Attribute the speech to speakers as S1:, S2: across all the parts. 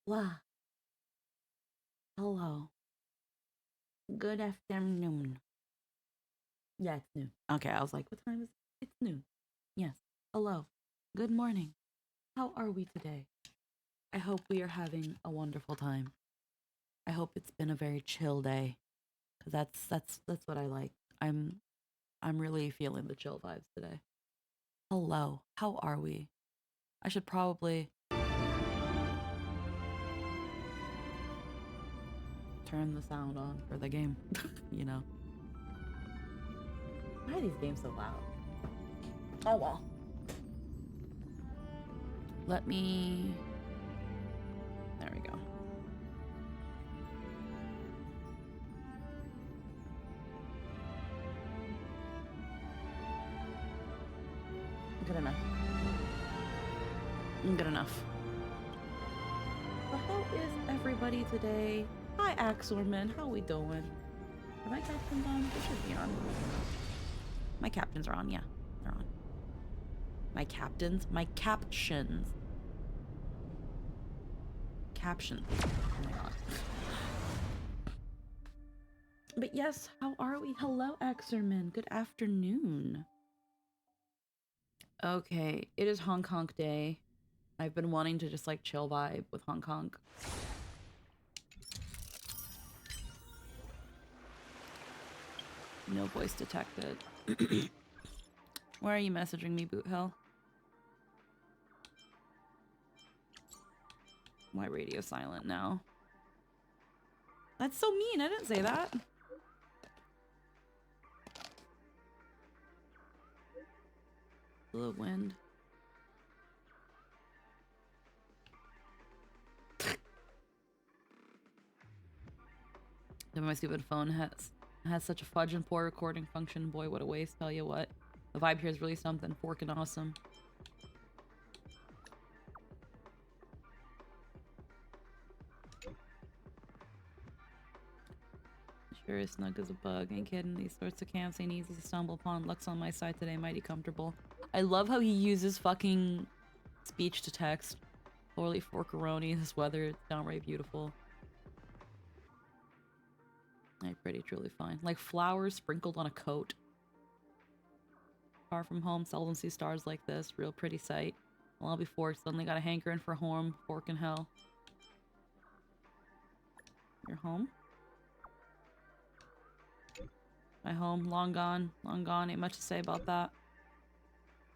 S1: Wow. Hello. Good afternoon. Yeah, it's noon. Okay, I was like, what time is it? It's noon. Yes. Hello. Good morning. How are we today? I hope we are having a wonderful time. I hope it's been a very chill day. Cause that's what I like. I'm really feeling the chill vibes today. Hello. How are we? I should probably turn the sound on for the game. you know. Why are these games so loud? Oh well. Let me. There we go. Good enough. Good enough. But how is everybody today? Hi, Axorman. How we doing? Are my captains on? They should be on. My captains are on. Yeah, they're on. My captains? My captions. Captions. Oh my god. But yes, how are we? Hello, Axorman. Good afternoon. Okay, it is Honk Day. I've been wanting to just like chill vibe with Honk. No voice detected. Why are you messaging me, Boot Hell? Why radio silent now? That's so mean. I didn't say that. The wind. My stupid phone has such a fudge and poor recording function. Boy, what a waste. Tell you what. The vibe here is really something forking awesome. Sure is snug as a bug. Ain't kidding. These sorts of camps ain't easy to stumble upon. Luck's on my side today. Mighty comfortable. I love how he uses fucking speech to text. Poorly forkeroni. This weather, it's downright beautiful. Like pretty truly fine. Like flowers sprinkled on a coat. Far from home, seldom see stars like this. Real pretty sight. Well, before suddenly got a hankering for home. Fork in hell. You're home? My home, long gone. Long gone. Ain't much to say about that.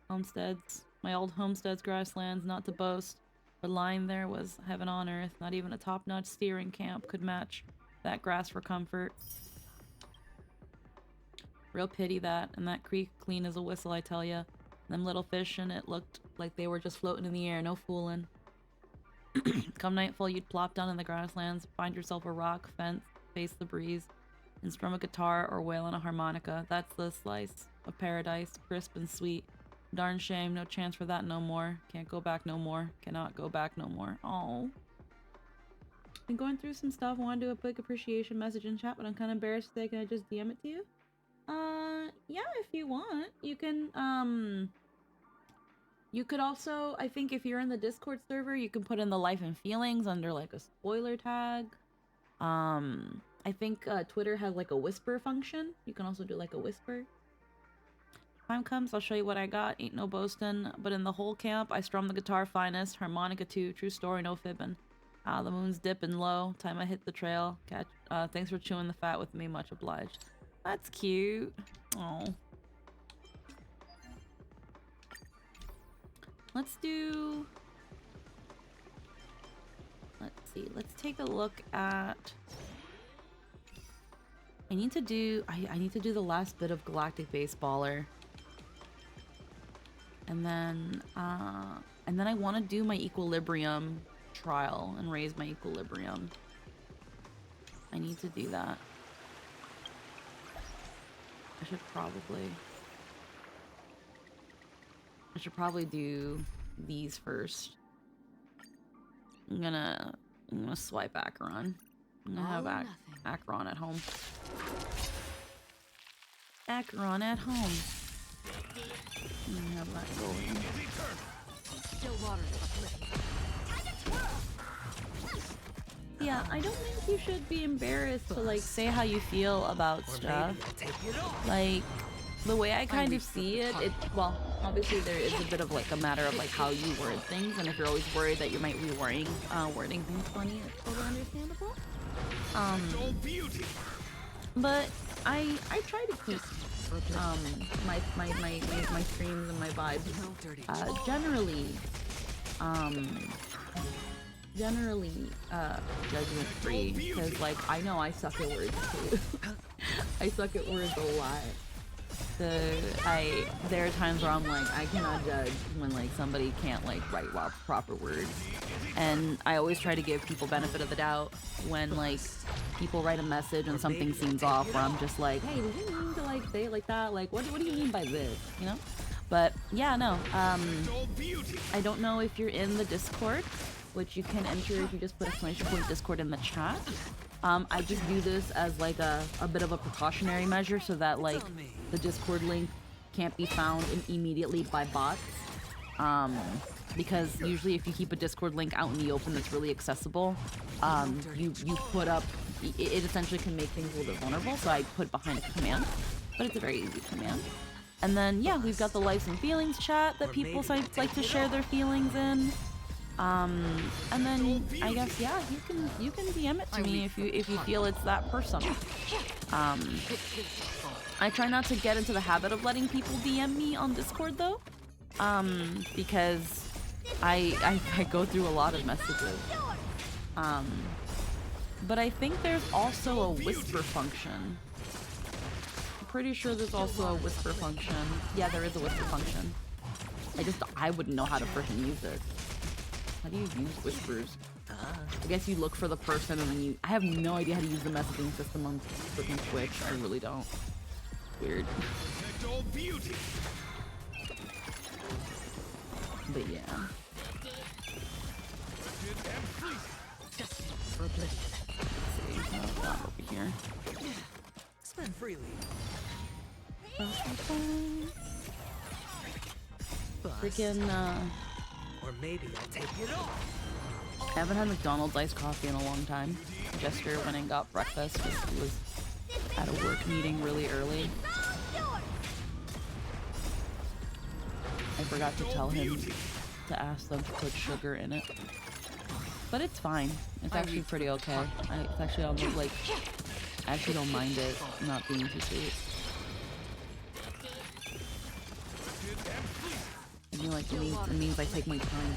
S1: Homesteads. My old homestead's grasslands, not to boast. But lying there was heaven on earth. Not even a top-notch steering camp could match that grass for comfort. Real pity that, and that creek clean as a whistle, I tell ya. Them little fish in it looked like they were just floating in the air, no fooling. Come nightfall, you'd plop down in the grasslands, find yourself a rock, fence, face the breeze, and strum a guitar or wail on a harmonica. That's the slice of paradise, crisp and sweet. Darn shame, no chance for that no more. Can't go back no more. Cannot go back no more. Oh. Been going through some stuff. Want to do a quick appreciation message in chat, but I'm kind of embarrassed to say, can I just DM it to you? Yeah, if you want. You can, you could also, I think if you're in the Discord server, you can put in the life and feelings under like a spoiler tag. I think Twitter has like a whisper function. You can also do like a whisper. Time comes, I'll show you what I got. Ain't no boasting, but in the whole camp, I strum the guitar finest, harmonica too. True story, no fibbing. The moon's dipping low. Time I hit the trail. Catch. Thanks for chewing the fat with me. Much obliged. That's cute. Oh. Let's do. Let's see. Let's take a look at. I need to do. I need to do the last bit of Galactic Baseballer. And then I want to do my equilibrium trial and raise my equilibrium. I need to do that. I should probably do these first. I'm gonna swipe Acheron. I'm gonna have Acheron at home. Acheron at home. I'm gonna have that going.
S2: Still water. Time to twirl.
S1: Yeah, I don't think you should be embarrassed to like say how you feel about stuff. Like, the way I kind of see it, well, obviously there is a bit of like a matter of like how you word things, and if you're always worried that you might be wording things funny, it's totally understandable. But I try to keep my streams and my vibes generally judgment free, because like I know I suck at words too. I suck at words a lot. There are times where I'm like, I cannot judge when like somebody can't like write proper words, and I always try to give people benefit of the doubt when like people write a message and something seems off, where I'm just like, hey, did you mean to like say it like that? Like, what do you mean by this? You know? But yeah, no. I don't know if you're in the Discord, which you can enter if you just put exclamation point Discord in the chat. I just do this as like a bit of a precautionary measure so that like the Discord link can't be found immediately by bots. Because usually if you keep a Discord link out in the open that's really accessible, you put up, it essentially can make things a little bit vulnerable, so I put behind a command, but it's a very easy command. And then, yeah, we've got the Lives and Feelings chat that people like to share their feelings in. And then I guess, yeah, you can DM it to me if you feel it's that person. I try not to get into the habit of letting people DM me on Discord though, because I go through a lot of messages. But I think there's also a whisper function. I'm pretty sure there's also a whisper function. Yeah, there is a whisper function. I wouldn't know how to freaking use it. How do you use whispers? I guess you look for the person and then I have no idea how to use the messaging system on freaking Twitch. I really don't. Weird. But yeah. Let's see. Over here.
S2: Spend freely.
S1: Freaking,
S2: or maybe I'll take it all.
S1: I haven't had McDonald's iced coffee in a long time. Jester went and got breakfast because he was at a work meeting really early. I forgot to tell him to ask them to put sugar in it. But it's fine. It's actually pretty okay. It's actually almost like, I actually don't mind it not being too sweet. I mean, like, it means I take my time.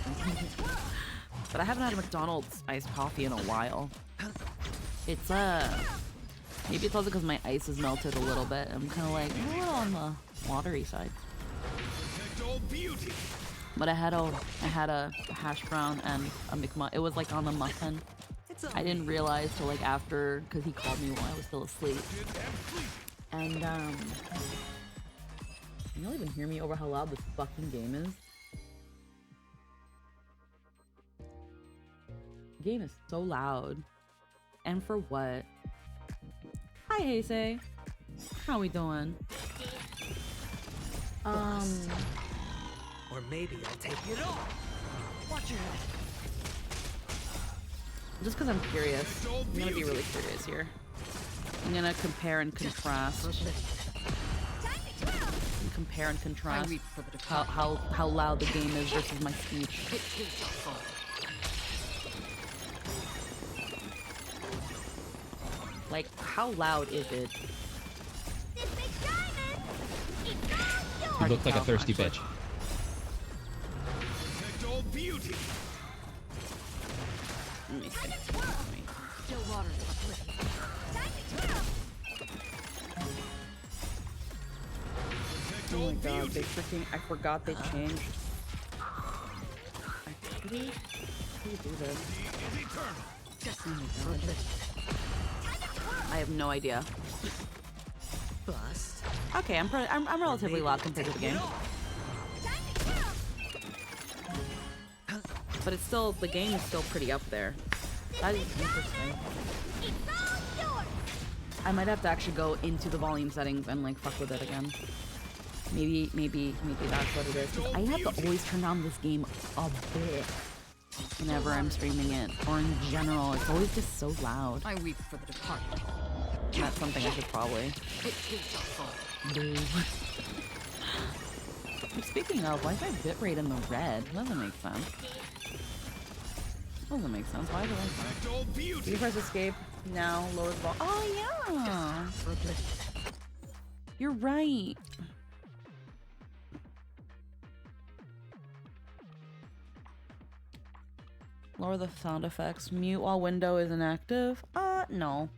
S1: But I haven't had a McDonald's iced coffee in a while. It's, maybe it's also because my ice has melted a little bit. I'm kind of like, a little on the watery side. But I had a hash brown and a McMuffin. It was like on a muffin. I didn't realize till like after, because he called me while I was still asleep. And, you don't even hear me over how loud this fucking game is. The game is so loud. And for what? Hi, Heisei. How we doing?
S2: Or maybe I'll take it all. Watch your head.
S1: Just because I'm curious. I'm gonna be really curious here. I'm gonna compare and contrast. Compare and contrast how loud the game is versus my speech. Like, how loud is it?
S3: You look like a thirsty bitch.
S1: Let me see. Oh my god, they freaking, I forgot they changed. How do you do this? Oh my god. I have no idea. Okay, I'm relatively loud compared to the game. But it's still, the game is still pretty up there. That is interesting. I might have to actually go into the volume settings and like fuck with it again. Maybe that's what it is. Because I have to always turn down this game a bit. whenever I'm streaming it, or in general. It's always just so loud.
S4: I weep for the departed.
S1: That's something I should probably do. Speaking of, why is my bitrate in the red? Doesn't make sense. Doesn't make sense. Why is it like that? Do you press escape now? Lower the ball. Oh yeah. You're right. Lower the sound effects. Mute while window is inactive. No.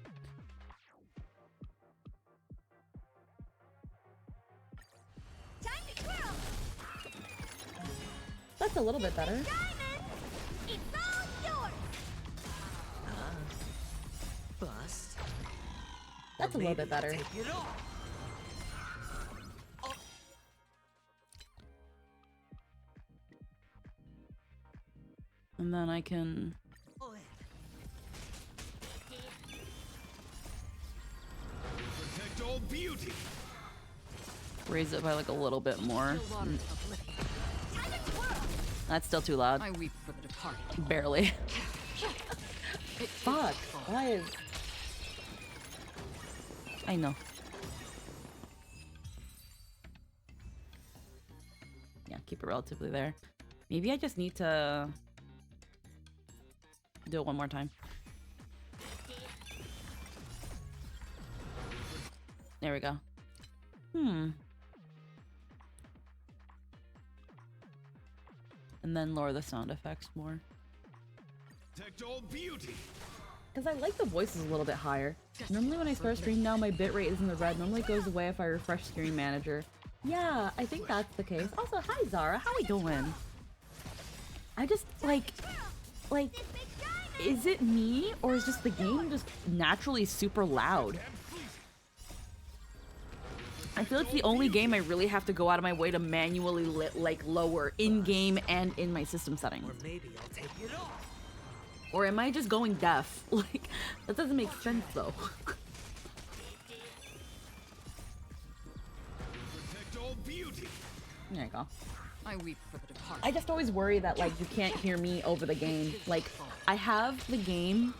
S1: That's a little bit better.
S2: Bust.
S1: That's a little bit better.
S2: Take it off.
S1: And then I can
S5: Protect all beauty.
S1: raise it by like a little bit more. That's still too loud.
S4: I weep for the departed.
S1: Barely. Fuck. Why is... I know. Yeah, keep it relatively there. Maybe I just need to do it one more time. There we go. And then lower the sound effects more.
S5: Protect all beauty.
S1: Because I like the voices a little bit higher. Normally when I start stream now, my bitrate is in the red. Normally it goes away if I refresh Screen Manager. Yeah, I think that's the case. Also, hi Zara, how we doing? I just, like, is it me? Or is just the game just naturally super loud? I feel it's the only game I really have to go out of my way to manually lower in-game and in my system settings.
S2: Or maybe I'll take it off.
S1: Or am I just going deaf? Like, that doesn't make sense though.
S5: Protect all beauty.
S1: There you go.
S4: I weep for the departed.
S1: I just always worry that like you can't hear me over the game. Like, I have the game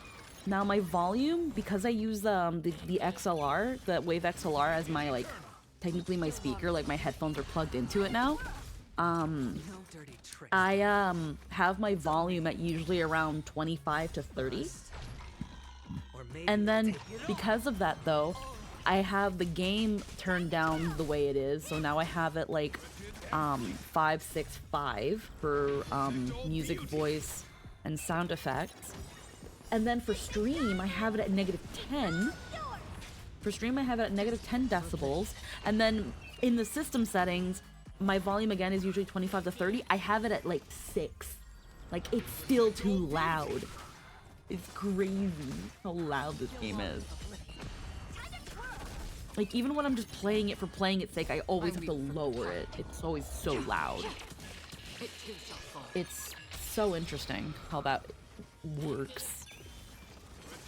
S1: now, my volume, because I use the XLR, the Wave XLR as my like technically my speaker, like my headphones are plugged into it now.
S2: No dirty tricks.
S1: I have my volume at usually around 25 to 30.
S2: Or maybe
S1: And
S2: I'll
S1: then
S2: take it off.
S1: because of that though, I have the game turned down the way it is. So now I have it like 565 for music, voice, and sound effects. And then for stream, I have it at -10. For stream, I have it at -10 decibels. And then in the system settings, my volume again is usually 25 to 30. I have it at like 6. Like, it's still too loud. It's crazy how loud this game is. Like, even when I'm just playing it for playing its sake, I always have to lower it. It's always so loud. It's so interesting how that works.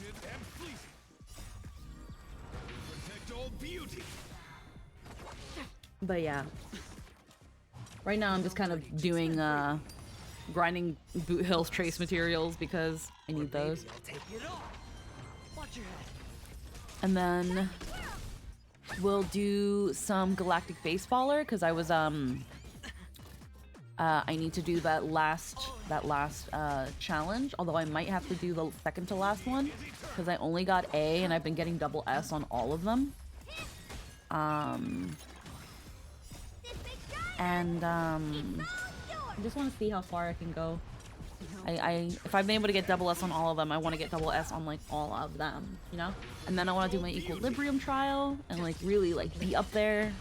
S5: Wretched and fleeting. Protect all beauty.
S1: But yeah. Right now I'm just kind of doing, grinding Boot Hill's trace materials because I need those.
S2: Maybe I'll take it off. Watch your head.
S1: And then we'll do some Galactic Baseballer because I was, I need to do that last challenge, although I might have to do the second to last one because I only got A and I've been getting double S on all of them. And I just want to see how far I can go. If I've been able to get double S on all of them, I want to get double S on like all of them, you know? And then I want to do my equilibrium trial and like really like be up there.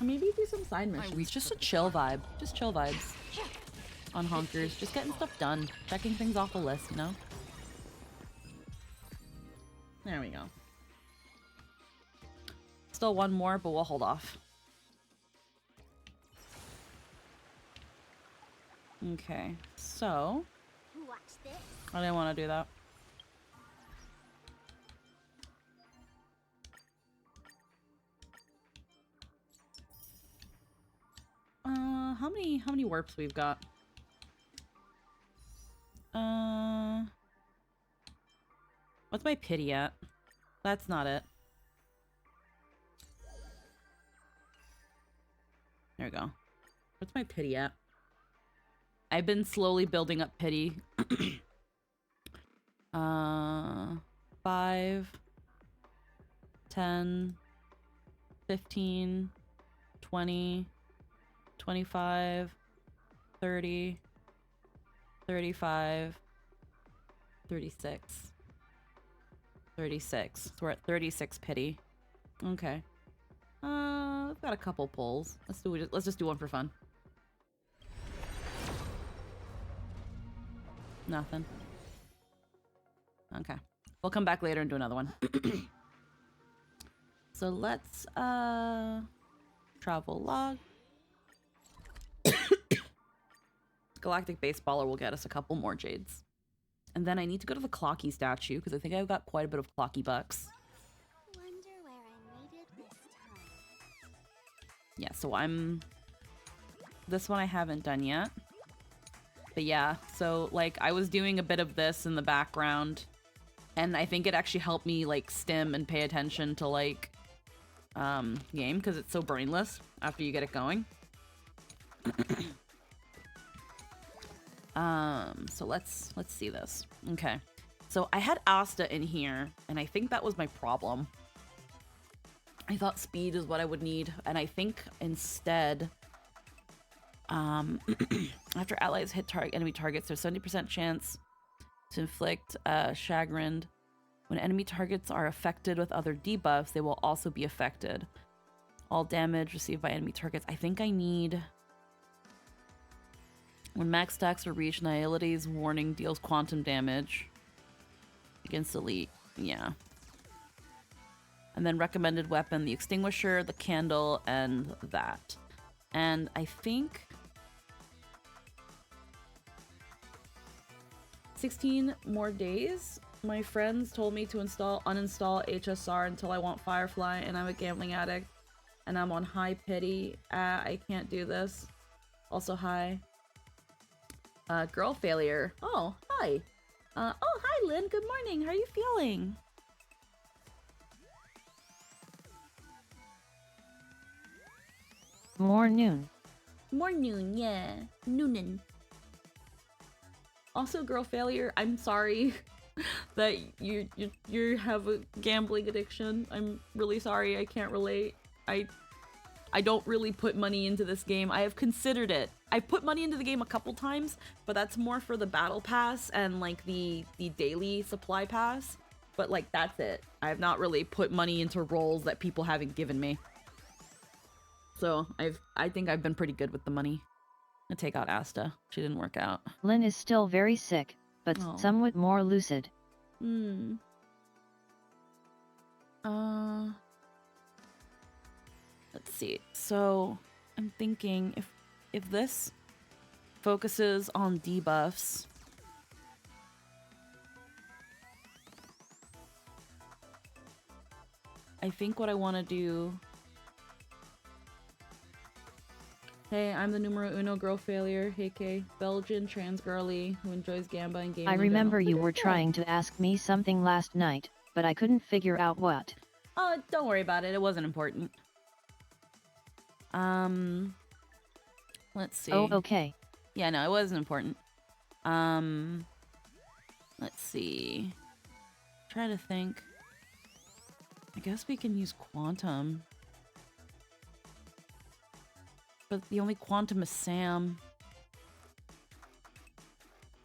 S1: Maybe do some side missions. Just a chill vibe. Just chill vibes on Honkers. Just getting stuff done. Checking things off the list, you know? There we go. Still one more, but we'll hold off. Okay, so I didn't want to do that. How many warps we've got? What's my pity at? That's not it. There we go. What's my pity at? I've been slowly building up pity. 5, 10, 15, 20, 25, 30, 35, 36. 36. So we're at 36 pity. Okay. We've got a couple pulls. Let's just do one for fun. Nothing. Okay. We'll come back later and do another one. So let's travel log. Galactic Baseballer will get us a couple more jades. And then I need to go to the Clocky statue because I think I've got quite a bit of Clocky bucks.
S6: Wonder where I made it this time.
S1: Yeah, so this one I haven't done yet. But yeah, so like I was doing a bit of this in the background and I think it actually helped me like stim and pay attention to like game because it's so brainless after you get it going. So let's see this. Okay. So I had Asta in here, and I think that was my problem. I thought speed is what I would need, and I think instead, after allies hit enemy targets, there's 70% chance to inflict chagrined. When enemy targets are affected with other debuffs, they will also be affected. All damage received by enemy targets. I think I need... When max stacks are reached, Nihility's warning deals quantum damage against elite. Yeah. And then recommended weapon, the extinguisher, the candle, and that. And I think 16 more days. My friends told me to uninstall HSR until I want Firefly, and I'm a gambling addict, and I'm on high pity. I can't do this. Also high. Girl failure. Oh, hi. Oh, hi, Lynn. Good morning. How are you feeling?
S7: Morning.
S1: Morning, yeah. Noonin. Also, girl failure. I'm sorry that you have a gambling addiction. I'm really sorry. I can't relate. I don't really put money into this game. I have considered it. I've put money into the game a couple times, but that's more for the battle pass and like the daily supply pass. But like that's it. I have not really put money into roles that people haven't given me. So I think I've been pretty good with the money. I'm gonna take out Asta. She didn't work out.
S7: Lynn is still very sick, but
S1: Oh.
S7: somewhat more lucid.
S1: Let's see. So I'm thinking if this focuses on debuffs, I think what I want to do. Hey, I'm the numero uno girl failure. Hey, Kay. Belgian trans girly who enjoys Gamba and games.
S7: I remember you were
S1: Look at that.
S7: trying to ask me something last night, but I couldn't figure out what.
S1: Oh, don't worry about it. It wasn't important. Let's see.
S7: Oh, okay.
S1: Yeah, no, it wasn't important. Let's see. Try to think. I guess we can use quantum. But the only quantum is Sam.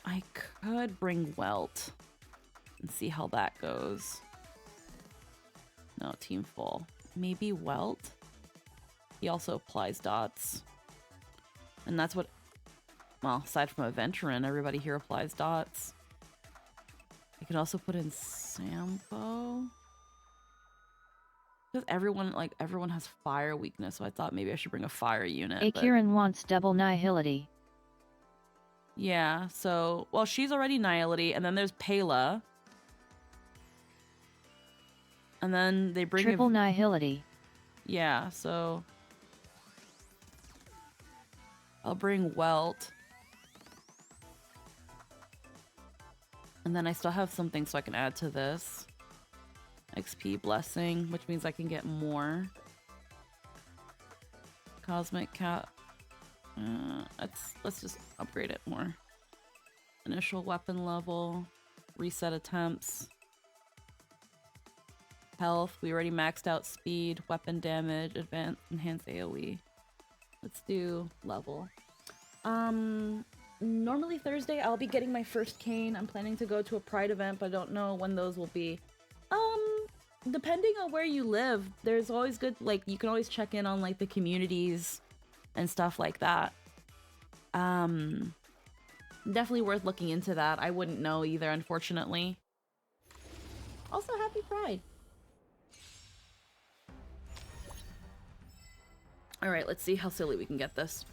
S1: I could bring Welt and see how that goes. No, team full. Maybe Welt? He also applies dots. And that's what... Well, aside from Aventurin, everybody here applies dots. I could also put in Sampo. Because everyone has fire weakness, so I thought maybe I should bring a fire unit.
S7: A
S1: but...
S7: Kieran wants double nihility.
S1: Yeah, so... Well, she's already Nihility, and then there's Pela. And then they bring...
S7: Triple nihility.
S1: Yeah, so... I'll bring Welt. And then I still have something so I can add to this. XP Blessing, which means I can get more. Cosmic Cap. Let's just upgrade it more. Initial weapon level. Reset attempts. Health. We already maxed out speed, weapon damage, advanced, enhanced AoE. Let's do level. Normally Thursday I'll be getting my first cane. I'm planning to go to a Pride event, but I don't know when those will be. Depending on where you live, there's always good, like, you can always check in on, like, the communities and stuff like that. Definitely worth looking into that. I wouldn't know either, unfortunately. Also, happy Pride. Alright, let's see how silly we can get this.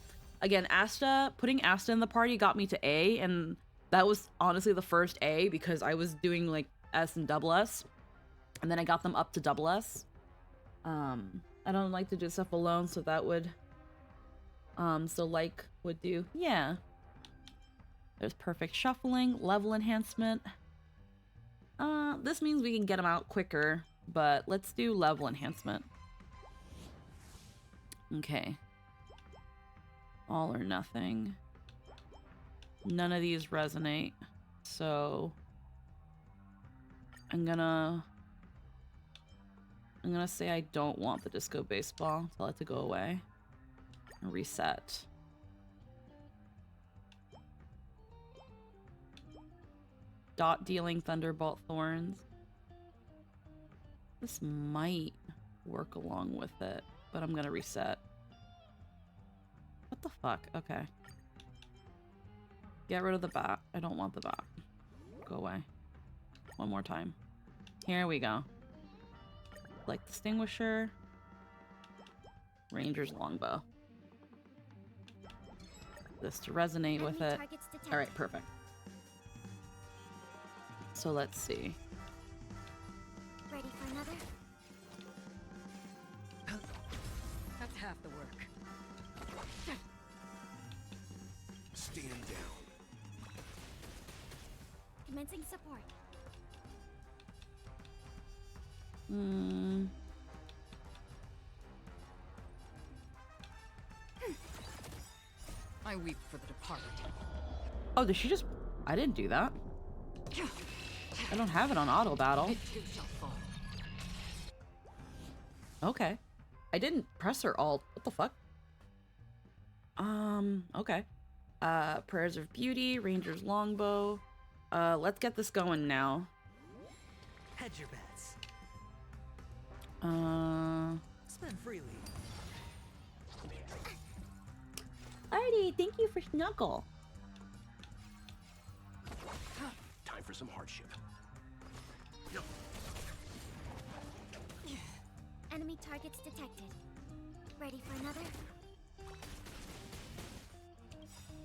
S1: Again, putting Asta in the party got me to A, and that was honestly the first A because I was doing, like, S and double S. And then I got them up to double S. I don't like to do stuff alone, so that would... so like would do... Yeah. There's perfect shuffling, level enhancement. This means we can get them out quicker, but let's do level enhancement. Okay. All or nothing. None of these resonate, so... I'm gonna say I don't want the disco baseball. Tell it to go away. Reset. Dot dealing Thunderbolt Thorns. This might work along with it, but I'm gonna reset. What the fuck? Okay. Get rid of the bat. I don't want the bat. Go away. One more time. Here we go. Like Distinguisher. Ranger's Longbow. This to resonate with it. Alright, perfect. So let's see.
S6: Ready for another?
S4: That's half the work.
S5: Stand down.
S6: Commencing support.
S4: I weep for the departed.
S1: Oh, did she just... I didn't do that. I don't have it on auto battle.
S4: It too shall fall.
S1: Okay. I didn't press her alt. What the fuck? Okay. Prayers of Beauty, Ranger's Longbow. Let's get this going now.
S2: Hedge your bets. Spend freely.
S1: Artie, thank you for Snuggle.
S5: Time for some hardship.
S6: Enemy targets detected. Ready for another?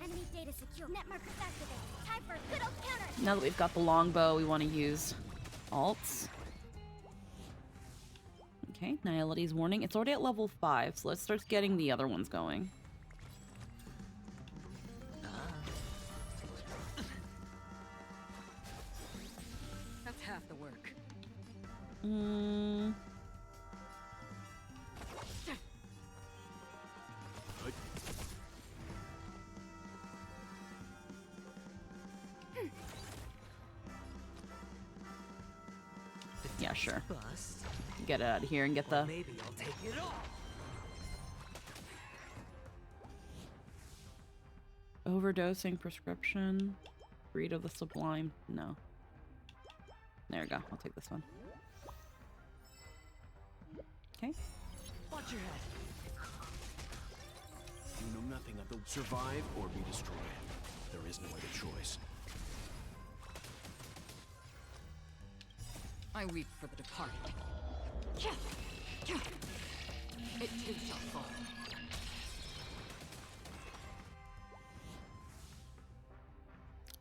S6: Enemy data secure. Net markers activated. Time for a good old counter.
S1: Now that we've got the longbow, we want to use alts. Okay, Nihility's Warning. It's already at level 5, so let's start getting the other ones going.
S4: That's half the work.
S1: Yeah, sure.
S2: Bust.
S1: Get it out of here and get
S2: Or
S1: the...
S2: maybe I'll take it all.
S1: Overdosing prescription. Breed of the Sublime. No. There we go. I'll take this one. Okay.
S2: Watch your head.
S5: You know nothing of the survive or be destroyed. There is no other choice.
S4: I weep for the departed. It too shall fall.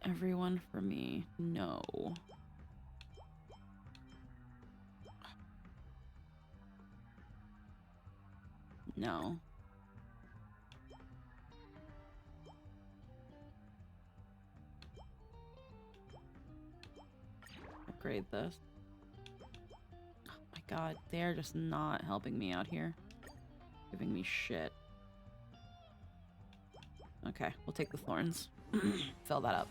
S1: Everyone for me. No. No. upgrade this. Oh my god, they're just not helping me out here. Giving me shit. Okay, we'll take the thorns. Fill that up.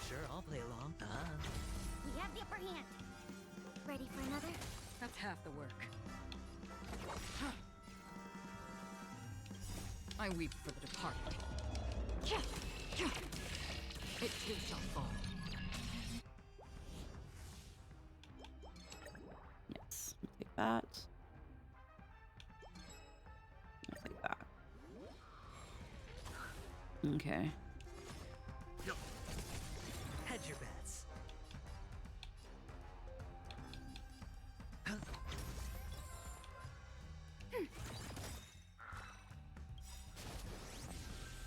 S2: Sure, I'll play along.
S6: We have the upper hand. Ready for another?
S4: That's half the work. I weep for the departed. It too shall fall.
S1: Yes, we'll take that. We'll take that. Okay.
S2: Hedge your bets.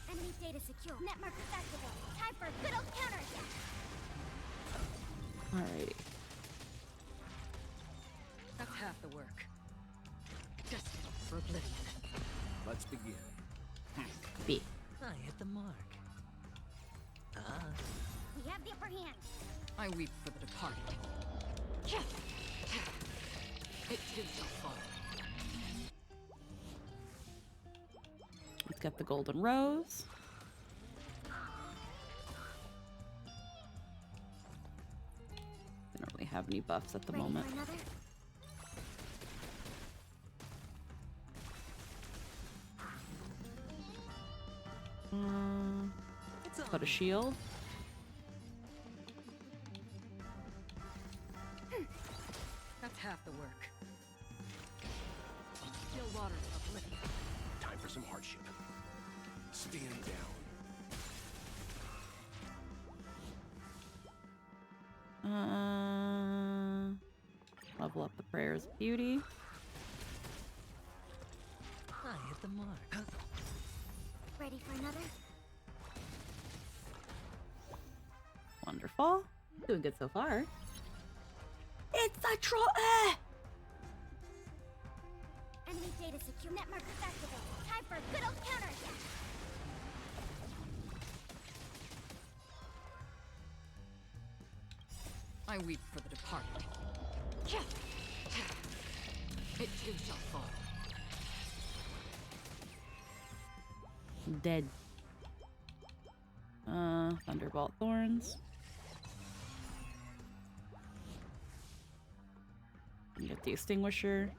S6: Enemy data secure. Net markers activated. Time for a good old counterattack.
S1: Alrighty.
S4: That's half the work. Destined for oblivion.
S5: Let's begin.
S1: B.
S2: I hit the mark.
S6: We have the upper hand.
S4: I weep for the departed. It too shall fall.
S1: Let's get the golden rose. I don't really have any buffs at the
S6: Ready
S1: moment.
S6: for another?
S2: It's all
S1: Put a shield.
S4: That's half the work. Still waters of oblivion.
S5: Time for some hardship. Stand down.
S1: Level up the prayers of beauty.
S2: I hit the mark.
S6: Ready for another?
S1: Wonderful. Doing good so far. It's a troll.
S6: Enemy data secure. Net markers activated. Time for a good old counterattack.
S4: I weep for the departed. It too shall fall.
S1: Dead. Thunderbolt thorns. Get the extinguisher.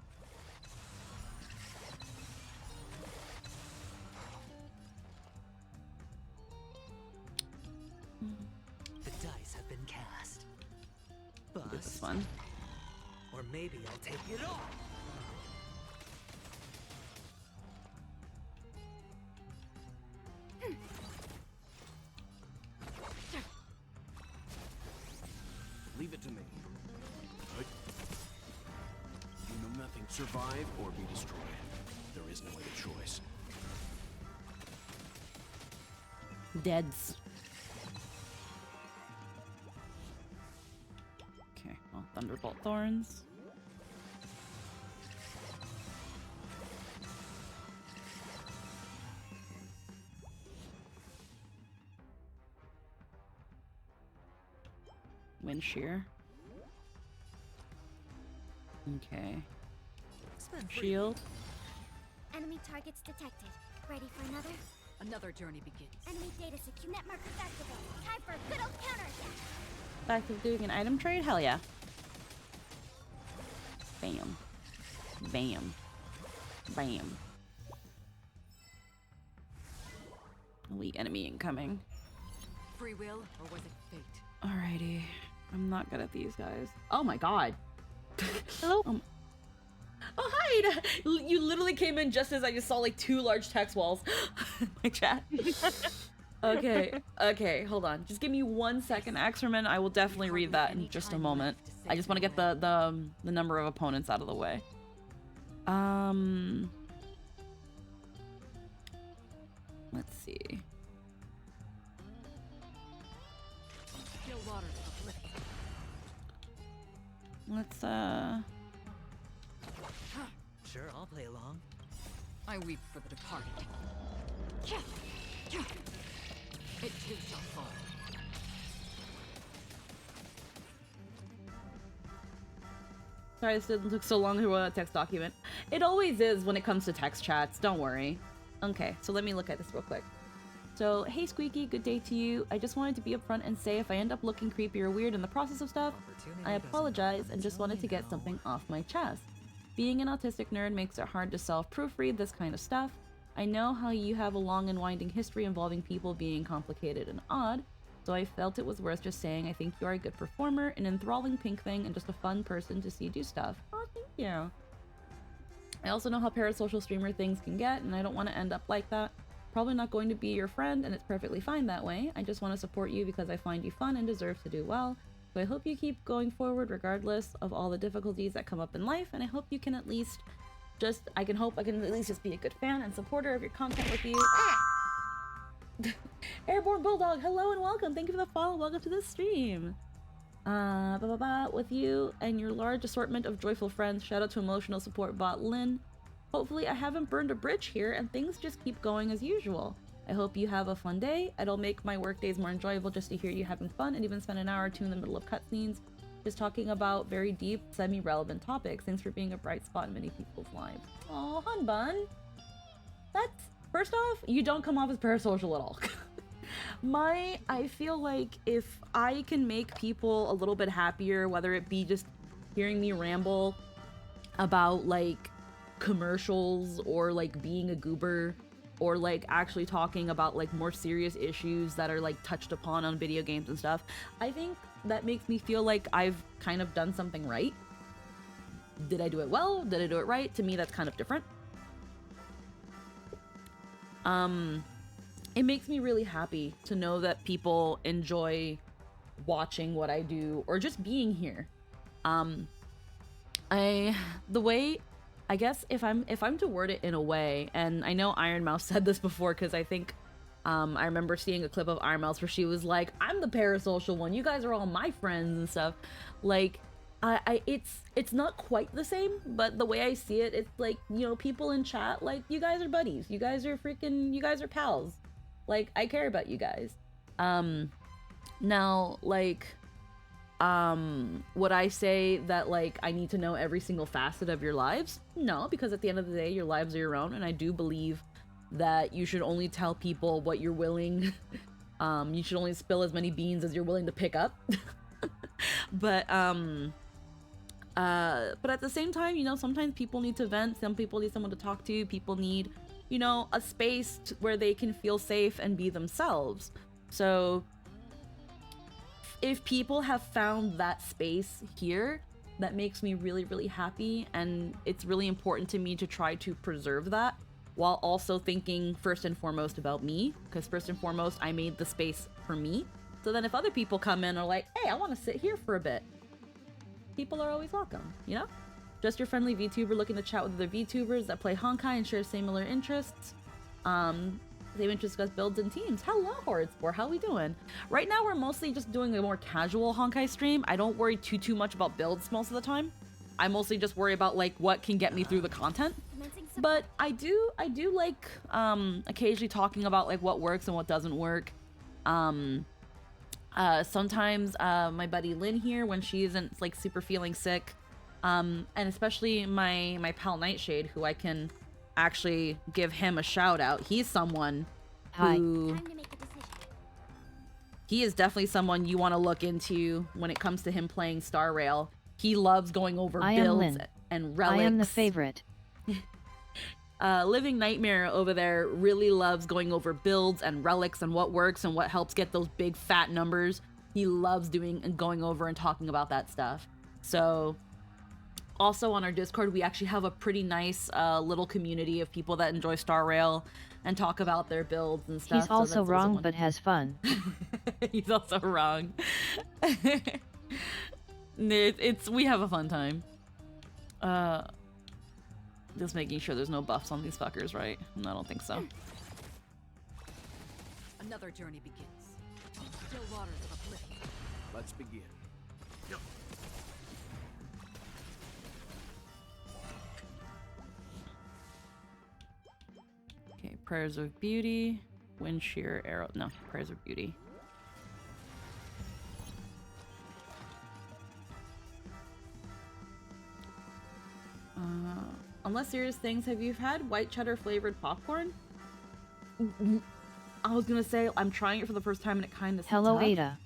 S2: The dice have been cast.
S1: Get this
S2: Bust.
S1: one.
S2: Or maybe I'll take it all.
S5: Leave it to me. Good. You know nothing. Survive or be destroyed. There is no other choice.
S1: Deads. Okay, well, Thunderbolt thorns. Wind shear. Okay.
S2: Spend free.
S1: Shield.
S6: Enemy targets detected. Ready for another?
S4: Another journey begins.
S6: Enemy data secure. Net markers activated. Time for a good old counterattack.
S1: Back to doing an item trade? Hell yeah. Bam. Bam. Bam. Elite enemy incoming.
S4: Free will, or was it fate?
S1: Alrighty. I'm not good at these guys. Oh my god. Hello? Oh, hi! You literally came in just as I just saw like 2 large text walls in my chat. Okay, hold on. Just give me 1 second, Axerman. I will definitely read that in just a moment. I just want to get the number of opponents out of the way. Let's see. Let's
S2: Sure, I'll play along.
S4: I weep for the departed. It too shall fall.
S1: Sorry, this took so long to write a text document. It always is when it comes to text chats, don't worry. Okay, so let me look at this real quick. So, hey Squeaky, good day to you. I just wanted to be upfront and say if I end up looking creepy or weird in the process of stuff, I apologize and just wanted to get something off my chest. Being an autistic nerd makes it hard to self-proofread this kind of stuff. I know how you have a long and winding history involving people being complicated and odd, so I felt it was worth just saying I think you are a good performer, an enthralling pink thing, and just a fun person to see do stuff. Oh, thank you. I also know how parasocial streamer things can get, and I don't want to end up like that. Probably not going to be your friend, and it's perfectly fine that way. I just want to support you because I find you fun and deserve to do well. So I hope you keep going forward regardless of all the difficulties that come up in life, and I hope you can at least I can at least just be a good fan and supporter of your content with you. Airborne Bulldog, hello and welcome. Thank you for the follow. Welcome to the stream. With you and your large assortment of joyful friends. Shout out to emotional support bot Lynn. Hopefully I haven't burned a bridge here and things just keep going as usual. I hope you have a fun day. It'll make my work days more enjoyable just to hear you having fun and even spend an hour or two in the middle of cutscenes just talking about very deep, semi-relevant topics. Thanks for being a bright spot in many people's lives. Aw, Hun Bun. That's... First off, you don't come off as parasocial at all. I feel like if I can make people a little bit happier, whether it be just hearing me ramble about, like, commercials or, like, being a goober, or, like, actually talking about, like, more serious issues that are, like, touched upon on video games and stuff, I think that makes me feel like I've kind of done something right. Did I do it well? Did I do it right? To me, that's kind of different. It makes me really happy to know that people enjoy watching what I do or just being here. I guess if I'm to word it in a way, and I know Iron Mouse said this before because I think I remember seeing a clip of Iron Mouse where she was like, I'm the parasocial one, you guys are all my friends and stuff. Like, it's not quite the same, but the way I see it, it's like, you know, people in chat, like, you guys are buddies, you guys are pals. Like, I care about you guys. Now, like, would I say that, like, I need to know every single facet of your lives? No, because at the end of the day, your lives are your own, and I do believe that you should only tell people what you're willing. You should only spill as many beans as you're willing to pick up. But at the same time, you know, sometimes people need to vent, some people need someone to talk to, people need, you know, a space where they can feel safe and be themselves. So if people have found that space here, that makes me really, really happy, and it's really important to me to try to preserve that while also thinking first and foremost about me, because first and foremost, I made the space for me. So then if other people come in and are like, hey, I want to sit here for a bit, people are always welcome, you know? Just your friendly VTuber looking to chat with other VTubers that play Honk and share similar interests. Same interests as builds and teams. Hello, Horde4, how we doing? Right now, we're mostly just doing a more casual Honkai stream. I don't worry too much about builds most of the time. I mostly just worry about, like, what can get me through the content. But I do like, occasionally talking about, like, what works and what doesn't work. Sometimes, my buddy Lynn here, when she isn't, like, super feeling sick, and especially my pal Nightshade, who I can actually give him a shout out. He's someone who...
S6: Time to make a decision.
S1: He is definitely someone you want to look into when it comes to him playing Star Rail. He loves going over builds and relics.
S7: I am the favorite.
S1: Living Nightmare over there really loves going over builds and relics and what works and what helps get those big fat numbers. He loves doing and going over and talking about that stuff. So also on our Discord, we actually have a pretty nice little community of people that enjoy Star Rail and talk about their builds and stuff.
S7: He's also wrong, but has fun.
S1: He's also wrong. We have a fun time. Just making sure there's no buffs on these fuckers, right? No, I don't think so.
S4: Another journey begins. Still waters of oblivion.
S5: Let's begin.
S1: Prayers of Beauty, Wind Shear, Arrow. No, Prayers of Beauty. Unless serious things, have you had white cheddar flavored popcorn? I was gonna say I'm trying it for the first time and it kind of.
S7: Hello, Ada.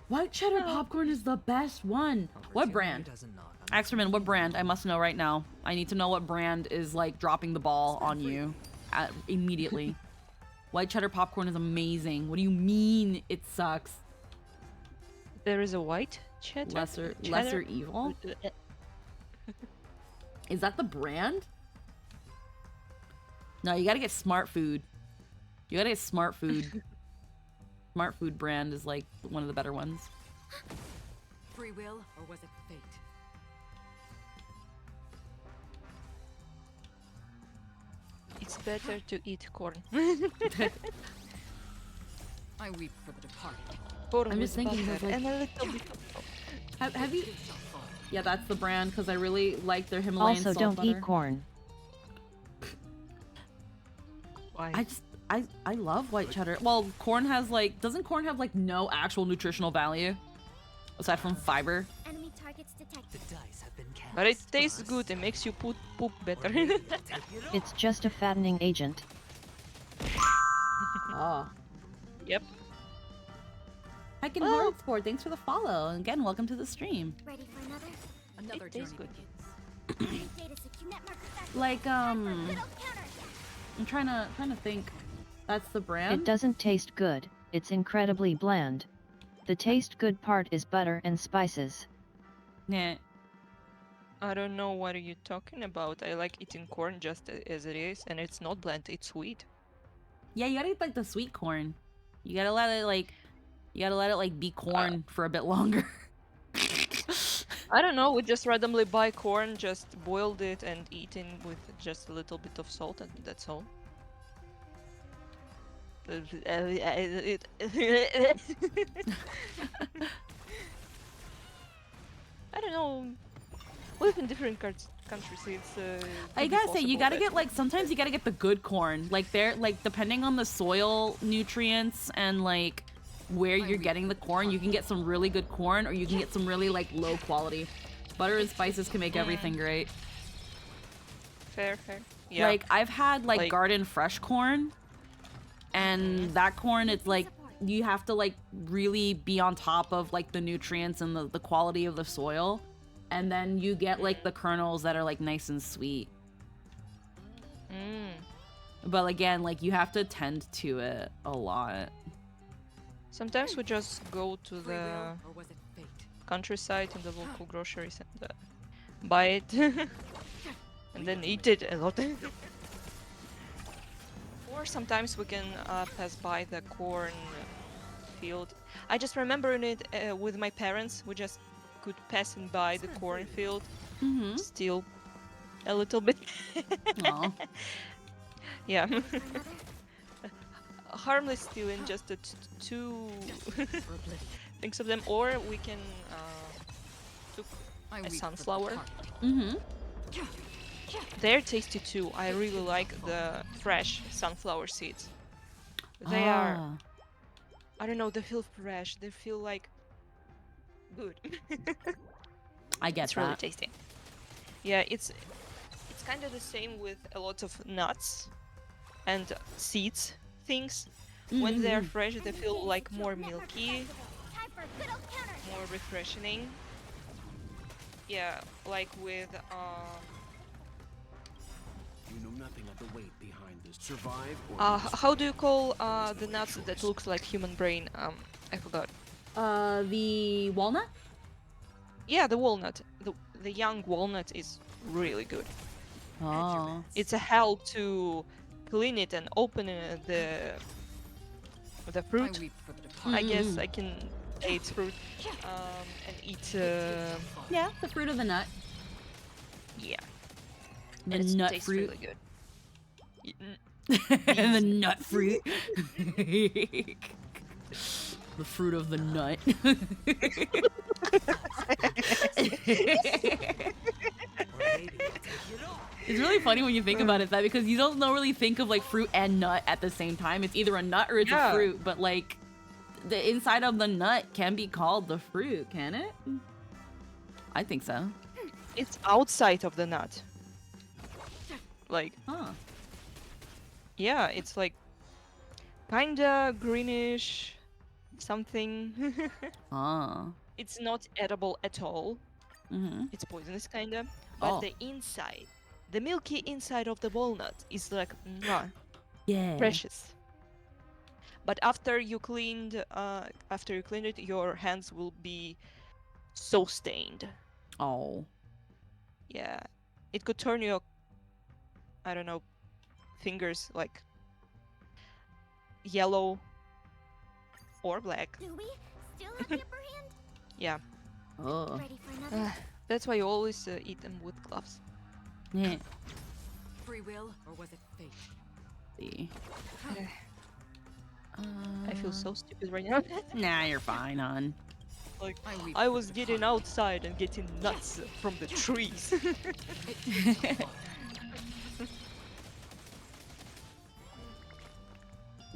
S1: White cheddar popcorn is the best one. What brand? Axterman, what brand? I must know right now. I need to know what brand is like dropping the ball on you immediately. White cheddar popcorn is amazing. What do you mean it sucks?
S8: There is a white cheddar.
S1: Lesser evil. Is that the brand? No, you gotta get Smart Food. You gotta get Smart Food. Smart Food brand is like one of the better ones.
S4: Free will, or was it fate?
S8: It's better to eat corn.
S4: I weep for the departed.
S8: Corn
S1: I'm
S8: with
S1: just thinking,
S8: butter
S1: like,
S8: and a little bit of salt.
S1: have you? Yeah, that's the brand because I really like their Himalayan
S7: Also,
S1: salt
S7: don't
S1: butter.
S7: eat corn.
S8: Why?
S1: I love white cheddar. Well, corn has like, doesn't corn have like no actual nutritional value aside from fiber?
S6: Enemy targets detected.
S2: The dice have been cast.
S8: But it tastes good. It makes you poop better.
S7: It's just a fattening agent.
S1: Oh.
S8: Yep.
S1: Heck and
S8: Oh.
S1: Horror Sport, thanks for the follow. And again, welcome to the stream.
S6: Ready for another?
S4: Another
S8: It tastes
S4: journey
S8: good.
S4: begins.
S6: Enemy data secure. Net markers activated.
S1: Like,
S6: Good old counter.
S1: I'm trying to think. That's the brand?
S7: It doesn't taste good, it's incredibly bland. The taste good part is butter and spices.
S1: Yeah.
S8: I don't know what are you talking about. I like eating corn just as it is, and it's not bland. It's sweet.
S1: Yeah, you gotta eat like the sweet corn. You gotta let it like be corn for a bit longer.
S8: I don't know. We just randomly buy corn, just boiled it and eaten with just a little bit of salt, and that's all. I don't know. We live in different countries. It's.
S1: I
S8: could be
S1: gotta say, you
S8: possible
S1: gotta
S8: that-
S1: get like, sometimes you gotta get the good corn. Like they're like, depending on the soil nutrients and like where you're getting the corn, you can get some really good corn or you can get some really like low quality. Butter and spices can make everything great.
S8: Fair. Yeah.
S1: Like I've had like
S8: Like-
S1: garden fresh corn, and that corn, it's like you have to like really be on top of like the nutrients and the quality of the soil, and then you get like the kernels that are like nice and sweet. But again, like you have to tend to it a lot.
S8: Sometimes we just go to
S4: Free
S8: the
S4: will, or was it fate?
S8: countryside in the local groceries and buy it and then eat it a lot. Or sometimes we can pass by the corn field. I just remember in it with my parents, we just could pass by the cornfield,
S1: Mm-hmm.
S8: steal a little bit.
S1: Aw.
S8: Yeah,
S6: Ready for another?
S8: harmless stealing, just two
S4: For oblivion.
S8: things of them, or we can took
S4: I
S8: a
S4: weep for the
S8: sunflower.
S4: departed.
S1: Mm-hmm.
S8: They're tasty too. I really like the fresh sunflower seeds. They are,
S1: Ah.
S8: I don't know, they feel fresh. They feel like good.
S1: I get
S8: It's really
S1: that.
S8: tasty. Yeah, it's kind of the same with a lot of nuts and seeds things. When they're fresh, they feel like more milky,
S6: Time for a good old counter.
S8: more refreshing. Yeah, like with
S5: You know nothing of the weight behind this. Survive or
S8: how do you call the nuts that looks like human brain? I forgot.
S1: The walnut?
S8: Yeah, the walnut. The young walnut is really good.
S1: Oh.
S8: It's a hell to clean it and open the
S4: I
S8: fruit.
S4: weep for the departed.
S8: I guess I can eat fruit and eat.
S1: Yeah, the fruit of the nut.
S8: Yeah,
S1: The
S8: and it
S1: nut
S8: tastes
S1: fruit.
S8: really good.
S1: And the nut fruit. The fruit of the nut.
S2: Or maybe I'll take it all.
S1: It's really funny when you think about it that because you don't really think of like fruit and nut at the same time. It's either a nut or it's a fruit, but like the inside of the nut can be called the fruit, can it? I think so.
S8: It's outside of the nut. Like,
S1: Huh.
S8: yeah, it's like kinda greenish something.
S1: Ah.
S8: It's not edible at all.
S1: Mm-hmm.
S8: It's poisonous kinda. But the inside, the milky inside of the walnut is like mwah,
S1: Yeah.
S8: precious. But after you clean it, your hands will be so stained.
S1: Oh.
S8: Yeah, it could turn your, I don't know, fingers like yellow or black.
S6: Do we still have the upper hand?
S8: Yeah,
S1: Oh.
S6: Ready for another?
S8: that's why you always eat them with gloves.
S1: Yeah.
S4: Free will, or was it fate?
S1: See.
S8: I feel so stupid right now.
S1: Nah, you're fine, hon.
S8: Like,
S4: I weep
S8: I
S4: for
S8: was
S4: the
S8: getting
S4: child.
S8: outside and getting nuts from the trees.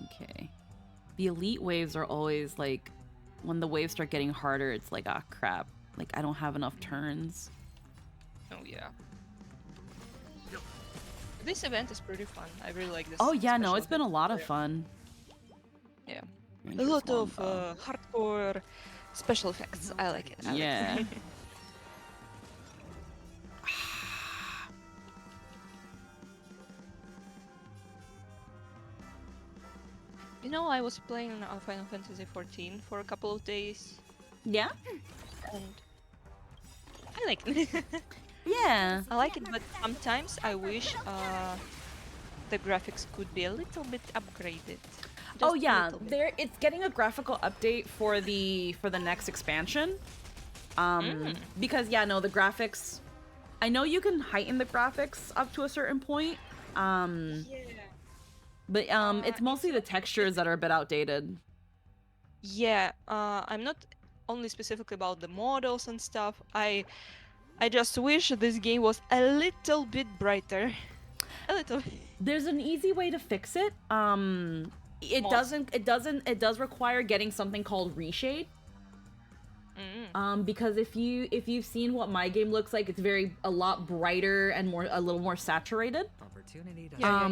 S1: Okay. The elite waves are always like, when the waves start getting harder, it's like, ah, crap. Like, I don't have enough turns.
S8: Oh yeah. This event is pretty fun. I really like this.
S1: Oh, yeah, no,
S8: special
S1: it's been a
S8: event.
S1: lot of fun.
S8: Yeah. A
S1: Rangers
S8: lot of
S1: Longbow.
S8: hardcore special effects. I like it. I like
S1: Yeah.
S8: it. You know, I was playing Final Fantasy XIV for a couple of days,
S1: Yeah?
S8: and I like it.
S1: Yeah.
S8: I like it, but sometimes I wish the graphics could be a little bit upgraded.
S1: Oh
S8: Just a
S1: yeah,
S8: little bit.
S1: it's getting a graphical update for the next expansion. Because yeah, no, the graphics, I know you can heighten the graphics up to a certain point.
S8: Yeah.
S1: But it's mostly the textures that are a bit outdated.
S8: Yeah, I'm not only specifically about the models and stuff. I just wish this game was a little bit brighter. A little bit.
S1: There's an easy way to fix it. It does require getting something called reshade. Because if you've seen what my game looks like, it's a lot brighter and a little more saturated.
S2: Opportunity to
S8: Yeah.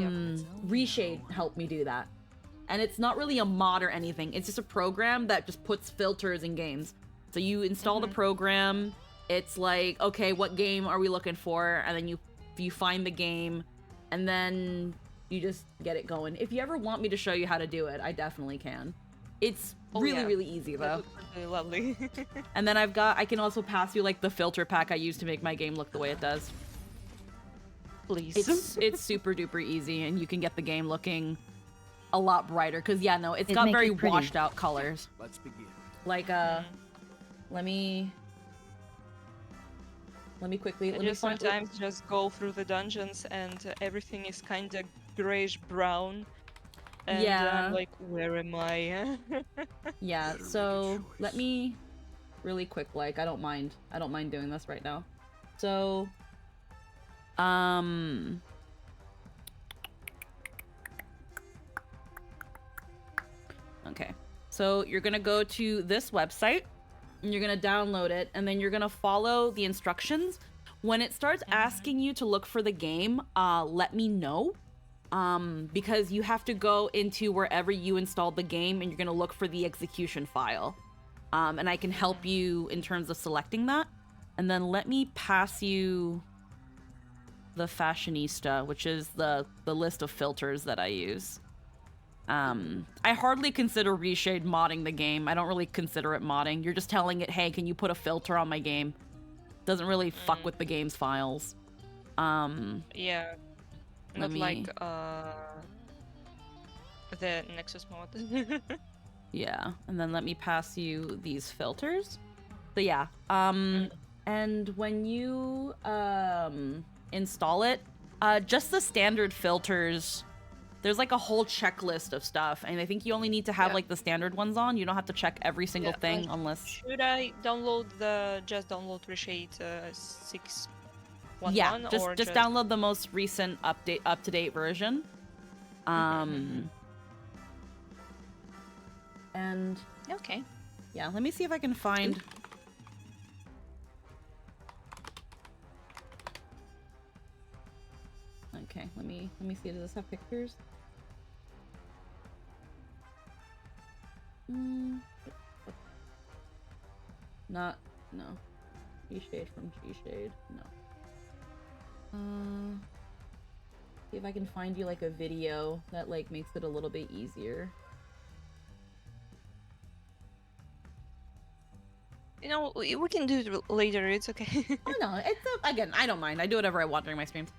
S1: Reshade helped me do that. And it's not really a mod or anything. It's just a program that just puts filters in games. So you install the program. It's like, okay, what game are we looking for? And then you find the game, and then you just get it going. If you ever want me to show you how to do it, I definitely can. It's really easy
S8: That
S1: though.
S8: looks really lovely.
S1: And then I can also pass you like the filter pack I use to make my game look the way it does.
S8: Please.
S1: It's super duper easy, and you can get the game looking a lot brighter. Cause yeah, no, it's
S7: It'd
S1: got
S7: make
S1: very
S7: it pretty.
S1: washed out colors.
S5: Let's begin.
S1: Like let me quickly
S8: I
S1: let me
S8: just
S1: find.
S8: sometimes just go through the dungeons and everything is kind of grayish brown. And
S1: Yeah.
S8: I'm like, where am I?
S1: Yeah, so let me really quick, like, I don't mind doing this right now. So okay. So you're gonna go to this website and you're gonna download it, and then you're gonna follow the instructions. When it starts asking you to look for the game, let me know. Because you have to go into wherever you installed the game and you're gonna look for the execution file. And I can help you in terms of selecting that. And then let me pass you the Fashionista, which is the list of filters that I use. I hardly consider Reshade modding the game. I don't really consider it modding. You're just telling it, hey, can you put a filter on my game? Doesn't really fuck with the game's files.
S8: Yeah.
S1: Let
S8: Not
S1: me-
S8: like the Nexus mod.
S1: Yeah, and then let me pass you these filters. So yeah, and when you install it, just the standard filters, there's like a whole checklist of stuff, and I think you only need to have
S8: Yeah.
S1: like the standard ones on. You don't have to check every single
S8: Yeah,
S1: thing unless.
S8: Should I just download Reshade 6.1 1.1
S1: Yeah,
S8: or
S1: just download the most recent up-to-date version. And
S8: Okay.
S1: yeah, let me see if I can find. Okay, let me see. Does this have pictures? Not no. G-Shade from G-Shade. No. See if I can find you like a video that like makes it a little bit easier.
S8: You know, we can do it later. It's okay.
S1: Oh no, it's again, I don't mind. I do whatever I want during my streams.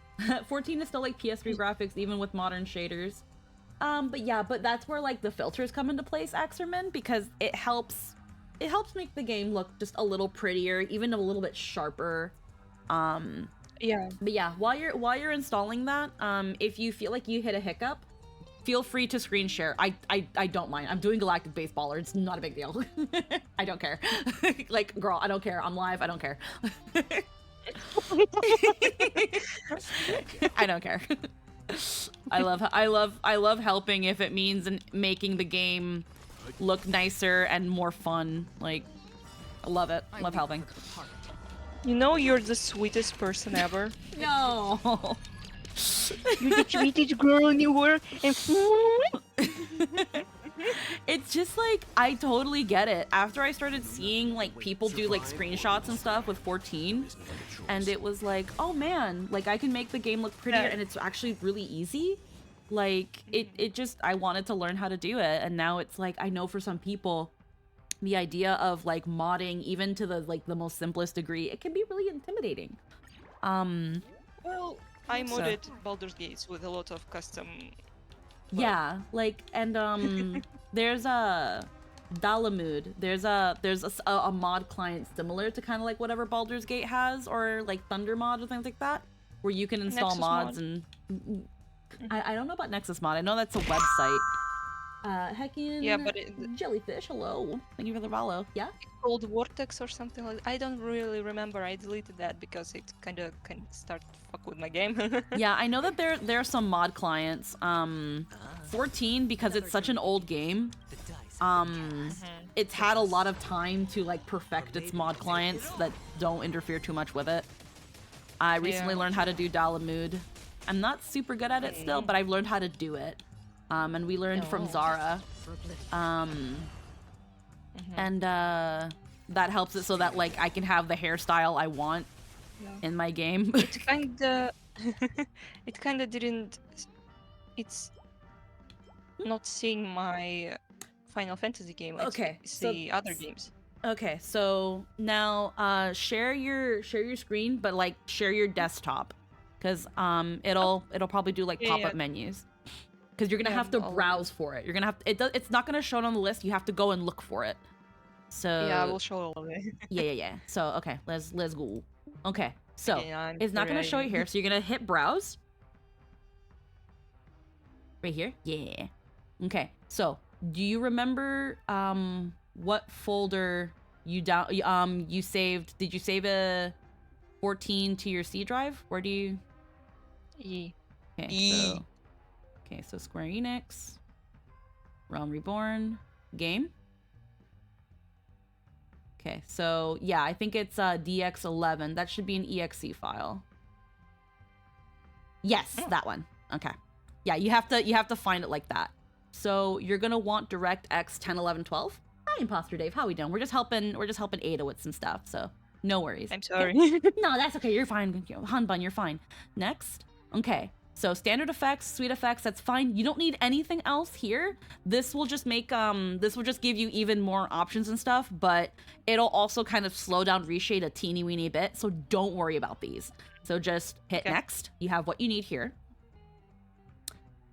S1: 14 is still like PS3 graphics, even with modern shaders. But yeah, but that's where like the filters come into place, Axerman, because it helps make the game look just a little prettier, even a little bit sharper.
S8: Yeah.
S1: But yeah, while you're installing that, if you feel like you hit a hiccup, feel free to screen share. I don't mind. I'm doing Galactic Baseballer. It's not a big deal. I don't care. Like, girl, I don't care. I'm live. I don't care. I don't care. I love helping if it means making the game look nicer and more fun. Like, I love it. Love helping.
S8: You know, you're the sweetest person ever.
S1: No.
S8: You're the sweetest girl in the world.
S1: It's just like, I totally get it. After I started seeing like people do like screenshots and stuff with 14, and it was like, oh man, like I can make the game look prettier, and it's actually really easy. Like it just, I wanted to learn how to do it, and now it's like, I know for some people, the idea of like modding, even to the most simplest degree, it can be really intimidating.
S8: Well, I modded Baldur's Gates with a lot of custom.
S1: Yeah, like, and there's a Dalamud. There's a mod client similar to kind of like whatever Baldur's Gate has, or like Thunder mod or things like that, where you can install
S8: Nexus
S1: mods
S8: mod.
S1: and I don't know about Nexus mod. I know that's a website. Heckin'
S8: Yeah, but
S1: Jellyfish, hello. Thank you for the follow. Yeah?
S8: called Vortex or something like. I don't really remember. I deleted that because it kind of started to fuck with my game.
S1: Yeah, I know that there are some mod clients. 14, because it's such an old game. It's had a lot of time to like perfect its mod clients that don't interfere too much with it. I recently learned how to do Dalamud. I'm not super good at it still, but I've learned how to do it. And we learned from Zara. And that helps it so that like I can have the hairstyle I want in my game.
S8: It kinda didn't. It's not seeing my Final Fantasy game. It's
S1: Okay,
S8: see other games.
S1: Okay, so now share your screen, but like share your desktop, because it'll probably do like pop-up menus, because you're gonna have to browse for it. You're gonna have it's not gonna show it on the list. You have to go and look for it. So
S8: yeah, we'll show all of it.
S1: yeah. So okay, let's go. Okay, so
S8: Okay,
S1: it's not gonna show you here. So you're gonna hit browse right here. Yeah. Okay, so do you remember what folder you saved? Did you save a 14 to your C drive? Where do you? Okay, so Square Enix, Realm Reborn, game. Okay, so yeah, I think it's DX11. That should be an EXE file. Yes, that one. Okay. Yeah, you have to find it like that. So you're gonna want DirectX 10, 11, 12. Hi, Imposter Dave. How we doing? We're just helping Ada with some stuff. So no worries.
S8: I'm sorry.
S1: Okay. No, that's okay. You're fine. Hanbun, you're fine. Next. Okay. So standard effects, sweet effects, that's fine. You don't need anything else here. This will just make this will just give you even more options and stuff, but it'll also kind of slow down reshade a teeny weeny bit. So don't worry about these. So just hit next. You have what you need here.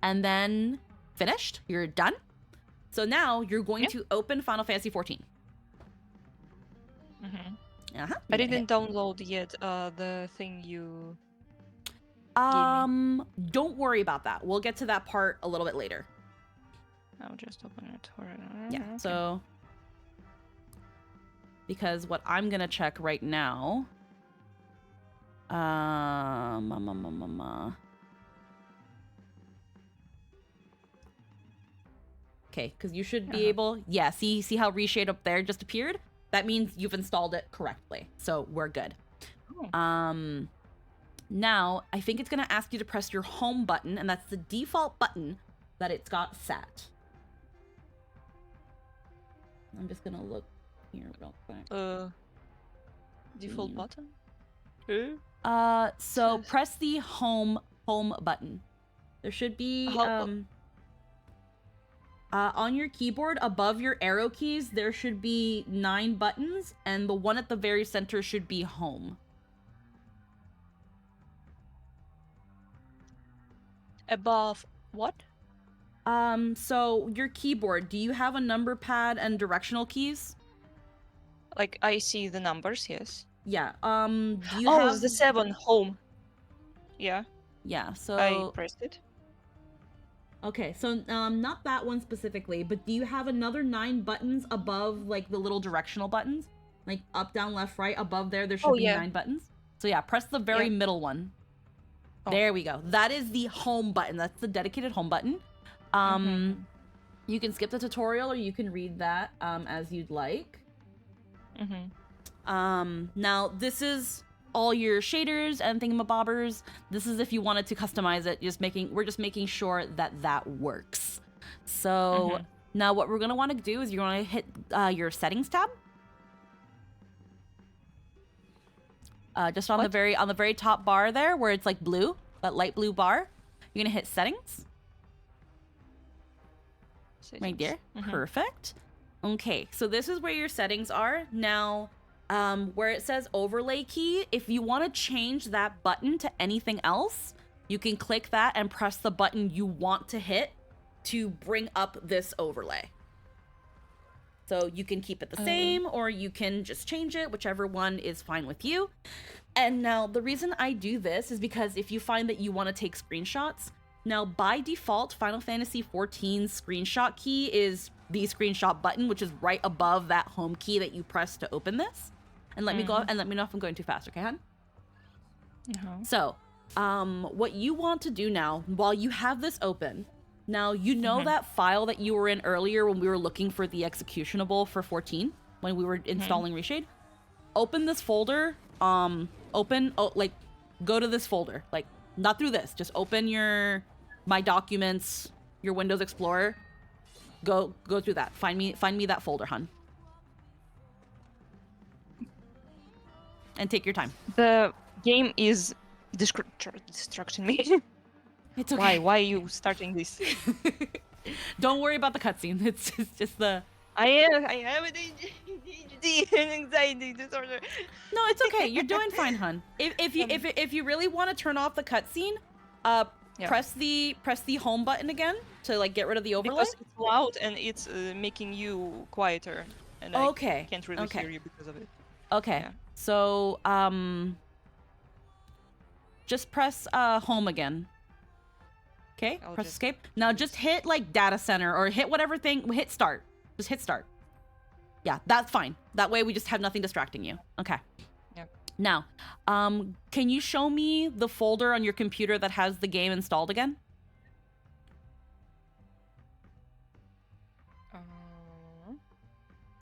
S1: And then finished. You're done. So now you're going to open Final Fantasy 14.
S8: I didn't download yet the thing you.
S1: Don't worry about that. We'll get to that part a little bit later.
S8: I'll just open it.
S1: Yeah.
S8: Okay.
S1: So because what I'm gonna check right now. Okay, because you should be able... Yeah, see how Reshade up there just appeared? That means you've installed it correctly. So we're good.
S8: Oh.
S1: Now, I think it's going to ask you to press your home button, and that's the default button that it's got set. I'm just going to look here real quick.
S8: Default button?
S1: So press the home button. There should be on your keyboard above your arrow keys, there should be 9 buttons, and the one at the very center should be home.
S8: Above what?
S1: So your keyboard, do you have a number pad and directional keys?
S8: Like, I see the numbers, yes.
S1: Yeah. Do you
S8: Oh,
S1: have
S8: the 7 home. Yeah,
S1: Yeah, so
S8: I pressed it.
S1: okay, so not that one specifically, but do you have another 9 buttons above like the little directional buttons? Like up, down, left, right, above there should be 9 buttons. So yeah, press the very middle one.
S8: Oh.
S1: There we go. That is the home button. That's the dedicated home button. You can skip the tutorial or you can read that as you'd like. Now this is all your shaders and thingamabobbers. This is if you wanted to customize it. We're just making sure that works. So now what we're gonna want to do is you're gonna hit your settings tab. Just on the very top bar there, where it's like blue, that light blue bar, you're gonna hit settings. Right there. Perfect. Okay, so this is where your settings are. Now, where it says overlay key, if you want to change that button to anything else, you can click that and press the button you want to hit to bring up this overlay. So you can keep it the same, or you can just change it, whichever one is fine with you. And now the reason I do this is because if you find that you want to take screenshots, now by default, Final Fantasy XIV's screenshot key is the screenshot button, which is right above that home key that you press to open this. And let me go and let me know if I'm going too fast, okay, hon? So, what you want to do now, while you have this open, now you know that file that you were in earlier when we were looking for the executionable for 14, when we were installing Reshade? Open this folder, go to this folder, like, not through this, just open your My Documents, your Windows Explorer, go through that. Find me that folder, hun. And take your time.
S8: The game is distracting me.
S1: It's okay.
S8: Why are you starting this?
S1: Don't worry about the cutscene. It's just the...
S8: I have an ADHD and anxiety disorder.
S1: No, it's okay. You're doing fine, hun. If you really want to turn off the cutscene, press the home button again to like get rid of the overlay.
S8: Because it's loud and it's making you quieter, and I can't really hear you because of it.
S1: Okay.
S8: Yeah.
S1: So just press home again. Okay. Press escape. Now just hit like data center or hit whatever thing. Hit start. Just hit start. Yeah, that's fine. That way we just have nothing distracting you. Okay.
S8: Yeah.
S1: Now, can you show me the folder on your computer that has the game installed again?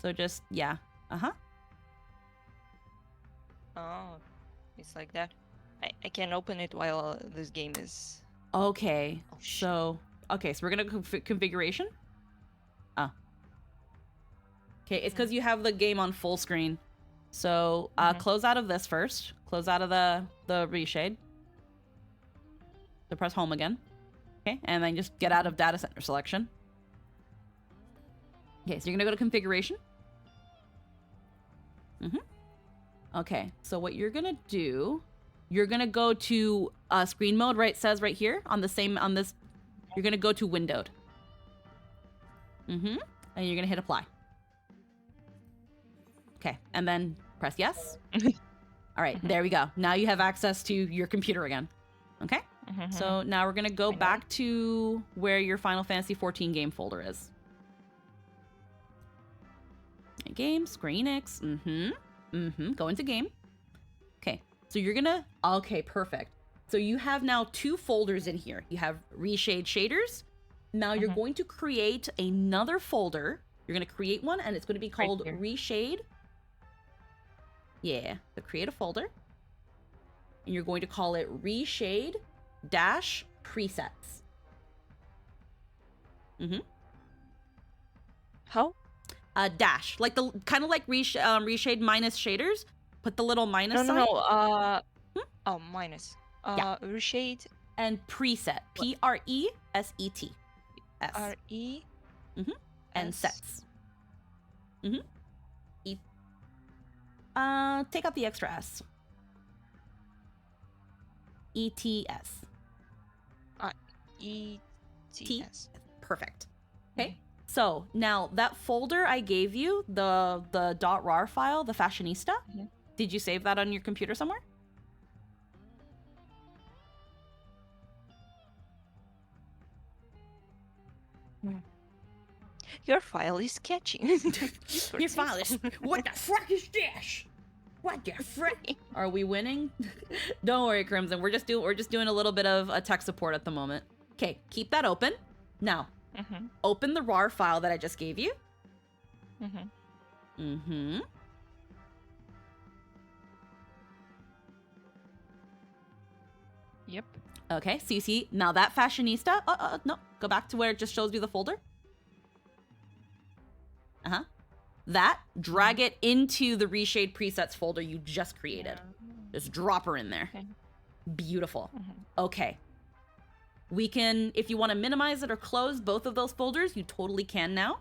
S1: So just, yeah. Uh-huh.
S8: Oh, it's like that. I can't open it while this game is...
S1: Okay.
S8: Oh,
S1: so we're going to configuration. Oh. Okay, it's because you have the game on full screen. So close out of this first. Close out of the reshade. So press home again. Okay, and then just get out of data center selection. Okay, so you're gonna go to configuration. Okay, so what you're gonna do, you're gonna go to screen mode, right? It says right here on this. You're gonna go to windowed. And you're gonna hit apply. Okay, and then press yes. All right, there we go. Now you have access to your computer again. Okay? So now we're going to go back to where your Final Fantasy XIV game folder is. Game, Square Enix. Go into game. Okay, so you're going to... Okay, perfect. So you have now 2 folders in here. You have reshade shaders. Now you're going to create another folder. You're going to create one, and it's going to be called reshade. Yeah, so create a folder. And you're going to call it reshade dash presets.
S8: How?
S1: Dash, like the kind of like reshade minus shaders. Put the little minus sign.
S8: No. Oh, minus.
S1: Yeah.
S8: Reshade.
S1: And preset. Preset. S.
S8: R-E.
S1: And
S8: S.
S1: sets. Take out the extra S. ETS.
S8: E-T-S.
S1: Perfect. Okay. So now that folder I gave you, the .rar file, the fashionista, did you save that on your computer somewhere?
S8: Your file is catching.
S1: Your file is. What the frick is this? What the frick? Are we winning? Don't worry, Crimson. We're just doing a little bit of tech support at the moment. Okay, keep that open. Now, open the RAR file that I just gave you.
S8: Yep.
S1: Okay, so you see, now that fashionista, no, go back to where it just shows you the folder. That, drag it into the reshade presets folder you just created. Just drop her in there.
S8: Okay.
S1: Beautiful. Okay. We can, if you want to minimize it or close both of those folders, you totally can now.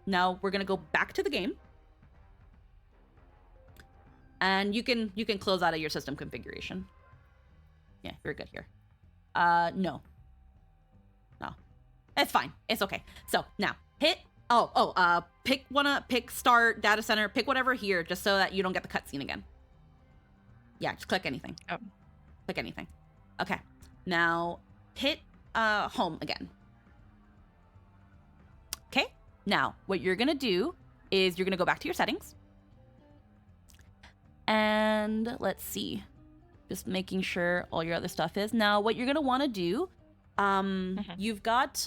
S1: Now we're gonna go back to the game. And you can close out of your system configuration. Yeah, you're good here. No. It's fine. It's okay. So now hit, pick start data center, pick whatever here, just so that you don't get the cutscene again. Yeah, just click anything. Click anything. Okay. Now hit home again. Okay. Now what you're gonna do is you're gonna go back to your settings. And let's see. Just making sure all your other stuff is. Now what you're gonna wanna do, you've got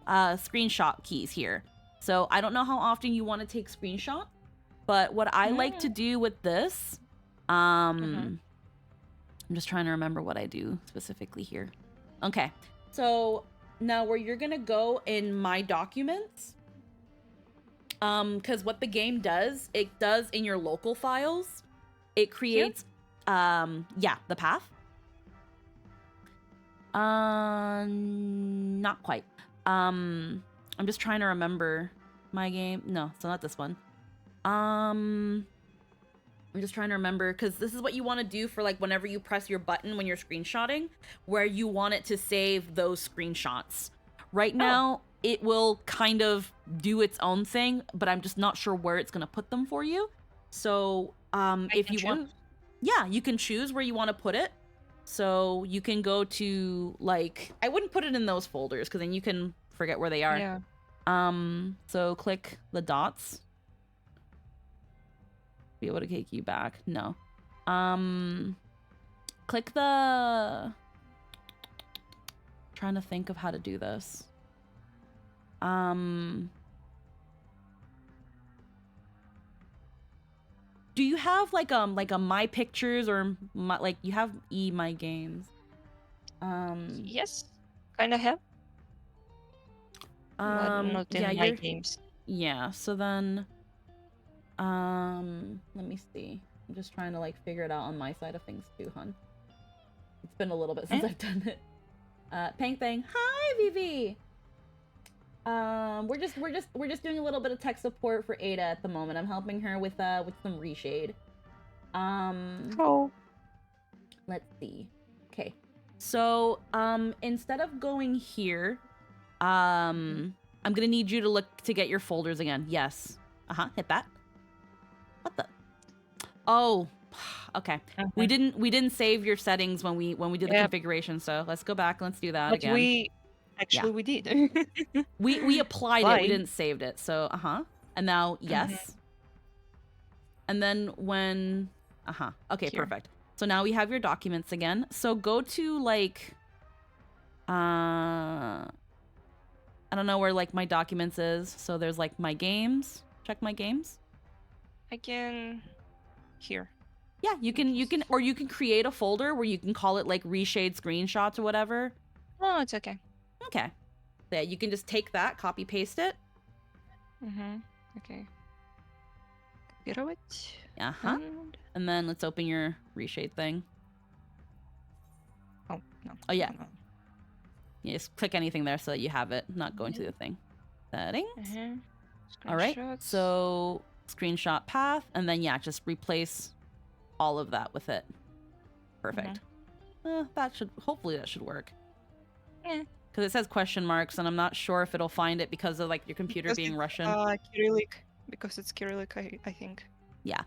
S1: screenshot keys here. So I don't know how often you want to take screenshot, but what I like to do with this, I'm just trying to remember what I do specifically here. Okay, so now where you're gonna go in my documents, because what the game does, it does in your local files, it creates, the path. Not quite. I'm just trying to remember my game. No, so not this one. I'm just trying to remember, because this is what you want to do for like whenever you press your button when you're screenshotting, where you want it to save those screenshots. Right now, it will kind of do its own thing, but I'm just not sure where it's going to put them for you. So, if you want, yeah, you can choose where you want to put it. So you can go to, like, I wouldn't put it in those folders because then you can forget where they are.
S8: Yeah.
S1: So click the dots. Be able to take you back. No. Click the, trying to think of how to do this. Do you have like a My Pictures or like you have My Games?
S8: Yes, kind of have. Not in
S1: yeah,
S8: my games.
S1: Yeah, so then let me see. I'm just trying to like figure it out on my side of things too, hon. It's been a little bit since I've done it. Pang Thang. Hi, Vivi. We're just doing a little bit of tech support for Ada at the moment. I'm helping her with some reshade. Let's see. Okay. So, instead of going here, I'm gonna need you to look to get your folders again. Yes. Hit that. What the? Oh, okay. We didn't save your settings when we did the configuration. So let's go back. Let's do that again.
S8: We did.
S1: we applied it. We didn't saved it. So and now yes. And then when Okay,
S8: Here.
S1: perfect. So now we have your documents again. So go to like, I don't know where like my documents is. So there's like my games. Check my games.
S8: I can... Here.
S1: Yeah, you can, or you can create a folder where you can call it like reshade screenshots or whatever.
S8: Oh, it's okay.
S1: Okay. Yeah, you can just take that, copy paste it.
S8: Okay. Get it.
S1: And then let's open your reshade thing.
S8: Oh, no.
S1: Oh, yeah.
S8: No.
S1: You just click anything there so that you have it, not going to the thing. Settings. All right.
S8: Screenshots.
S1: So screenshot path, and then yeah, just replace all of that with it. Perfect. Hopefully that should work.
S8: Yeah.
S1: Because it says question marks, and I'm not sure if it'll find it because of like your computer
S8: Because
S1: being
S8: it's,
S1: Russian.
S8: Cyrillic. Because it's Cyrillic, I think.
S1: Yeah.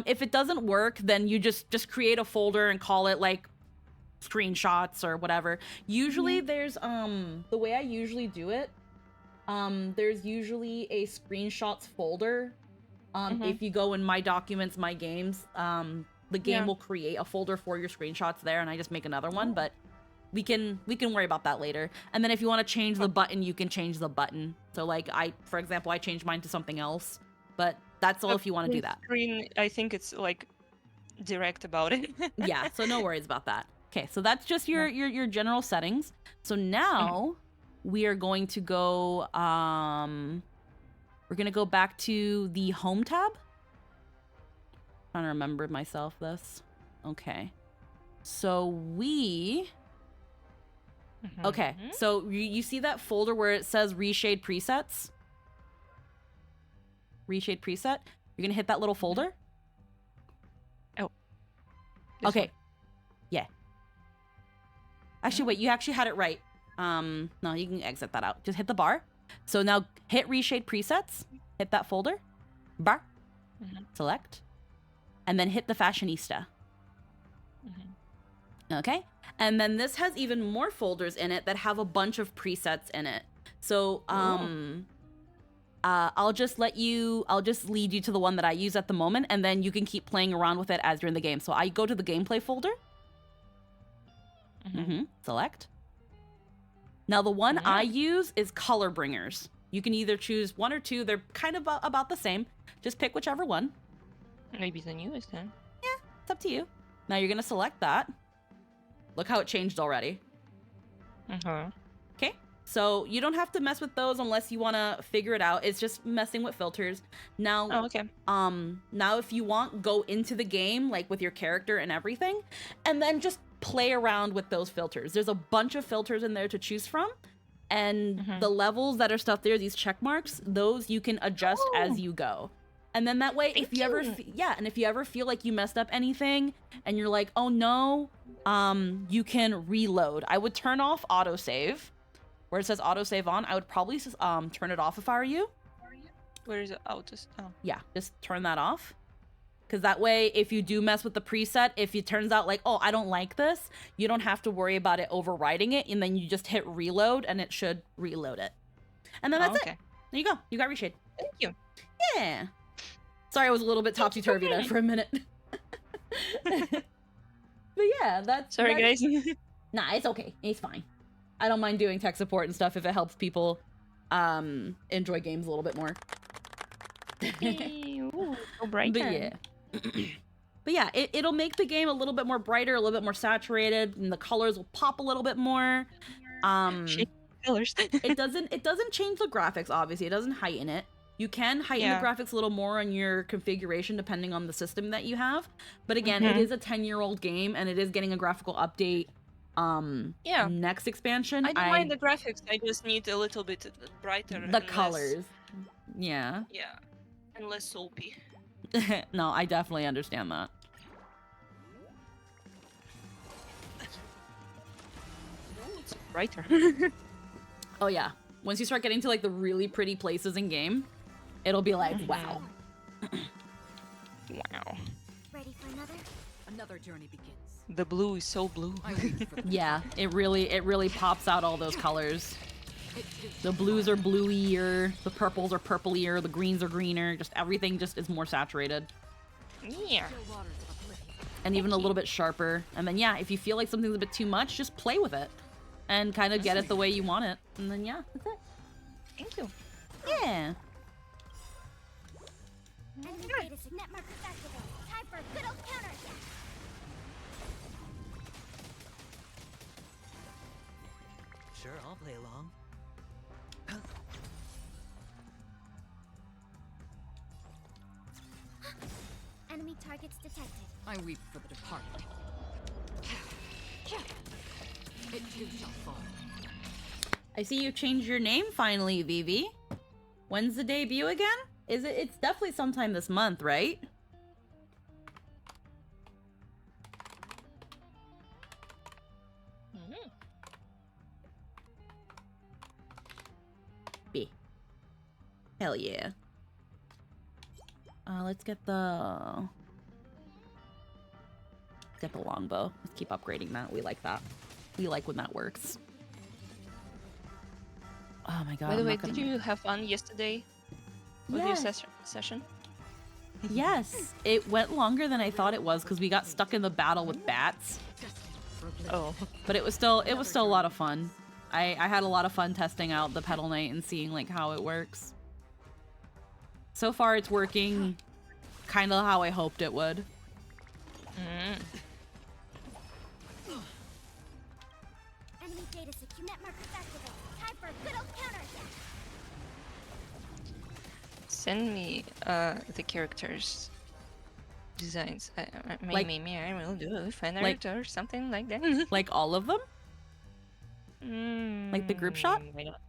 S1: If it doesn't work, then you just create a folder and call it like screenshots or whatever. Usually there's the way I usually do it, there's usually a screenshots folder. If you go in my documents, my games, the game will create a folder for your screenshots there, and I just make another one, but we can worry about that later. And then if you want to change the button, you can change the button. So like for example, I changed mine to something else, but that's all if you want to do that.
S8: Screen, I think it's like direct about it.
S1: Yeah, so no worries about that. Okay, so that's just your general settings. So now we are going to go we're gonna go back to the home tab. Trying to remember myself this. Okay. So we okay, so you see that folder where it says reshade presets? Reshade preset? You're gonna hit that little folder.
S8: This
S1: Okay.
S8: one.
S1: Yeah. Actually, wait, you actually had it right. No, you can exit that out. Just hit the bar. So now hit reshade presets. Hit that folder. Bar. Select. And then hit the fashionista. Okay. And then this has even more folders in it that have a bunch of presets in it. So, I'll just lead you to the one that I use at the moment, and then you can keep playing around with it as you're in the game. So I go to the gameplay folder. Select. Now the one I use is color bringers. You can either choose one or two. They're kind of about the same. Just pick whichever one.
S8: Maybe the newest then.
S1: Yeah, it's up to you. Now you're gonna select that. Look how it changed already. Okay, so you don't have to mess with those unless you want to figure it out. It's just messing with filters. Now, now if you want, go into the game like with your character and everything, and then just play around with those filters. There's a bunch of filters in there to choose from, and the levels that are stuff there, these check marks, those you can adjust as you go. And then that way, if you ever, and if you ever feel like you messed up anything and you're like, oh no, you can reload. I would turn off autosave. Where it says autosave on, I would probably turn it off if I were you.
S8: Where is it? Autosave? Oh.
S1: Yeah, just turn that off. Because that way, if you do mess with the preset, if it turns out like, oh, I don't like this, you don't have to worry about it overriding it, and then you just hit reload, and it should reload it. And then that's it. There you go. You got reshade.
S8: Thank you.
S1: Yeah. Sorry, I was a little bit topsy-turvy there for a minute. But yeah, that's...
S8: Sorry, guys.
S1: Nah, it's okay. It's fine. I don't mind doing tech support and stuff if it helps people enjoy games a little bit more.
S8: Ooh, so brighter.
S1: But yeah. But yeah, it'll make the game a little bit more brighter, a little bit more saturated, and the colors will pop a little bit more.
S8: Colors.
S1: it doesn't change the graphics, obviously. It doesn't heighten it. You can heighten the graphics a little more on your configuration depending on the system that you have. But again, it is a 10-year-old game, and it is getting a graphical update next expansion.
S8: I don't mind the graphics, I just need a little bit brighter.
S1: The colors. Yeah.
S8: Yeah. And less soapy.
S1: No, I definitely understand that.
S8: It's brighter.
S1: Oh yeah. Once you start getting to like the really pretty places in game, it'll be like, wow.
S8: Wow.
S6: Ready for another?
S4: Another journey begins.
S8: The blue is so blue.
S1: Yeah, it really pops out all those colors. The blues are bluier, the purples are purplier, the greens are greener, just everything just is more saturated.
S8: Yeah.
S1: and even a little bit sharper. And then yeah, if you feel like something's a bit too much, just play with it and kind of get it the way you want it. And then yeah, that's it.
S8: Thank you.
S1: Yeah.
S6: Enemy data net markers activated. Time for a good old counterattack.
S2: Sure, I'll play along.
S6: Enemy targets detected.
S4: I weep for the departed. It too shall fall.
S1: I see you changed your name finally, Vivi. When's the debut again? Is it? It's definitely sometime this month, right? B. Hell yeah. Let's get the longbow. Let's keep upgrading that. We like that. We like when that works. Oh my god.
S8: By the
S1: I'm
S8: way,
S1: not gonna-
S8: did you have fun yesterday with your session?
S1: Yes, it went longer than I thought it was because we got stuck in the battle with bats.
S8: Oh.
S1: But it was still a lot of fun. I had a lot of fun testing out the Pedal Knight and seeing like how it works. So far it's working kind of how I hoped it would.
S6: Enemy data secure. Net markers activated. Time for a good old counterattack.
S8: Send me the characters designs. Maybe I will do a fan art or something like that.
S1: Like all of them? Like the group shot?
S8: Why not?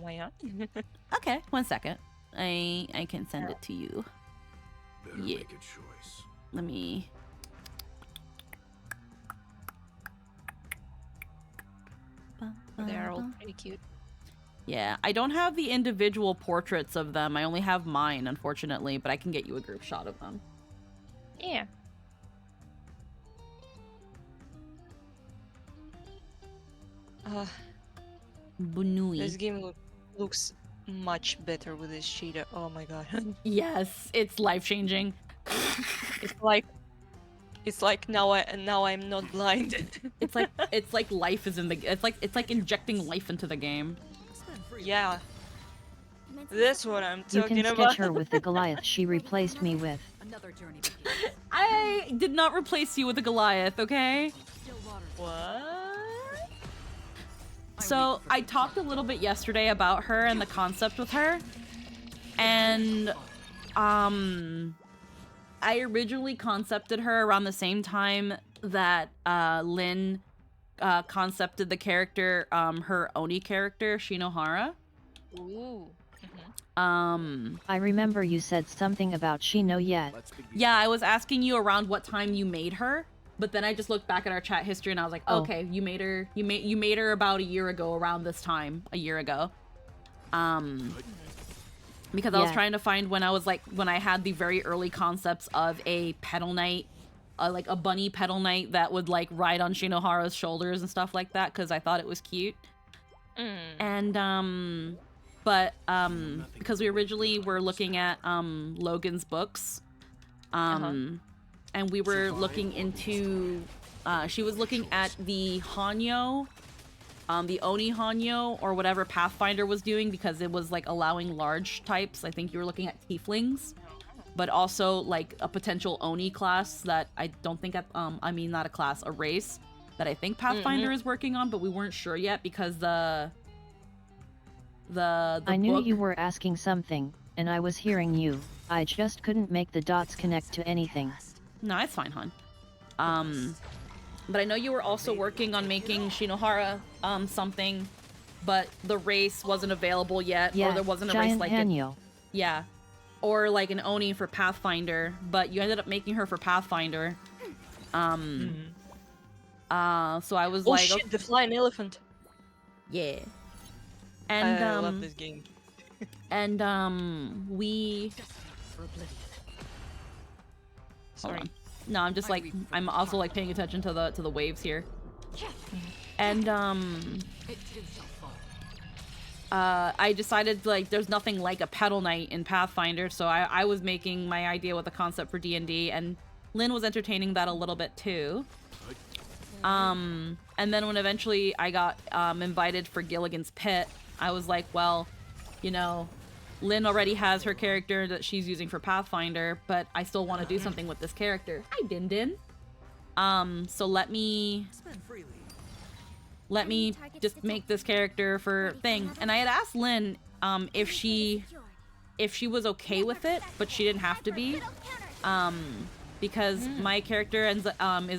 S8: Why not?
S1: Okay, 1 second. I can send it to you.
S5: Better
S1: Yeah.
S5: make a choice.
S1: Let me...
S8: They're all pretty cute.
S1: Yeah, I don't have the individual portraits of them. I only have mine, unfortunately, but I can get you a group shot of them.
S8: Yeah.
S1: Bunui.
S8: This game looks much better with this shader. Oh my god.
S1: Yes, it's life-changing.
S8: It's like now I'm not blind.
S1: It's like life is in the... It's like injecting life into the game.
S8: Yeah. That's what I'm
S7: You
S8: talking
S7: can
S8: about.
S7: sketch her with the Goliath she replaced me with.
S4: Another journey begins.
S1: I did not replace you with a Goliath, okay?
S4: Still waters.
S1: What? So I talked a little bit yesterday about her and the concept with her, and I originally concepted her around the same time that Lynn concepted the character, her Oni character, Shinohara.
S8: Ooh.
S7: I remember you said something about Shino yet.
S5: Let's begin.
S1: Yeah, I was asking you around what time you made her, but then I just looked back at our chat history and I was like,
S7: Oh.
S1: okay, you made her about a year ago, around this time, a year ago. Because I was
S7: Yeah.
S1: trying to find when I had the very early concepts of a Pedal Knight, like a bunny Pedal Knight that would like ride on Shinohara's shoulders and stuff like that, because I thought it was cute. And because we originally were looking at Logan's books, and we were looking into she was looking at the Hanyo, the Oni Hanyo, or whatever Pathfinder was doing, because it was like allowing large types. I think you were looking at tieflings, but also like a potential Oni class that I don't think I mean not a class, a race that I think Pathfinder is working on, but we weren't sure yet because the
S7: I knew
S1: book...
S7: you were asking something, and I was hearing you. I just couldn't make the dots connect to anything.
S1: No, it's fine, hon. But I know you were also working on making Shinohara something, but the race wasn't available yet,
S7: Yeah,
S1: or there wasn't a
S7: giant
S1: race like it.
S7: Hanyo.
S1: Yeah, or like an Oni for Pathfinder, but you ended up making her for Pathfinder. So I was
S8: Oh
S1: like,
S8: shit, the flying elephant.
S1: yeah. And
S8: I love this game.
S1: and we
S4: For oblivion.
S1: hold
S8: Sorry.
S1: on. No, I'm just like I'm also like paying attention to the waves here. And
S4: It too shall fall.
S1: I decided like there's nothing like a Pedal Knight in Pathfinder, so I was making my idea with the concept for D&D, and Lynn was entertaining that a little bit too. And then when eventually I got invited for Gilligan's Pit, I was like, well, you know, Lynn already has her character that she's using for Pathfinder, but I still want to do something with this character. Hi, Din Din. So let me just make this character for thing. And I had asked Lynn if she was okay with it, but she didn't have to be. Because my character is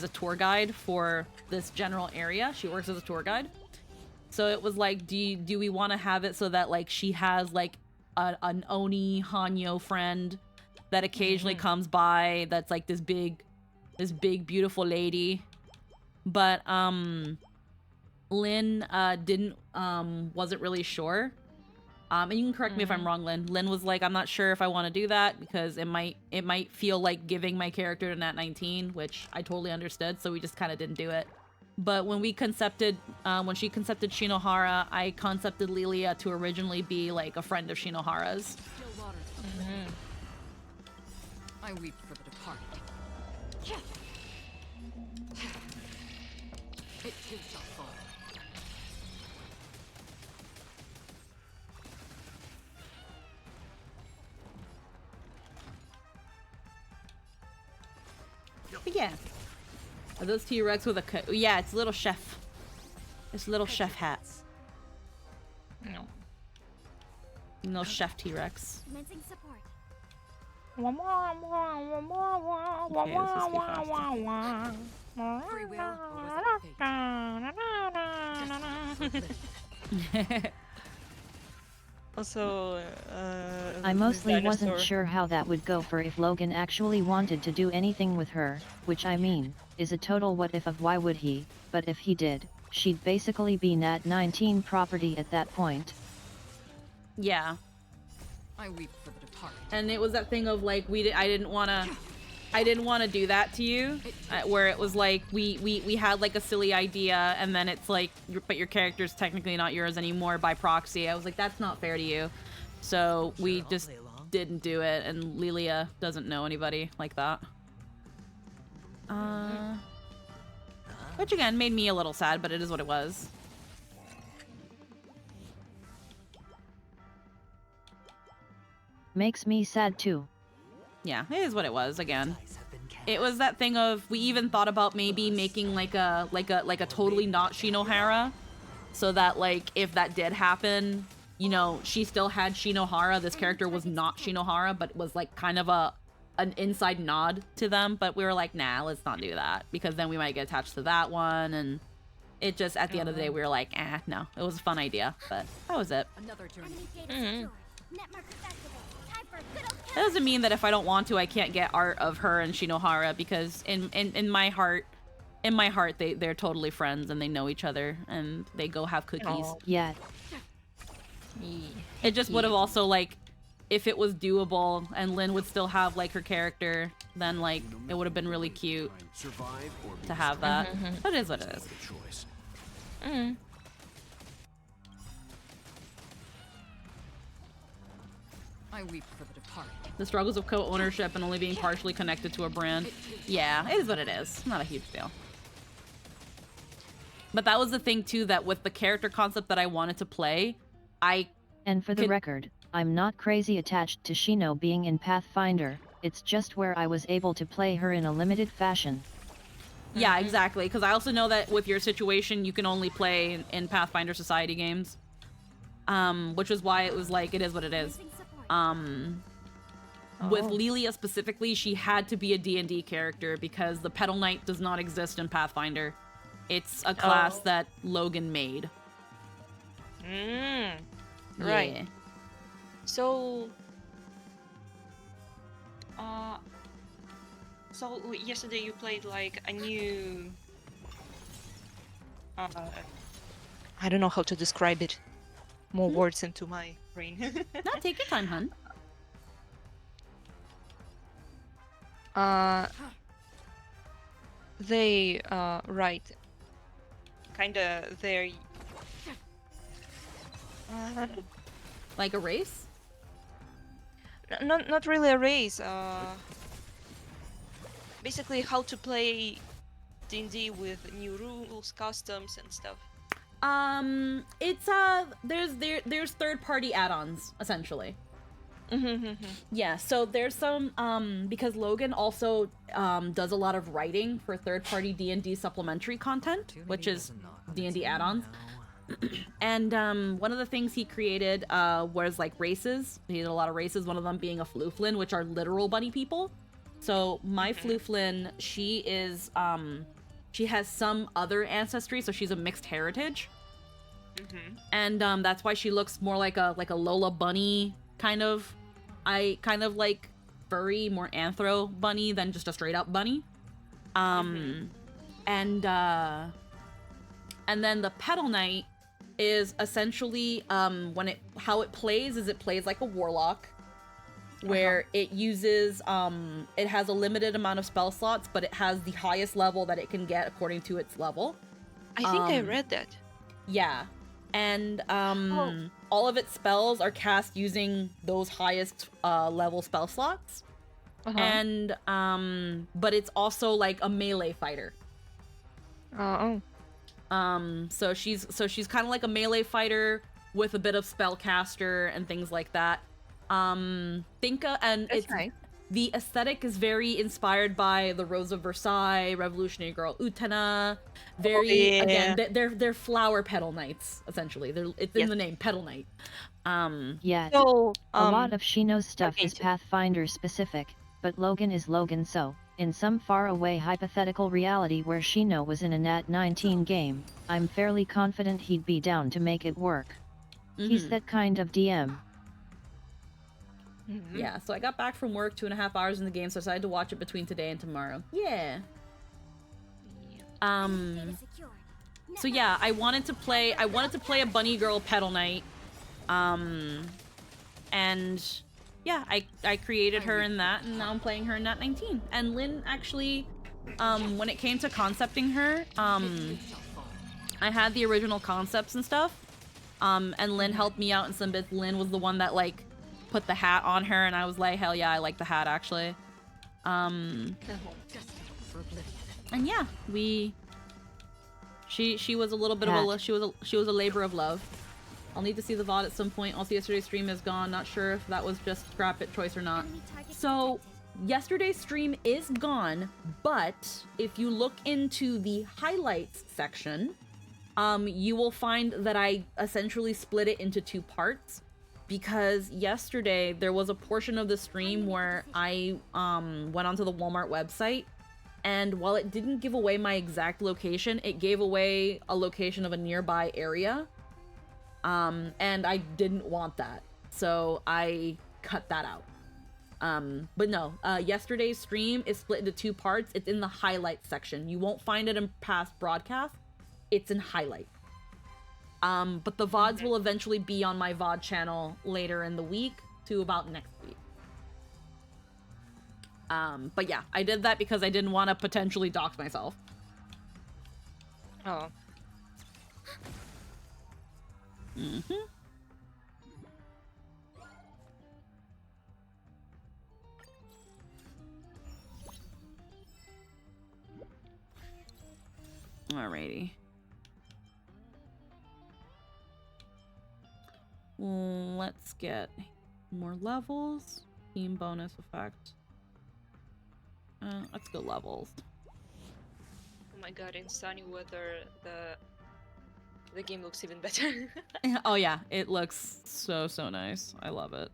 S1: a tour guide for this general area. She works as a tour guide. So it was like, do we want to have it so that like she has like an Oni Hanyo friend that occasionally comes by, that's like this big beautiful lady. But Lynn wasn't really sure. And you can correct me if I'm wrong, Lynn. Lynn was like, I'm not sure if I want to do that because it might feel like giving my character to Nat 19, which I totally understood, so we just kind of didn't do it. But when we concepted, when she concepted Shinohara, I concepted Lilia to originally be like a friend of Shinohara's.
S4: I weep for the departed. It too shall fall.
S1: But yeah. Are those T-Rex with a coat? Yeah, it's little chef. It's little chef hats.
S8: No.
S1: Little chef T-Rex.
S6: Commencing support.
S1: Okay, this is too fast.
S4: Free will or without fate.
S8: Also,
S7: I mostly
S8: dinosaur.
S7: wasn't sure how that would go for if Logan actually wanted to do anything with her, which I mean, is a total what if of why would he, but if he did, she'd basically be Nat 19 property at that point.
S1: Yeah.
S4: I weep for the departed.
S1: And it was that thing of like I didn't want to do that to you, where it was like we had like a silly idea and then it's like but your character's technically not yours anymore by proxy. I was like, that's not fair to you, so we just didn't do it, and Lilia doesn't know anybody like that, which again made me a little sad, but it is what it was.
S7: Makes me sad too.
S1: Yeah, it is what it was. Again, it was that thing of we even thought about maybe making like a totally not Shinohara, so that like if that did happen, you know, she still had Shinohara. This character was not Shinohara, but was like kind of an inside nod to them. But we were like, nah, let's not do that because then we might get attached to that one, and it just at the end of the day we were like, no, it was a fun idea, but that was it.
S4: Another journey.
S6: Enemy data secure. Net markers activated. Time for a good old
S1: That doesn't mean that if I don't want to, I can't get art of her and Shinohara, because in my heart, they're totally friends and they know each other and they go have cookies.
S7: Yeah.
S1: It just would have also like, if it was doable and Lynn would still have like her character, then like it would have been really cute
S5: Survive or be
S1: to have that. But it is what it is.
S5: destroyed. Choice.
S4: I weep for the departed.
S1: The struggles of co-ownership and only being partially connected to a brand. Yeah, it is what it is. Not a huge deal. But that was the thing too, that with the character concept that I wanted to play,
S7: And for the
S1: Can-
S7: record, I'm not crazy attached to Shino being in Pathfinder, it's just where I was able to play her in a limited fashion.
S1: Yeah, exactly. Because I also know that with your situation, you can only play in Pathfinder Society games. Which is why it was like, it is what it is.
S6: Commencing support.
S1: With Lilia specifically, she had to be a D&D character because the Petal Knight does not exist in Pathfinder. It's a class that Logan made.
S8: Right.
S1: Yeah.
S8: So, yesterday you played like a new, I don't know how to describe it. More words into my brain.
S1: No, take your time, hun.
S8: They, right. Kinda, they're...
S1: Like a race?
S8: Not really a race, basically how to play D&D with new rules, customs, and stuff.
S1: It's there's third-party add-ons essentially. Yeah, so there's some because Logan also does a lot of writing for third-party D&D supplementary content, which is D&D add-ons. And one of the things he created was like races. He did a lot of races, one of them being a Flooflin, which are literal bunny people. So my Flooflin, she is she has some other ancestry, so she's a mixed heritage. And that's why she looks more like a Lola bunny kind of. I kind of like furry, more anthro bunny than just a straight up bunny. And then the Petal Knight is essentially how it plays is it plays like a warlock, where it uses it has a limited amount of spell slots, but it has the highest level that it can get according to its level.
S8: I think I read that.
S1: Yeah. And all of its spells are cast using those highest level spell slots. And but it's also like a melee fighter. So she's kind of like a melee fighter with a bit of spellcaster and things like that. And it's
S8: right.
S1: The aesthetic is very inspired by the Rose of Versailles, Revolutionary Girl Utena. Very again, they're flower petal knights essentially. It's in the name, Petal Knight.
S7: Yeah.
S8: So
S7: A lot of Shino's stuff is Pathfinder specific, but Logan is Logan, so in some faraway hypothetical reality where Shino was in a Nat 19 game, I'm fairly confident he'd be down to make it work. He's that kind of DM.
S1: Yeah, so I got back from work 2.5 hours in the game, so I decided to watch it between today and tomorrow. Yeah. So yeah, I wanted to play a bunny girl Petal Knight. And yeah, I created her in that, and now I'm playing her in Nat 19. And Lynn actually, when it came to concepting her, I had the original concepts and stuff. And Lynn helped me out in some bits. Lynn was the one that like put the hat on her, and I was like, hell yeah, I like the hat actually. And yeah, she was a little bit of a she was a labor of love. I'll need to see the VOD at some point. Also, yesterday's stream is gone. Not sure if that was just scrap it choice or not. So yesterday's stream is gone, but if you look into the highlights section, you will find that I essentially split it into 2 parts, because yesterday there was a portion of the stream where I went onto the Walmart website, and while it didn't give away my exact location, it gave away a location of a nearby area. And I didn't want that, so I cut that out. But no, yesterday's stream is split into 2 parts. It's in the highlights section. You won't find it in past broadcasts. It's in highlight. But the VODs will eventually be on my VOD channel later in the week to about next week. But yeah, I did that because I didn't want to potentially dox myself.
S8: Oh.
S1: Alrighty. Let's get more levels. Team bonus effect. Let's go levels.
S8: Oh my god, in sunny weather, the game looks even better.
S1: Oh yeah, it looks so nice. I love it.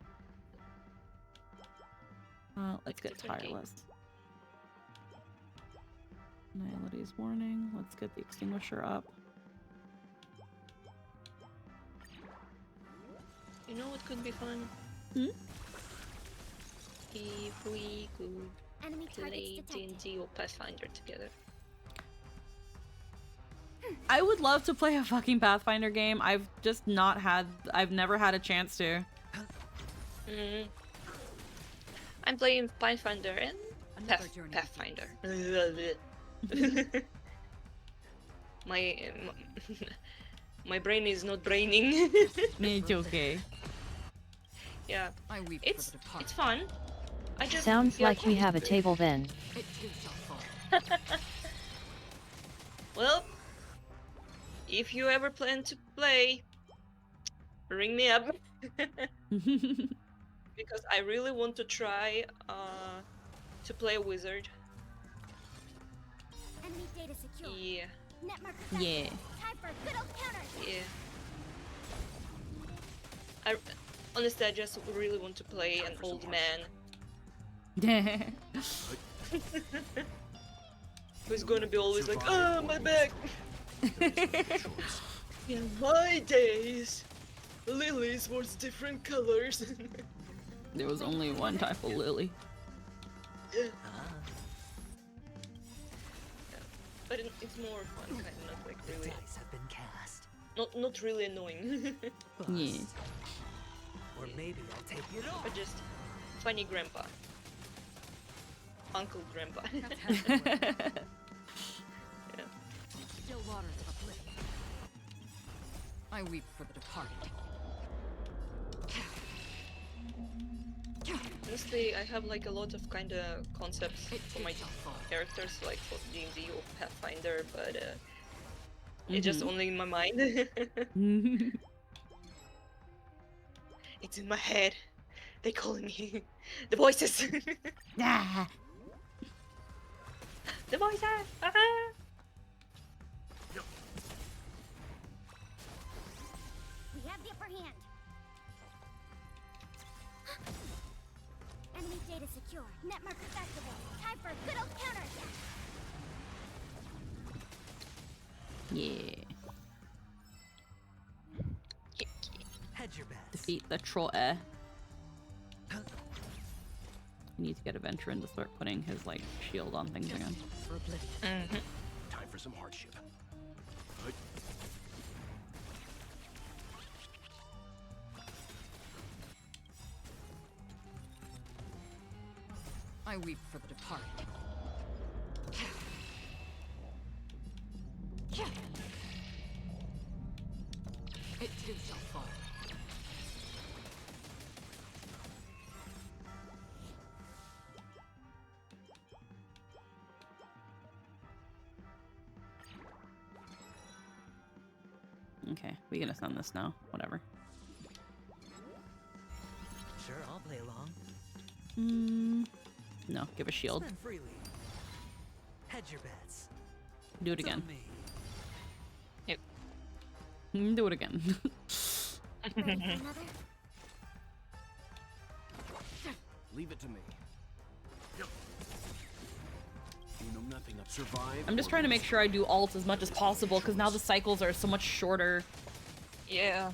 S1: Let's get tireless. Nihility's warning. Let's get the extinguisher up.
S8: You know what could be fun? If we could play D&D or Pathfinder together.
S1: I would love to play a fucking Pathfinder game. I've never had a chance to.
S8: I'm playing Pathfinder and Pathfinder. My brain is not braining.
S1: It's okay.
S8: Yeah, it's fun. I just
S7: Sounds like we have a table then.
S8: if you ever plan to play, ring me up. Because I really want to try to play a wizard.
S6: Enemy data secure.
S8: Yeah,
S6: Net markers
S1: Yeah.
S6: activated. Time for good old counters.
S8: yeah. Honestly, I just really want to play an old man who's gonna be always like, "Ah, my back." In my days, lilies was different colors.
S1: There was only one type of lily.
S8: Yeah. But it's more fun, kind of not like
S2: The
S8: really,
S2: dice have been cast.
S8: not really annoying,
S2: Bust.
S1: Yeah.
S2: Or maybe I'll take it off.
S8: but just funny grandpa, uncle grandpa. Yeah.
S4: Still waters of oblivion. I weep for the departed.
S8: Honestly, I have like a lot of kind of concepts for my characters, like for D&D or Pathfinder, but it's just only in my mind. It's in my head. They calling me. The voices.
S1: Ah.
S8: The voices. Ah!
S6: We have the upper hand. Enemy data secure. Net markers activated. Time for good old counters.
S1: Yeah.
S2: Hedge your bets.
S1: Defeat the troll. We need to get a veteran to start putting his like shield on things again.
S4: For oblivion.
S8: Mm-hmm.
S5: Time for some hardship. Good.
S4: I weep for the departed. It too shall fall.
S1: Okay, we gonna send this now. Whatever.
S2: Sure, I'll play along.
S1: No, give a shield.
S2: Spend freely. Hedge your bets.
S1: Do it
S2: It's on
S1: again.
S2: me.
S1: Do it again.
S6: Ready for another?
S5: Leave it to me. You know nothing of survive.
S1: I'm just
S5: or
S1: trying to
S5: be
S1: make sure I do alt as much as possible because now the cycles are so much shorter.
S8: Yeah.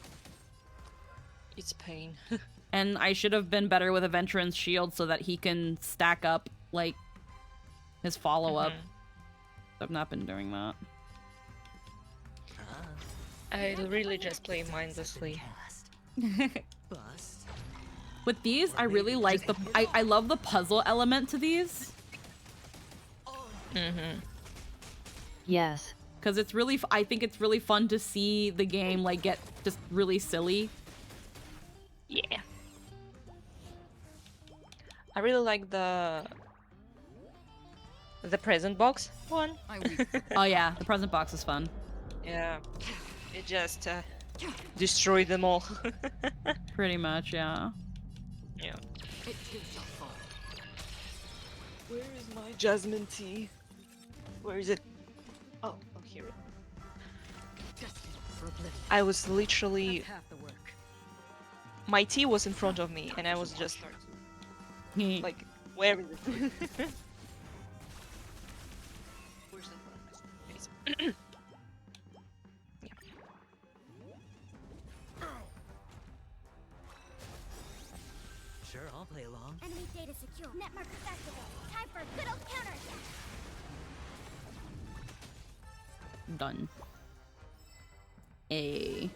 S8: It's pain.
S1: And I should have been better with a veteran's shield so that he can stack up like his follow-up. I've not been doing that.
S8: I really just play mindlessly.
S2: Cast. Bust.
S1: With these, I really like the I love the puzzle element to these
S7: Yes.
S1: because it's really I think it's really fun to see the game like get just really silly.
S8: Yeah. I really like the present box one.
S4: I weep for
S1: Oh yeah, the present box is fun.
S8: Yeah. It just destroyed them all.
S1: Pretty much, yeah.
S8: Yeah.
S4: it too shall fall.
S8: Where is my jasmine tea? Where is it? Oh, here it.
S4: Destined for oblivion.
S8: I was literally,
S4: That's half the work.
S8: my tea was in front of me, and I was just like, where is it? Where's it? Yeah.
S2: Sure, I'll play along.
S6: Enemy data secure. Net markers activated. Time for good old counters.
S1: Done. A.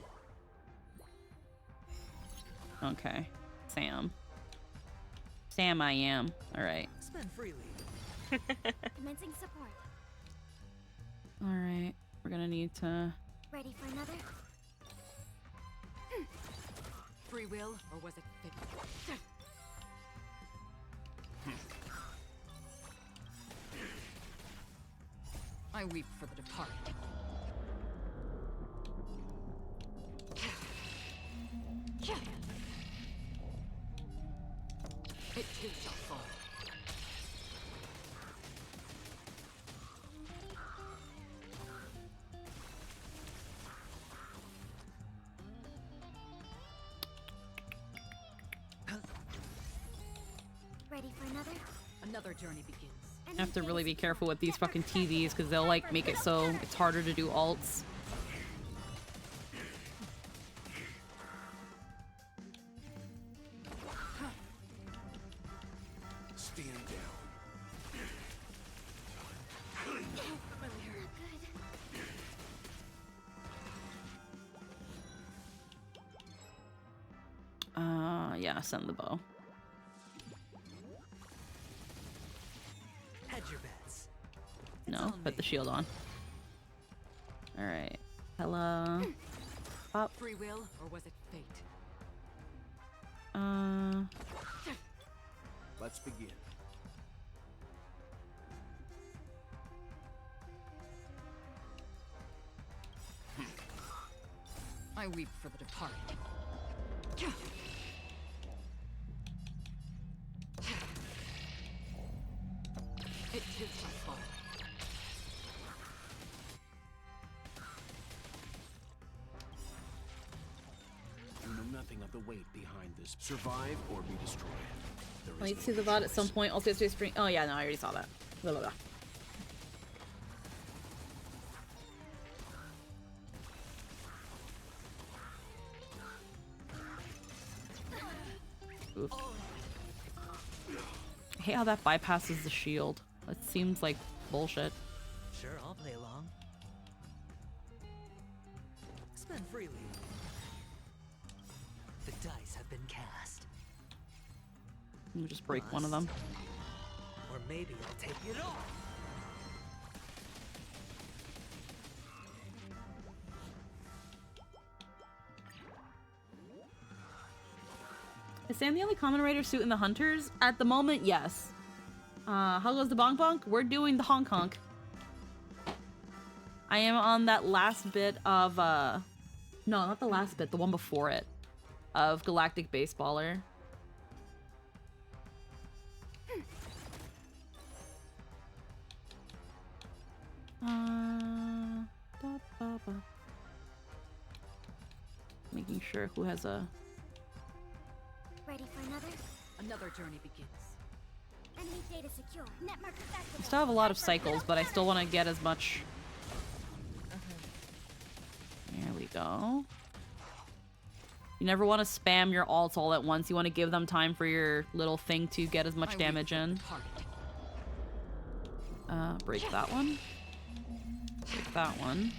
S1: Okay. Sam. Sam I am. Alright.
S2: Spend freely.
S6: Commencing support.
S1: Alright. We're gonna need to...
S6: Ready for another?
S4: Free will, or was it fate? I weep for the departed. It too shall fall.
S6: Ready for another?
S4: Another journey begins.
S1: I have to really be careful with these fucking TVs because they'll like make it so it's harder to do alts.
S5: Stand down.
S1: Yeah, send the bow.
S2: Hedge your bets.
S1: No, put the shield on. Alright. Hello. Up.
S4: Free will, or was it fate?
S5: Let's begin.
S4: I weep for the departed. It too shall fall.
S5: You know nothing of the weight behind this. Survive or be destroyed. There
S1: I
S5: is
S1: need to see
S5: no
S1: the VOD at
S5: choice.
S1: some point. Also, it's stream. Oh yeah, no, I already saw that. Blah, blah, blah. Oof. I hate how that bypasses the shield. That seems like bullshit.
S2: Sure, I'll play along. Spend freely. The dice have been cast.
S1: Let me just break one of them.
S2: Or maybe I'll take it all.
S1: Is Sam the only Common Raider suit in the Hunters? At the moment, yes. How goes the bonk bonk? We're doing the honk honk. I am on that last bit of, no, not the last bit, the one before it. Of Galactic Baseballer. Making sure who has a...
S6: Ready for another?
S4: Another journey begins.
S6: Enemy data secure. Net markers
S1: I
S6: activated.
S1: still have a lot of cycles, but I still want to get as much... There we go. You never want to spam your ults all at once. You want to give them time for your little thing to get as much damage in. Break that one. Break that one.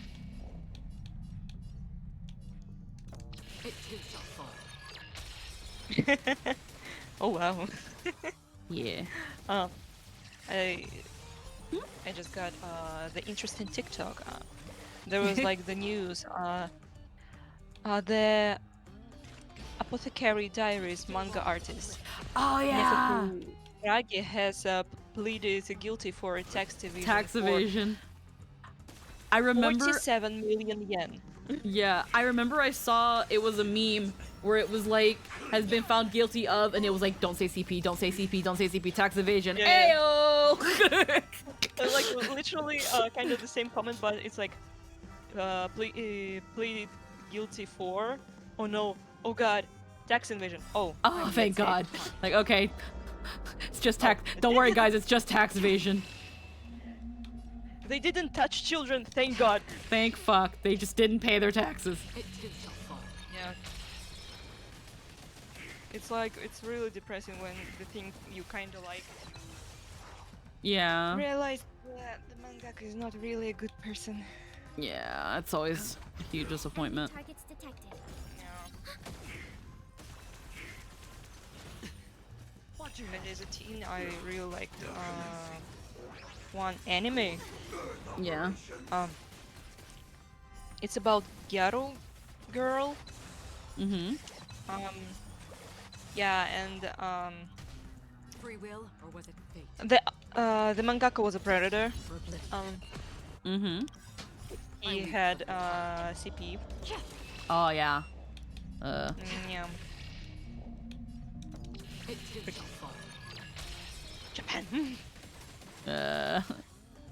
S4: It too shall fall.
S8: Oh wow.
S1: Yeah.
S8: I just got the interesting TikTok. There was like the news. The Apothecary Diaries manga artist
S1: Oh yeah!
S8: Nekoku Ragi has pleaded guilty for tax evasion.
S1: Tax evasion. I remember...
S8: 47 million yen.
S1: Yeah, I remember I saw it was a meme where it was like, has been found guilty of, and it was like, don't say CP, don't say CP, don't say CP, tax evasion.
S8: Yeah,
S1: Ayo!
S8: Like literally kind of the same comment, but it's like, pleaded guilty for, oh no, oh god, tax evasion. Oh.
S1: Oh, thank God. Like, okay. It's just tax. Don't worry, guys, it's just tax evasion.
S8: They didn't touch children, thank God.
S1: Thank fuck. They just didn't pay their taxes.
S4: It too shall fall.
S8: Yeah. It's like, it's really depressing when the thing you kind of like
S1: Yeah.
S8: realize that the mangaka is not really a good person.
S1: Yeah, it's always a huge disappointment.
S6: Targets detected.
S8: And as a teen, I really liked one anime.
S1: Yeah.
S8: It's about Gyaru girl.
S1: Mm-hmm.
S8: Yeah, and
S4: Free will, or was it fate?
S8: the mangaka was a predator.
S4: For bliss.
S1: Mm-hmm.
S8: He had CP.
S1: Oh, yeah.
S8: Yeah. Japan.
S1: It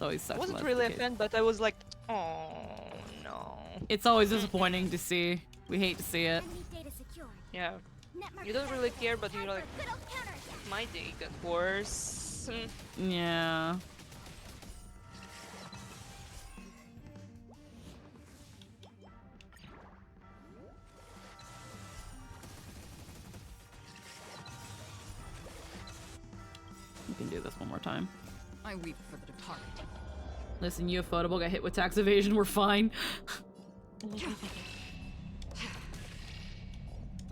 S1: always sucks. when
S8: Wasn't
S1: that's
S8: really
S1: the
S8: a
S1: case.
S8: fan, but I was like, oh no.
S1: It's always disappointing to see. We hate to see it.
S6: Enemy data secured.
S8: Yeah.
S6: Net
S8: You don't really
S6: markers
S8: care, but
S6: activated.
S8: you're
S6: Time
S8: like,
S6: for good old counterattack.
S8: my day got worse.
S1: Yeah. We can do this one more time.
S4: I weep for the departed.
S1: Listen, you affordable got hit with tax evasion. We're fine.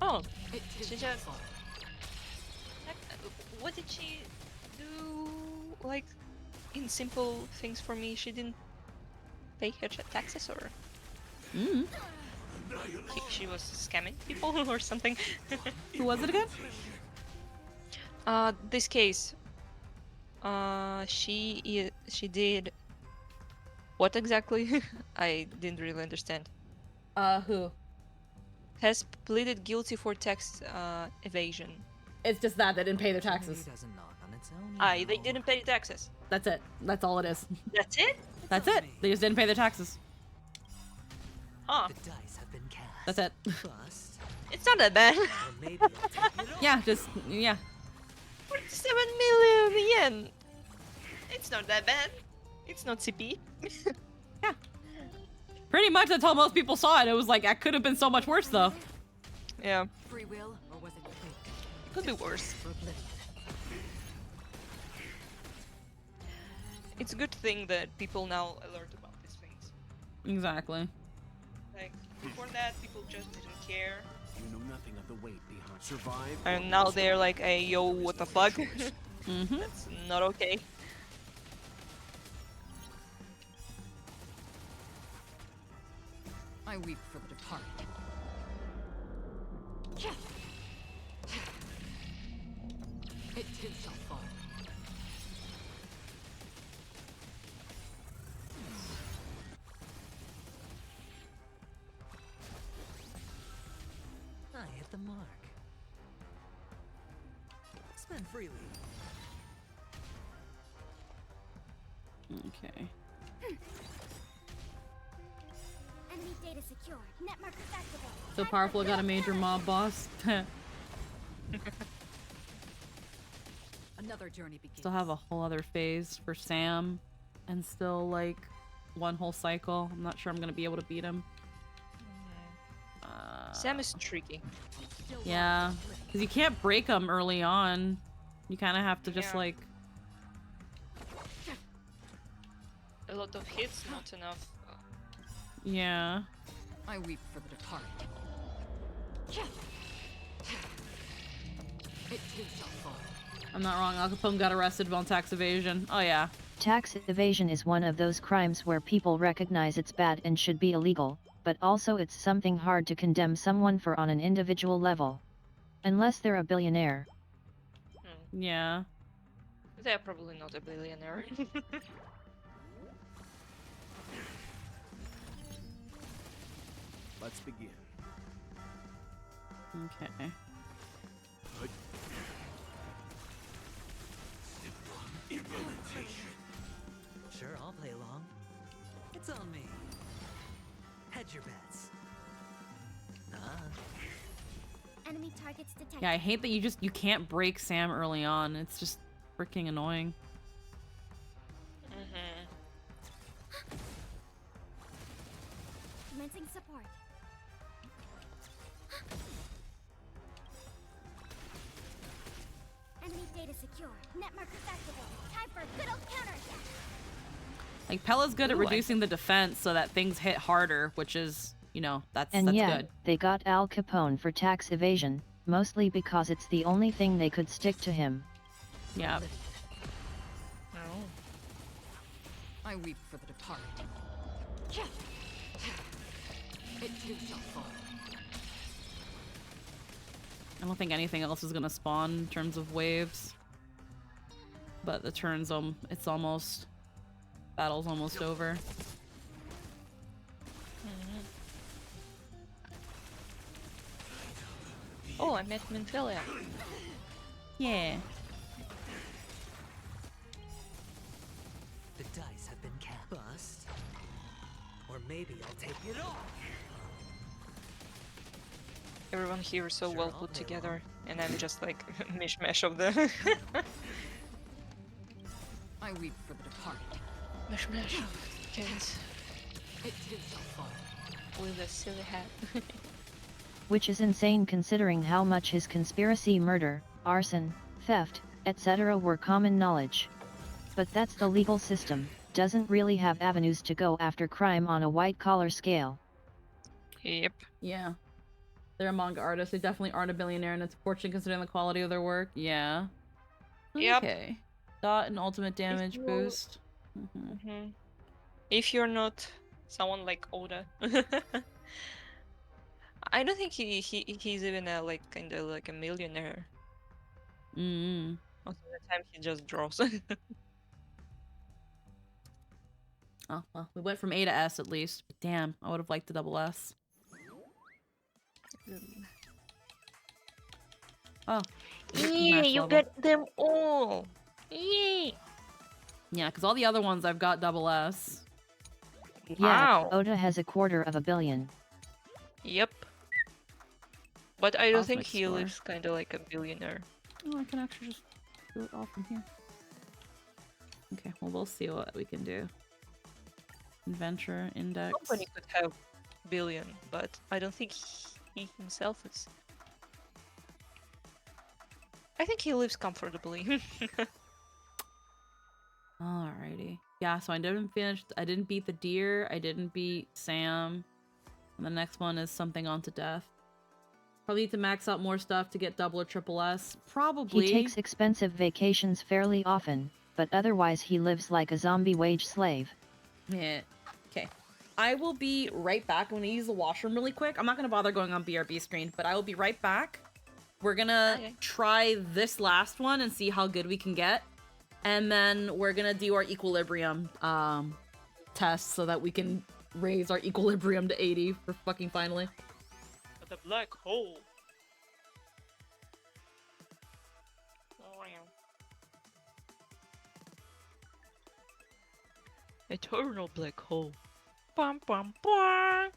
S8: Oh,
S4: It is
S8: she
S4: my
S8: just.
S4: fault.
S8: What did she do? Like, in simple things for me, she didn't pay her taxes, or
S1: Mm.
S8: she was scamming people or something.
S1: Who was it again?
S8: This case. She did. What exactly? I didn't really understand.
S1: Who?
S8: Has pleaded guilty for tax evasion.
S1: It's just that they didn't pay their taxes.
S2: doesn't knock on its own.
S8: They didn't pay taxes.
S1: That's it. That's all it is.
S8: That's it?
S1: That's it. They just didn't pay their taxes.
S8: Huh.
S2: The dice have been cast.
S1: That's it.
S2: Bust.
S8: It's not that bad.
S2: Or maybe I'll take it all.
S1: Yeah, just yeah.
S8: 47 million yen. It's not that bad. It's not CP.
S1: Pretty much that's how most people saw it. It was like, that could have been so much worse though.
S8: Yeah,
S4: Free will, or was it fate?
S8: could be worse.
S4: For oblivion.
S8: It's a good thing that people now alert about these things.
S1: Exactly.
S8: Like, before that, people just didn't care.
S5: You know nothing of the weight behind survive.
S8: And now they're like, hey, yo, what the fuck?
S1: Mm-hmm.
S8: That's not okay.
S4: I weep for the departed. It too shall fall.
S2: I hit the mark. Spend freely.
S1: Okay.
S6: Enemy data secured. Net markers activated.
S1: So
S6: Time for
S1: powerful,
S6: good
S1: got a
S6: old
S1: major
S6: counterattack.
S1: mob boss.
S4: Another journey begins.
S1: Still have a whole other phase for Sam, and still like one whole cycle. I'm not sure I'm gonna be able to beat him.
S8: Sam is tricky.
S1: Yeah, because you can't break them early on. You kind of have to just
S8: Yeah.
S1: like.
S8: A lot of hits, not enough.
S1: Yeah.
S4: I weep for the departed. It too shall fall.
S1: I'm not wrong. Al Capone got arrested on tax evasion. Oh yeah.
S7: Tax evasion is one of those crimes where people recognize it's bad and should be illegal, but also it's something hard to condemn someone for on an individual level. Unless they're a billionaire.
S1: Yeah.
S8: They're probably not a billionaire.
S5: Let's begin.
S1: Okay.
S2: Sure, I'll play along. It's on me. Hedge your bets.
S6: Enemy targets detected.
S1: Yeah, I hate that you can't break Sam early on. It's just freaking annoying.
S6: Commencing support. Enemy data secure. Net markers activated. Time for a good old counterattack.
S1: Like Pella's good at
S8: Ooh, I-
S1: reducing the defense so that things hit harder, which is, you know, that's
S7: And yeah,
S1: good.
S7: they got Al Capone for tax evasion, mostly because it's the only thing they could stick to him.
S1: Yeah.
S4: I weep for the departed. It too shall fall.
S1: I don't think anything else is gonna spawn in terms of waves. But the turn's it's almost battle's almost over.
S8: Oh, I met Minfilia.
S1: Yeah.
S2: The dice have been cast. Bust. Or maybe I'll take it all.
S8: Everyone here is so
S2: Sure,
S8: well
S2: I'll
S8: put
S2: play
S8: together, and I'm just like mishmash of the
S4: I weep for the departed.
S8: mishmash of kids
S4: It too shall fall.
S8: with a silly hat.
S7: Which is insane considering how much his conspiracy, murder, arson, theft, etc. were common knowledge. But that's the legal system, doesn't really have avenues to go after crime on a white-collar scale.
S8: Yep.
S1: Yeah. They're a manga artist. They definitely aren't a billionaire, and it's fortunate considering the quality of their work. Yeah.
S8: Yep.
S1: Okay. Dot and ultimate damage
S8: you-
S1: boost. Mhm.
S8: Mhm. If you're not someone like Oda, I don't think he's even a like kind of like a millionaire.
S1: Mm-hmm.
S8: Most of the time he just draws.
S1: Oh, well, we went from A to S at least. But damn, I would have liked the double S. Oh.
S8: Yeah,
S1: max
S8: you
S1: level.
S8: get them all. Yeah.
S1: Yeah, because all the other ones I've got double S.
S7: Yeah,
S8: Wow.
S7: Oda has $250 million.
S8: Yep. But I don't think
S1: Cosmic
S8: he
S1: score.
S8: lives kind of like a billionaire.
S1: Oh, I can actually just do it all from here. Okay, well, we'll see what we can do. Adventure index.
S8: Company could have billion, but I don't think he himself is. I think he lives comfortably.
S1: Alrighty. Yeah, so I didn't finish. I didn't beat the deer. I didn't beat Sam. And the next one is something onto death. Probably need to max out more stuff to get double or triple S. Probably.
S7: He takes expensive vacations fairly often, but otherwise he lives like a zombie wage slave.
S1: Yeah. Okay. I will be right back. I'm going to use the washroom really quick. I'm not going to bother going on BRB screen, but I will be right back. We're going to try this last one and see how good we can get. And then we're going to do our equilibrium test so that we can raise our equilibrium to 80 for fucking finally.
S8: The black hole. Eternal black hole. Bum bum bum.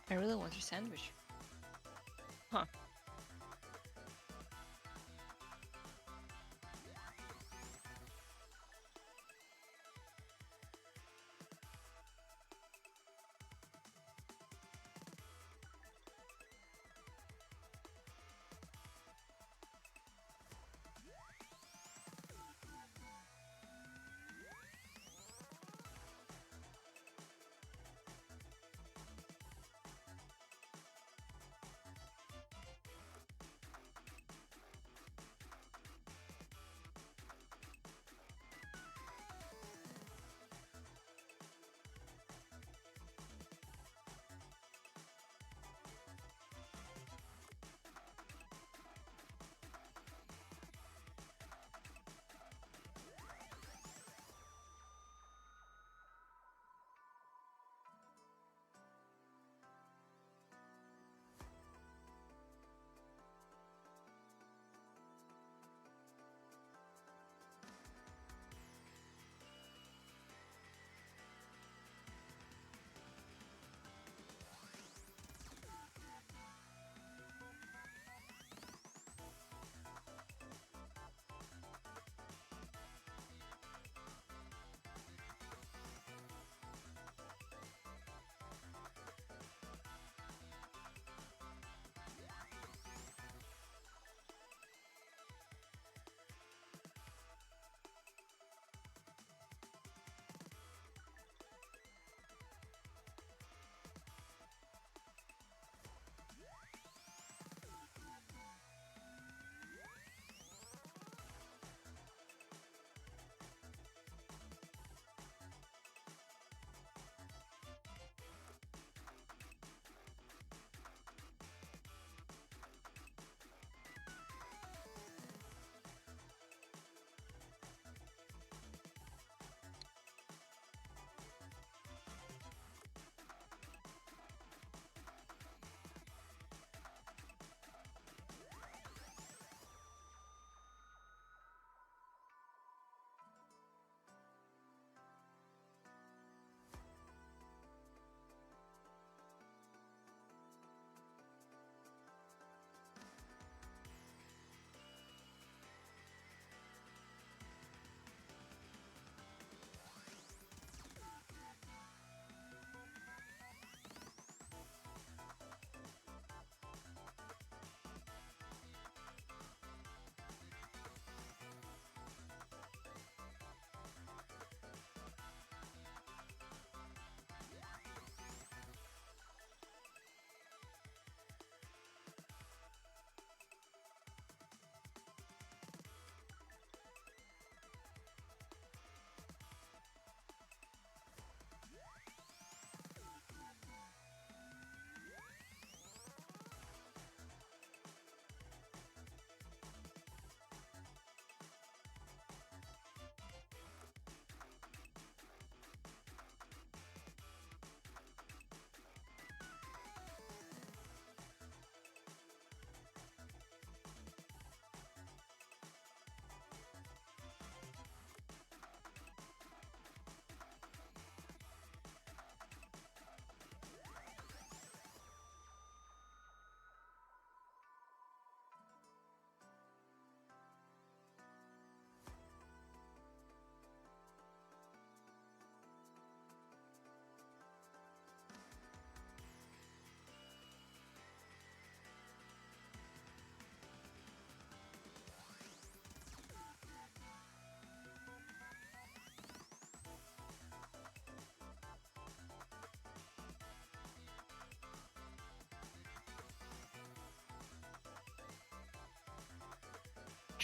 S8: I really want a sandwich. Huh.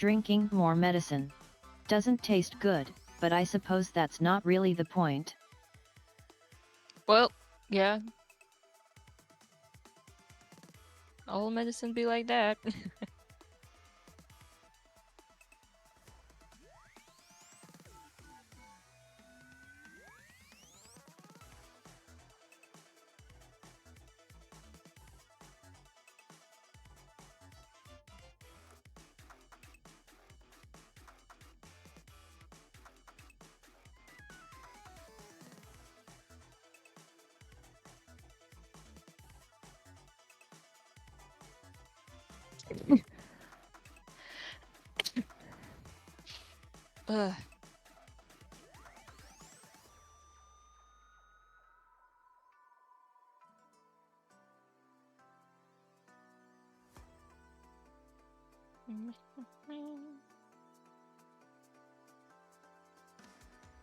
S7: drinking more medicine. Doesn't taste good, but I suppose that's not really the point.
S8: Well, yeah. All medicine be like that. Ugh.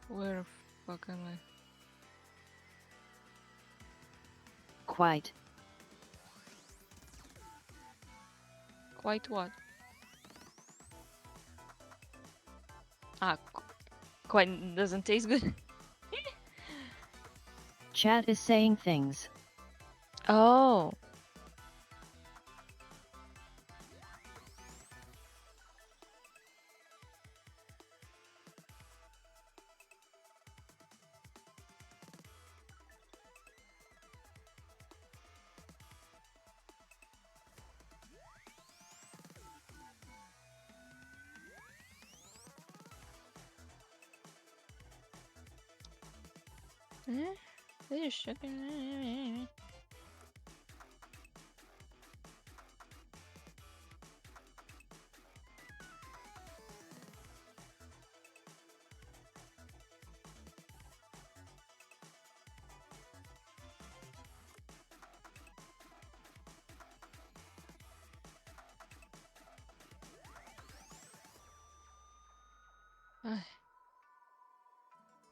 S8: Where the fuck am I?
S7: Quite.
S8: Quite what? Ah, quite doesn't taste good.
S7: Chat is saying things.
S8: Oh. There's sugar.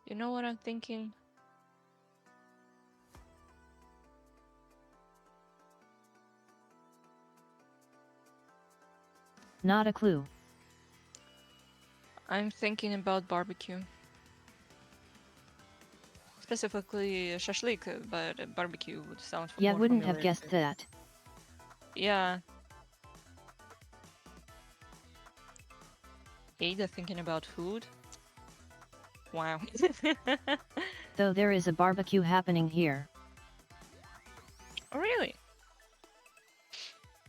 S8: You know what I'm thinking?
S7: Not a clue.
S8: I'm thinking about barbecue. Specifically shashlik, but barbecue would sound
S7: Yeah,
S8: more
S7: wouldn't have
S8: familiar.
S7: guessed that.
S8: Yeah. Ada thinking about food. Wow.
S7: Though there is a barbecue happening here.
S8: Oh, really?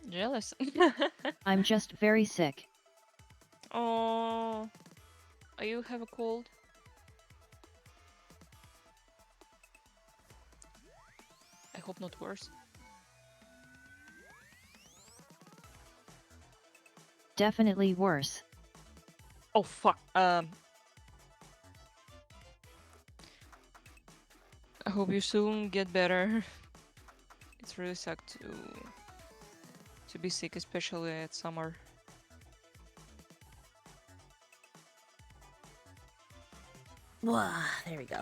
S8: Jealous.
S7: I'm just very sick.
S8: Oh, you have a cold? I hope not worse.
S7: Definitely worse.
S8: Oh fuck. I hope you soon get better. It's really sucked to be sick, especially at summer.
S1: There we go.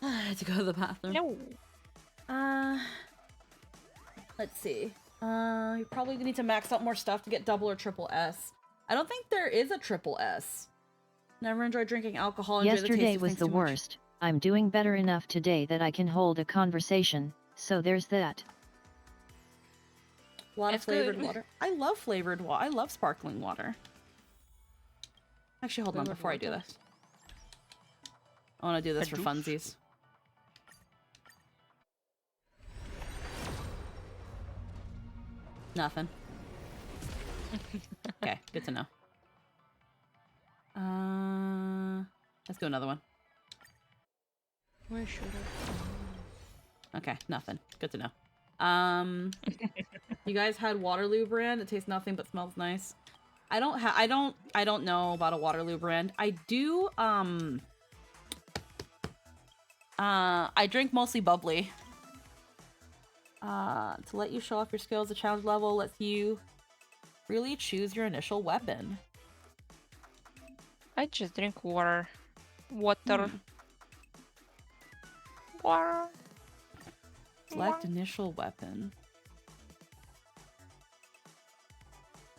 S1: I had to go to the bathroom.
S8: No.
S1: Let's see. You probably need to max out more stuff to get double or triple S. I don't think there is a triple S. Never enjoyed drinking alcohol. Enjoy the
S7: Yesterday
S1: taste of
S7: was
S1: things
S7: the
S1: too much.
S7: worst. I'm doing better enough today that I can hold a conversation, so there's that.
S1: A lot of
S8: It's
S1: flavored
S8: good.
S1: water. I love flavored water. I love sparkling water. Actually, hold on
S8: Flavored
S1: before I do
S8: water?
S1: this. I want to do this
S8: A
S1: for
S8: juice?
S1: funsies. Nothing. Okay, good to know. Let's do another one.
S8: Where should I?
S1: Okay, nothing. Good to know. You guys had Waterloo brand. It tastes nothing but smells nice. I don't know about a Waterloo brand. I do, I drink mostly bubbly. To let you show off your skills, the challenge level lets you really choose your initial weapon.
S8: I just drink water. Water. Water.
S1: Select initial weapon.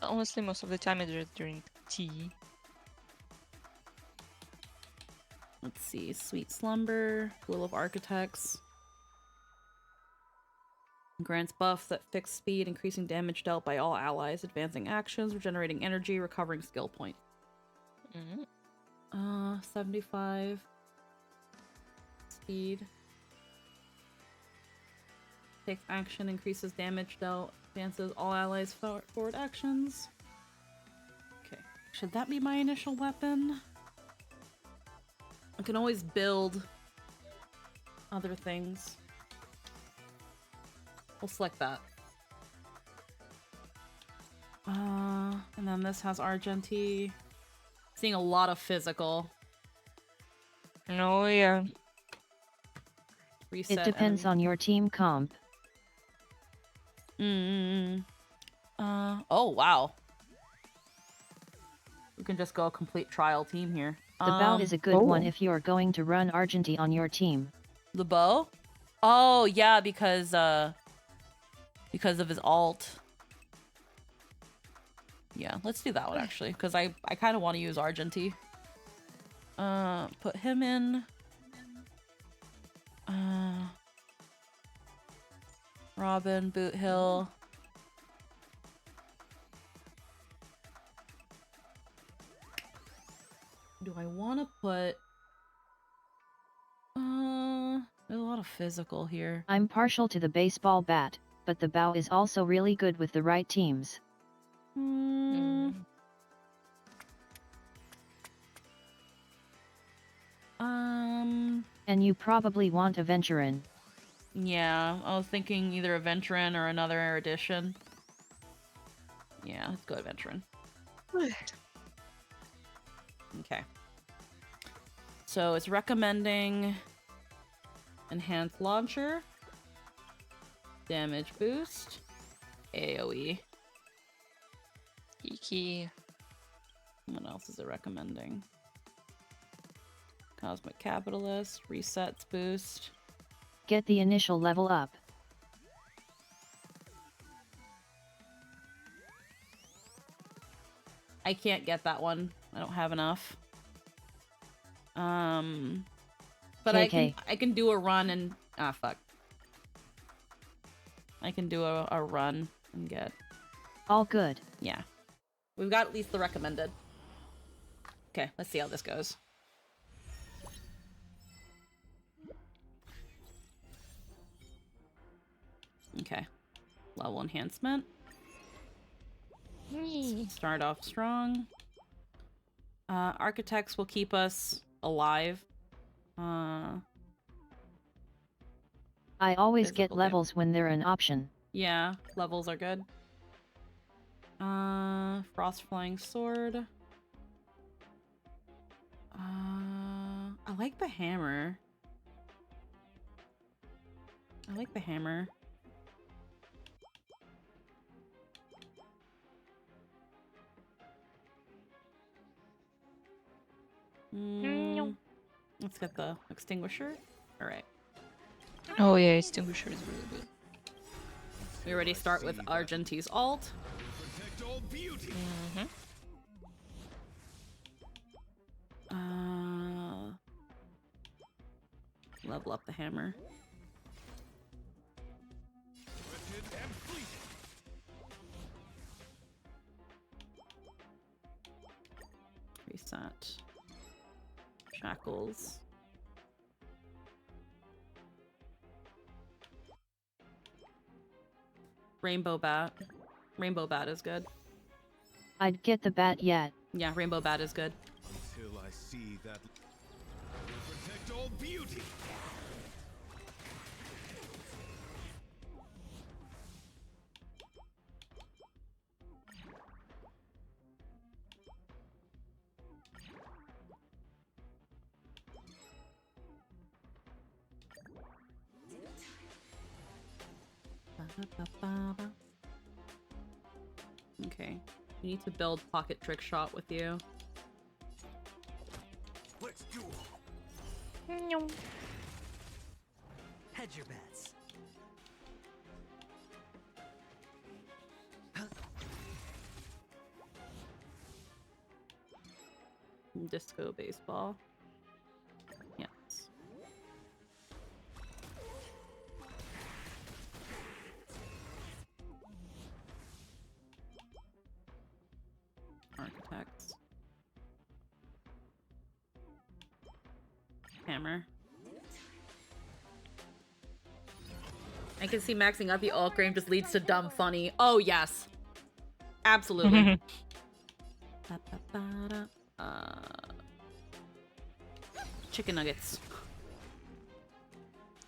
S8: Honestly, most of the time I just drink Tea.
S1: Let's see. Sweet Slumber, Will of Architects. Grants buffs that fix speed, increasing damage dealt by all allies, advancing actions, regenerating energy, recovering skill points. 75 speed. Takes action, increases damage dealt, advances all allies forward actions. Okay, should that be my initial weapon? I can always build other things. We'll select that. And then this has Argenti. Seeing a lot of physical.
S8: No, yeah.
S1: Reset
S7: It depends on your team comp.
S1: Oh, wow. We can just go a complete trial team here.
S7: The bow is a good one if you're going to run Argenti on your team.
S1: The bow? Oh, yeah, because of his alt. Yeah, let's do that one, actually, because I kind of want to use Argenti. Put him in. Robin, Boot Hill. Do I want to put... there's a lot of physical here.
S7: I'm partial to the baseball bat, but the bow is also really good with the right teams. And you probably want a Venturin.
S1: Yeah, I was thinking either a Venturin or another edition. Yeah, let's go Venturin. Okay. So it's recommending enhanced launcher, damage boost, AoE.
S8: Kiki.
S1: What else is it recommending? Cosmic Capitalist, resets boost.
S7: Get the initial level up.
S1: I can't get that one. I don't have enough. But
S7: KK.
S1: I can do a run and fuck. I can do a run and get.
S7: All good.
S1: Yeah. We've got at least the recommended. Okay, let's see how this goes. Okay. Level enhancement. Start off strong. Architects will keep us alive.
S7: I always get levels when they're an option.
S1: Yeah, levels are good. Frost Flying Sword. I like the hammer. I like the hammer. Let's get the extinguisher. Alright.
S8: Oh yeah, extinguisher is really good.
S1: We already start with Argenti's alt. Level up the hammer. Reset. Shackles. Rainbow Bat. Rainbow Bat is good.
S7: I'd get the bat yet.
S1: Yeah, Rainbow Bat is good.
S5: Until I see that protect all beauty.
S1: Okay. You need to build Pocket Trick Shot with you.
S5: Let's do
S2: Hedge your bets.
S1: Disco baseball. Yes. Architects. Hammer. I can see maxing out the alt cream just leads to dumb funny. Oh yes. Absolutely. Chicken nuggets.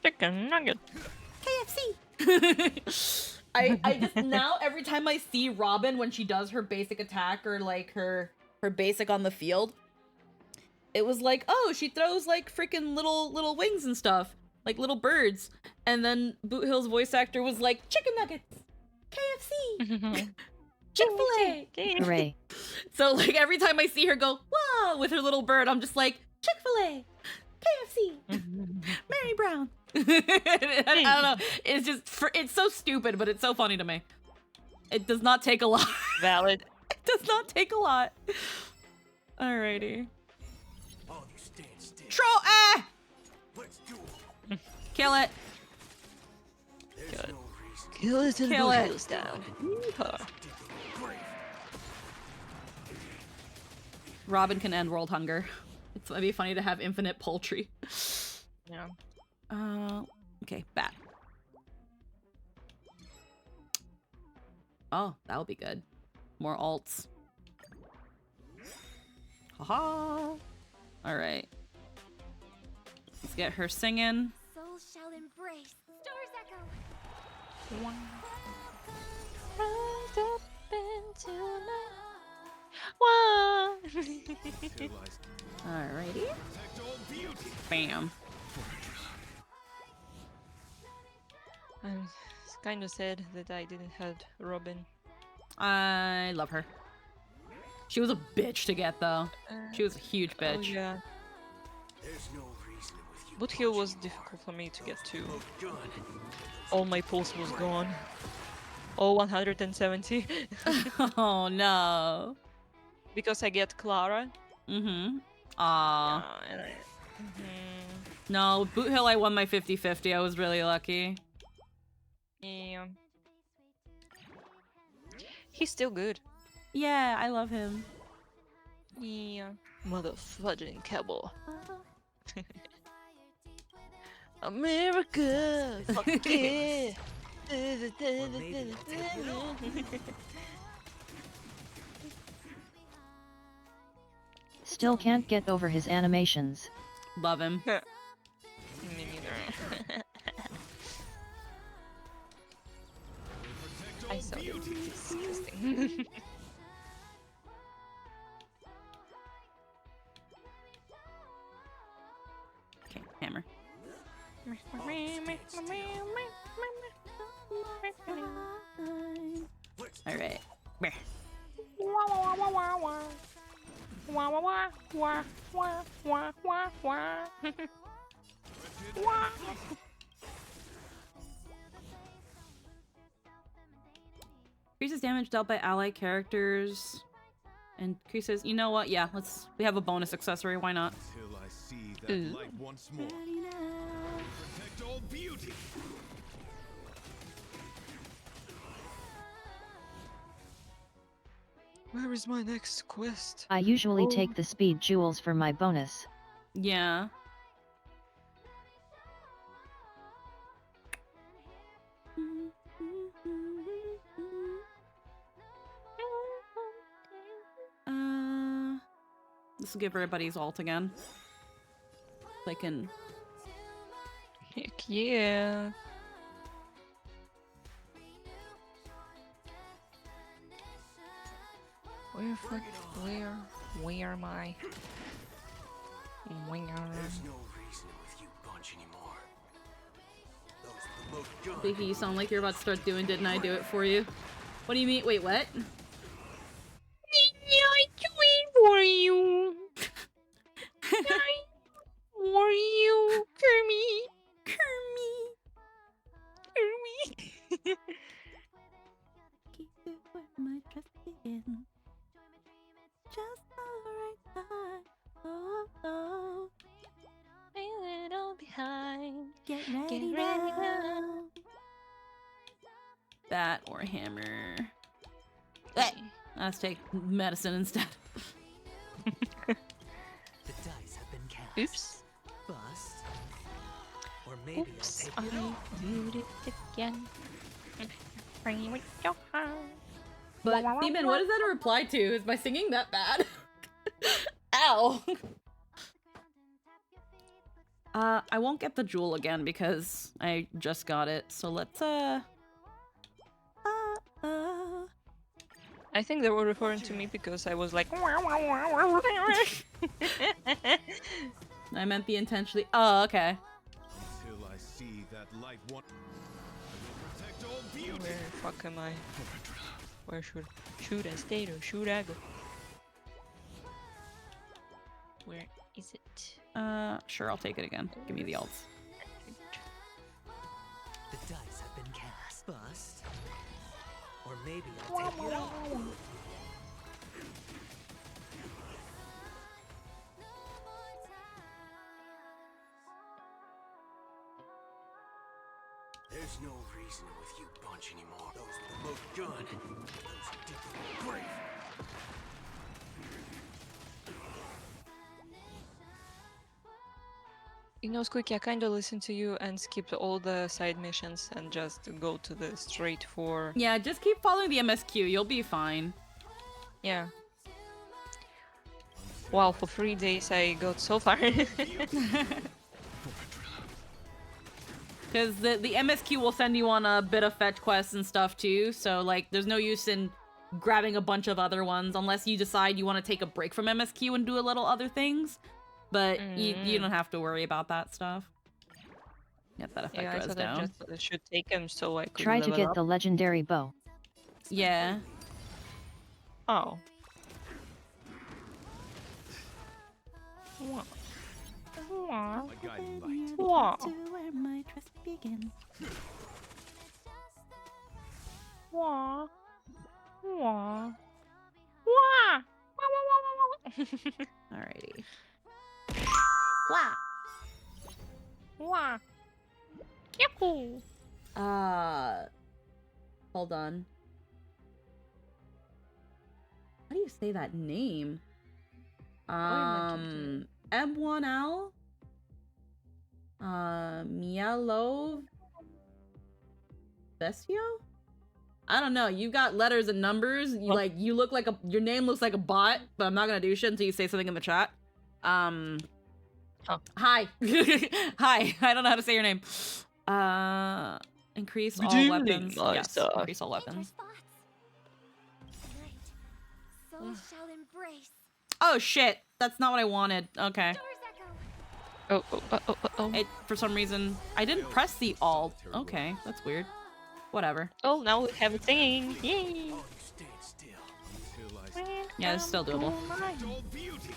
S8: Chicken nugget.
S1: KFC. I just now every time I see Robin when she does her basic attack or like her basic on the field, it was like, oh, she throws like freaking little wings and stuff, like little birds. And then Boot Hill's voice actor was like, chicken nuggets, KFC, Chick-fil-A.
S7: Hooray. So
S1: So like every time I see her go, wow, with her little bird, I'm just like, Chick-fil-A, KFC, Mary Brown. I don't know. It's just, it's so stupid, but it's so funny to me. It does not take a lot.
S8: Valid.
S1: It does not take a lot. Alrighty.
S5: All you stand still. Let's do it.
S1: Kill it.
S5: There's
S8: Good.
S5: no reason.
S8: Kill it and
S1: Kill it.
S8: goes down. Yeehaw.
S5: Grave.
S1: Robin can end world hunger. It'd be funny to have infinite poultry.
S8: Yeah.
S1: Okay, bat. Oh, that'll be good. More alts. Haha. All right. Let's get her singing.
S6: Soul shall embrace. Stars echo.
S1: Alrighty. Bam.
S8: I'm kind of sad that I didn't have Robin.
S1: I love her. She was a bitch to get though. She was a huge bitch.
S8: Oh yeah.
S5: There's no reason with you.
S8: Boot Hill was difficult for me to get to.
S5: Gun.
S8: All my pulse was gone. All 170.
S1: Oh no.
S8: Because I get Clara.
S1: Mm-hmm. Aw.
S8: And I,
S1: No, Boot Hill I won my 50-50. I was really lucky.
S8: yeah. He's still good.
S1: Yeah, I love him.
S8: Yeah. Motherfucking cowboy. America! Fuck yeah!
S7: Still can't get over his animations.
S1: Love him.
S8: Me neither. I saw it. It's disgusting.
S1: Okay, hammer. Alright. Increases damage dealt by ally characters. And increases, you know what? Yeah, we have a bonus accessory, why not?
S9: Till I see that
S8: Ooh.
S9: light once more. Protect all beauty.
S8: Where is my next quest?
S7: I usually take the speed jewels for my bonus.
S1: Yeah. This will give everybody's ult again. They can.
S8: Heck yeah. Where am I? Where?
S5: There's no reason with you bunch anymore. Those remote guns.
S1: Vicky, you sound like you're about to start doing Didn't I Do It For You? What do you mean? Wait, what?
S8: I do it for you. For you, Kermit. Kermit.
S1: Keep it where my trust begins. Just the right time. Get ready now. Bat or hammer. Let's take medicine instead.
S2: The dice have been cast.
S8: Oops.
S2: Bust. Or maybe
S8: Oops.
S2: I'll take it all.
S8: did it again. Bring with your heart.
S1: But Demon, what is that a reply to? Is my singing that bad? Ow. I won't get the jewel again because I just got it. So let's
S8: I think they were referring to me because I was like.
S1: I meant the intentionally. Oh, okay.
S9: Until I see that light one. I will protect all beauty.
S8: Where the fuck am I? Where should I stay or should I go? Where is it?
S1: Sure, I'll take it again. Give me the alts.
S2: The dice have been cast. Bust. Or maybe I'll take it all.
S5: There's no reason with you bunch anymore. Those with the most gun. Those who dig the grave.
S8: You know, Squeaky, I kinda listen to you and skip all the side missions and just go to the straight for...
S1: Yeah, just keep following the MSQ. You'll be fine.
S8: Yeah. Wow, for 3 days I got so far.
S1: Because the MSQ will send you on a bit of fetch quests and stuff too, so like there's no use in grabbing a bunch of other ones unless you decide you want to take a break from MSQ and do a little other things. But you don't have to worry about that stuff. Get that effect
S8: Yeah, I
S1: res
S8: thought
S1: down.
S8: I just should take him so I could
S7: Try to
S8: level
S7: get
S8: up.
S7: the legendary bow.
S1: Yeah.
S8: Oh. Wah. Wah.
S9: My guiding light.
S8: Wah.
S1: To where my trust begins.
S8: Wah. Wah. Wah.
S1: Alrighty. Wow.
S8: Wah. Yahoo.
S1: Hold on. How do you say that name? M1L? Mialov? Bestio? I don't know. You got letters and numbers. You, like, you look like your name looks like a bot, but I'm not gonna do shit until you say something in the chat.
S8: Oh.
S1: Hi. Hi. I don't know how to say your name. Increase all
S8: Good
S1: weapons.
S8: evening, my
S1: Yes,
S8: stuff.
S1: increase all weapons.
S6: Tonight, souls shall embrace.
S1: Oh shit, that's not what I wanted. Okay.
S6: Doors echo.
S8: Oh.
S1: It, for some reason, I didn't press the alt. Okay, that's weird. Whatever.
S8: Oh, now we have a thing. Yay.
S5: Oh, you stayed still.
S9: Until I see
S1: Yeah, it's still doable.
S9: all beauty.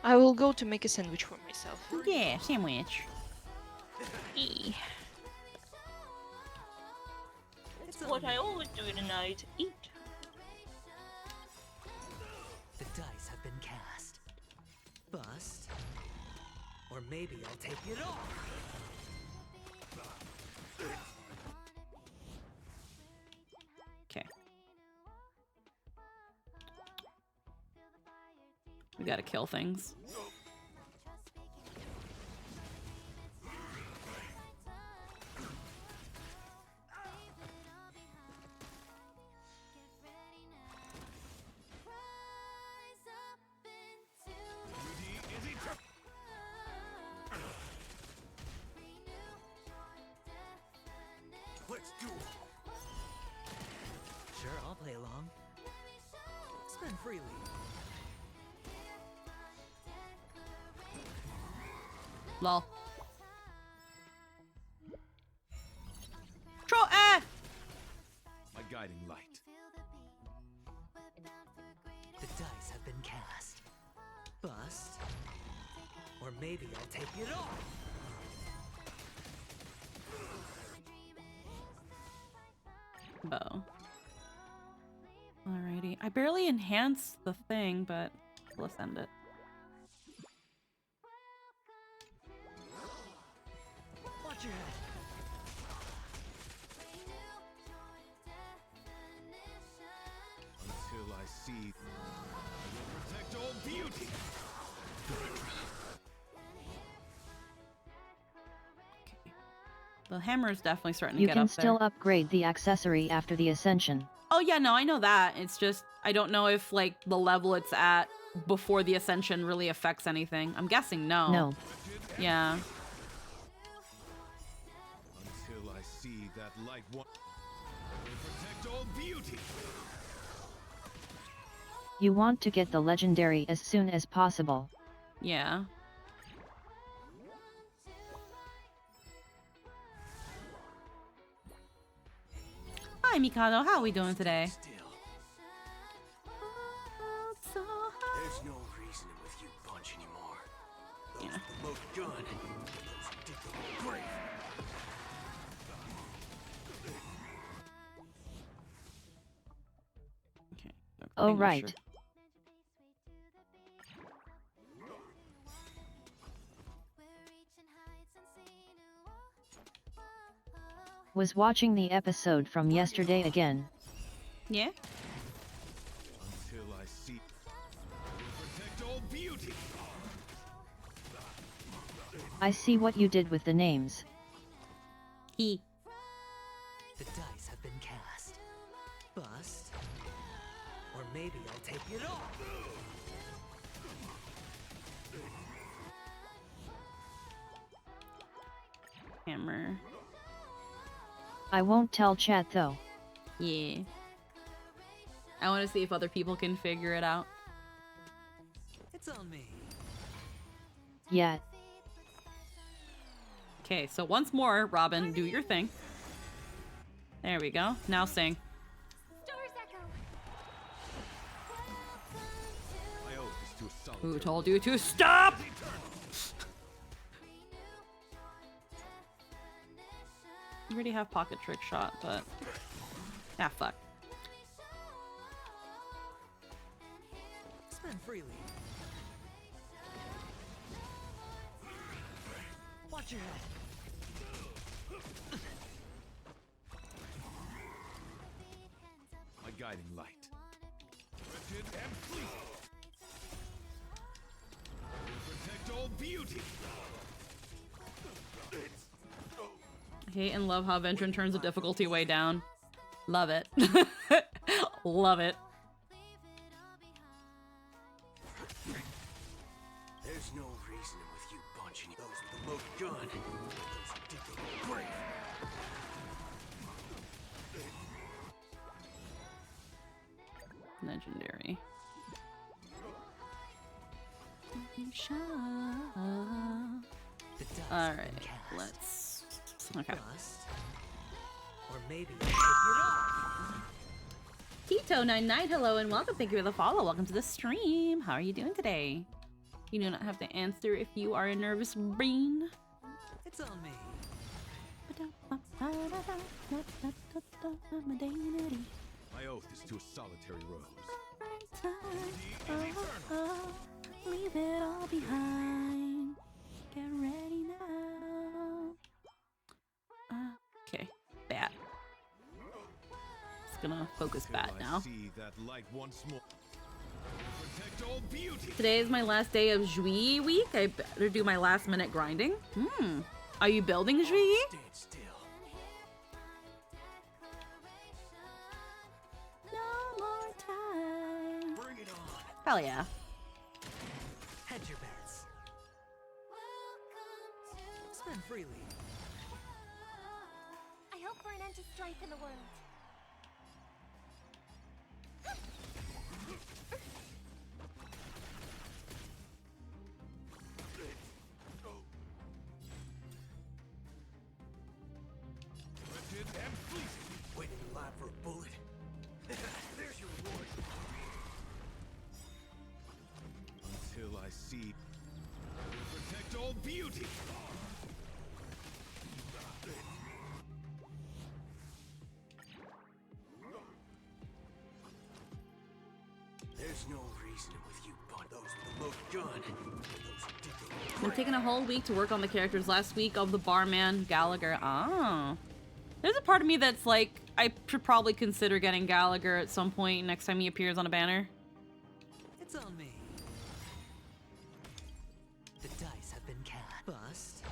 S8: I will go to make a sandwich for myself.
S1: Yeah, sandwich.
S8: Eee. It's what I always do tonight. Eat.
S2: The dice have been cast. Bust. Or maybe I'll take it all.
S1: Okay. We gotta kill things.
S5: Let's do it.
S2: Sure, I'll play along. Spend freely.
S1: Lol. Troll F!
S9: My guiding light.
S2: The dice have been cast. Bust. Or maybe I'll take it all.
S1: bow. Alrighty. I barely enhanced the thing, but we'll ascend it.
S2: Watch your head.
S9: Until I see, I will protect all beauty.
S1: The hammer is definitely starting to
S7: You
S1: get
S7: can
S1: up
S7: still
S1: there.
S7: upgrade the accessory after the ascension.
S1: Oh yeah, no, I know that. It's just, I don't know if, like, the level it's at before the ascension really affects anything. I'm guessing no.
S7: No.
S1: Yeah.
S9: Until I see that light one, I will protect all beauty.
S7: You want to get the legendary as soon as possible.
S1: Yeah. Hi, Mikado. How are we doing today?
S5: Still. There's no reason with you punch anymore. Those
S1: Yeah.
S5: with the most gun. Those who dig the grave.
S1: Okay.
S7: Oh right. Was watching the episode from yesterday again.
S1: Yeah?
S9: Until I see, I will protect all beauty.
S7: I see what you did with the names.
S1: He.
S2: The dice have been cast. Bust. Or maybe I'll take it off.
S1: Hammer.
S7: I won't tell chat though.
S1: Yeah. I want to see if other people can figure it out.
S2: It's on me.
S7: Yeah.
S1: Okay, so once more, Robin, do your thing. There we go. Now sing.
S6: Stars echo.
S9: My oath is to a solitary.
S1: Who told you to stop? You already have pocket trick shot, but ah, fuck.
S2: Spend freely. Watch your head.
S9: My guiding light. Wretched and fleeting. I will protect all beauty.
S1: I hate and love how Ventron turns the difficulty way down. Love it. Love it.
S5: There's no reason with you punching those with the most gun. Those who dig the grave.
S1: Legendary.
S2: The dice have
S1: Alright,
S2: been cast.
S1: let's... Okay.
S2: Bust. Or maybe I'll take it off.
S1: Tito99, hello and welcome. Thank you for the follow. Welcome to the stream. How are you doing today? You do not have to answer if you are a nervous brain.
S2: It's on me.
S9: My oath is to a solitary rose.
S1: Leave it all behind. Get ready now. Okay, bat. Just gonna focus bat
S9: Till I
S1: now.
S9: see that light once more. Protect all beauty.
S1: Today is my last day of Juillet week. I better do my last minute grinding. Are you building Juillet?
S5: Stand still.
S1: No more time.
S5: Bring it on.
S1: Hell yeah.
S2: Hedge your bets. Spend freely.
S6: I hope for an end to strife in the world.
S9: Wretched and fleeting.
S5: Waiting alive for a bullet. There's your reward.
S9: Until I see, I will protect all beauty.
S5: gun.
S1: Been taking a whole week to work on the characters. Last week of the barman Gallagher. Ah. There's a part of me that's like, I should probably consider getting Gallagher at some point next time he appears on a banner.
S2: It's on me. The dice have been cast. Bust.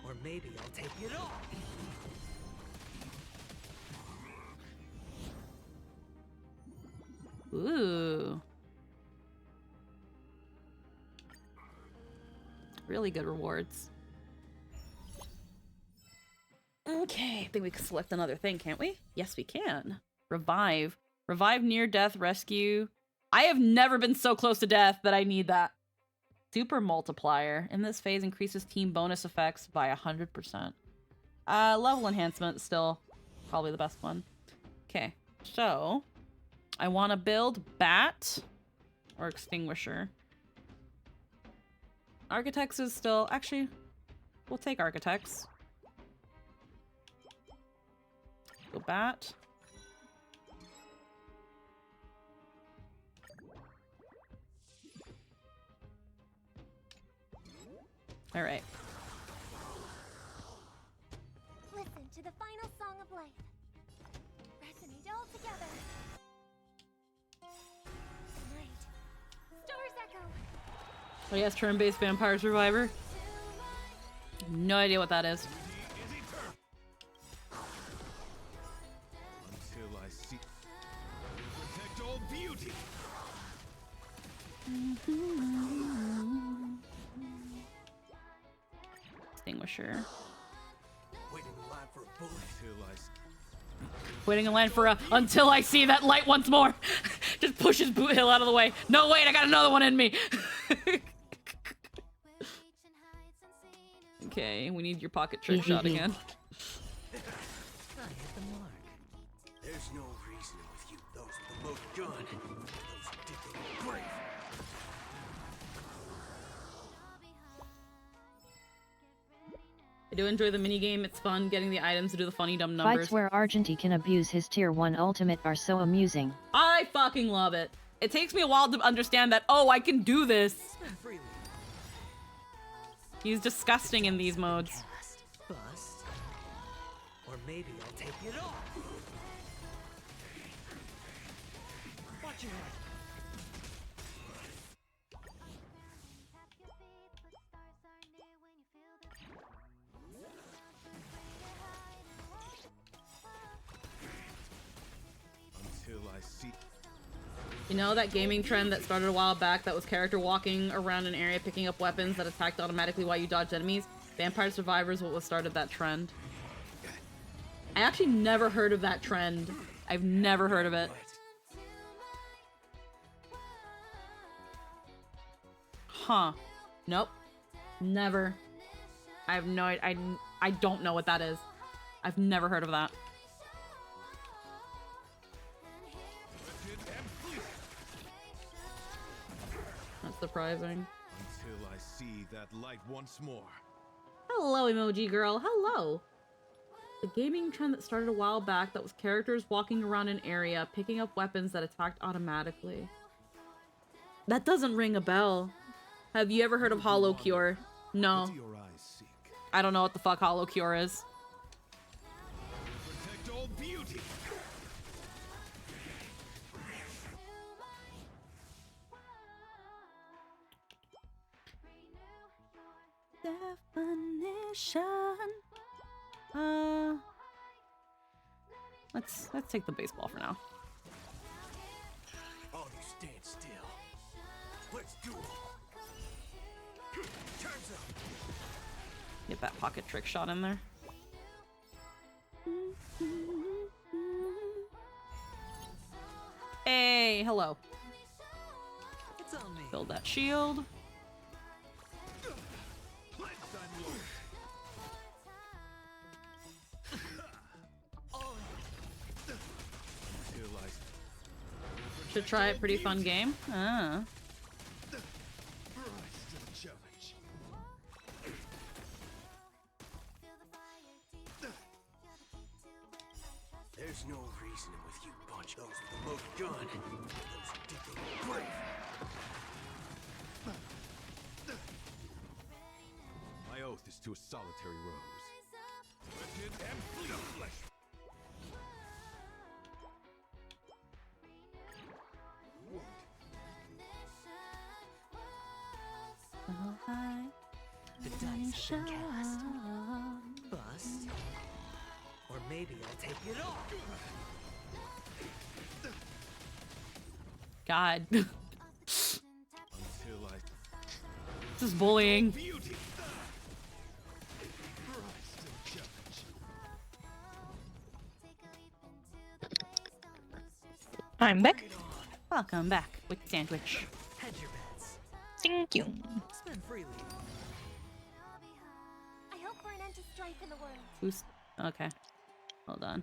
S2: Or maybe I'll take it all.
S1: Ooh. Really good rewards. Okay, I think we can select another thing, can't we? Yes, we can. Revive. Revive near death rescue. I have never been so close to death that I need that. Super multiplier. In this phase, increases team bonus effects by 100%. Level enhancement, still probably the best one. Okay, so I want to build bat or extinguisher. Architects is still... Actually, we'll take architects. Go bat. All right.
S6: Listen to the final song of life. Resonate all together. Tonight, stars echo.
S1: Oh yes, turn-based vampire survivor. No idea what that is.
S9: Until I see. Protect all beauty.
S1: Extinguisher.
S5: Waiting in line for a bullet.
S9: Until I see.
S1: Waiting in line for a until I see that light once more. Just pushes Boot Hill out of the way. No, wait, I got another one in me. Okay, we need your pocket trick shot again.
S2: I hit the mark.
S5: There's no reasoning with you. Those with the loaded gun. Those who did they were brave.
S1: I do enjoy the minigame. It's fun getting the items to do the funny dumb numbers.
S7: Fights where Argenti can abuse his tier 1 ultimate are so amusing.
S1: I fucking love it. It takes me a while to understand that, oh, I can do this.
S2: Freely.
S1: He's disgusting in these modes.
S2: Cast. Bust. Or maybe I'll take it all. Watch your head.
S9: Until I see.
S1: You know that gaming trend that started a while back that was character walking around an area picking up weapons that attacked automatically while you dodged enemies? Vampire Survivors what started that trend. I actually never heard of that trend. I've never heard of it. Huh. Nope. Never. I have no I don't know what that is. I've never heard of that. That's surprising.
S9: Until I see that light once more.
S1: Hello, emoji girl. Hello. The gaming trend that started a while back that was characters walking around an area, picking up weapons that attacked automatically. That doesn't ring a bell. Have you ever heard of Hollow Cure? No.
S9: What do your eyes seek?
S1: I don't know what the fuck Hollow Cure is.
S9: Protect all beauty.
S1: Definition. Let's take the baseball for now.
S5: All you stand still. Let's do it. Turns up.
S1: Get that pocket trick shot in there. Hey, hello.
S2: It's on me.
S1: Build that shield. Should try it. Pretty fun game. Ah.
S5: There's no reasoning with you bunch. Those with the loaded gun. Those who did they were brave.
S9: this to a solitary rose. Wretched and fleet of flesh.
S2: The dice have been cast. Bust. Or maybe I'll take it off.
S1: God. This
S9: Until I
S1: is bullying.
S9: beauty. Rise to the challenge.
S8: I'm back.
S1: Welcome back with sandwich.
S2: Hedge your bets.
S8: Thank you.
S2: Spend freely.
S6: I hope for an end to strife in the world.
S1: Who's okay? Hold on.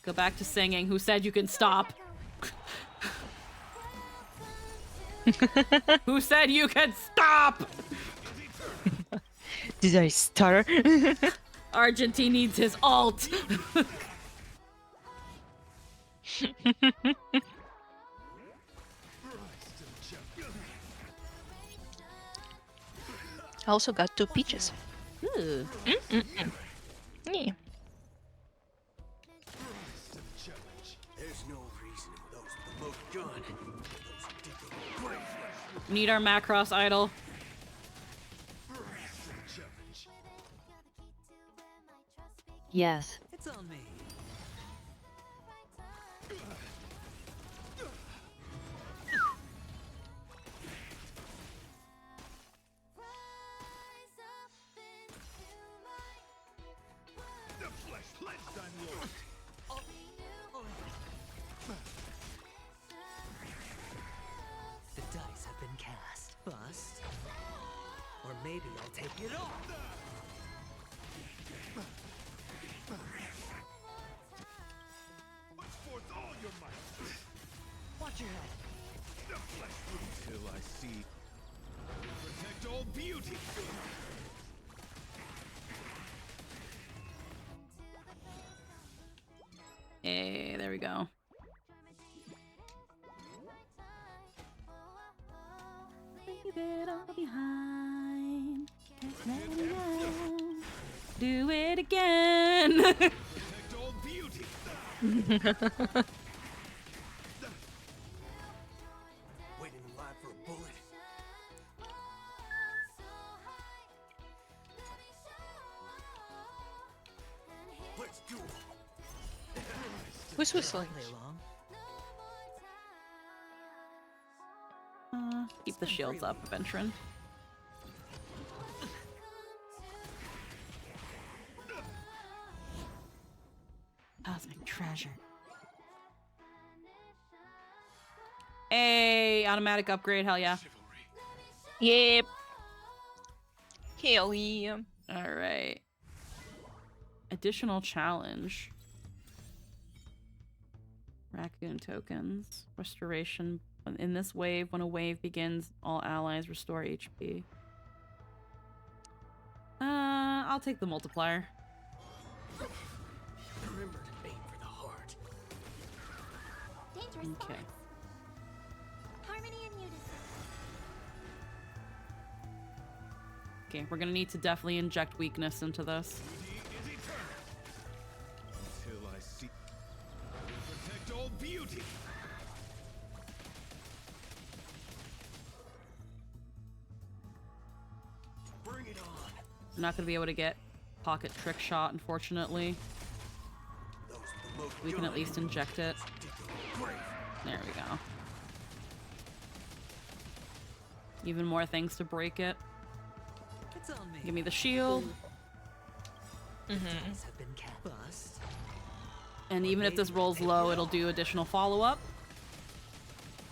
S1: Go back to singing. Who said you can stop? Who said you can stop?
S8: Did I stutter?
S1: Argentine needs his alt.
S8: I also got 2 peaches.
S1: Ooh.
S8: Yeah.
S5: There's no reason those with the most gun. Those who dig the grave.
S1: Need our Macross idol.
S7: Yes.
S2: It's on me.
S9: The flesh pledged I'm lost.
S2: The dice have been cast. Bust. Or maybe I'll take it off.
S9: Put forth all your might.
S2: Watch your head.
S9: The flesh until I see. Protect all beauty.
S1: Hey, there we go. Leave it all behind. Just let it go. Do it again.
S9: Protect all beauty.
S5: Waiting alive for a bullet. Let's do it.
S8: Who's whistling?
S2: Play along.
S1: Keep the shields up, Ventrin. Cosmic treasure. Hey, automatic upgrade, hell yeah.
S8: Yep. Hell yeah.
S1: Alright. Additional challenge. Raccoon tokens. Restoration. In this wave, when a wave begins, all allies restore HP. I'll take the multiplier.
S5: Remember to aim for the heart.
S6: Dangerous
S1: Okay.
S6: spots. Harmony and unison.
S1: Okay, we're gonna need to definitely inject weakness into this.
S9: Beauty is eternal. Until I see. Protect all beauty.
S5: Bring it on.
S1: I'm not gonna be able to get pocket trick shot, unfortunately.
S5: Those with the most
S1: We can at least inject it.
S5: dig the grave.
S1: There we go. Even more things to break it.
S2: It's on me.
S1: Give me the shield.
S2: Dice have been cast. Bust.
S1: And even if this rolls low, it'll do additional follow-up.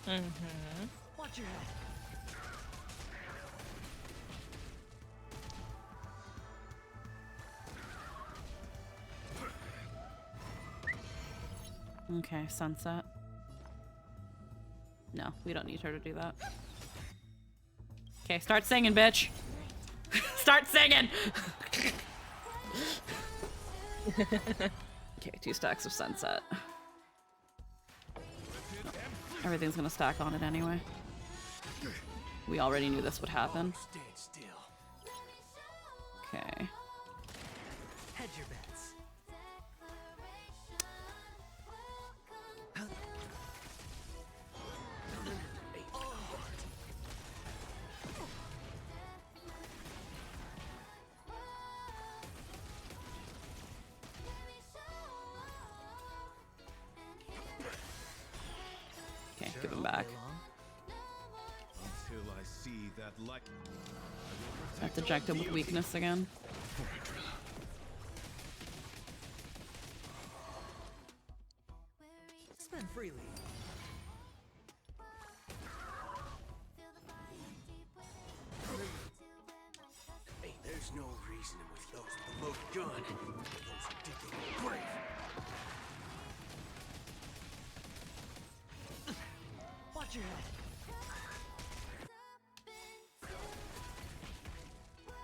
S2: Watch your head.
S1: Okay, sunset. No, we don't need her to do that. Okay, start singing, bitch. Start singing! Okay, 2 stacks of sunset. Everything's gonna stack on it anyway. We already knew this would happen.
S5: Stand still.
S1: Okay.
S2: Hedge your bets.
S1: Okay,
S2: Sure,
S1: give him
S2: I'll
S1: back.
S2: play along.
S9: Until I see that light.
S1: I have to eject him with weakness again.
S2: Spend freely.
S5: Hey, there's no reasoning with those with the loaded gun. Those who dig their grave.
S2: Watch your head.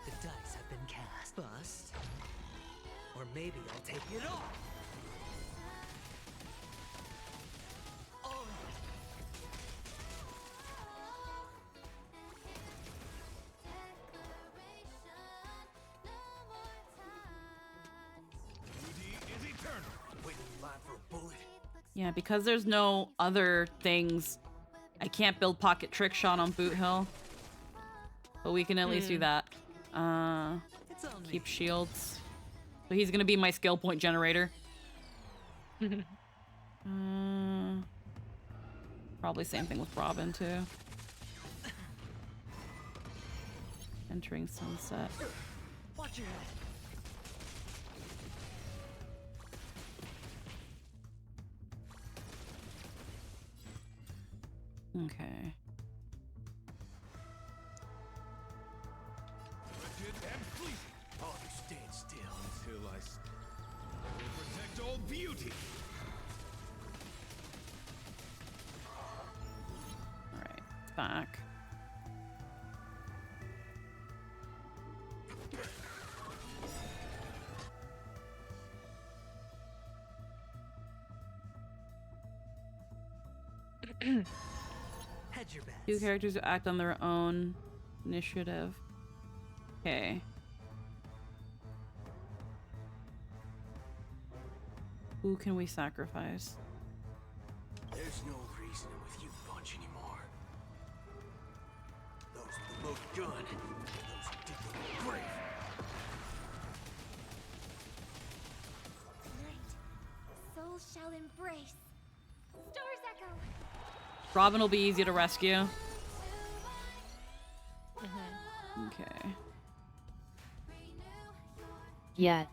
S2: The dice have been cast. Bust. Or maybe I'll take it off. Oh.
S9: Duty is eternal.
S5: Waiting in line for a bullet.
S1: Yeah, because there's no other things, I can't build pocket trick shot on Boot Hill. But we can at least do that.
S2: It's on me.
S1: Keep shields. So he's gonna be my skill point generator. Probably same thing with Robin too. Entering sunset.
S2: Watch your head.
S1: Okay.
S9: Wretched and fleeting.
S5: All you stand still.
S9: Until I will protect all beauty.
S1: Alright, it's back.
S2: Hedge your bets.
S1: Two characters who act on their own initiative. Okay. Who can we sacrifice?
S5: There's no reasoning with you bunch anymore. Those with the loaded gun. Those who dig their grave.
S6: Tonight, souls shall embrace. Stars echo.
S1: Robin will be easy to rescue. Okay.
S7: Yeah.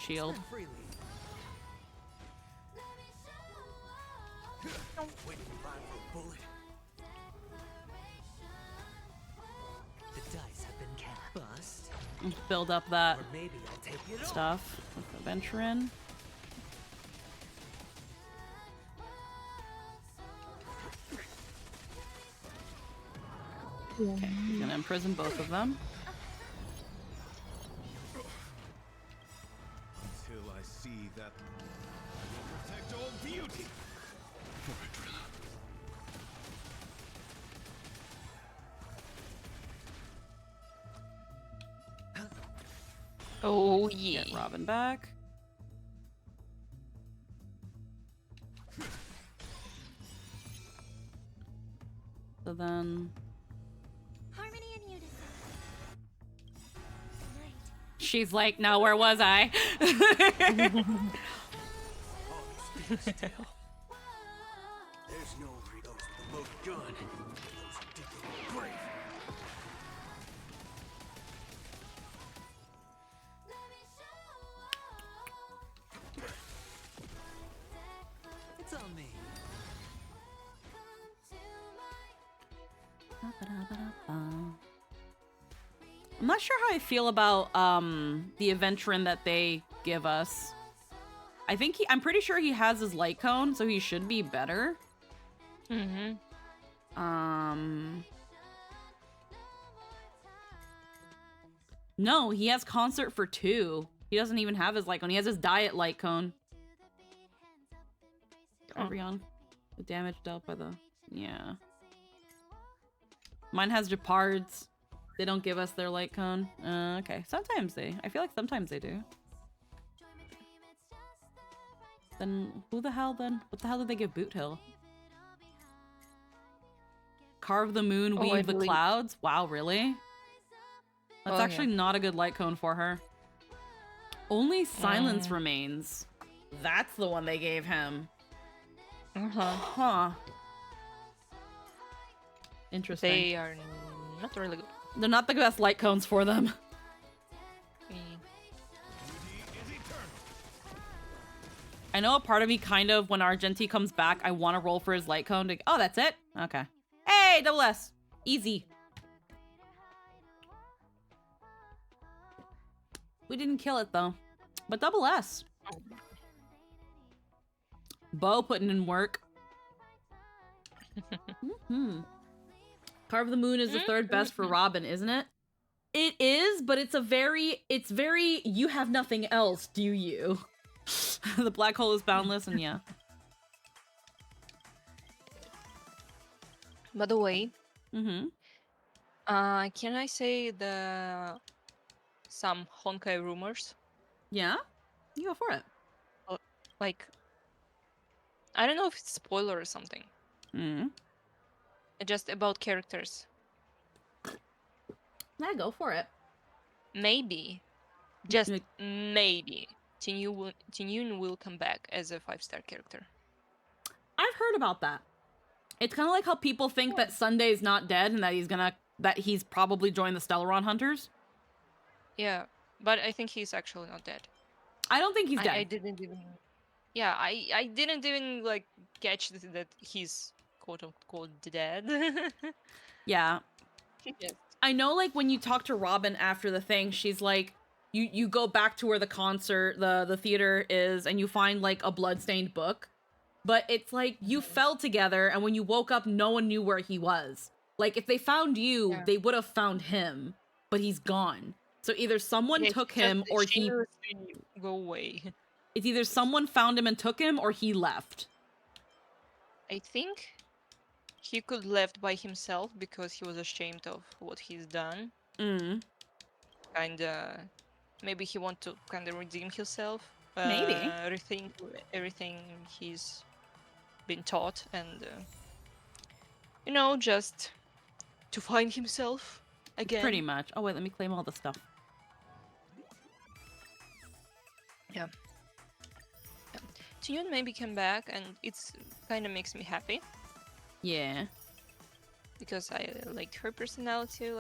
S1: Shield.
S2: Spend freely.
S5: Waiting in line for a bullet.
S2: The dice have been cast. Bust.
S1: Let's build up that
S2: Or maybe I'll take it off.
S1: stuff with the Venturin. Okay, he's gonna imprison both of them.
S9: Until I see that I will protect all beauty.
S8: Oh yeah.
S1: Get Robin back. So then
S6: Harmony and unison. Tonight,
S1: she's like, "No, where was I?"
S5: All you stand still. There's no those with the loaded gun. Those who dig their grave.
S2: It's on me.
S1: I'm not sure how I feel about the Adventurin that they give us. I think I'm pretty sure he has his light cone, so he should be better. No, he has concert for 2. He doesn't even have his light cone. He has his diet light cone. Everyone, the damage dealt by the yeah. Mine has Japard's. They don't give us their light cone. Okay. Sometimes they. I feel like sometimes they do. Then who the hell then? What the hell did they give Boot Hill? Carve the moon,
S8: Oh, I
S1: weave the
S8: believe-
S1: clouds. Wow, really? That's
S8: Oh,
S1: actually
S8: yeah.
S1: not a good light cone for her. Only silence
S8: Mm.
S1: remains. That's the one they gave him.
S8: Uh-huh.
S1: Huh. Interesting.
S8: They are not really good.
S1: They're not the best light cones for them.
S8: Mm.
S1: I know a part of me kind of, when Argenti comes back, I want to roll for his light cone. Oh, that's it? Okay. Hey, double S. Easy. We didn't kill it, though. But double S. Bo putting in work. Carve the Moon is the third best for Robin, isn't it? It is, but it's very, you have nothing else, do you? The black hole is boundless, and yeah.
S8: By the way,
S1: Mm-hmm.
S8: can I say some Honkai rumors?
S1: Yeah? You go for it.
S8: Like, I don't know if it's spoiler or something.
S1: Mm.
S8: Just about characters.
S1: Yeah, go for it.
S8: Maybe, just
S1: Like-
S8: maybe, Tinyun will come back as a 5-star character.
S1: I've heard about that. It's kind of like how people think that Sunday's not dead and that he's probably joined the Stellaron Hunters.
S8: Yeah, but I think he's actually not dead.
S1: I don't think he's dead.
S8: I didn't even. Yeah, I didn't even like catch that he's quote unquote dead.
S1: Yeah.
S8: Yes.
S1: I know, like, when you talk to Robin after the thing, she's like, you go back to where the concert, the theater is, and you find, like, a bloodstained book. But it's like, you fell together, and when you woke up, no one knew where he was. Like, if they found you,
S8: Yeah.
S1: they would have found him, but he's gone. So either someone
S8: Yeah,
S1: took
S8: he just
S1: him, or he...
S8: shamelessly go away.
S1: It's either someone found him and took him, or he left.
S8: I think he could left by himself because he was ashamed of what he's done.
S1: Mm.
S8: Kinda, maybe he want to kind of redeem himself.
S1: Maybe.
S8: Rethink everything he's been taught, and just to find himself again.
S1: Pretty much. Oh, wait, let me claim all the stuff.
S8: Yeah. Tune maybe come back, and it's kind of makes me happy
S1: Yeah.
S8: because I liked her personality,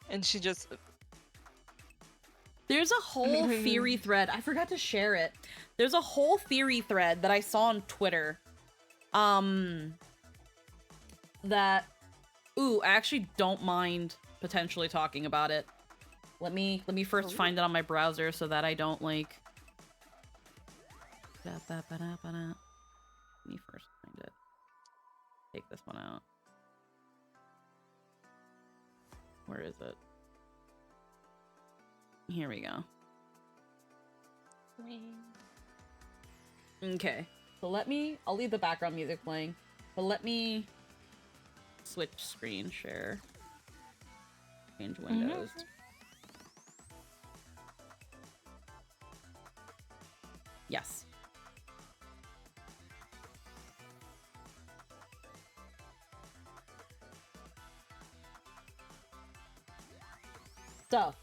S8: and she just
S1: There's a whole theory thread. I forgot to share it. There's a whole theory thread that I saw on Twitter. That, ooh, I actually don't mind potentially talking about it. Let me first find it on my browser so that I don't like. Let me first find it. Take this one out. Where is it? Here we go. Okay. So I'll leave the background music playing, but let me switch screen share. Change windows. Yes. So,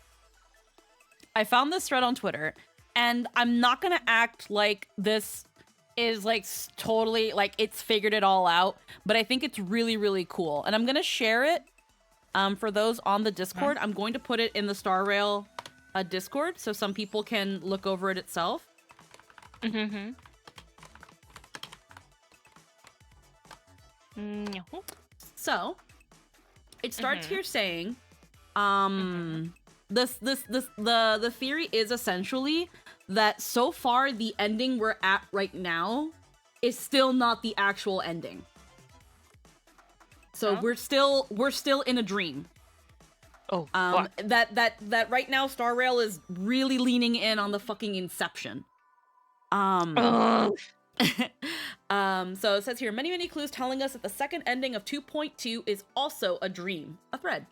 S1: I found this thread on Twitter, and I'm not gonna act like this is like totally like it's figured it all out, but I think it's really, really cool, and I'm gonna share it. For those on the Discord, I'm going to put it in the Star Rail Discord so some people can look over it itself. So, it starts here saying, the theory is essentially that so far the ending we're at right now is still not the actual ending. So we're still in a dream.
S8: Oh,
S1: that right now Star Rail is really leaning in on the fucking Inception. So it says here, many clues telling us that the second ending of 2.2 is also a dream. A thread.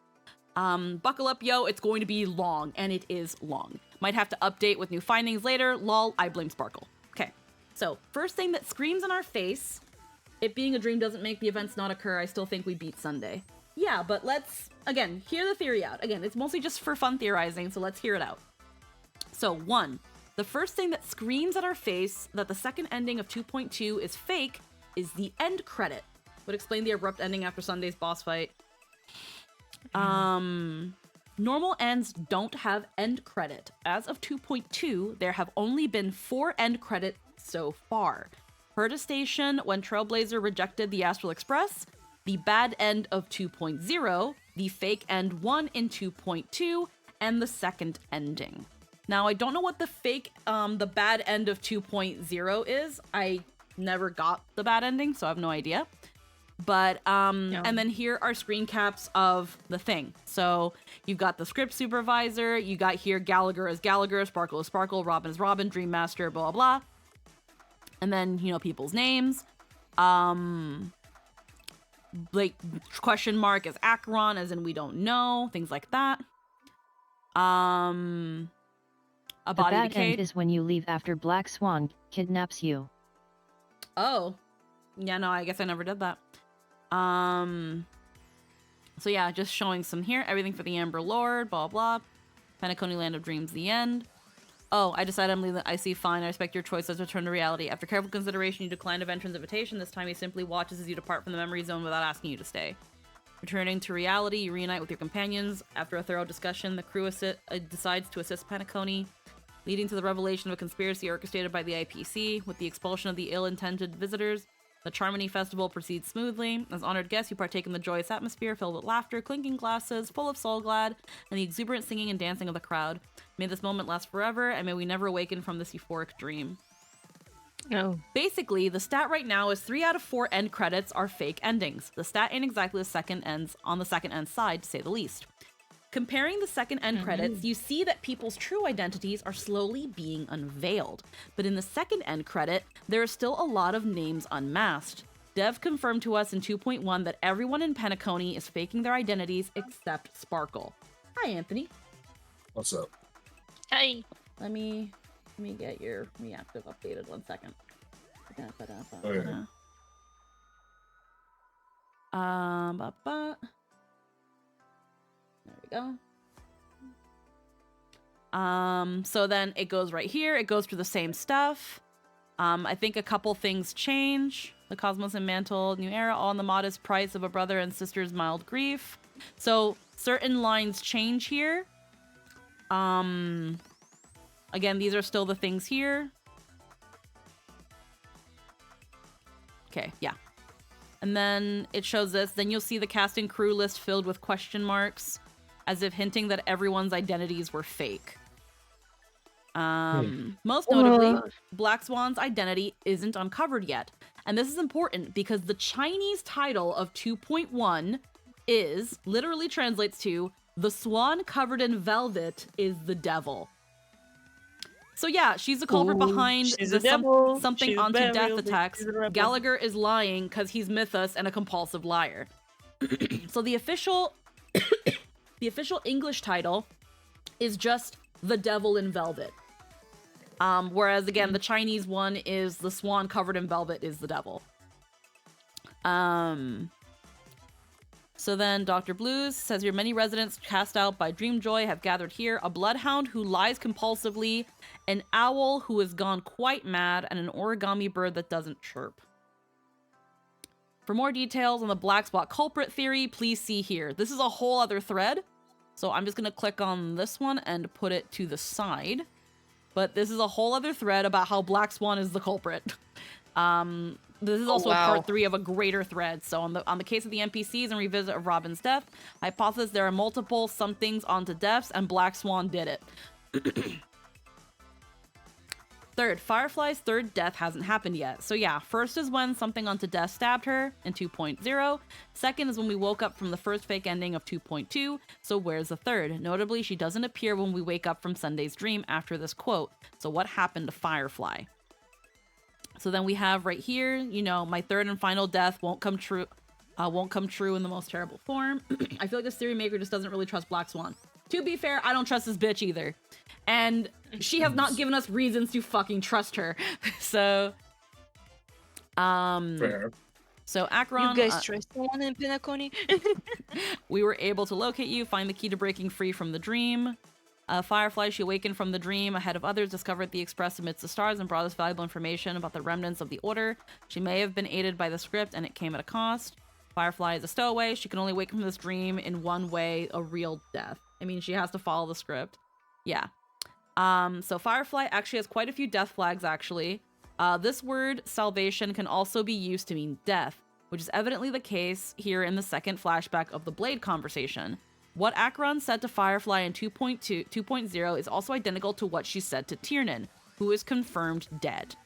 S1: Buckle up, yo, it's going to be long, and it is long. Might have to update with new findings later. Lol, I blame Sparkle. Okay, so first thing that screams in our face, it being a dream doesn't make the events not occur. I still think we beat Sunday. Yeah, but let's, again, hear the theory out. Again, it's mostly just for fun theorizing, so let's hear it out. So, 1. The first thing that screams at our face that the second ending of 2.2 is fake is the end credit. Would explain the abrupt ending after Sunday's boss fight. Normal ends don't have end credit. As of 2.2, there have only been 4 end credits so far. Herta Station, when Trailblazer rejected the Astral Express, the bad end of 2.0, the fake end 1 in 2.2, and the second ending. Now, I don't know what the bad end of 2.0 is. I never got the bad ending, so I have no idea. But, and then here are screen caps of the thing. So, you've got the script supervisor, you got here Gallagher as Gallagher, Sparkle as Sparkle, Robin as Robin, Dream Master, blah, blah, blah. And then, you know, people's names. Like, question mark as Acheron, as in we don't know, things like that. A
S7: The
S1: body
S7: bad
S1: decayed.
S7: end is when you leave after Black Swan kidnaps you.
S1: Oh. Yeah, no, I guess I never did that. So yeah, just showing some here. Everything for the Amber Lord, blah, blah. Penacony Land of Dreams, the end. Oh, I decided I'm leaving the IC fine. I respect your choice as return to reality. After careful consideration, you declined a veteran's invitation. This time he simply watches as you depart from the memory zone without asking you to stay. Returning to reality, you reunite with your companions. After a thorough discussion, the crew decides to assist Penacony, leading to the revelation of a conspiracy orchestrated by the IPC. With the expulsion of the ill-intended visitors, the Charmony Festival proceeds smoothly. As honored guests, you partake in the joyous atmosphere filled with laughter, clinking glasses, full of soul glad, and the exuberant singing and dancing of the crowd. May this moment last forever, and may we never awaken from this euphoric dream.
S8: No.
S1: Basically, the stat right now is 3 out of 4 end credits are fake endings. The stat ain't exactly the second ends on the second end side, to say the least. Comparing the second end credits, you see that people's true identities are slowly being unveiled. But in the second end credit, there are still a lot of names unmasked. Dev confirmed to us in 2.1 that everyone in Penacony is faking their identities except Sparkle. Hi, Anthony.
S10: What's up?
S8: Hi.
S1: Let me get your reactive updated 1 second.
S10: Okay.
S1: There we go. So then it goes right here. It goes through the same stuff. I think a couple things change. The Cosmos and Mantle, New Era, all in the modest price of a brother and sister's mild grief. So certain lines change here. Again, these are still the things here. Okay, yeah. And then it shows this. Then you'll see the cast and crew list filled with question marks, as if hinting that everyone's identities were fake. Most notably, Black Swan's identity isn't uncovered yet. And this is important because the Chinese title of 2.1 literally translates to, "The swan covered in velvet is the devil." So yeah, she's the culprit behind the something onto death attacks. Gallagher is lying because he's Mythos and a compulsive liar. So the official English title is just The Devil in Velvet. Whereas again, the Chinese one is The Swan Covered in Velvet is the Devil. So then Dr. Blues says here, many residents cast out by Dreamjoy have gathered here. A bloodhound who lies compulsively, an owl who has gone quite mad, and an origami bird that doesn't chirp. For more details on the black spot culprit theory, please see here. This is a whole other thread. So I'm just going to click on this one and put it to the side. But this is a whole other thread about how Black Swan is the culprit. This is also part 3 of a greater thread. So on the case of the NPCs and revisit of Robin's death, hypothesis there are multiple somethings onto deaths, and Black Swan did it. Third, Firefly's third death hasn't happened yet. So yeah, first is when something onto death stabbed her in 2.0. Second is when we woke up from the first fake ending of 2.2. So where's the third? Notably, she doesn't appear when we wake up from Sunday's dream after this quote. So what happened to Firefly? So then we have right here, you know, my third and final death won't come true in the most terrible form. I feel like this theory maker just doesn't really trust Black Swan. To be fair, I don't trust this bitch either. And she has not given us reasons to fucking trust her. So,
S10: Fair.
S1: So Akron,
S8: You guys trust someone in Penacony?
S1: we were able to locate you, find the key to breaking free from the dream. Firefly, she awakened from the dream ahead of others, discovered the Express amidst the stars, and brought us valuable information about the remnants of the Order. She may have been aided by the script, and it came at a cost. Firefly is a stowaway. She can only wake from this dream in one way, a real death. I mean, she has to follow the script. Yeah. So Firefly actually has quite a few death flags, actually. This word, salvation, can also be used to mean death, which is evidently the case here in the second flashback of the Blade conversation. What Akron said to Firefly in 2.0 is also identical to what she said to Tiernan, who is confirmed dead.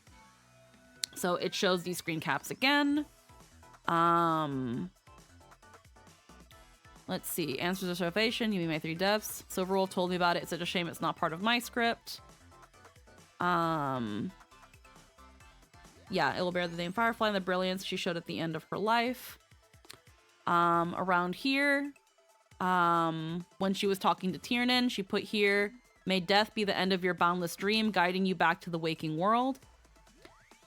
S1: So it shows these screen caps again. Let's see. Answers to salvation. You mean my 3 deaths. Silverwolf told me about it. It's such a shame it's not part of my script. Yeah, it will bear the name Firefly and the brilliance she showed at the end of her life. Around here, when she was talking to Tiernan, she put here, may death be the end of your boundless dream, guiding you back to the waking world.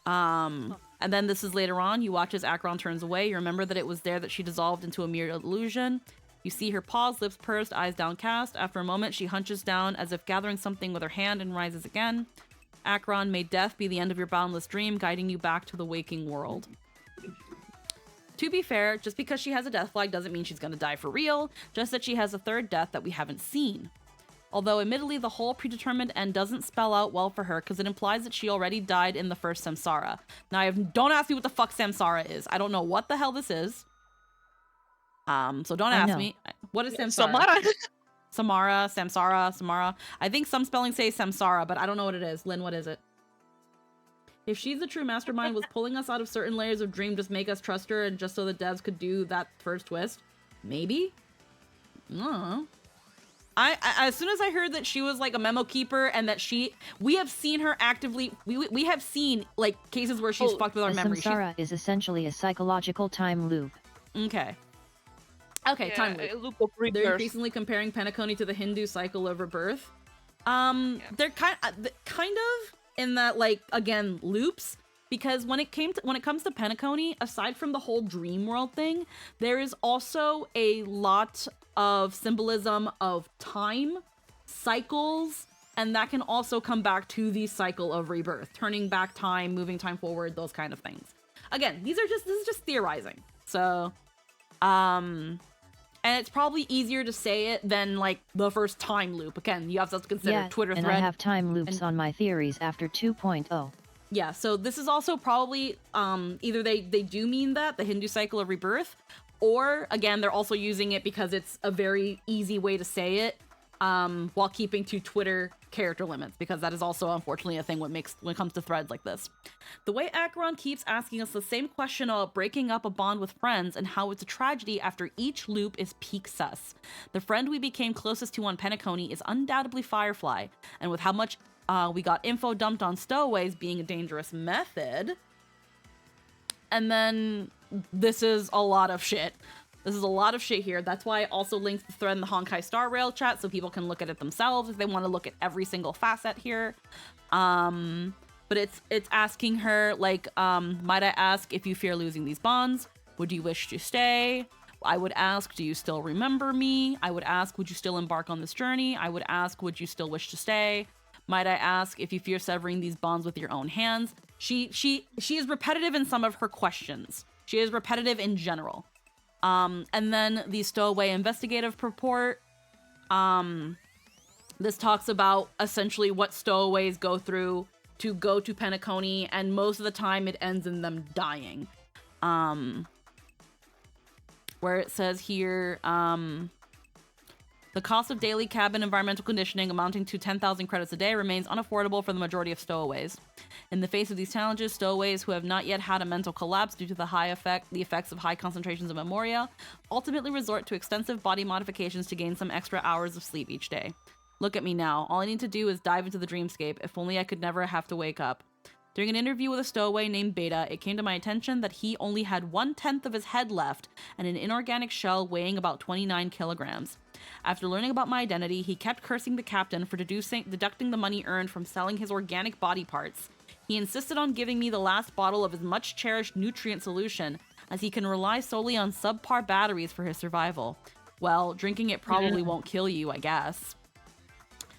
S1: And then this is later on. You watch as Akron turns away. You remember that it was there that she dissolved into a mere illusion. You see her pause, lips pursed, eyes downcast. After a moment, she hunches down as if gathering something with her hand and rises again. Akron, may death be the end of your boundless dream, guiding you back to the waking world. To be fair, just because she has a death flag doesn't mean she's gonna die for real, just that she has a third death that we haven't seen. Although, admittedly, the whole predetermined end doesn't spell out well for her, because it implies that she already died in the first Samsara. Now, don't ask me what the fuck Samsara is. I don't know what the hell this is. So don't ask me. What is Samsara? Samara. I think some spellings say Samsara, but I don't know what it is. Lynn, what is it? If she's the true mastermind, was pulling us out of certain layers of dream just make us trust her and just so the devs could do that first twist? Maybe? I don't know. I as soon as I heard that she was like a memo keeper and that we have seen her actively, we have seen like cases where she's fucked with our memory.
S7: Samsara is essentially a psychological time loop.
S1: Okay. Okay, yeah, time loop.
S8: A loop of rebirth.
S1: They're increasingly comparing Penacony to the Hindu cycle of rebirth. They're kind of in that, like, again, loops, because when it comes to Penacony, aside from the whole dream world thing, there is also a lot of symbolism of time, cycles, and that can also come back to the cycle of rebirth, turning back time, moving time forward, those kind of things. Again, this is just theorizing. So, and it's probably easier to say it than like the first time loop. Again, you have to consider Twitter thread.
S7: And I have time loops on my theories after 2.0.
S1: Yeah, so this is also probably either they do mean that, the Hindu cycle of rebirth, or again, they're also using it because it's a very easy way to say it while keeping to Twitter character limits, because that is also unfortunately a thing when it comes to threads like this. The way Akron keeps asking us the same question about breaking up a bond with friends and how it's a tragedy after each loop is peak sus. The friend we became closest to on Penacony is undoubtedly Firefly, and with how much we got info dumped on stowaways being a dangerous method, and then this is a lot of shit. This is a lot of shit here. That's why I also linked the thread in the Honkai Star Rail chat so people can look at it themselves if they want to look at every single facet here. But it's asking her, like, might I ask if you fear losing these bonds? Would you wish to stay? I would ask, do you still remember me? I would ask, would you still embark on this journey? I would ask, would you still wish to stay? Might I ask if you fear severing these bonds with your own hands? She is repetitive in some of her questions. She is repetitive in general. And then the stowaway investigative report. This talks about essentially what stowaways go through to go to Penacony, and most of the time it ends in them dying. Where it says here, the cost of daily cabin environmental conditioning amounting to 10,000 credits a day remains unaffordable for the majority of stowaways. In the face of these challenges, stowaways who have not yet had a mental collapse due to the effects of high concentrations of memoria ultimately resort to extensive body modifications to gain some extra hours of sleep each day. Look at me now. All I need to do is dive into the dreamscape. If only I could never have to wake up. During an interview with a stowaway named Beta, it came to my attention that he only had 1/10 of his head left and an inorganic shell weighing about 29 kilograms. After learning about my identity, he kept cursing the captain for deducting the money earned from selling his organic body parts. He insisted on giving me the last bottle of his much-cherished nutrient solution, as he can rely solely on subpar batteries for his survival. Well, drinking it probably won't kill you, I guess.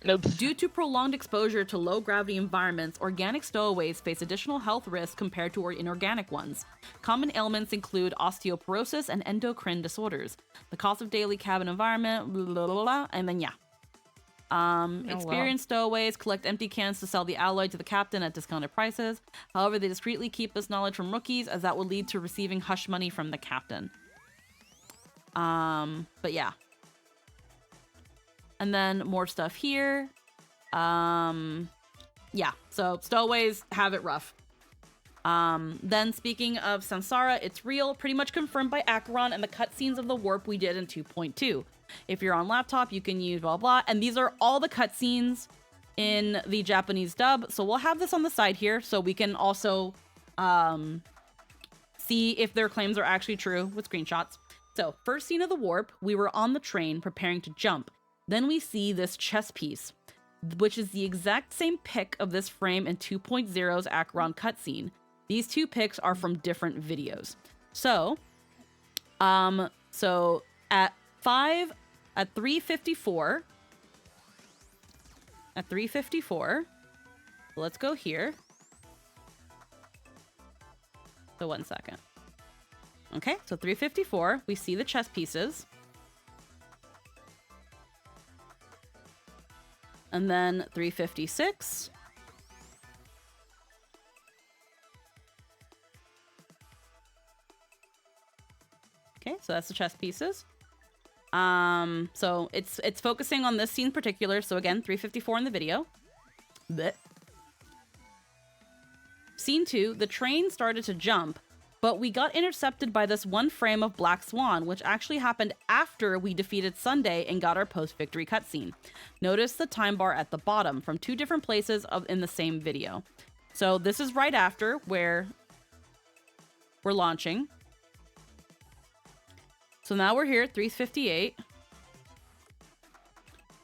S8: Nope.
S1: Due to prolonged exposure to low-gravity environments, organic stowaways face additional health risks compared to inorganic ones. Common ailments include osteoporosis and endocrine disorders. The cost of daily cabin environment, blah, blah, blah, blah, and then experienced stowaways collect empty cans to sell the alloy to the captain at discounted prices. However, they discreetly keep this knowledge from rookies, as that would lead to receiving hush money from the captain. But yeah. And then more stuff here. Yeah, so stowaways have it rough. Then speaking of Samsara, it's real, pretty much confirmed by Acheron and the cutscenes of the warp we did in 2.2. If you're on laptop, you can use blah blah, and these are all the cutscenes in the Japanese dub. So we'll have this on the side here, so we can also see if their claims are actually true with screenshots. So first scene of the warp, we were on the train preparing to jump. Then we see this chess piece, which is the exact same pic of this frame in 2.0's Acheron cutscene. These two pics are from different videos. So, at 3:54, let's go here. So 1 second. Okay, so 3:54, we see the chess pieces. And then 3:56. Okay, so that's the chess pieces. So it's focusing on this scene in particular. So again, 3:54 in the video. Blech. Scene 2, the train started to jump, but we got intercepted by this one frame of Black Swan, which actually happened after we defeated Sunday and got our post-victory cutscene. Notice the time bar at the bottom from two different places in the same video. So this is right after where we're launching. So now we're here, 3:58.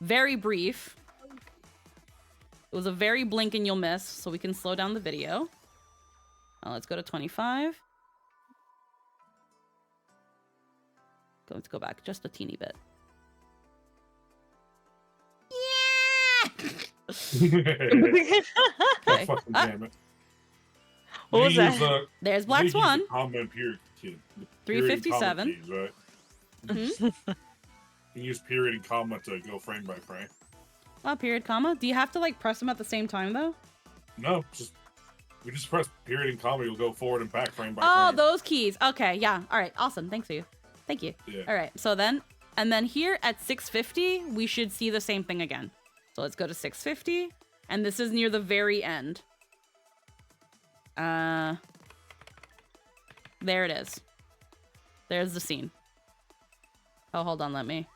S1: Very brief. It was a very blink and you'll miss, so we can slow down the video. Now let's go to 25. Let's go back just a teeny bit. Okay.
S10: Fucking damn it.
S8: What was that?
S1: There's Black Swan.
S10: Comment period, kid.
S1: 3:57.
S10: Keys, right?
S1: Mm-hmm.
S10: You can use period and comma to go frame by frame.
S1: Oh, period, comma. Do you have to like press them at the same time though?
S10: No, we just press period and comma. You'll go forward and back frame by
S1: Oh,
S10: frame.
S1: those keys. Okay, yeah. All right, awesome. Thank you.
S10: Yeah.
S1: All right, so then here at 6:50, we should see the same thing again. So let's go to 6:50, and this is near the very end. There it is. There's the scene. Oh, hold on, let me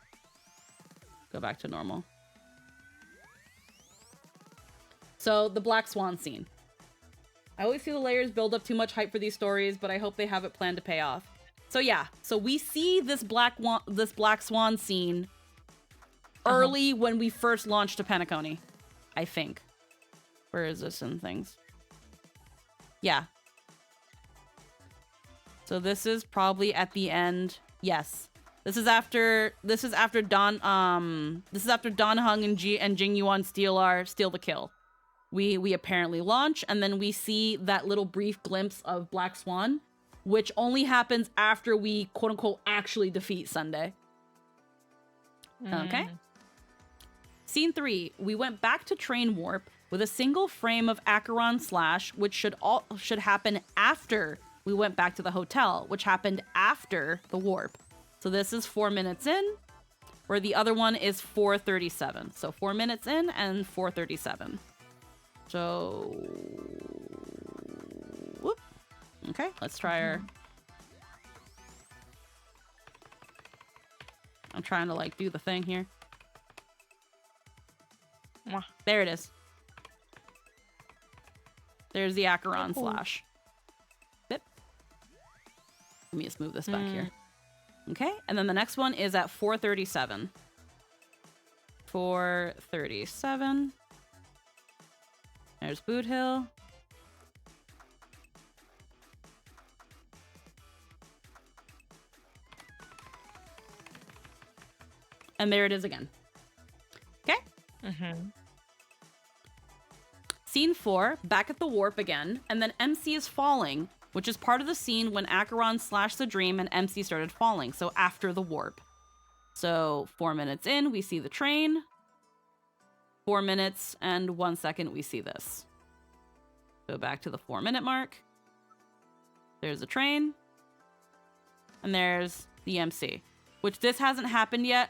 S1: go back to normal. So, the Black Swan scene. I always see the layers build up too much hype for these stories, but I hope they have it planned to pay off. So yeah, so we see this Black Swan scene early when we first launched to Penacony, I think. Where is this in things? Yeah. So this is probably at the end. Yes. This is after Don Hung and Jing Yuan steal the kill. We apparently launch, and then we see that little brief glimpse of Black Swan, which only happens after we quote unquote actually defeat Sunday. Okay. Scene 3, we went back to Train Warp with a single frame of Acheron Slash, which should happen after we went back to the hotel, which happened after the warp. So this is 4 minutes in, where the other one is 4:37. So 4 minutes in and 4:37. So, whoop. Okay, let's try our... I'm trying to like do the thing here. There it is. There's the Acheron
S8: Cool.
S1: slash. Bip. Let me just move this back here. Okay, and then the next one is at 437. 437. There's Boot Hill. And there it is again. Okay? Scene 4, back at the warp again, and then MC is falling, which is part of the scene when Acheron slashed the dream and MC started falling, so after the warp. So 4 minutes in, we see the train. 4 minutes and 1 second, we see this. Go back to the 4-minute mark. There's the train. And there's the MC, which this hasn't happened yet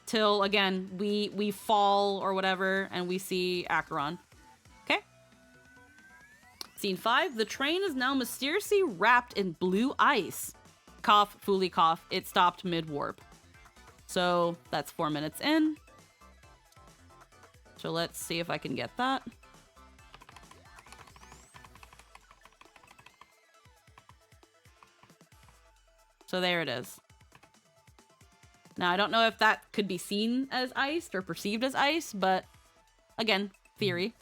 S1: till, again, we fall or whatever, and we see Acheron. Okay. Scene 5, the train is now mysteriously wrapped in blue ice. Cough, Fooly cough, it stopped mid-warp. So that's 4 minutes in. So let's see if I can get that. So there it is. Now, I don't know if that could be seen as iced or perceived as ice, but again, theory.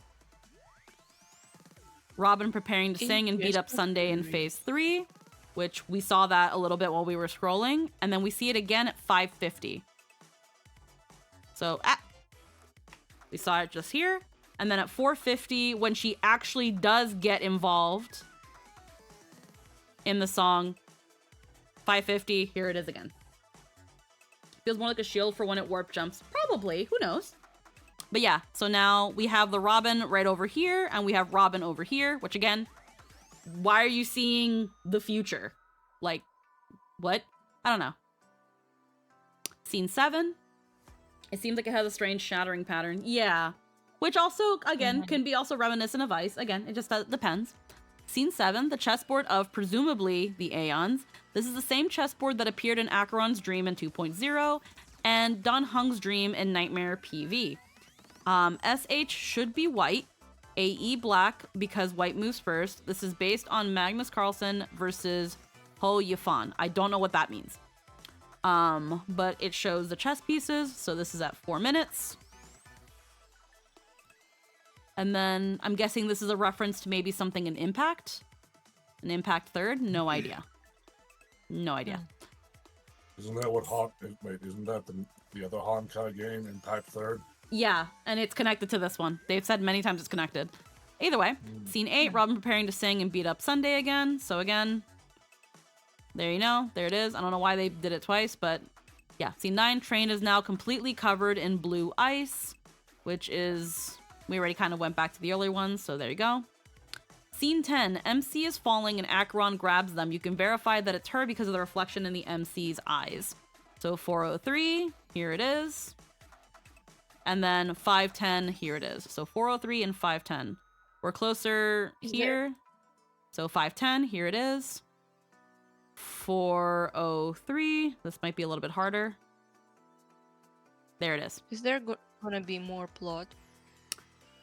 S1: Robin preparing to sing and beat up Sunday in phase 3, which we saw that a little bit while we were scrolling, and then we see it again at 5:50. So, we saw it just here, and then at 4:50, when she actually does get involved in the song, 5:50, here it is again. Feels more like a shield for when it warp jumps. Probably, who knows? But yeah, so now we have the Robin right over here, and we have Robin over here, which again, why are you seeing the future? Like, what? I don't know. Scene 7. It seems like it has a strange shattering pattern. Yeah. Which also, again, can be also reminiscent of ice. Again, it just depends. Scene 7, the chessboard of presumably the Aeons. This is the same chessboard that appeared in Acheron's Dream in 2.0 and Don Hung's Dream in Nightmare PV. SH should be white, AE black because white moves first. This is based on Magnus Carlsen versus Ho Yifan. I don't know what that means. But it shows the chess pieces, so this is at 4 minutes. And then I'm guessing this is a reference to maybe something in Impact. An Impact third? No idea. No idea.
S10: Isn't that what Honk? Wait, isn't that the other Honk kind of game in Type Third?
S1: Yeah, and it's connected to this one. They've said many times it's connected. Either way, scene 8, Robin preparing to sing and beat up Sunday again. So again, there you know. There it is. I don't know why they did it twice, but yeah. Scene 9, train is now completely covered in blue ice, which is... We already kind of went back to the earlier ones, so there you go. Scene 10, MC is falling and Acheron grabs them. You can verify that it's her because of the reflection in the MC's eyes. So 403, here it is. And then 510, here it is. So 403 and 510. We're closer here. So 510, here it is. 403, this might be a little bit harder. There it is.
S8: Is there gonna be more plot?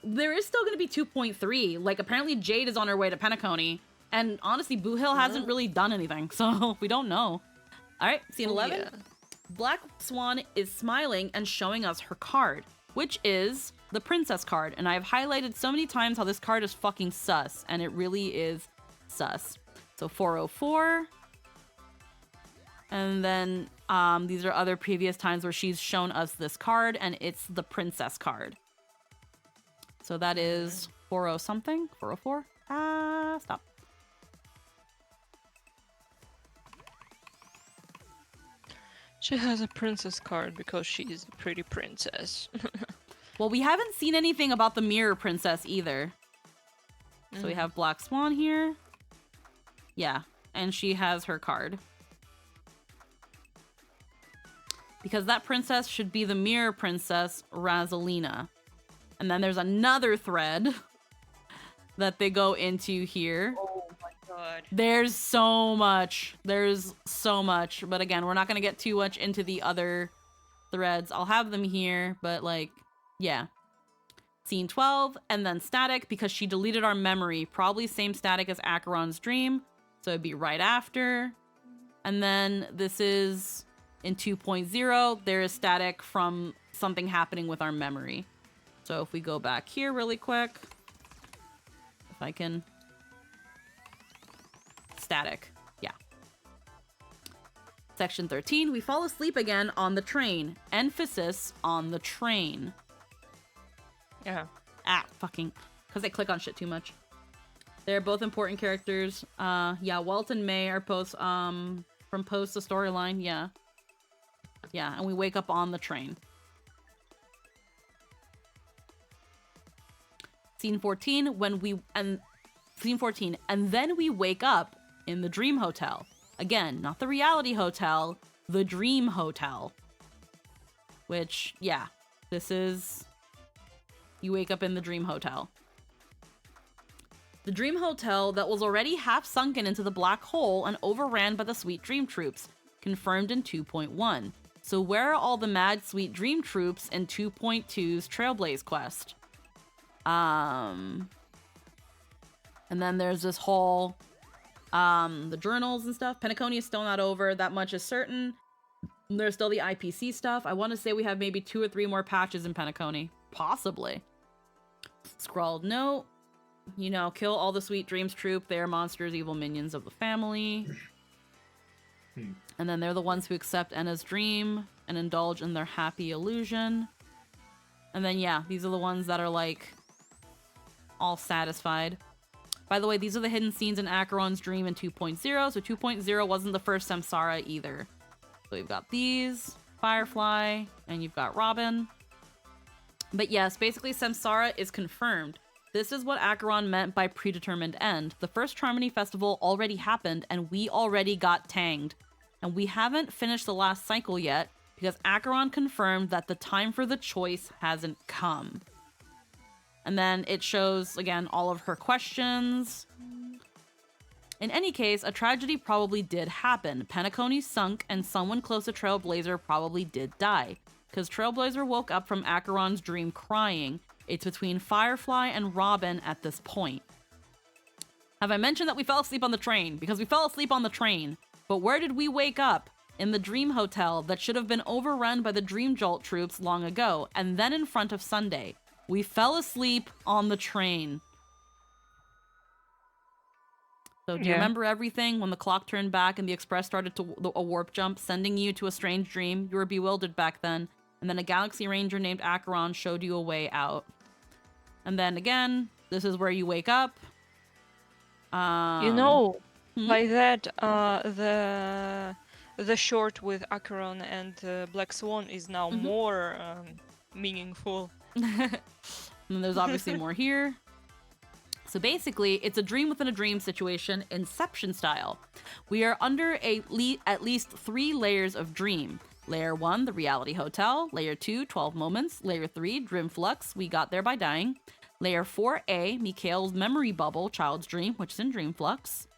S1: There is still going to be 2.3. Like, apparently Jade is on her way to Penacony. And honestly, Boo Hill hasn't really done anything, so we don't know. All right, scene 11.
S8: Yeah.
S1: Black Swan is smiling and showing us her card, which is the princess card. And I've highlighted so many times how this card is fucking sus, and it really is sus. So 404. And then these are other previous times where she's shown us this card, and it's the princess card. So that is 40 something, 404. Stop.
S8: She has a princess card because she is a pretty princess.
S1: Well, we haven't seen anything about the mirror princess either. So we have Black Swan here. Yeah, and she has her card. Because that princess should be the mirror princess, Razalina. And then there's another thread that they go into here.
S8: Oh my god.
S1: There's so much. There's so much. But again, we're not going to get too much into the other threads. I'll have them here, but like, yeah. Scene 12, and then static because she deleted our memory. Probably same static as Acheron's dream. So it'd be right after. And then this is in 2.0. There is static from something happening with our memory. So if we go back here really quick, if I can... Static. Yeah. Section 13, we fall asleep again on the train. Emphasis on the train.
S8: Yeah.
S1: Ah, fucking. Because I click on shit too much. They're both important characters. Yeah, Walt and May are both, from post the storyline, yeah. Yeah, and we wake up on the train. Scene 14, Scene 14, and then we wake up in the Dream Hotel. Again, not the reality hotel, the Dream Hotel. Which, yeah, this is... You wake up in the Dream Hotel. The Dream Hotel that was already half sunken into the black hole and overran by the Sweet Dream Troops, confirmed in 2.1. So where are all the mad Sweet Dream Troops in 2.2's Trailblaze quest? And then there's this whole, the journals and stuff. Penacony is still not over. That much is certain. There's still the IPC stuff. I want to say we have maybe 2 or 3 more patches in Penacony. Possibly. Scrawled note. You know, kill all the Sweet Dreams troop. They are monsters, evil minions of the family. And then they're the ones who accept Enna's dream and indulge in their happy illusion. And then, yeah, these are the ones that are, like, all satisfied. By the way, these are the hidden scenes in Acheron's dream in 2.0. So 2.0 wasn't the first Samsara either. So we've got these, Firefly, and you've got Robin. But yes, basically Samsara is confirmed. This is what Acheron meant by predetermined end. The first Harmony Festival already happened, and we already got tanged. And we haven't finished the last cycle yet, because Acheron confirmed that the time for the choice hasn't come. And then it shows, again, all of her questions. In any case, a tragedy probably did happen. Penacony sunk, and someone close to Trailblazer probably did die. Because Trailblazer woke up from Acheron's dream crying. It's between Firefly and Robin at this point. Have I mentioned that we fell asleep on the train? Because we fell asleep on the train. But where did we wake up? In the Dream Hotel that should have been overrun by the Dream Jolt troops long ago, and then in front of Sunday. We fell asleep on the train. So do you remember everything when the clock turned back and the express started to a warp jump, sending you to a strange dream? You were bewildered back then. And then a Galaxy Ranger named Acheron showed you a way out. And then again, this is where you wake up.
S8: You know, by that, the short with Acheron and Black Swan is now more meaningful.
S1: And there's obviously more here. So basically, it's a dream within a dream situation, Inception style. We are under at least 3 layers of dream. Layer 1, the reality hotel. Layer 2, 12 moments. Layer 3, dream flux. We got there by dying. Layer 4A, Mikhail's memory bubble, child's dream, which is in dream flux.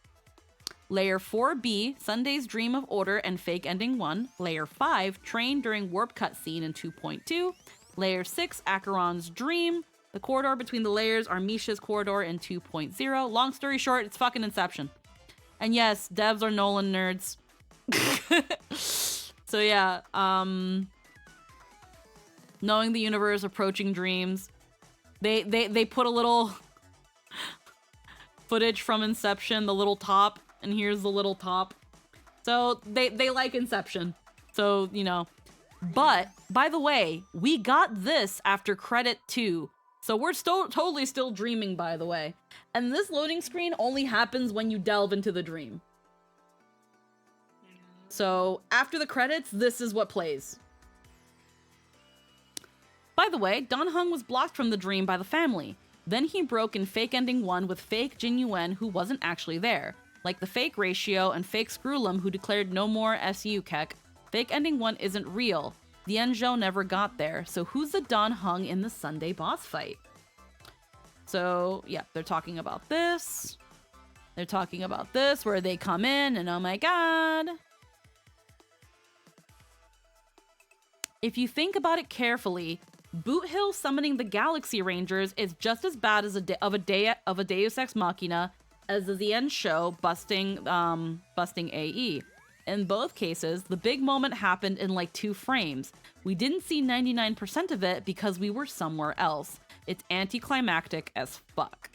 S1: Layer 4B, Sunday's dream of order and fake ending 1. Layer 5, train during warp cutscene in 2.2. Layer 6, Acheron's dream. The corridor between the layers are Misha's corridor in 2.0. Long story short, it's fucking Inception. And yes, devs are Nolan nerds. So yeah, knowing the universe, approaching dreams. They put a little footage from Inception, the little top, and here's the little top. So they like Inception. So, you know. But, by the way, we got this after credit 2. So we're totally still dreaming, by the way. And this loading screen only happens when you delve into the dream. So after the credits, this is what plays. By the way, Don Hung was blocked from the dream by the family. Then he broke in fake ending 1 with fake Jin Yuen who wasn't actually there. Like the fake Ratio and fake Screwlum who declared no more SU Keck. Fake ending 1 isn't real. The Enjo never got there, so who's the Don Hung in the Sunday boss fight? So, yeah, they're talking about this. They're talking about this, where they come in, and oh my god. If you think about it carefully, Boot Hill summoning the Galaxy Rangers is just as bad as a Deus Ex Machina as the Zien show busting AE. In both cases, the big moment happened in like 2 frames. We didn't see 99% of it because we were somewhere else. It's anticlimactic as fuck.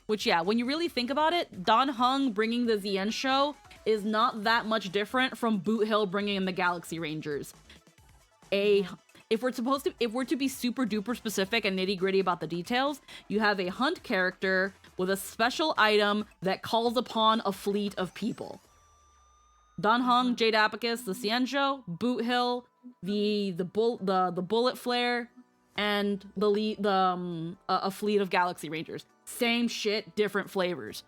S1: Which, yeah, when you really think about it, Don Hung bringing the Zien show is not that much different from Boot Hill bringing in the Galaxy Rangers. If we're to be super duper specific and nitty gritty about the details, you have a hunt character with a special item that calls upon a fleet of people. Don Hung, Jade Apicus, the Cienjo, Boot Hill, the bullet flare, and a fleet of Galaxy Rangers. Same shit, different flavors.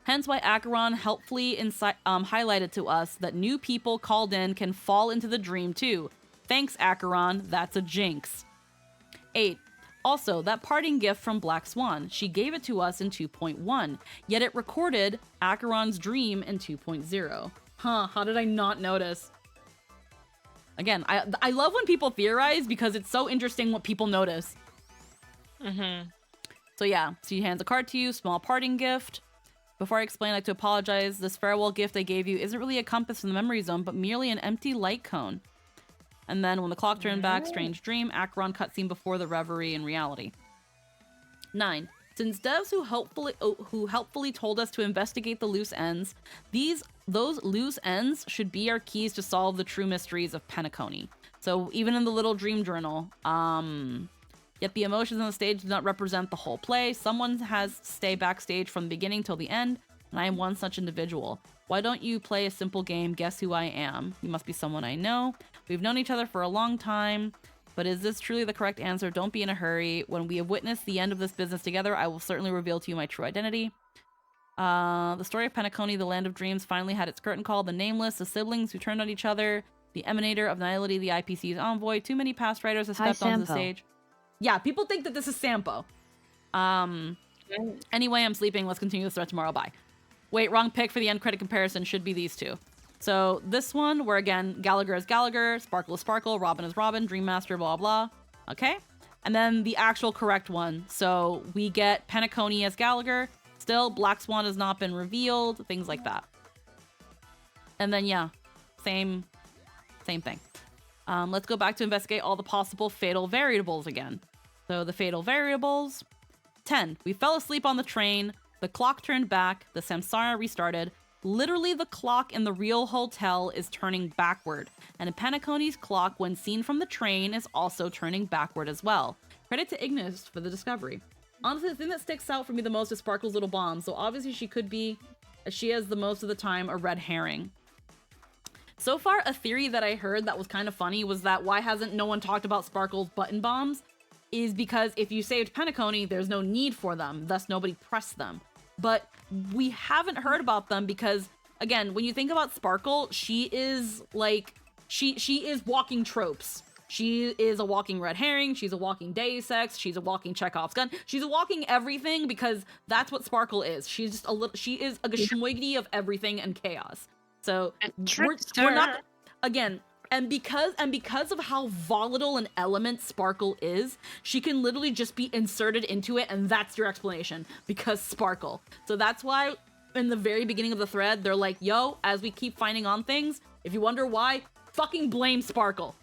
S1: Hence why Acheron helpfully highlighted to us that new people called in can fall into the dream too. Thanks, Acheron. That's a jinx. 8. Also, that parting gift from Black Swan. She gave it to us in 2.1, yet it recorded Acheron's dream in 2.0. Huh, how did I not notice? Again, I love when people theorize because it's so interesting what people notice. So yeah, so he hands a card to you, small parting gift. Before I explain, I'd like to apologize. This farewell gift I gave you isn't really a compass from the memory zone, but merely an empty light cone. And then when the clock turned back, strange dream, Acheron cutscene before the reverie in reality. 9. Since devs who helpfully told us to investigate the loose ends, those loose ends should be our keys to solve the true mysteries of Penacony. So even in the little dream journal, yet the emotions on the stage do not represent the whole play. Someone has to stay backstage from the beginning till the end, and I am one such individual. Why don't you play a simple game, Guess Who I Am? You must be someone I know. We've known each other for a long time, but is this truly the correct answer? Don't be in a hurry. When we have witnessed the end of this business together, I will certainly reveal to you my true identity. The story of Penacony, the land of dreams, finally had its curtain call. The Nameless, the siblings who turned on each other, the Emanator of Nihility, the IPC's envoy. Too many past writers have stepped onto the stage. Yeah, people think that this is Sampo. Anyway, I'm sleeping. Let's continue this thread tomorrow. Bye. Wait, wrong pick for the end credit comparison. Should be these two. So this one, where again, Gallagher is Gallagher, Sparkle is Sparkle, Robin is Robin, Dream Master, blah, blah. Okay? And then the actual correct one. So we get Penacony as Gallagher. Still, Black Swan has not been revealed. Things like that. And then, yeah, same thing. Let's go back to investigate all the possible fatal variables again. So the fatal variables. 10. We fell asleep on the train. The clock turned back. The samsara restarted. Literally, the clock in the real hotel is turning backward. And Penacony's clock, when seen from the train, is also turning backward as well. Credit to Ignis for the discovery. Honestly, the thing that sticks out for me the most is Sparkle's little bomb. So obviously she could be, as she is the most of the time, a red herring. So far, a theory that I heard that was kind of funny was that why hasn't no one talked about Sparkle's button bombs is because if you saved Penacony, there's no need for them, thus nobody pressed them. But we haven't heard about them because, again, when you think about Sparkle, she is like, she is walking tropes. She is a walking red herring, she's a walking Deus Ex, she's a walking Chekhov's gun, she's a walking everything because that's what Sparkle is. She's just she is a geschmoigity of everything and chaos. So we're not, again, and because of how volatile an element Sparkle is, she can literally just be inserted into it, and that's your explanation, because Sparkle. So that's why in the very beginning of the thread, they're like, yo, as we keep finding on things, if you wonder why, fucking blame Sparkle.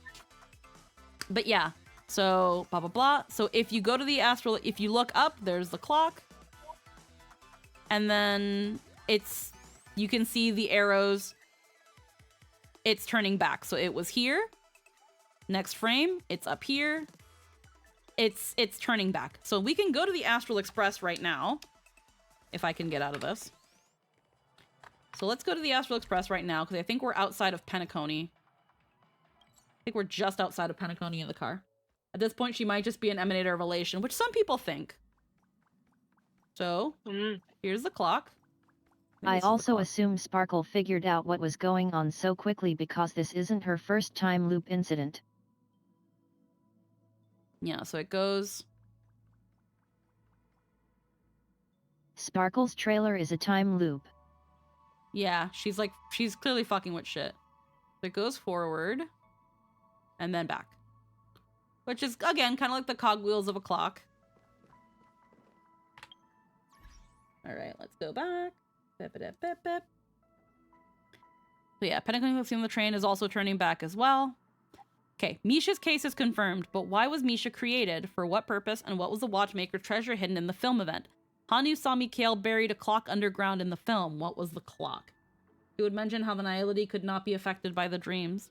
S1: But yeah, so blah, blah, blah. So if you go to the astral, if you look up, there's the clock. And then you can see the arrows. It's turning back. So it was here. Next frame, it's up here. It's turning back. So we can go to the Astral Express right now. If I can get out of this. So let's go to the Astral Express right now, because I think we're outside of Penacony. I think we're just outside of Penacony in the car. At this point, she might just be an emanator of elation, which some people think. So, here's the clock.
S7: I also assume Sparkle figured out what was going on so quickly because this isn't her first time loop incident.
S1: Yeah, so it goes...
S7: Sparkle's trailer is a time loop.
S1: Yeah, she's clearly fucking with shit. So it goes forward, and then back. which is, again, kind of like the cogwheels of a clock. All right, let's go back. Bip, bip, bip, bip. So yeah, Pentecoin on the train is also turning back as well. Okay, Misha's case is confirmed, but why was Misha created? For what purpose? And what was the watchmaker treasure hidden in the film event? Hanu saw Mikhail buried a clock underground in the film. What was the clock? He would mention how the nihility could not be affected by the dreams.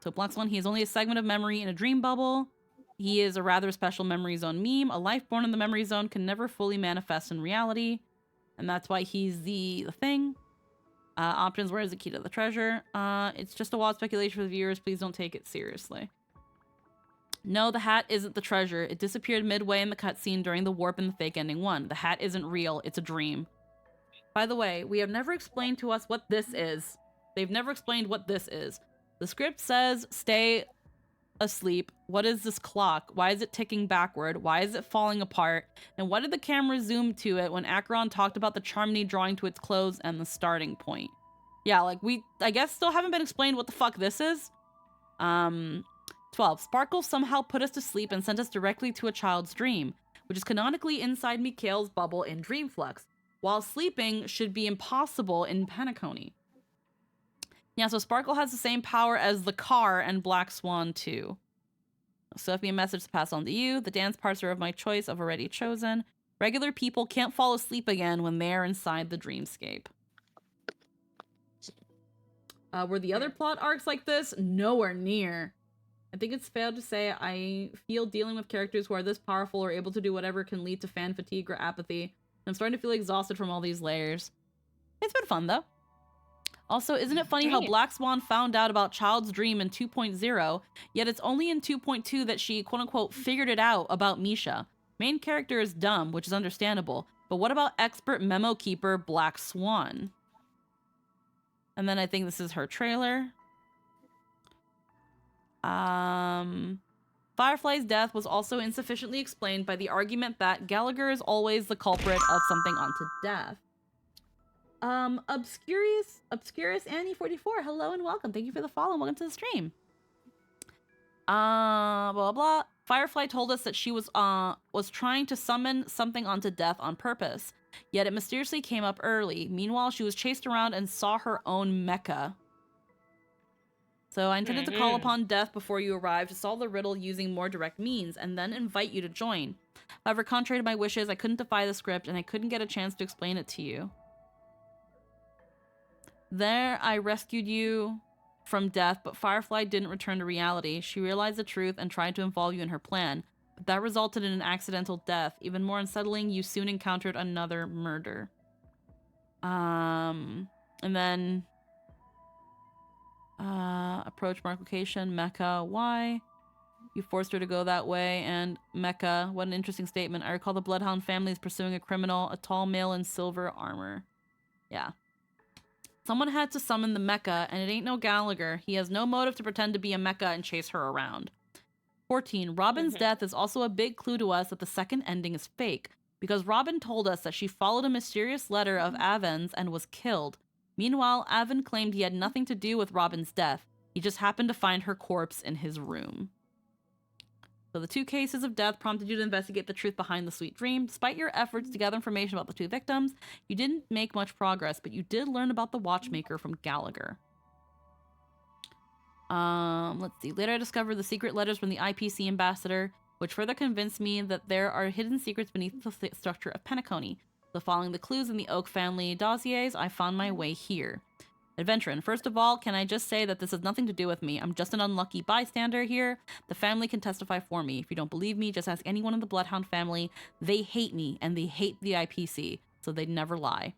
S1: So Black Swan, he is only a segment of memory in a dream bubble. He is a rather special memory zone meme. A life born in the memory zone can never fully manifest in reality. And that's why he's the thing. Options, where is the key to the treasure? It's just a wild speculation for the viewers. Please don't take it seriously. No, the hat isn't the treasure. It disappeared midway in the cutscene during the warp in the fake ending 1. The hat isn't real. It's a dream. By the way, we have never explained to us what this is. They've never explained what this is. The script says, stay asleep. What is this clock? Why is it ticking backward? Why is it falling apart? And why did the camera zoom to it when Acheron talked about the Charmony drawing to its close and the starting point? Yeah, like I guess still haven't been explained what the fuck this is. 12. Sparkle somehow put us to sleep and sent us directly to a child's dream, which is canonically inside Mikhail's bubble in Dreamflux, while sleeping should be impossible in Penacony. Yeah, so Sparkle has the same power as the car and Black Swan too. So if me a message to pass on to you. The dance parts are of my choice. I've already chosen. Regular people can't fall asleep again when they're inside the dreamscape. Were the other plot arcs like this? Nowhere near. I think it's fair to say I feel dealing with characters who are this powerful or able to do whatever can lead to fan fatigue or apathy. I'm starting to feel exhausted from all these layers. It's been fun though. Also, isn't it funny how Black Swan found out about Child's Dream in 2.0, yet it's only in 2.2 that she quote-unquote figured it out about Misha. Main character is dumb, which is understandable, but what about expert memo keeper Black Swan? And then I think this is her trailer. Firefly's death was also insufficiently explained by the argument that Gallagher is always the culprit of something unto death. Obscurus Annie 44, hello and welcome. Thank you for the follow. Welcome to the stream. Blah blah. Firefly told us that she was trying to summon something onto death on purpose, yet it mysteriously came up early. Meanwhile, she was chased around and saw her own mecha. So I intended to call upon death before you arrived to solve the riddle using more direct means, and then invite you to join. However, contrary to my wishes, I couldn't defy the script, and I couldn't get a chance to explain it to you. There, I rescued you from death, but Firefly didn't return to reality. She realized the truth and tried to involve you in her plan, but that resulted in an accidental death. Even more unsettling, you soon encountered another murder. And then... approach mark location, Mecha, why? You forced her to go that way, and Mecha, what an interesting statement. I recall the Bloodhound family is pursuing a criminal, a tall male in silver armor. Yeah. Someone had to summon the mecha, and it ain't no Gallagher. He has no motive to pretend to be a mecha and chase her around. 14. Robin's death is also a big clue to us that the second ending is fake, because Robin told us that she followed a mysterious letter of Avon's and was killed. Meanwhile, Avon claimed he had nothing to do with Robin's death. He just happened to find her corpse in his room. So the 2 cases of death prompted you to investigate the truth behind the sweet dream. Despite your efforts to gather information about the 2 victims, you didn't make much progress, but you did learn about the watchmaker from Gallagher. Let's see. Later I discovered the secret letters from the IPC ambassador, which further convinced me that there are hidden secrets beneath the structure of Penacony. So following the clues in the Oak family dossiers, I found my way here. Adventurin, first of all, can I just say that this has nothing to do with me. I'm just an unlucky bystander here. The family can testify for me. If you don't believe me, just ask anyone in the Bloodhound family. They hate me, and they hate the IPC, so they'd never lie.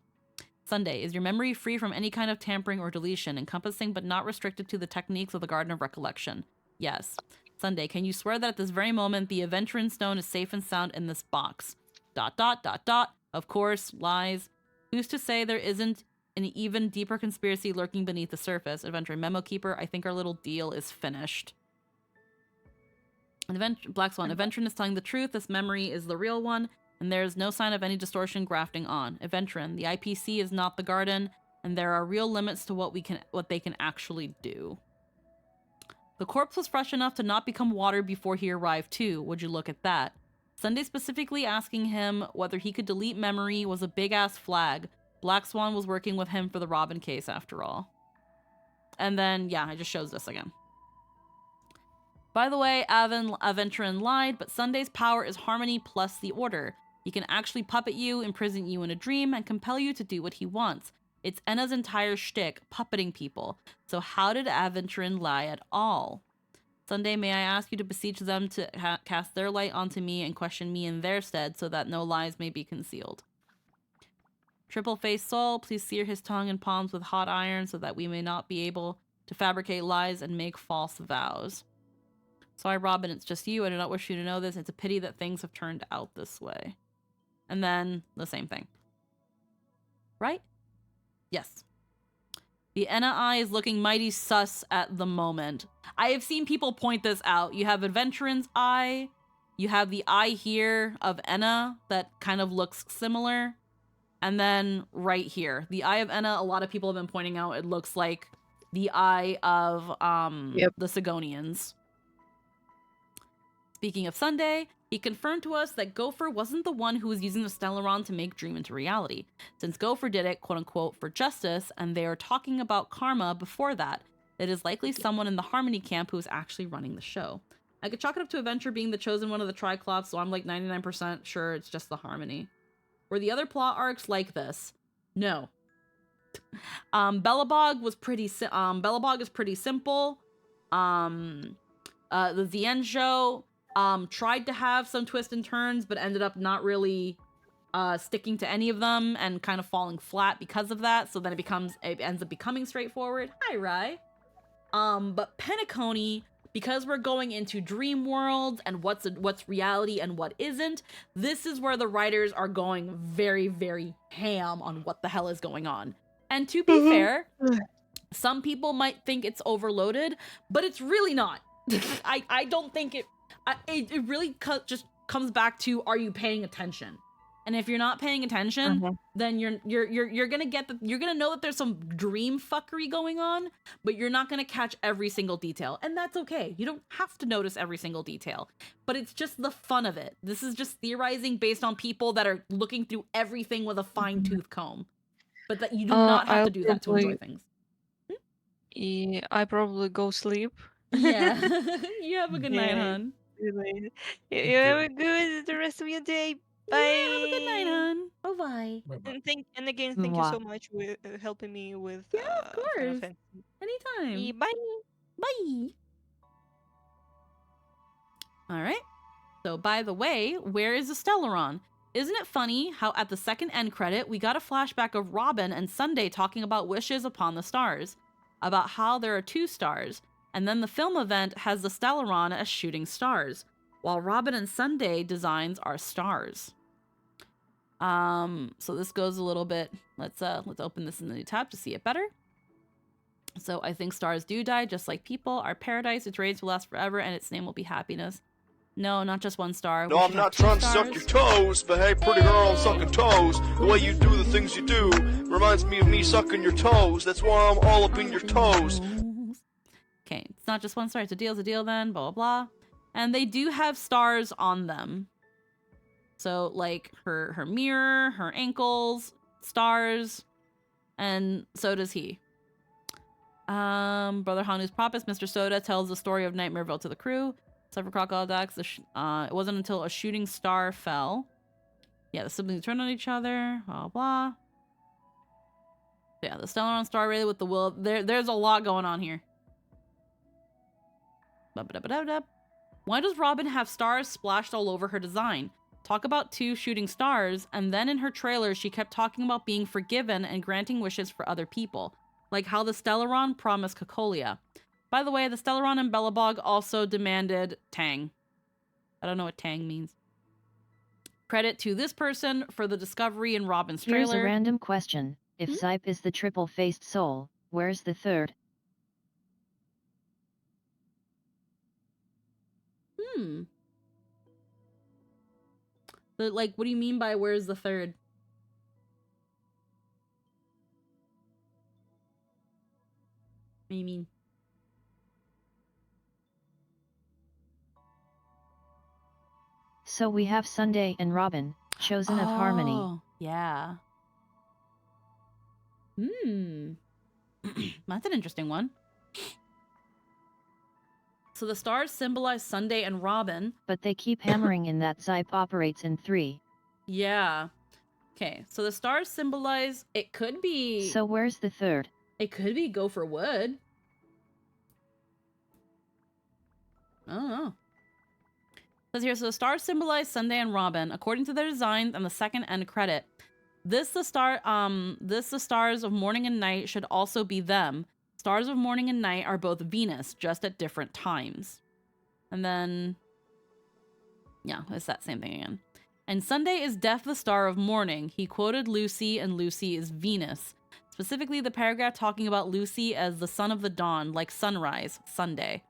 S1: Sunday, is your memory free from any kind of tampering or deletion, encompassing but not restricted to the techniques of the Garden of Recollection? Yes. Sunday, can you swear that at this very moment the Adventurin stone is safe and sound in this box? ... Of course, lies. Who's to say there isn't an even deeper conspiracy lurking beneath the surface? Adventuring Memo Keeper, I think our little deal is finished. Black Swan, Adventurin is telling the truth. This memory is the real one, and there is no sign of any distortion grafting on. Adventurin, the IPC is not the garden, and there are real limits to what they can actually do. The corpse was fresh enough to not become water before he arrived too. Would you look at that? Sunday specifically asking him whether he could delete memory was a big-ass flag. Black Swan was working with him for the Robin case after all. And then, yeah, it just shows this again. By the way, Aventurin lied, but Sunday's power is harmony plus the order. He can actually puppet you, imprison you in a dream, and compel you to do what he wants. It's Enna's entire shtick, puppeting people. So how did Aventurin lie at all? Sunday, may I ask you to beseech them to cast their light onto me and question me in their stead so that no lies may be concealed. Triple-faced soul, please sear his tongue and palms with hot iron so that we may not be able to fabricate lies and make false vows. Sorry, Robin, it's just you. I do not wish you to know this. It's a pity that things have turned out this way. And then the same thing. Right? Yes. The Enna eye is looking mighty sus at the moment. I have seen people point this out. You have Adventurin's eye. You have the eye here of Enna that kind of looks similar. And then right here, the eye of Enna, a lot of people have been pointing out it looks like the eye of the Sigonians. Speaking of Sunday, he confirmed to us that Gopher wasn't the one who was using the Stellaron to make Dream into reality, since Gopher did it, quote-unquote, for justice, and they are talking about karma before that. It is likely someone in the Harmony camp who is actually running the show. I could chalk it up to Adventure being the chosen one of the Triclops, so I'm like 99% sure it's just the Harmony. Were the other plot arcs like this? No. Belobog was pretty Belobog is pretty simple. The Zien show tried to have some twists and turns, but ended up not really sticking to any of them and kind of falling flat because of that. So then it ends up becoming straightforward. Hi, Rai. But Penacony, because we're going into dream worlds and what's reality and what isn't, this is where the writers are going very, very ham on what the hell is going on. And to be fair, some people might think it's overloaded, but it's really not. I don't think it really just comes back to, are you paying attention? And if you're not paying attention, then you're gonna know that there's some dream fuckery going on, but you're not gonna catch every single detail, and that's okay. You don't have to notice every single detail, but it's just the fun of it. This is just theorizing based on people that are looking through everything with a fine-tooth comb, but that you do not have to do that to enjoy things.
S8: Yeah, I probably go sleep.
S1: Yeah, you have a good night, hon.
S8: Really. You have a good the rest of your day. Bye.
S1: Yeah, have a good night, hon. Bye-bye.
S8: And again, thank you so much with helping me with
S1: of
S8: Final
S1: course.
S8: Fantasy.
S1: Anytime.
S8: Bye.
S1: Bye. All right. So, by the way, where is the Stellaron? Isn't it funny how at the second end credit, we got a flashback of Robin and Sunday talking about wishes upon the stars, about how there are 2 stars, and then the film event has the Stellaron as shooting stars, while Robin and Sunday designs are stars. So this goes a little bit, let's open this in the new tab to see it better. So I think stars do die, just like people. Our paradise, its rays will last forever, and its name will be happiness. No, not just 1 star.
S11: No, I'm not trying to suck your toes, but hey, pretty girl, I'm sucking toes. The way you do the things you do reminds me of me sucking your toes. That's why I'm all up in your toes.
S1: Okay, it's not just 1 star. It's a deal then, blah, blah, blah. And they do have stars on them. So, like, her mirror, her ankles, stars, and so does he. Brother Hanu's prophet, Mr. Soda, tells the story of Nightmareville to the crew. Except for Crocodile Dax, it wasn't until a shooting star fell. Yeah, the siblings turned on each other, blah, blah. Yeah, the Stellaron star rated with the will. There's a lot going on here. Why does Robin have stars splashed all over her design? Talk about 2 shooting stars, and then in her trailer, she kept talking about being forgiven and granting wishes for other people, like how the Stellaron promised Cocolia. By the way, the Stellaron and Belobog also demanded Tang. I don't know what Tang means. Credit to this person for the discovery in Robin's trailer.
S7: Here's a random question. If Zype is the triple-faced soul, where's the third?
S1: But, like, what do you mean by where's the third? What do you mean?
S7: So we have Sunday and Robin, chosen of Harmony.
S1: Oh, yeah. Hmm. That's an interesting one. So the stars symbolize Sunday and Robin.
S7: But they keep hammering in that Zype operates in 3.
S1: Yeah. Okay, so the stars symbolize... It could be...
S7: So where's the third?
S1: It could be go for wood. I don't know. Says here, so the stars symbolize Sunday and Robin, according to their designs and the second end credit. This the stars of morning and night should also be them. Stars of morning and night are both Venus, just at different times. And then, yeah, it's that same thing again. And Sunday is Death the star of morning. He quoted Lucy, and Lucy is Venus. Specifically, the paragraph talking about Lucy as the son of the dawn, like sunrise, Sunday.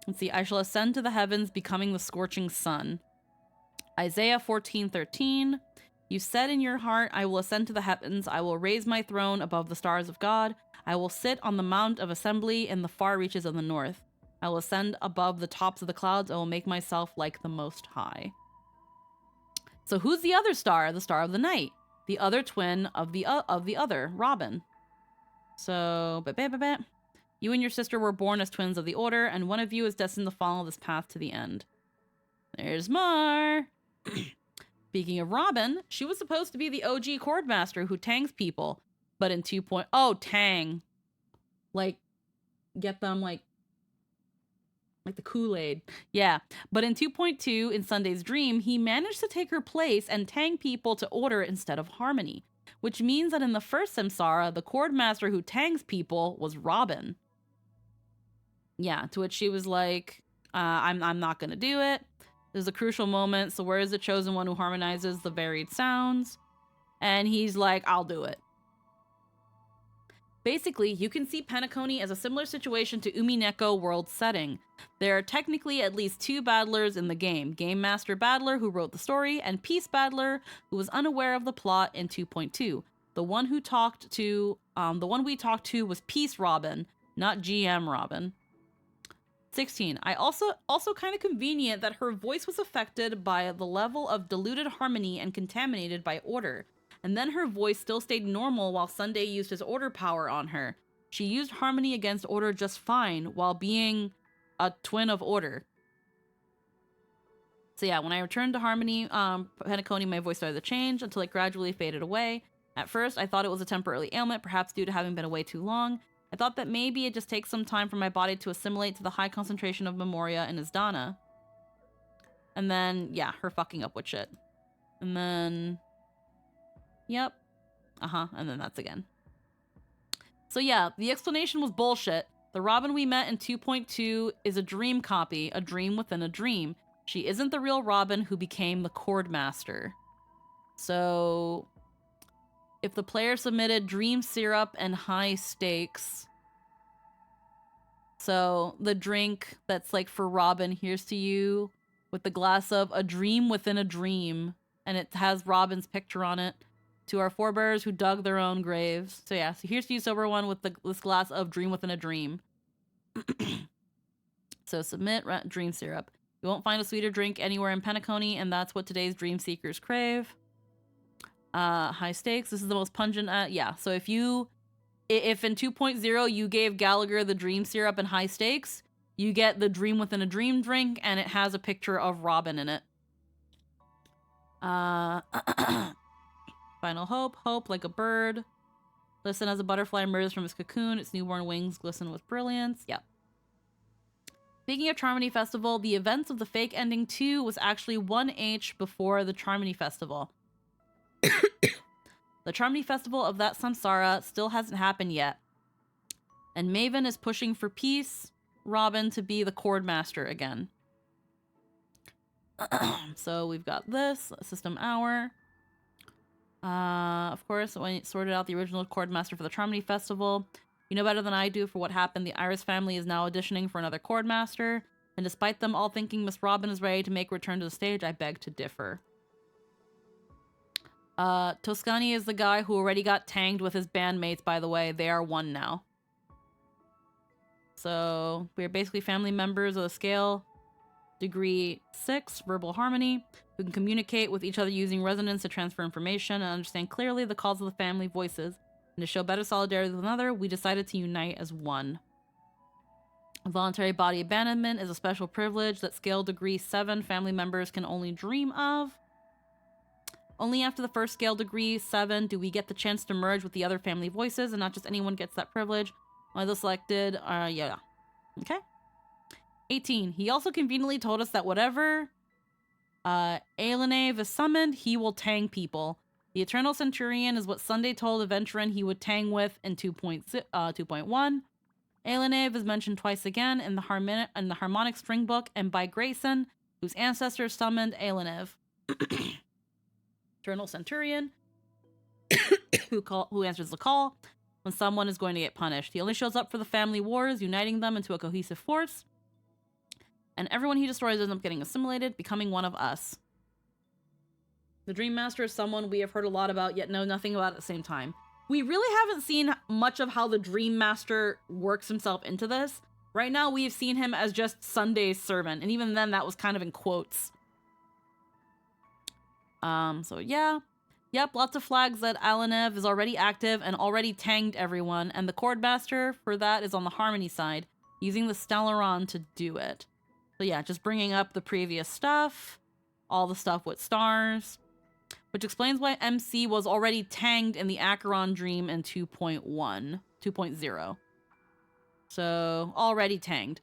S1: Let's see, I shall ascend to the heavens, becoming the scorching sun. Isaiah 14:13. You said in your heart, I will ascend to the heavens. I will raise my throne above the stars of God. I will sit on the mount of assembly in the far reaches of the north. I will ascend above the tops of the clouds. I will make myself like the Most High. So who's the other star? The star of the night. The other twin of the other, Robin. So, you and your sister were born as twins of the Order, and one of you is destined to follow this path to the end. There's more. Speaking of Robin, she was supposed to be the OG Chordmaster who tangs people, but in 2. Oh, tang. Like, get them, like the Kool-Aid. Yeah, but in 2.2, in Sunday's Dream, he managed to take her place and tang people to Order instead of Harmony, which means that in the first Samsara, the Chordmaster who tangs people was Robin. Yeah, to which she was like, I'm not gonna do it. There's a crucial moment, so where is the chosen one who harmonizes the varied sounds? And he's like, I'll do it. Basically, you can see Penacony as a similar situation to Umineko World setting. There are technically at least 2 battlers in the game. Game Master Battler, who wrote the story, and Peace Battler, who was unaware of the plot in 2.2. The one we talked to was Peace Robin, not GM Robin. 16. I also kind of convenient that her voice was affected by the level of diluted harmony and contaminated by Order. And then her voice still stayed normal while Sunday used his Order power on her. She used harmony against Order just fine while being a twin of Order. So yeah, when I returned to harmony, Penacony, my voice started to change until it gradually faded away. At first, I thought it was a temporary ailment, perhaps due to having been away too long. I thought that maybe it just takes some time for my body to assimilate to the high concentration of Memoria and Izdana. And then, yeah, her fucking up with shit. And then... Yep. And then that's again. So yeah, the explanation was bullshit. The Robin we met in 2.2 is a dream copy, a dream within a dream. She isn't the real Robin who became the Chordmaster. So... if the player submitted Dream Syrup and High Stakes... So, the drink that's like for Robin, here's to you, with the glass of a dream within a dream. And it has Robin's picture on it. To our forebears who dug their own graves. So yeah, so here's to you, sober one, with this glass of dream within a dream. So submit Dream Syrup. You won't find a sweeter drink anywhere in Penacony, and that's what today's dream seekers crave. High Stakes. This is the most pungent. Yeah, so if in 2.0 you gave Gallagher the Dream Syrup and High Stakes, you get the Dream Within a Dream drink, and it has a picture of Robin in it. Final hope. Hope like a bird. Listen as a butterfly emerges from its cocoon. Its newborn wings glisten with brilliance. Yep. Speaking of Charmony Festival, the events of the fake ending 2 was actually 1H before the Charmony Festival. The Charmony Festival of that Samsara still hasn't happened yet. And Maven is pushing for peace, Robin to be the Chordmaster again. So we've got this, System Hour. Of course, when it sorted out the original Chordmaster for the Charmony Festival, you know better than I do for what happened. The Iris family is now auditioning for another Chordmaster, and despite them all thinking Miss Robin is ready to make a return to the stage, I beg to differ. Toscani is the guy who already got tanged with his bandmates, by the way. They are one now. So, we are basically family members of the scale. Degree 6, verbal harmony, who can communicate with each other using resonance to transfer information and understand clearly the calls of the family voices. And to show better solidarity with one another, we decided to unite as one. Voluntary body abandonment is a special privilege that scale degree 7 family members can only dream of. Only after the first scale degree 7 do we get the chance to merge with the other family voices, and not just anyone gets that privilege. Only the selected, yeah. Okay. 18. He also conveniently told us that whatever Aelinave is summoned, he will tang people. The Eternal Centurion is what Sunday told Aventurin he would tang with in 2.1. Aelinave is mentioned twice again in the Harmonic String Book and by Grayson, whose ancestors summoned Aelinave. Eternal Centurion, who answers the call when someone is going to get punished. He only shows up for the family wars, uniting them into a cohesive force. And everyone he destroys ends up getting assimilated, becoming one of us. The Dream Master is someone we have heard a lot about, yet know nothing about at the same time. We really haven't seen much of how the Dream Master works himself into this. Right now, we've seen him as just Sunday's servant, and even then, that was kind of in quotes. So yeah. Yep, lots of flags that Aelinave is already active and already tanged everyone, and the Chord Master for that is on the Harmony side, using the Stellaron to do it. So yeah, just bringing up the previous stuff, all the stuff with stars, which explains why MC was already tanged in the Acheron Dream in 2.0. So, already tanged.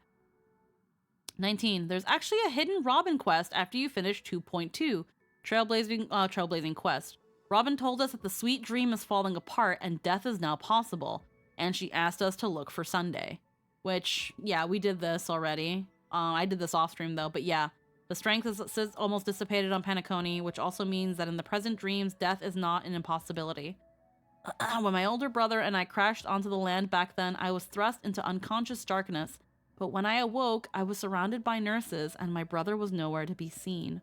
S1: 19. There's actually a hidden Robin quest after you finish 2.2, Trailblazing Quest. Robin told us that the sweet dream is falling apart and death is now possible, and she asked us to look for Sunday. Which, yeah, we did this already. I did this off stream though, but yeah. The strength is almost dissipated on Penacony, which also means that in the present dreams, death is not an impossibility. When my older brother and I crashed onto the land back then, I was thrust into unconscious darkness, but when I awoke, I was surrounded by nurses and my brother was nowhere to be seen.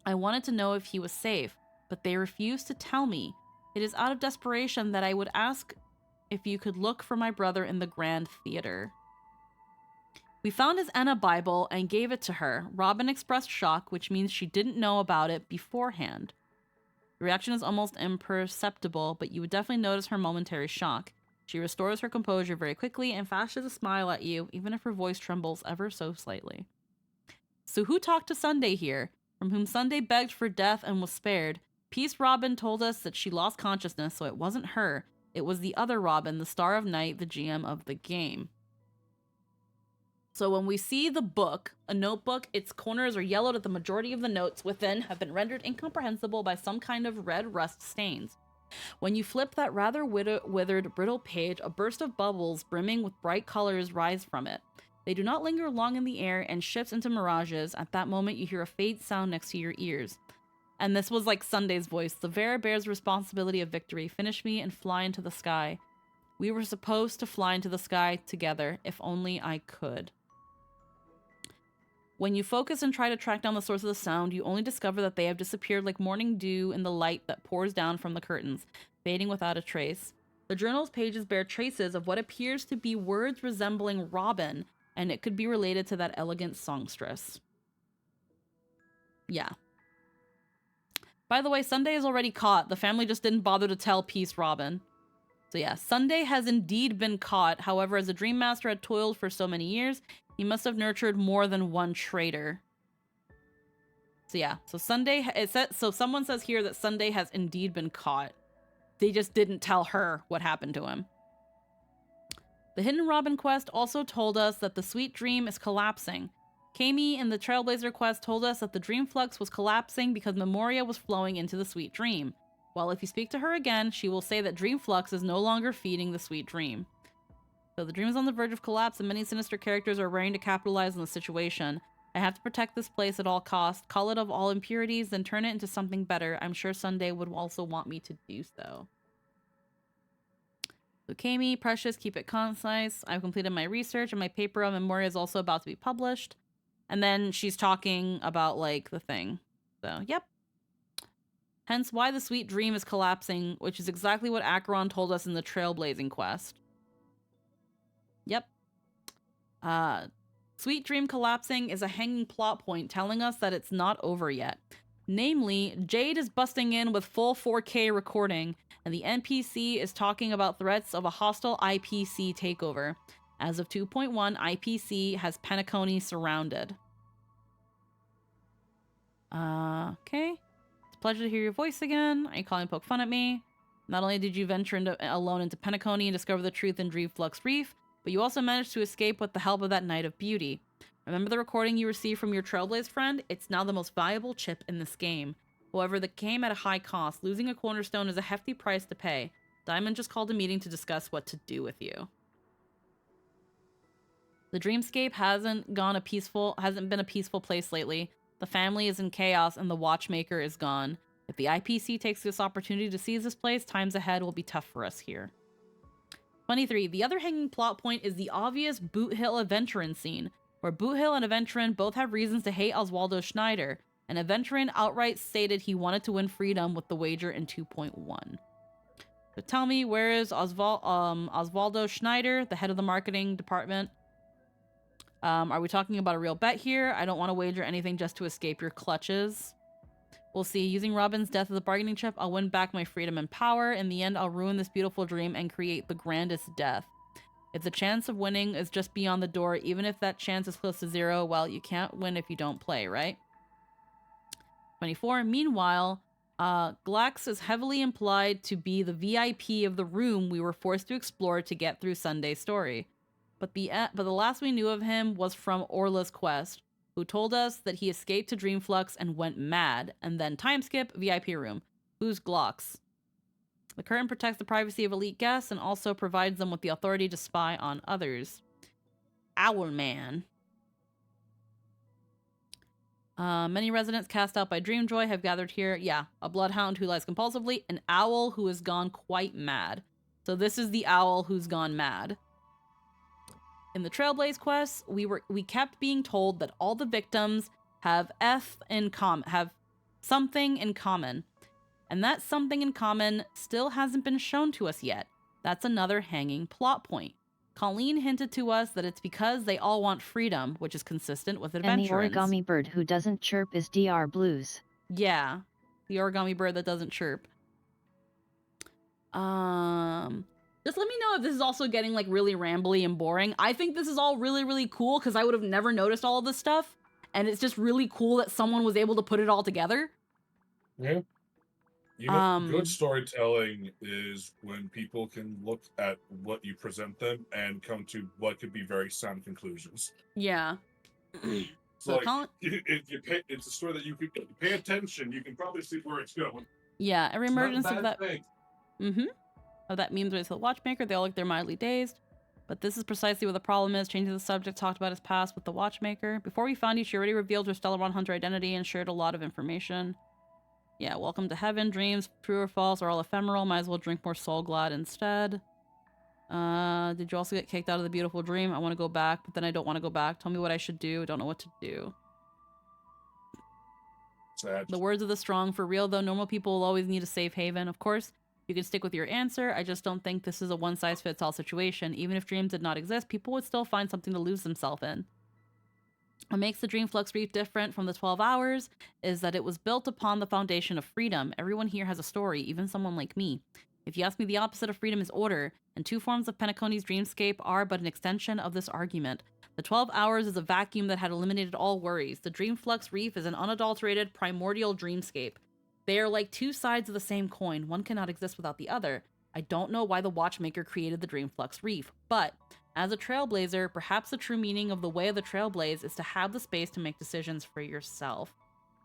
S1: I wanted to know if he was safe, but they refused to tell me. It is out of desperation that I would ask if you could look for my brother in the Grand Theater. We found his Enna Bible and gave it to her. Robin expressed shock, which means she didn't know about it beforehand. The reaction is almost imperceptible, but you would definitely notice her momentary shock. She restores her composure very quickly and flashes a smile at you, even if her voice trembles ever so slightly. So who talked to Sunday here? From whom Sunday begged for death and was spared. Peace Robin told us that she lost consciousness, so it wasn't her. It was the other Robin, the Star of Night, the GM of the game. So when we see the book, a notebook, its corners are yellowed and the majority of the notes within have been rendered incomprehensible by some kind of red rust stains. When you flip that rather withered, brittle page, a burst of bubbles brimming with bright colors rise from it. They do not linger long in the air and shifts into mirages. At that moment, you hear a faint sound next to your ears. And this was like Sunday's voice. The Vera bears responsibility of victory. Finish me and fly into the sky. We were supposed to fly into the sky together, if only I could. When you focus and try to track down the source of the sound, you only discover that they have disappeared like morning dew in the light that pours down from the curtains, fading without a trace. The journal's pages bear traces of what appears to be words resembling Robin, and it could be related to that elegant songstress. Yeah. By the way, Sunday is already caught. The family just didn't bother to tell Peace Robin. So yeah, Sunday has indeed been caught. However, as the Dream Master had toiled for so many years, he must have nurtured more than one traitor. So yeah, so someone says here that Sunday has indeed been caught. They just didn't tell her what happened to him. The Hidden Robin quest also told us that the Sweet Dream is collapsing. Kami in the Trailblazer quest told us that the Dream Flux was collapsing because Memoria was flowing into the Sweet Dream. Well, if you speak to her again, she will say that Dream Flux is no longer feeding the Sweet Dream. So the dream is on the verge of collapse and many sinister characters are ready to capitalize on the situation. I have to protect this place at all costs, call it of all impurities, then turn it into something better. I'm sure Sunday would also want me to do so. So Kami, Precious, keep it concise. I've completed my research and my paper on Memoria is also about to be published. And then she's talking about, like, the thing. So, yep. Hence why the Sweet Dream is collapsing, which is exactly what Acheron told us in the Trailblazing quest. Yep. Sweet Dream collapsing is a hanging plot point telling us that it's not over yet. Namely, Jade is busting in with full 4K recording, and the NPC is talking about threats of a hostile IPC takeover. As of 2.1, IPC has Penacony surrounded. Okay. It's a pleasure to hear your voice again. Are you calling to poke fun at me? Not only did you venture alone into Penacony and discover the truth in Dreamflux Reef, but you also managed to escape with the help of that Knight of Beauty. Remember the recording you received from your Trailblaze friend? It's now the most valuable chip in this game. However, that came at a high cost. Losing a cornerstone is a hefty price to pay. Diamond just called a meeting to discuss what to do with you. The dreamscape hasn't been a peaceful place lately. The family is in chaos and the watchmaker is gone. If the IPC takes this opportunity to seize this place, times ahead will be tough for us here. 23. The other hanging plot point is the obvious Boot Hill Aventurin scene, where Boot Hill and Aventurin both have reasons to hate Oswaldo Schneider, and Aventurin outright stated he wanted to win freedom with the wager in 2.1. So tell me, where is Oswaldo Schneider, the head of the marketing department? Are we talking about a real bet here? I don't want to wager anything just to escape your clutches. We'll see. Using Robin's death as a bargaining chip, I'll win back my freedom and power. In the end, I'll ruin this beautiful dream and create the grandest death. If the chance of winning is just beyond the door, even if that chance is close to 0, well, you can't win if you don't play, right? 24. Meanwhile, Glax is heavily implied to be the VIP of the room we were forced to explore to get through Sunday's story. But the last we knew of him was from Orla's quest, who told us that he escaped to Dreamflux and went mad, and then time skip, VIP room. Who's Glox? The curtain protects the privacy of elite guests and also provides them with the authority to spy on others. Owlman. Many residents cast out by Dreamjoy have gathered here. Yeah, a bloodhound who lies compulsively, an owl who has gone quite mad. So this is the owl who's gone mad. In the Trailblaze quests, we kept being told that all the victims have something in common. And that something in common still hasn't been shown to us yet. That's another hanging plot point. Colleen hinted to us that it's because they all want freedom, which is consistent with Adventurins.
S7: And the origami bird who doesn't chirp is DR Blues.
S1: Yeah, the origami bird that doesn't chirp. Just let me know if this is also getting like really rambly and boring. I think this is all really, really cool because I would have never noticed all of this stuff. And it's just really cool that someone was able to put it all together.
S10: Yeah. You know, good storytelling is when people can look at what you present them and come to what could be very sound conclusions.
S1: Yeah.
S10: So like, it's a story that you could pay attention. You can probably see where it's going.
S1: Yeah, every emergence of that.
S10: Thing.
S1: Of that memes with the Watchmaker, they all look they're mildly dazed. But this is precisely what the problem is. Changing the subject, talked about his past with the Watchmaker. Before we found you, she already revealed her Stellaron Hunter identity and shared a lot of information. Yeah, welcome to heaven. Dreams, true or false, are all ephemeral. Might as well drink more Soul Glad instead. Did you also get kicked out of the beautiful dream? I want to go back, but then I don't want to go back. Tell me what I should do. I don't know what to do.
S10: Sad.
S1: The words of the strong. For real, though, normal people will always need a safe haven. Of course, you can stick with your answer. I just don't think this is a one-size-fits-all situation. Even if dreams did not exist, people would still find something to lose themselves in. What makes the Dreamflux Reef different from the 12 Hours is that it was built upon the foundation of freedom. Everyone here has a story, even someone like me. If you ask me, the opposite of freedom is order, and two forms of Penacony's dreamscape are but an extension of this argument. The 12 Hours is a vacuum that had eliminated all worries. The Dreamflux Reef is an unadulterated, primordial dreamscape. They are like two sides of the same coin. One cannot exist without the other. I don't know why the Watchmaker created the Dreamflux Reef, but as a Trailblazer, perhaps the true meaning of the way of the Trailblaze is to have the space to make decisions for yourself.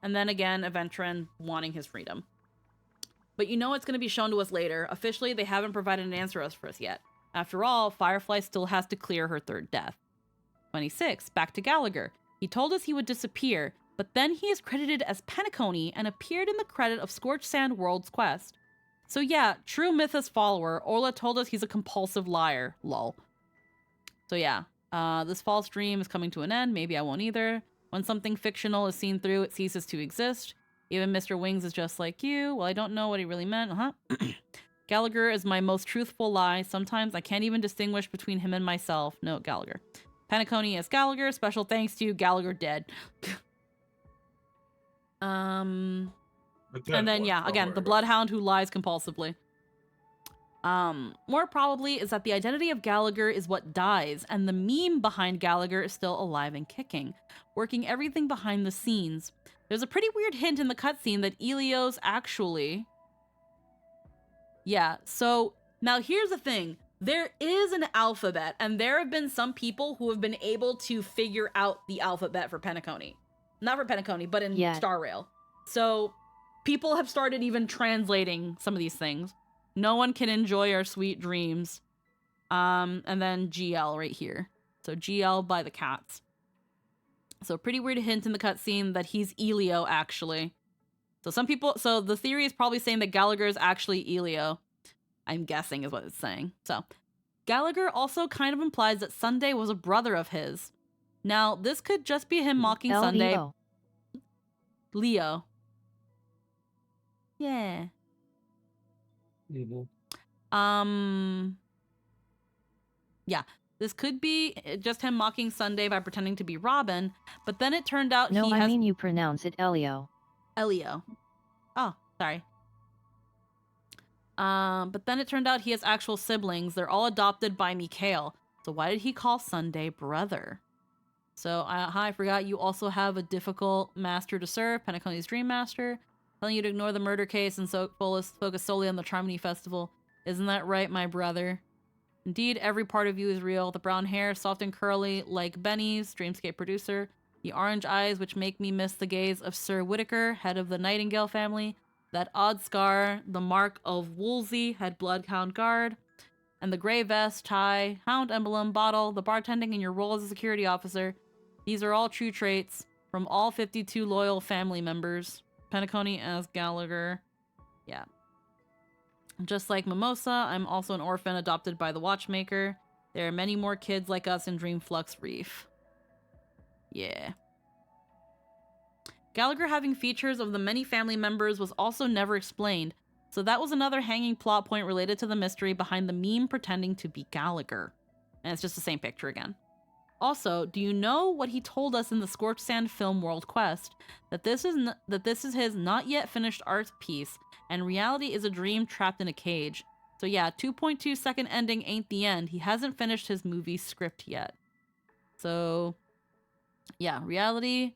S1: And then again, Aventurin wanting his freedom. But you know it's going to be shown to us later. Officially, they haven't provided an answer for us yet. After all, Firefly still has to clear her third death. 26. Back to Gallagher. He told us he would disappear, but then he is credited as Penacony and appeared in the credit of Scorched Sand World's quest. So yeah, true Mythos follower, Orla told us he's a compulsive liar. Lol. So yeah, this false dream is coming to an end. Maybe I won't either. When something fictional is seen through, it ceases to exist. Even Mr. Wings is just like you. Well, I don't know what he really meant. Gallagher is my most truthful lie. Sometimes I can't even distinguish between him and myself. No, Gallagher. Penacony as Gallagher. Special thanks to Gallagher dead. And then yeah, again, the Bloodhound who lies compulsively. More probably is that the identity of Gallagher is what dies, and the meme behind Gallagher is still alive and kicking, working everything behind the scenes. There's a pretty weird hint in the cutscene that Elio's actually... Yeah, so now here's the thing. There is an alphabet, and there have been some people who have been able to figure out the alphabet for Penacony. Not for Penacony, but in Star Rail. So people have started even translating some of these things. No one can enjoy our sweet dreams. And then GL right here. So GL by the cats. So pretty weird hint in the cutscene that he's Elio, actually. So some people... So the theory is probably saying that Gallagher is actually Elio. I'm guessing is what it's saying. So Gallagher also kind of implies that Sunday was a brother of his. Now, this could just be him mocking Sunday. Leo. Yeah. Yeah, this could be just him mocking Sunday by pretending to be Robin, but then it turned out
S7: No, I mean you pronounce it Elio.
S1: Elio. Oh, sorry. But then it turned out he has actual siblings. They're all adopted by Mikhail. So why did he call Sunday brother? So, I forgot you also have a difficult master to serve, Penacony's Dream Master, telling you to ignore the murder case and focus solely on the Trimony Festival. Isn't that right, my brother? Indeed, every part of you is real. The brown hair, soft and curly, like Benny's, Dreamscape producer. The orange eyes, which make me miss the gaze of Sir Whittaker, head of the Nightingale family. That odd scar, the mark of Woolsey, head Bloodhound guard. And the gray vest, tie, hound emblem, bottle, the bartending, and your role as a security officer. These are all true traits from all 52 loyal family members. Penacony as Gallagher. Yeah. Just like Mimosa, I'm also an orphan adopted by the Watchmaker. There are many more kids like us in Dreamflux Reef. Yeah. Gallagher having features of the many family members was also never explained, so that was another hanging plot point related to the mystery behind the meme pretending to be Gallagher. And it's just the same picture again. Also, do you know what he told us in the Scorched Sand film World Quest? That this is his not yet finished art piece, and reality is a dream trapped in a cage. So yeah, 2.2 second ending ain't the end. He hasn't finished his movie script yet. So yeah, reality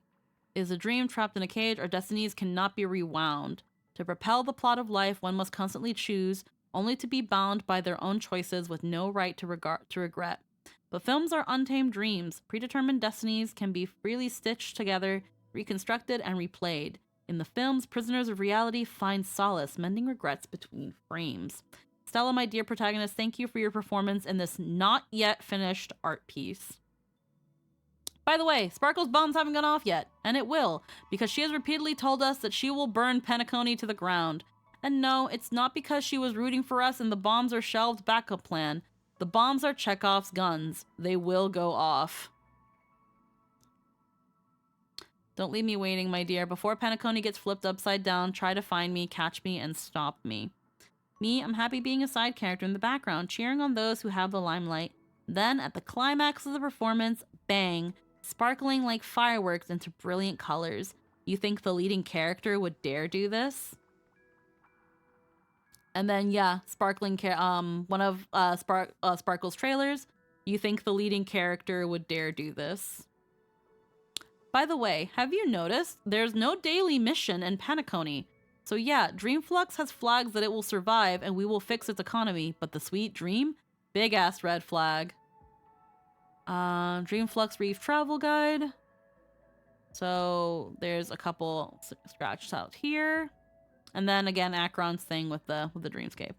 S1: is a dream trapped in a cage. Our destinies cannot be rewound. To propel the plot of life, one must constantly choose, only to be bound by their own choices with no right to regret. But films are untamed dreams. Predetermined destinies can be freely stitched together, reconstructed, and replayed. In the films, prisoners of reality find solace, mending regrets between frames. Stella, my dear protagonist, thank you for your performance in this not yet finished art piece. By the way, Sparkle's bombs haven't gone off yet, and it will, because she has repeatedly told us that she will burn Penacony to the ground. And no, it's not because she was rooting for us and the bombs are shelved backup plan. The bombs are Chekhov's guns. They will go off. Don't leave me waiting, my dear. Before Penacony gets flipped upside down, try to find me, catch me, and stop me. Me, I'm happy being a side character in the background, cheering on those who have the limelight. Then, at the climax of the performance, bang, sparkling like fireworks into brilliant colors. You think the leading character would dare do this? And then, yeah, sparkling, one of Sparkle's trailers. You think the leading character would dare do this? By the way, have you noticed there's no daily mission in Penacony? So yeah, Dreamflux has flags that it will survive and we will fix its economy, but the sweet dream? Big ass red flag. Dreamflux Reef Travel Guide. So there's a couple scratched out here. And then again, Akron's thing with the dreamscape.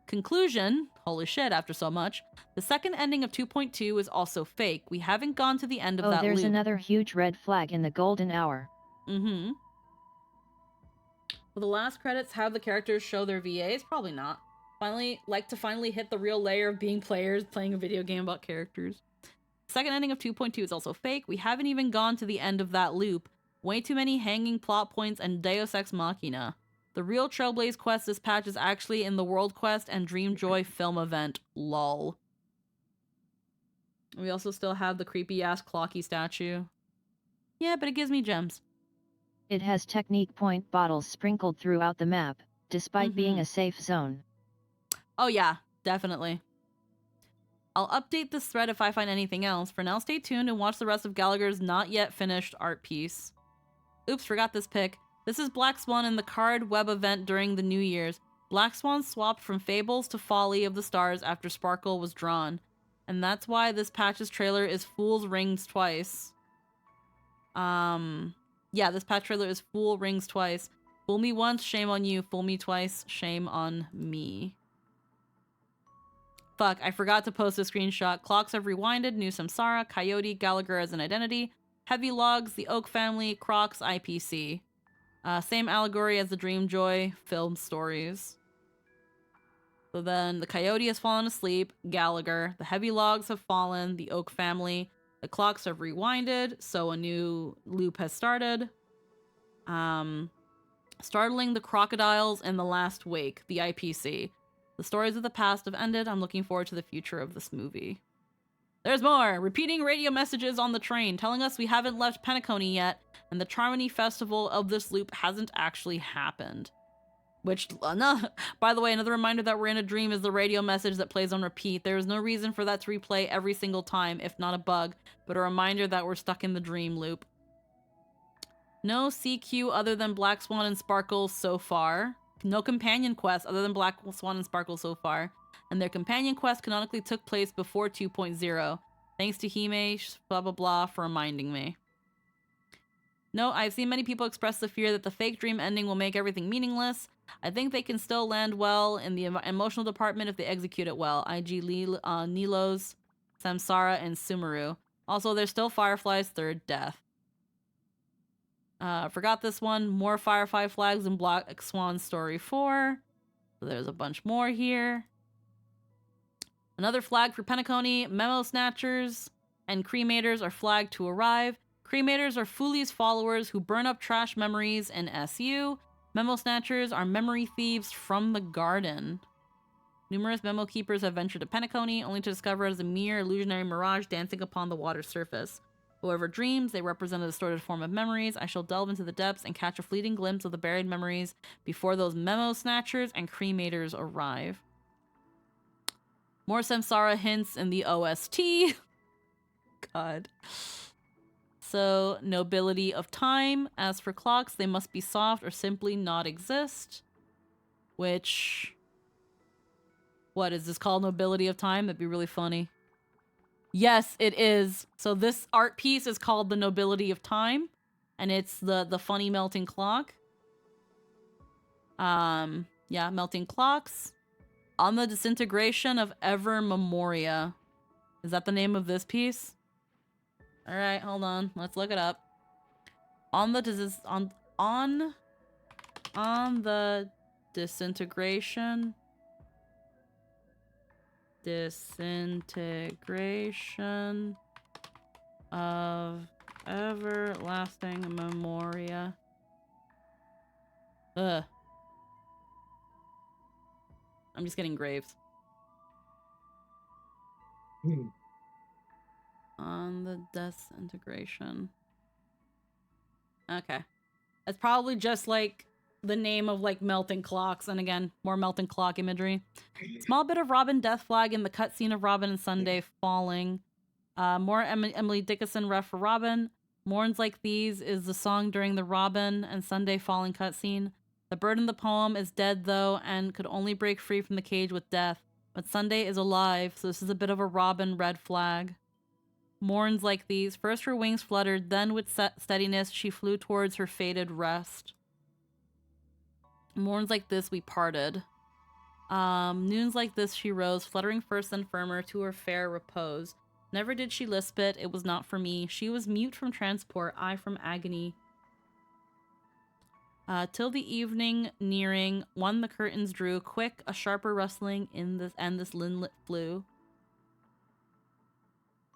S1: Conclusion, holy shit, after so much, the second ending of 2.2 is also fake. We haven't gone to the end of that loop.
S7: Oh, there's another huge red flag in the golden hour.
S1: Mm-hmm. Will the last credits have the characters show their VAs? Probably not. Finally hit the real layer of being players playing a video game about characters. Second ending of 2.2 is also fake. We haven't even gone to the end of that loop. Way too many hanging plot points and Deus Ex Machina. The real Trailblaze quest this patch is actually in the World Quest and Dream Joy film event. Lol. We also still have the creepy-ass Clocky statue. Yeah, but it gives me gems.
S7: It has technique point bottles sprinkled throughout the map, despite being a safe zone.
S1: Oh yeah, definitely. I'll update this thread if I find anything else. For now, stay tuned and watch the rest of Gallagher's not yet finished art piece. Oops, forgot this pic. This is Black Swan in the card web event during the New Year's. Black Swan swapped from Fables to Folly of the Stars after Sparkle was drawn. And that's why this patch's trailer is Fool's Rings Twice. Yeah, this patch trailer is Fool Rings Twice. Fool me once, shame on you. Fool me twice, shame on me. Fuck, I forgot to post a screenshot. Clocks have rewinded, new Samsara, Coyote, Gallagher as an identity, Heavy Logs, the Oak family, Crocs, IPC. Same allegory as the Dreamjoy film stories. So then the Coyote has fallen asleep, Gallagher. The Heavy Logs have fallen, the Oak family. The Clocks have rewinded, so a new loop has started. Startling the Crocodiles in the Last Wake, the IPC. The stories of the past have ended. I'm looking forward to the future of this movie. There's more! Repeating radio messages on the train, telling us we haven't left Penacony yet, and the Charmony Festival of this loop hasn't actually happened. Which, by the way, another reminder that we're in a dream is the radio message that plays on repeat. There is no reason for that to replay every single time, if not a bug, but a reminder that we're stuck in the dream loop. No CQ other than Black Swan and Sparkle so far. No companion quest other than Black Swan and Sparkle so far. And their companion quest canonically took place before 2.0. Thanks to Hime, blah blah blah, for reminding me. No, I've seen many people express the fear that the fake dream ending will make everything meaningless. I think they can still land well in the emotional department if they execute it well. IG Nilos, Samsara, and Sumeru. Also, there's still Firefly's third death. Forgot this one. More Firefly flags in Black Swan Story 4. So there's a bunch more here. Another flag for Penacony. Memo Snatchers and Cremators are flagged to arrive. Cremators are Foolie's followers who burn up trash memories in SU. Memo Snatchers are memory thieves from the garden. Numerous memo keepers have ventured to Penacony, only to discover it as a mere illusionary mirage dancing upon the water's surface. Whoever dreams, they represent a distorted form of memories. I shall delve into the depths and catch a fleeting glimpse of the buried memories before those memo snatchers and cremators arrive. More Samsara hints in the OST. God. So, nobility of time. As for clocks, they must be soft or simply not exist. Which... What, is this called nobility of time? That'd be really funny. Yes, it is. So this art piece is called The Nobility of Time, and it's the funny melting clock. Yeah, melting clocks. On the disintegration of Ever Memoria. Is that the name of this piece? All right, hold on. Let's look it up. On the disintegration of everlasting memoria. Ugh. I'm just getting graves. On the disintegration. Okay. It's probably just like the name of like melting clocks, and again, more melting clock imagery. Small bit of Robin death flag in the cutscene of Robin and Sunday falling. More Emily Dickinson ref for Robin. Mourns Like These is the song during the Robin and Sunday falling cutscene. The bird in the poem is dead though and could only break free from the cage with death. But Sunday is alive, so this is a bit of a Robin red flag. Mourns Like These. First her wings fluttered, then with steadiness she flew towards her fated rest. Morns like this we parted. Noons like this she rose, fluttering first then firmer to her fair repose. Never did she lisp it, it was not for me. She was mute from transport, I from agony. Till the evening nearing, one the curtains drew, quick, a sharper rustling in this and this linlet flew.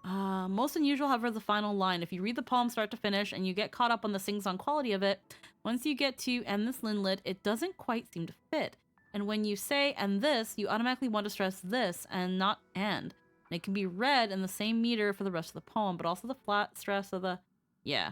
S1: Most unusual, however, the final line. If you read the poem start to finish and you get caught up on the sing-song quality of it, once you get to "and this linlet," it doesn't quite seem to fit. And when you say "and this," you automatically want to stress "this" and not "and." And it can be read in the same meter for the rest of the poem, but also the flat stress of the... Yeah.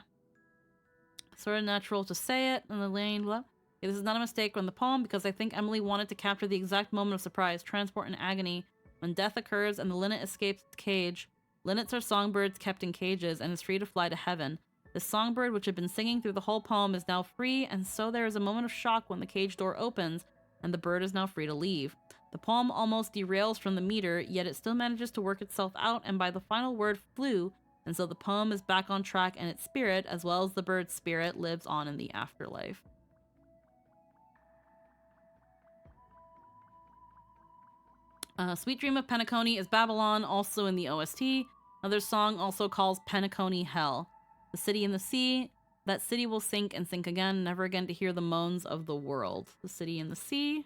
S1: Sort of natural to say it in the lane, blah. Okay, this is not a mistake from the poem because I think Emily wanted to capture the exact moment of surprise, transport, and agony when death occurs and the linnet escapes its cage. Linnets are songbirds kept in cages and is free to fly to heaven. The songbird, which had been singing through the whole poem, is now free, and so there is a moment of shock when the cage door opens and the bird is now free to leave. The poem almost derails from the meter, yet it still manages to work itself out, and by the final word flew, and so the poem is back on track and its spirit, as well as the bird's spirit, lives on in the afterlife. Sweet Dream of Penacony is Babylon, also in the OST. Another song also calls Penacony Hell. The city in the sea, that city will sink and sink again, never again to hear the moans of the world. The city in the sea.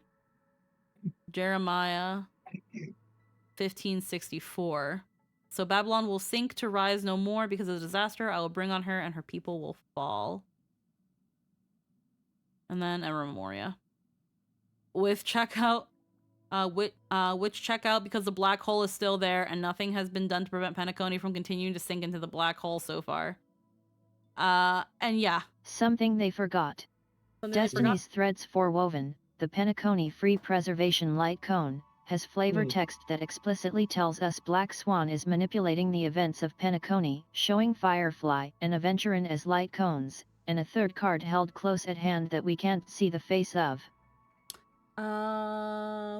S1: Jeremiah 1564. So Babylon will sink to rise no more because of the disaster I will bring on her, and her people will fall. And then Ever Memoria. With checkout, which checkout because the black hole is still there and nothing has been done to prevent Penacony from continuing to sink into the black hole so far. And yeah.
S7: Something they forgot. Destiny's Threads Forewoven, the Penacony Free Preservation Light Cone, has flavor text that explicitly tells us Black Swan is manipulating the events of Penacony, showing Firefly and Aventurin as light cones, and a third card held close at hand that we can't see the face of.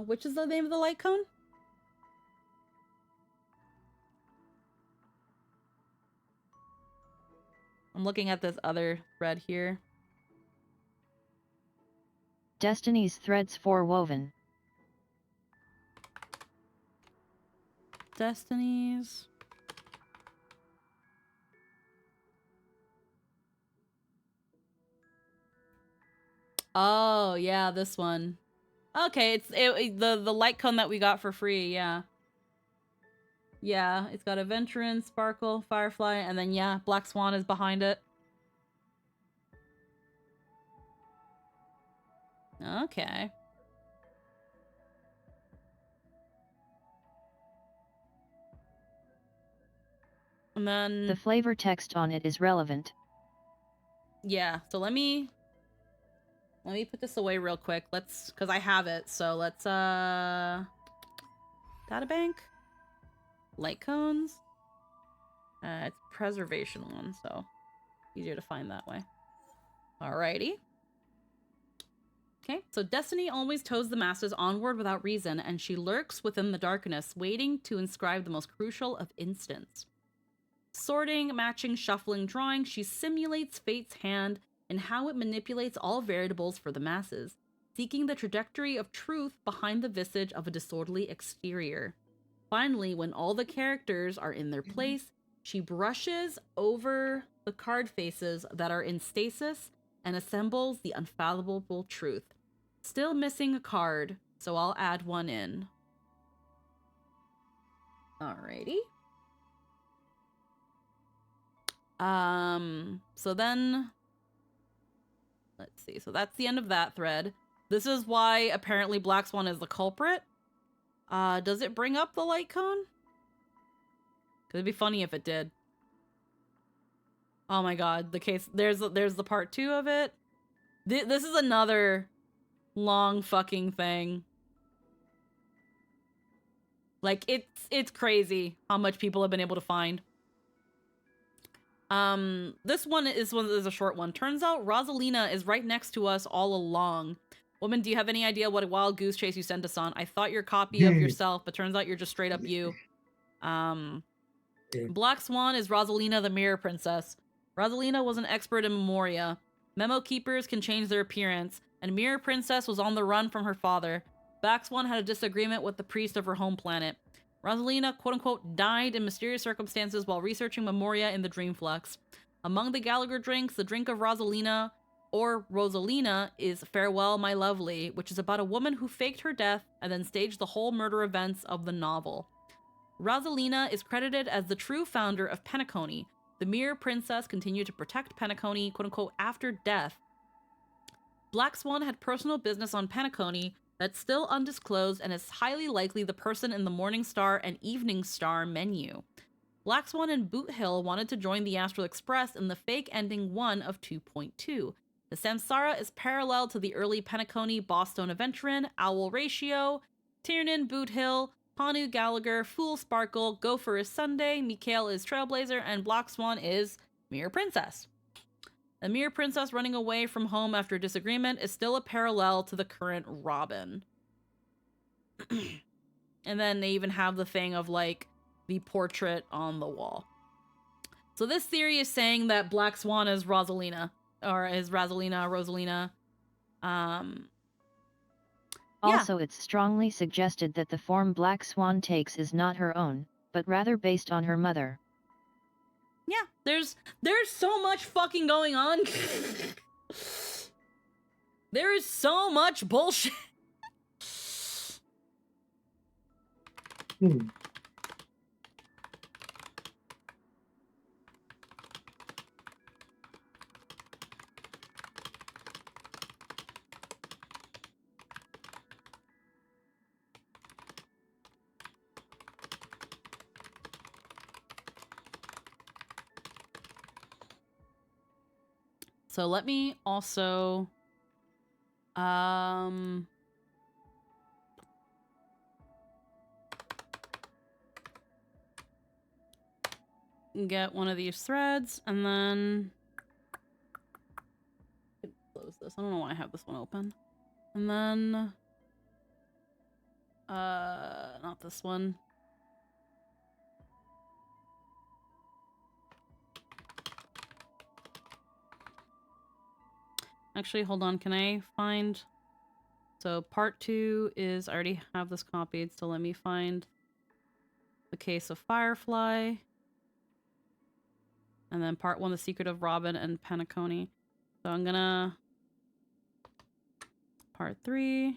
S1: Which is the name of the light cone? I'm looking at this other thread here.
S7: Destiny's Threads Forewoven.
S1: Destiny's. Oh, yeah, this one. Okay, it's the light cone that we got for free, yeah. Yeah, it's got Aventurin, Sparkle, Firefly, and then yeah, Black Swan is behind it. Okay. And then
S7: the flavor text on it is relevant.
S1: Yeah, so let me put this away real quick. Let's, because I have it, so let's databank, light cones. It's preservation one, so easier to find that way. Alrighty. Okay, so Destiny always tows the masses onward without reason, and she lurks within the darkness, waiting to inscribe the most crucial of instants. Sorting, matching, shuffling, drawing, she simulates fate's hand and how it manipulates all variables for the masses, seeking the trajectory of truth behind the visage of a disorderly exterior. Finally, when all the characters are in their place, she brushes over the card faces that are in stasis and assembles the unfathomable truth. Still missing a card, so I'll add one in. Alrighty. So then, let's see. So that's the end of that thread. This is why apparently Black Swan is the culprit. Does it bring up the light cone? It'd be funny if it did. Oh my god, the case, there's the part 2 of it. This is another long fucking thing. Like, it's crazy how much people have been able to find. This one is a short one. Turns out Rosalina is right next to us all along. Woman, do you have any idea what a wild goose chase you sent us on? I thought you're a copy of yourself, but turns out you're just straight up you. Black Swan is Rosalina the Mirror Princess. Rosalina was an expert in Memoria. Memo keepers can change their appearance, and Mirror Princess was on the run from her father. Black Swan had a disagreement with the priest of her home planet. Rosalina, quote-unquote, died in mysterious circumstances while researching Memoria in the Dreamflux. Among the Gallagher drinks, the drink of Rosalina, or Rosalina, is Farewell, My Lovely, which is about a woman who faked her death and then staged the whole murder events of the novel. Rosalina is credited as the true founder of Penacony. The Mirror Princess continued to protect Penacony, quote-unquote, after death. Black Swan had personal business on Penacony, that's still undisclosed and is highly likely the person in the Morning Star and Evening Star menu. Black Swan and Boot Hill wanted to join the Astral Express in the fake ending 1 of 2.2. The Samsara is parallel to the early Penacony, Boston Aventurin, Owl Ratio, Tiernan, Boot Hill, Hanu Gallagher, Fool Sparkle, Gopher is Sunday, Mikhail is Trailblazer, and Black Swan is Mirror Princess. The Mirror Princess running away from home after a disagreement is still a parallel to the current Robin. And then they even have the thing of, like, the portrait on the wall. So this theory is saying that Black Swan is Rosalina. Or is Rosalina.
S7: Also, it's strongly suggested that the form Black Swan takes is not her own, but rather based on her mother.
S1: Yeah, there's so much fucking going on. There is so much bullshit. So let me also get one of these threads, and then close this. I don't know why I have this one open. And then not this one. Actually, hold on. Can I find... So part 2 is... I already have this copied, so let me find the case of Firefly. And then part 1, the secret of Robin and Penacony. So I'm gonna... Part 3.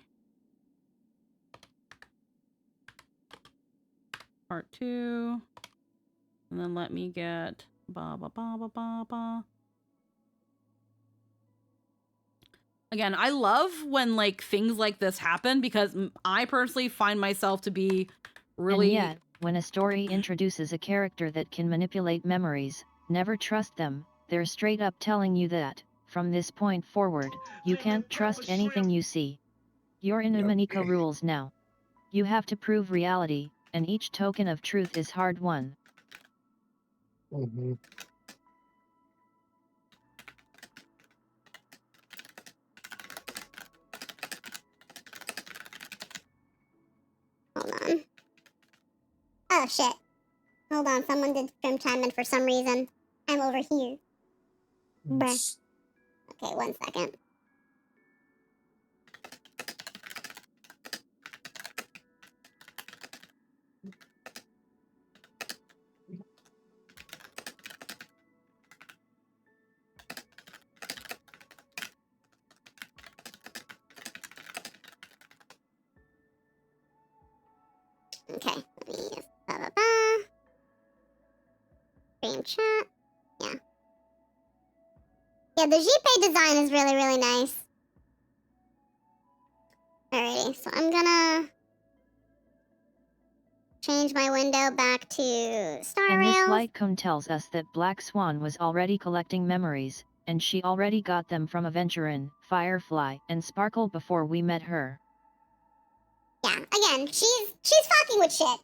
S1: Part 2. And then let me get... Again, I love when, like, things like this happen because I personally find myself to be really...
S7: And yet, when a story introduces a character that can manipulate memories, never trust them. They're straight up telling you that, from this point forward, you can't trust anything you see. You're in Umaniko rules now. You have to prove reality, and each token of truth is hard won.
S12: Hold on. Oh shit. Hold on, someone did trim chime in for some reason. I'm over here. Bruh. Okay, 1 second. Okay, let me just Stream chat. Yeah. Yeah, the Jipe design is really, really nice. Alrighty, so I'm gonna change my window back to Star
S7: And this
S12: Rails.
S7: light cone tells us that Black Swan was already collecting memories, and she already got them from Aventurin, Firefly, and Sparkle before we met her.
S12: Yeah, again, she's fucking with shit.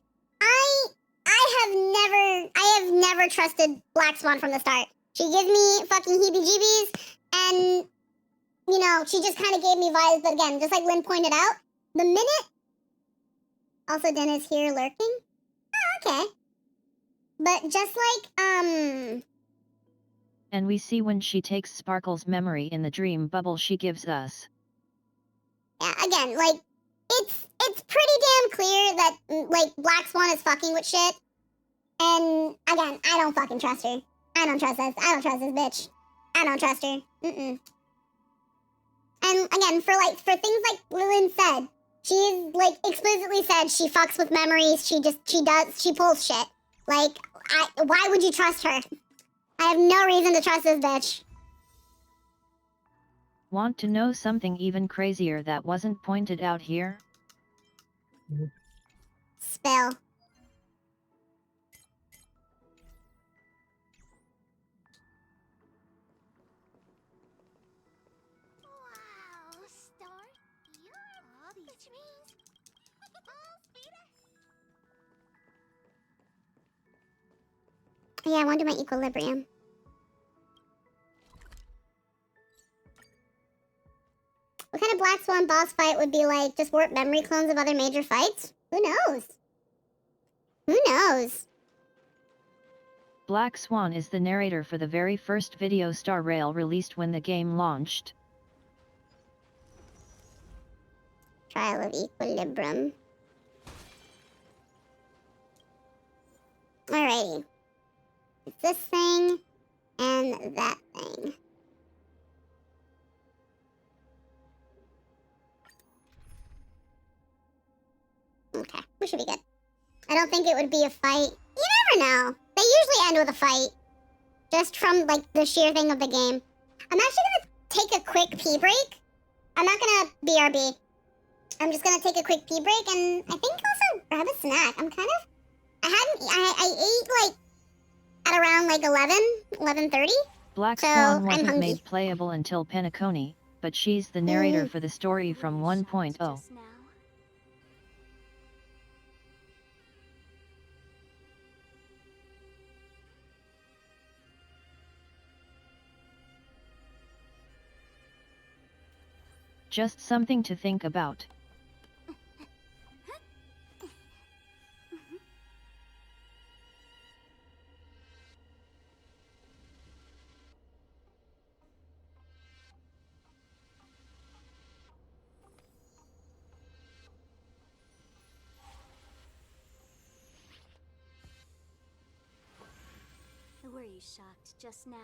S12: I have never trusted Black Swan from the start. She gives me fucking heebie-jeebies, and, you know, she just kind of gave me vibes, but again, just like Lynn pointed out, the minute... Also, Den is here lurking? Oh, okay. But just like,
S7: And we see when she takes Sparkle's memory in the dream bubble she gives us.
S12: Yeah, again, like, it's pretty damn clear that, like, Black Swan is fucking with shit. And, again, I don't fucking trust her. I don't trust this. I don't trust this bitch. I don't trust her. Mm-mm. And, again, for things like Lillian said, she's, like, explicitly said she fucks with memories. She pulls shit. Like, why would you trust her? I have no reason to trust this bitch.
S7: Want to know something even crazier that wasn't pointed out here?
S12: Spill.
S6: Wow, start your which means all speeder.
S12: Yeah, I want to do my equilibrium. What kind of Black Swan boss fight would be like? Just warp memory clones of other major fights? Who knows? Who knows?
S7: Black Swan is the narrator for the very first video Star Rail released when the game launched.
S12: Trial of Equilibrium. Alrighty. It's this thing and that thing. Okay, we should be good. I don't think it would be a fight. You never know. They usually end with a fight. Just from, like, the sheer thing of the game. I'm actually gonna take a quick pee break. I'm not gonna BRB. I'm just gonna take a quick pee break and I think also grab a snack. I'm kind of... I ate, like, at around, like, 11:30.
S7: Black
S12: So,
S7: Swan
S12: I'm
S7: wasn't
S12: hungry.
S7: made playable until Penacony, but she's the narrator for the story from 1.0. Just something to think about.
S6: Were you shocked just now?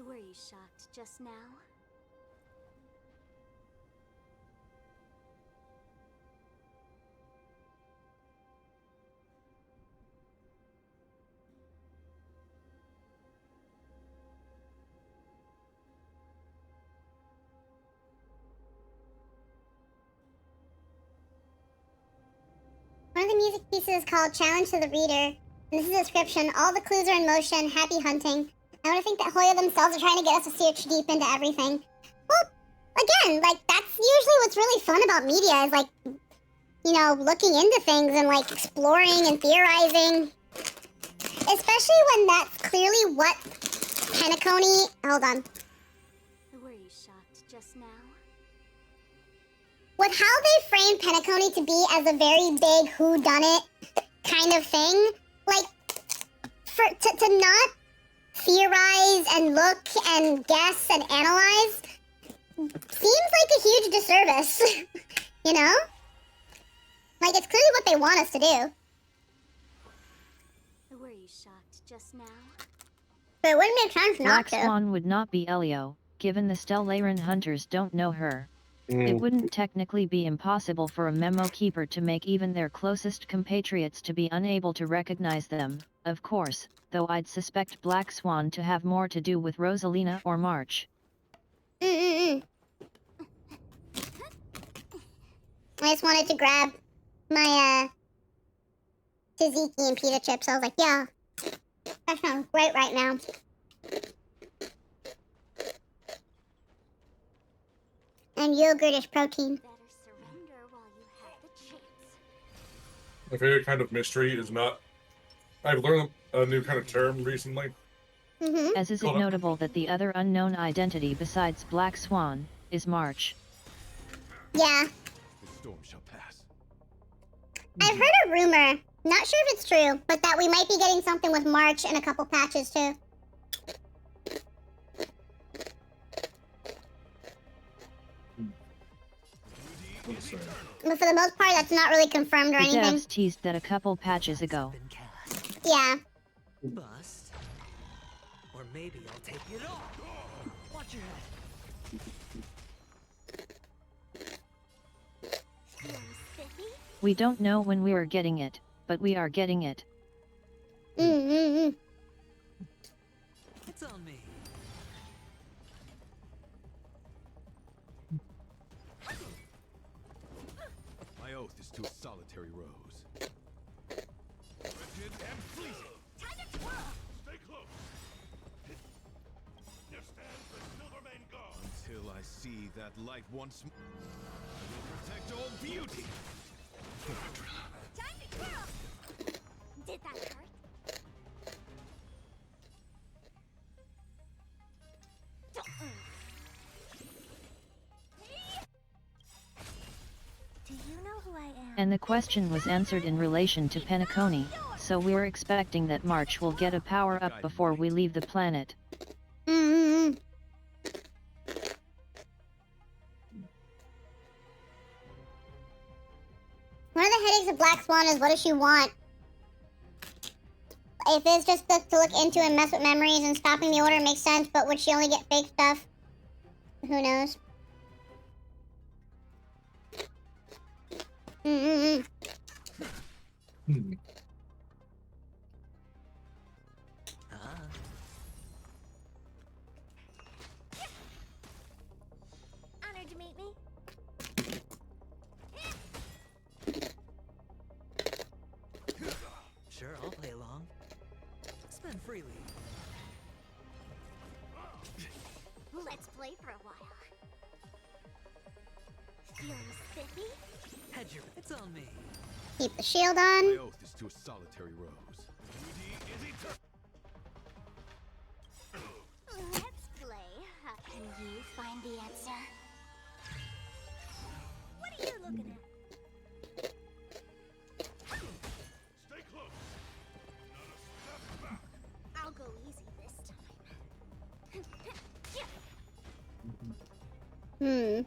S6: Were you shocked just now?
S12: One of the music pieces is called Challenge to the Reader. And this is a description. All the clues are in motion. Happy hunting. I want to think that Hoya themselves are trying to get us to search deep into everything. Well, again, like, that's usually what's really fun about media is, like, you know, looking into things and, like, exploring and theorizing. Especially when that's clearly what Penacony... Hold on.
S6: Were you shocked just now?
S12: With how they framed Penacony to be as a very big whodunit kind of thing, like, to not theorize and look and guess and analyze seems like a huge disservice, you know? Like, it's clearly what they want us to do.
S6: Were you shocked just now?
S12: But it wouldn't make sense not
S7: Black
S12: to.
S7: Swan would not be Elio, given the Stellaran hunters don't know her. It wouldn't technically be impossible for a memo keeper to make even their closest compatriots to be unable to recognize them, of course, though I'd suspect Black Swan to have more to do with Rosalina or March.
S12: I just wanted to grab my, tzatziki and pita chips. I was like, yeah, that sounds great right now. And yogurt is protein.
S10: My favorite kind of mystery is not... I've learned a new kind of term recently.
S7: As is it notable that the other unknown identity besides Black Swan is March.
S12: Yeah.
S9: The storm shall pass.
S12: I've heard a rumor, not sure if it's true, but that we might be getting something with March and a couple patches too. But for the most part, that's not really confirmed or
S7: The
S12: anything.
S7: devs teased that a couple patches ago.
S12: Yeah.
S2: Bust. Or maybe I'll take it off. Watch your head.
S7: We don't know when we are getting it, but we are getting it.
S12: Mm-hmm.
S2: It's on me.
S9: My oath is to a solitary rose. Wretched and fleeting.
S6: Time to twirl!
S9: Stay close. There stands the Silvermane God. Until I see that light once more, I will protect all beauty.
S6: Time to twirl! Did that hurt? Do you know who I am?
S7: And the question was answered in relation to Penacony, so we're expecting that March will get a power-up before we leave the planet.
S12: Mm-hmm. One of the headaches of Black Swan is what does she want? If it's just to look into and mess with memories and stopping the order makes sense, but would she only get fake stuff? Who knows? Mm-hmm.
S6: Honored to meet me.
S2: Sure, I'll play along. Spend freely.
S6: Let's play for a while. Feeling spiffy?
S2: Head your... It's on me.
S12: Keep the shield on.
S9: My oath is to a solitary rose. Beauty is eternal.
S6: Let's play. Can you find the answer? What are you looking at?
S9: Stay close. Not a step back.
S6: I'll go easy this time.
S12: Hmm.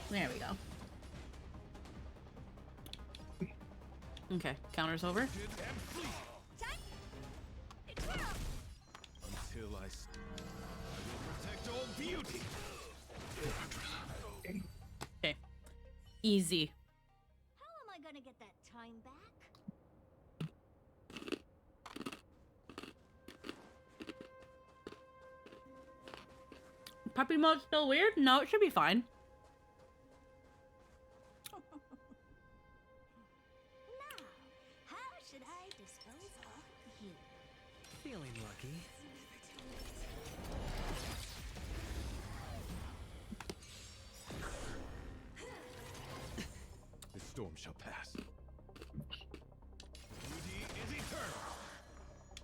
S1: There we go. Okay, counter's over.
S9: Until I will protect all beauty.
S1: Okay. Easy.
S6: How am I gonna get that time back?
S1: Puppy mode's still weird? No, it should be fine.
S6: Now, how should I dispose of you?
S2: Feeling lucky.
S9: The storm shall pass. Beauty is eternal.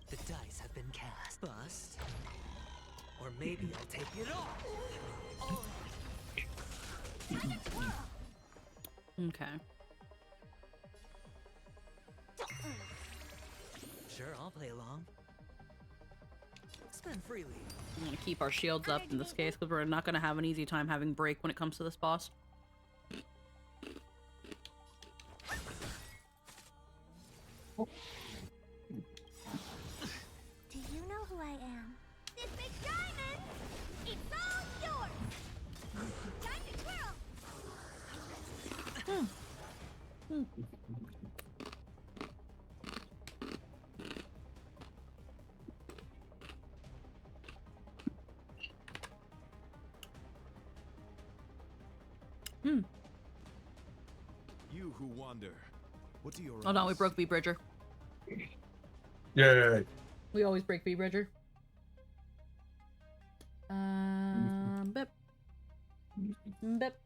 S2: The dice have been cast. Bust. Or maybe I'll take it off.
S1: Okay.
S2: Sure, I'll play along. Spend freely.
S1: I'm gonna keep our shields up in this case because we're not gonna have an easy time having break when it comes to this boss.
S6: Do you know who I am? This big diamond! It's all yours! Time to twirl!
S9: You who wander, what do your
S1: Oh no, we
S9: eyes
S1: broke
S9: see?
S1: B Bridger.
S10: Yay.
S1: We always break B Bridger. Bip. Bip.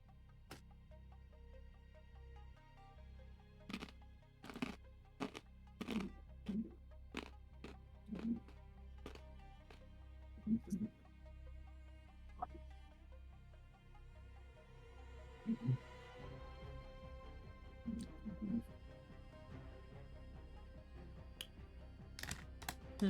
S1: Hmm.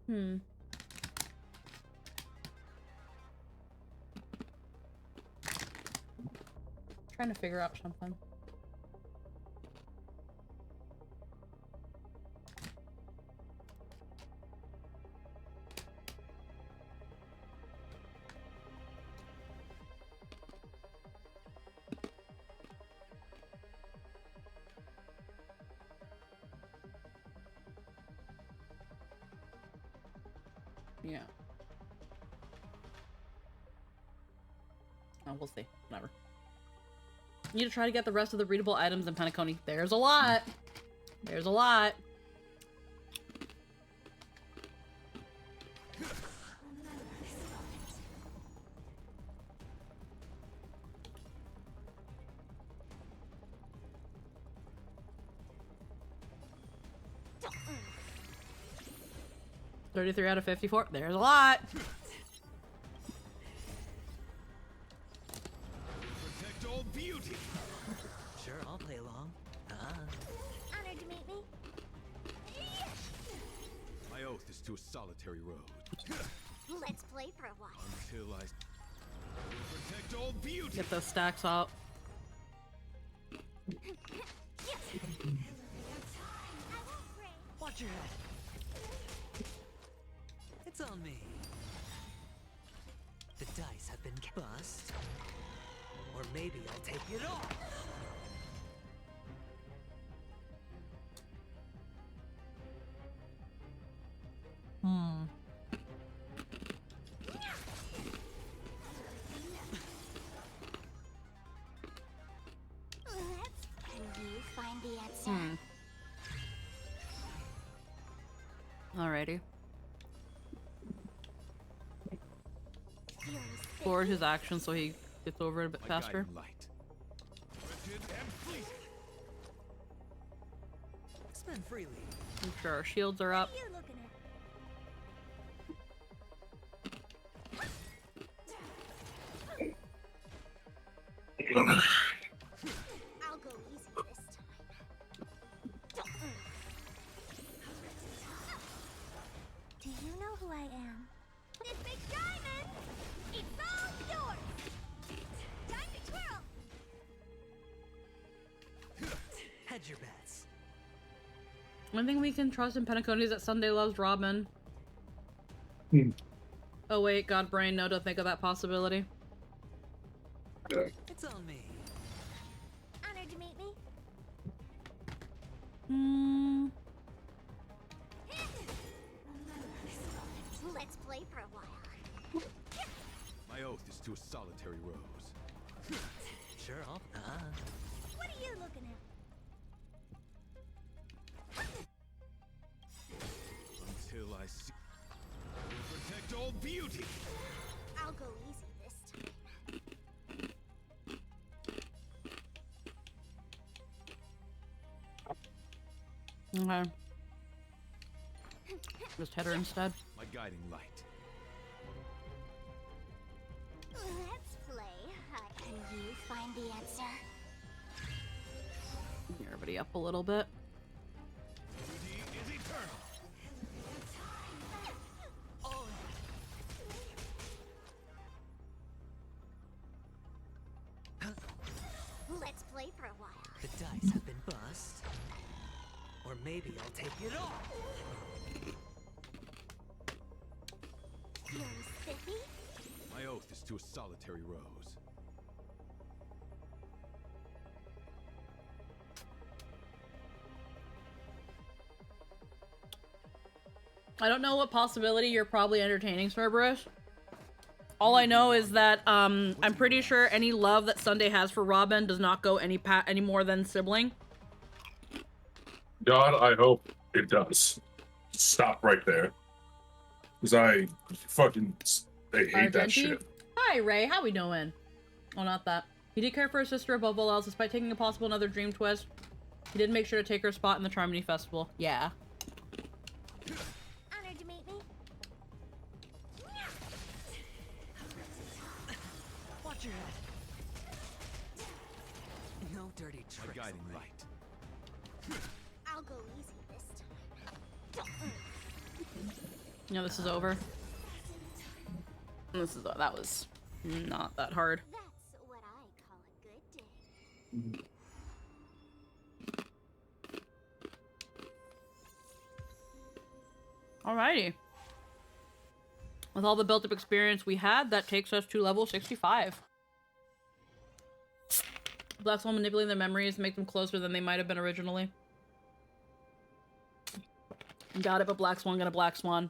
S1: Hmm. Trying to figure out something. Yeah. Oh, we'll see. Whatever. You need to try to get the rest of the readable items in Penacony. There's a lot. There's a lot. $33 out of 54. There's a lot.
S9: Protect all beauty.
S2: Sure, I'll play along.
S6: Honored to meet me.
S9: My oath is to a solitary road.
S6: Let's play for a while.
S9: Until I protect all beauty.
S1: Get those stacks out.
S2: Watch your head. It's on me. The dice have been bust. Or maybe I'll take it all.
S1: Hmm.
S6: Can you find the answer?
S1: Hmm. Alrighty. Forward his action so he gets over it a bit faster.
S2: Spend freely.
S1: I'm sure our shields are up.
S6: What are you looking at? I'll go easy this time. Do you know who I am? This big diamond! It's all yours! Time to twirl!
S2: Hedge your bets.
S1: One thing we can trust in Penacony is that Sunday loves Robin. Oh wait, God brain, no, don't think of that possibility.
S2: It's on me.
S6: Honored to meet me.
S1: Hmm.
S6: Let's play for a while.
S9: My oath is to a solitary rose.
S2: Sure, I'll.
S6: What are you looking at?
S9: Until I see. Protect all beauty.
S6: I'll go easy this time.
S1: Okay. Just hit her instead.
S9: My guiding light.
S6: Let's play. Can you find the answer?
S1: Get everybody up a little bit.
S9: Beauty is eternal.
S6: Let's play for a while.
S2: The dice have been bust. Or maybe I'll take it all.
S6: Feeling spiffy?
S9: My oath is to a solitary rose.
S1: I don't know what possibility you're probably entertaining, Cerberus. All I know is that I'm pretty sure any love that Sunday has for Robin does not go any more than sibling.
S10: God, I hope it does. Stop right there. Because I hate that shit.
S1: Hi, Ray. How we doing? Oh, not that. He did care for his sister above all else, despite taking a possible another dream twist. He did make sure to take her spot in the Charmony Festival. Yeah.
S6: Honored to meet me.
S2: Watch your head. No dirty
S9: A
S2: tricks.
S9: guiding light.
S6: I'll go easy this time.
S1: You know, this is over. That was not that hard.
S6: That's what I call a good day.
S1: Alrighty. With all the built-up experience we had, that takes us to level 65. Black Swan manipulating their memories to make them closer than they might have been originally. Got it, but Black Swan got a Black Swan.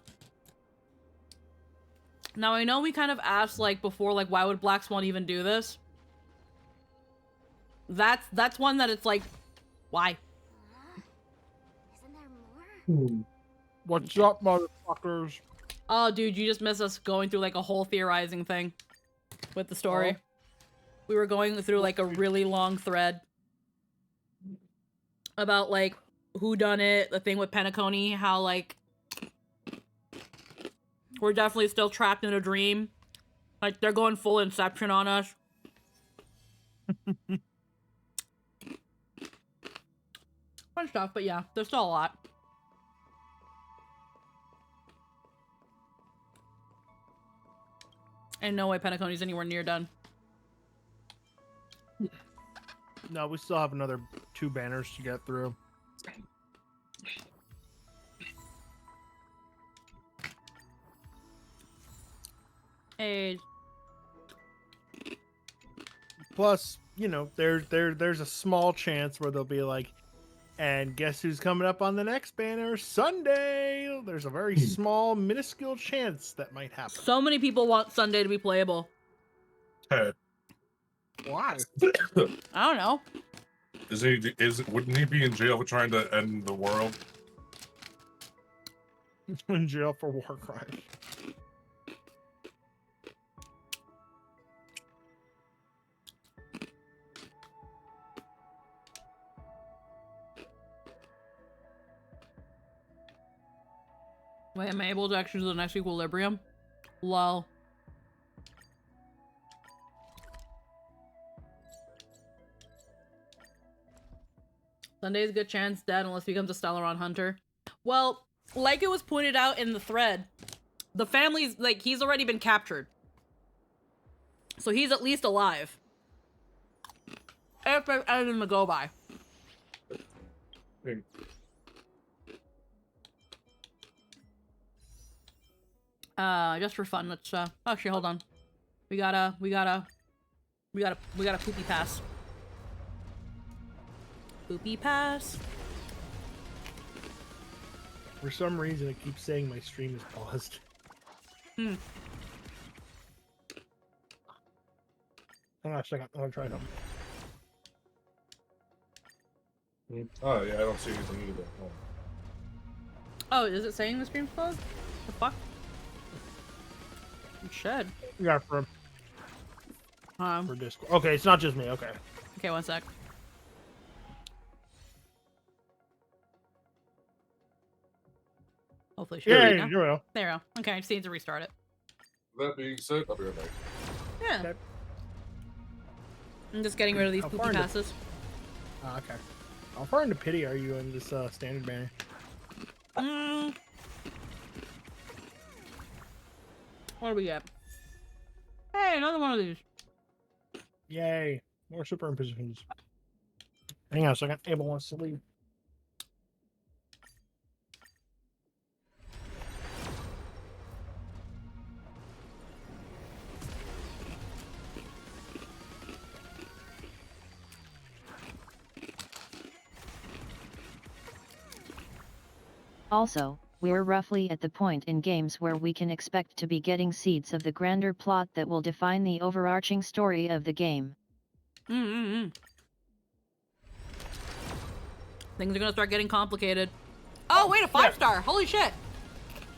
S1: Now, I know we kind of asked, like, before, like, why would Black Swan even do this? That's one that it's like, why?
S6: Isn't there more?
S13: What's up, motherfuckers?
S1: Oh, dude, you just missed us going through, like, a whole theorizing thing with the story.
S13: Oh.
S1: We were going through, like, a really long thread about, like, who done it, the thing with Penacony, how, like, we're definitely still trapped in a dream. Like, they're going full Inception on us. Fun stuff, but yeah, there's still a lot. And no way Penacony's anywhere near done.
S13: No, we still have another 2 banners to get through.
S1: Hey.
S13: Plus, you know, there's a small chance where they'll be like, and guess who's coming up on the next banner? Sunday! There's a very small, minuscule chance that might happen.
S1: So many people want Sunday to be playable.
S10: Hey.
S13: Why?
S1: I don't know.
S10: Wouldn't he be in jail for trying to end the world?
S13: In jail for war crimes.
S1: Wait, am I able to actually do the next equilibrium? Lol. Sunday's a good chance dead unless he becomes a Stellaron hunter. Well, like it was pointed out in the thread, the family's, like, he's already been captured. So he's at least alive. If there's anything to go by. Just for fun, let's, actually, hold on. We gotta poopy pass. Poopy pass.
S13: For some reason, it keeps saying my stream is paused.
S1: Hmm.
S13: Hang on a second. I'm gonna try something.
S10: Oh, yeah, I don't see anything either.
S1: Oh, is it saying the stream's closed? The fuck? It should.
S13: Yeah, for Discord. Okay, it's not just me. Okay.
S1: Okay, one sec. Hopefully,
S13: Yeah,
S1: there
S13: we go.
S1: There we go. Okay, I just need to restart it.
S10: That being said, I'll be right back.
S1: Yeah.
S13: Okay.
S1: I'm just getting rid of these
S13: How
S1: poopy
S13: far into-
S1: passes.
S13: Okay. How far into pity are you in this standard banner?
S1: What do we get? Hey, another one of these.
S13: Yay. More superimpositions. Hang on a second. Abel wants to leave.
S7: Also, we're roughly at the point in games where we can expect to be getting seeds of the grander plot that will define the overarching story of the game.
S1: Things are gonna start getting complicated. Oh, wait, a 5-star! Holy shit!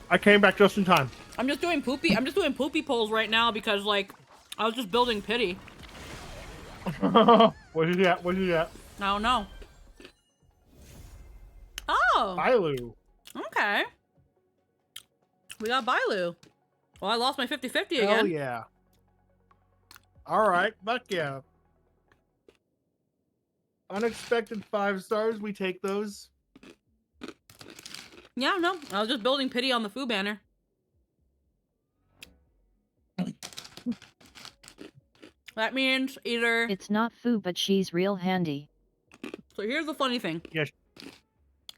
S13: I came back just in time.
S1: I'm just doing poopy polls right now because, like, I was just building pity.
S13: What is that? What is that?
S1: I don't know. Oh!
S13: Bailu.
S1: Okay. We got Bailu. Well, I lost my 50-50 again.
S13: Hell yeah. All right, fuck yeah. Unexpected 5 stars. We take those.
S1: Yeah, no. I was just building pity on the Foo banner. That means either...
S7: It's not Foo, but she's real handy.
S1: So here's the funny thing.
S13: Yes.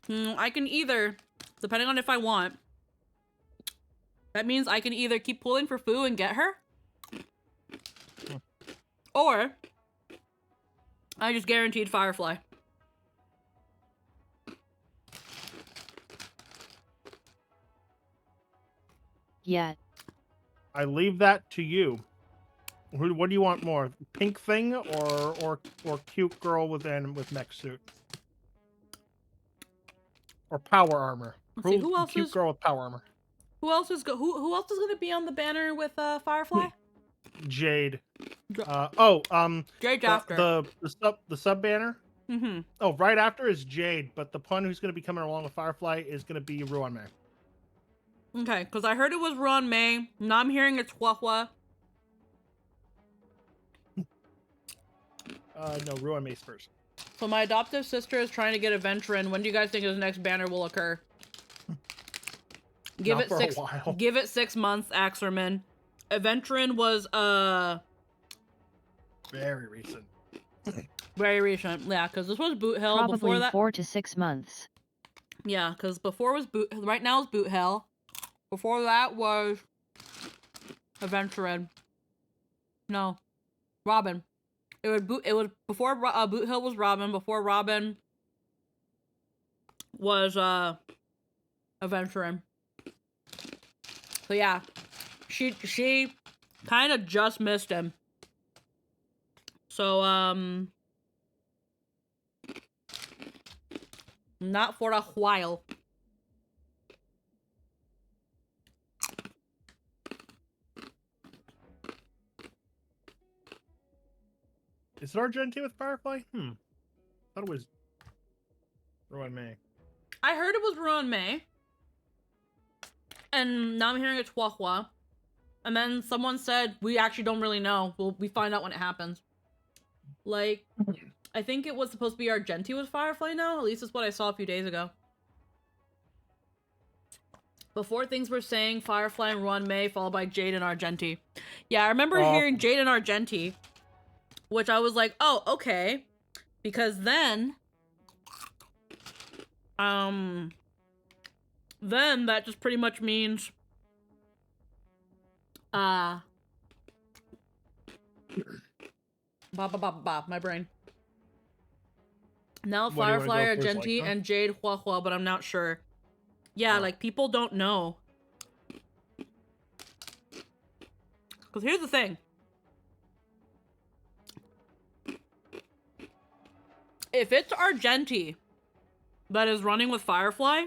S1: I can either, depending on if I want, that means I can either keep pulling for Foo and get her, or I just guaranteed Firefly.
S7: Yeah.
S13: I leave that to you. What do you want more? Pink thing or cute girl with mech suit? Or power armor?
S1: Let's see, who else
S13: cute
S1: is...
S13: girl with power armor.
S1: Who else is gonna be on the banner with Firefly?
S13: Jade.
S1: Jade after.
S13: The sub banner?
S1: Mm-hmm.
S13: Oh, right after is Jade, but the pun who's gonna be coming along with Firefly is gonna be Ruan May.
S1: Okay, because I heard it was Ruan May. Now I'm hearing it's Huahua.
S13: No, Ruan May's first.
S1: So my adoptive sister is trying to get a veteran. When do you guys think his next banner will occur? Give
S13: Not
S1: it
S13: for
S1: 6.
S13: a while.
S1: Give it 6 months, Axerman. A veteran was
S13: very recent.
S1: Very recent, yeah, because this was Boot Hell.
S7: Probably
S1: before that
S7: 4 to 6 months.
S1: Yeah, because before was Boot. Right now is Boot Hell. Before that was a veteran. No, Robin. It was before Boot Hill was Robin. Before Robin was a veteran. So yeah, she kind of just missed him. So not for a while.
S13: Is it Argentine with Firefly? Thought it was Ruan May.
S1: I heard it was Ruan May. And now I'm hearing it's Huahua. And then someone said, we actually don't really know. We find out when it happens. Like, I think it was supposed to be Argenti with Firefly now. At least that's what I saw a few days ago. Before things were saying Firefly and Ruan May, followed by Jade and Argenti. Yeah, I remember hearing Jade and Argenti. Which I was like, oh, okay. Because then that just pretty much means my brain. Now Firefly, Argenti, like, and Jade Huahua, but I'm not sure. Yeah, like, people don't know. Because here's the thing. If it's Argenti that is running with Firefly,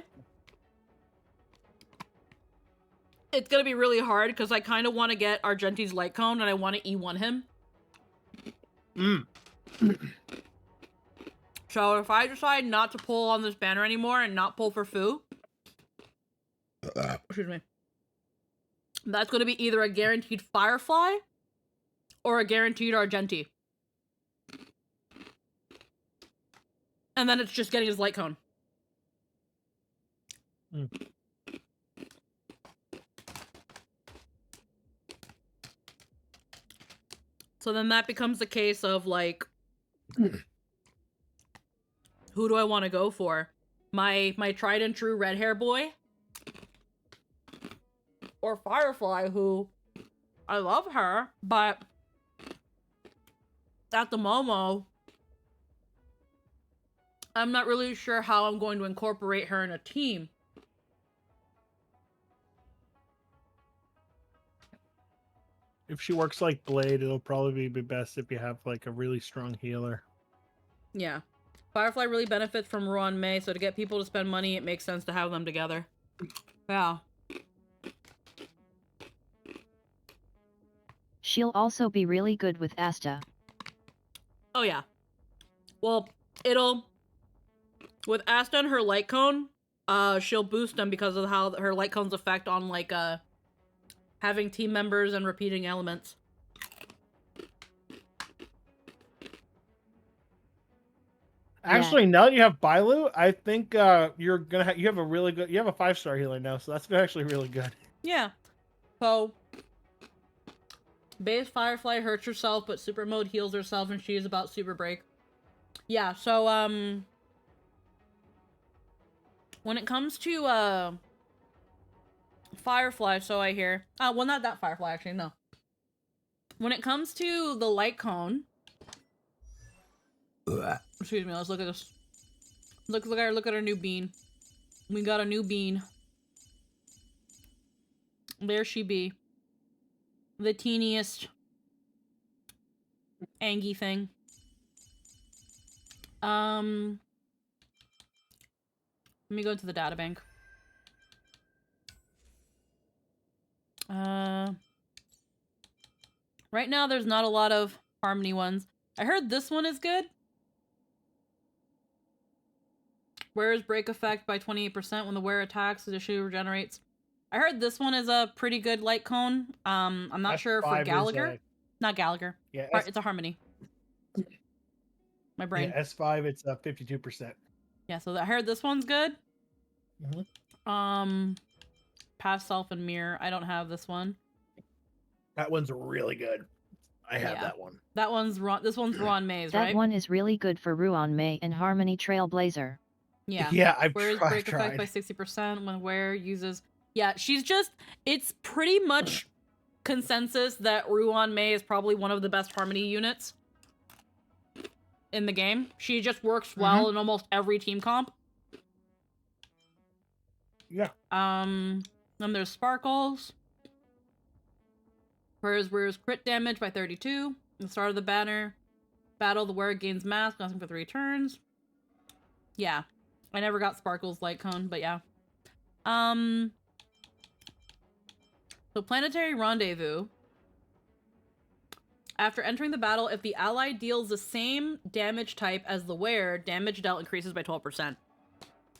S1: it's gonna be really hard because I kind of want to get Argenti's light cone and I want to E1 him. So if I decide not to pull on this banner anymore and not pull for Foo, excuse me, that's gonna be either a guaranteed Firefly or a guaranteed Argenti. And then it's just getting his light cone. So then that becomes the case of, like, who do I want to go for? My tried and true red hair boy? Or Firefly, who I love her, but at the moment, I'm not really sure how I'm going to incorporate her in a team.
S13: If she works like Blade, it'll probably be best if you have, like, a really strong healer.
S1: Yeah. Firefly really benefits from Ruan May, so to get people to spend money, it makes sense to have them together. Yeah.
S7: She'll also be really good with Asta.
S1: Oh, yeah. Well, with Asta and her light cone, she'll boost them because of how her light cone's effect on, like, having team members and repeating elements.
S13: Actually, now that you have Bailu, I think you're gonna you have a really good, you have a 5-star healer now, so that's actually really good.
S1: Yeah. So, base Firefly hurts herself, but super mode heals herself, and she is about super break. Yeah. So when it comes to Firefly, so I hear. Well, not that Firefly actually. No. When it comes to the light cone. Excuse me. Let's look at this. Look at our new bean. We got a new bean. There she be. The teeniest Angie thing. Let me go to the data bank. Right now there's not a lot of Harmony ones. I heard this one is good. Wearer's break effect by 28% when the wearer attacks, the issue regenerates. I heard this one is a pretty good light cone. I'm not sure for Gallagher. Not Gallagher.
S13: Yeah,
S1: it's a Harmony. My brain.
S13: Yeah, S5, it's 52%.
S1: Yeah, so I heard this one's good.
S13: Mm-hmm.
S1: Past Self and Mirror. I don't have this one.
S13: That one's really good. I have that one.
S1: That one's this one's Ruan Maze, right?
S7: That one is really good for Ruan May and Harmony Trailblazer.
S1: Yeah.
S13: Yeah, I've
S1: Wearer's
S13: tried.
S1: break effect by 60% when wearer uses. Yeah, she's just. It's pretty much consensus that Ruan May is probably one of the best Harmony units in the game. She just works well in almost every team comp.
S13: Yeah.
S1: Then there's Sparkles. Wearer's crit damage by 32. At the start of the battle, the wearer gains mask, lasting for 3 turns. Yeah. I never got Sparkles Light Cone, but yeah. So Planetary Rendezvous. After entering the battle, if the ally deals the same damage type as the wearer, damage dealt increases by 12%.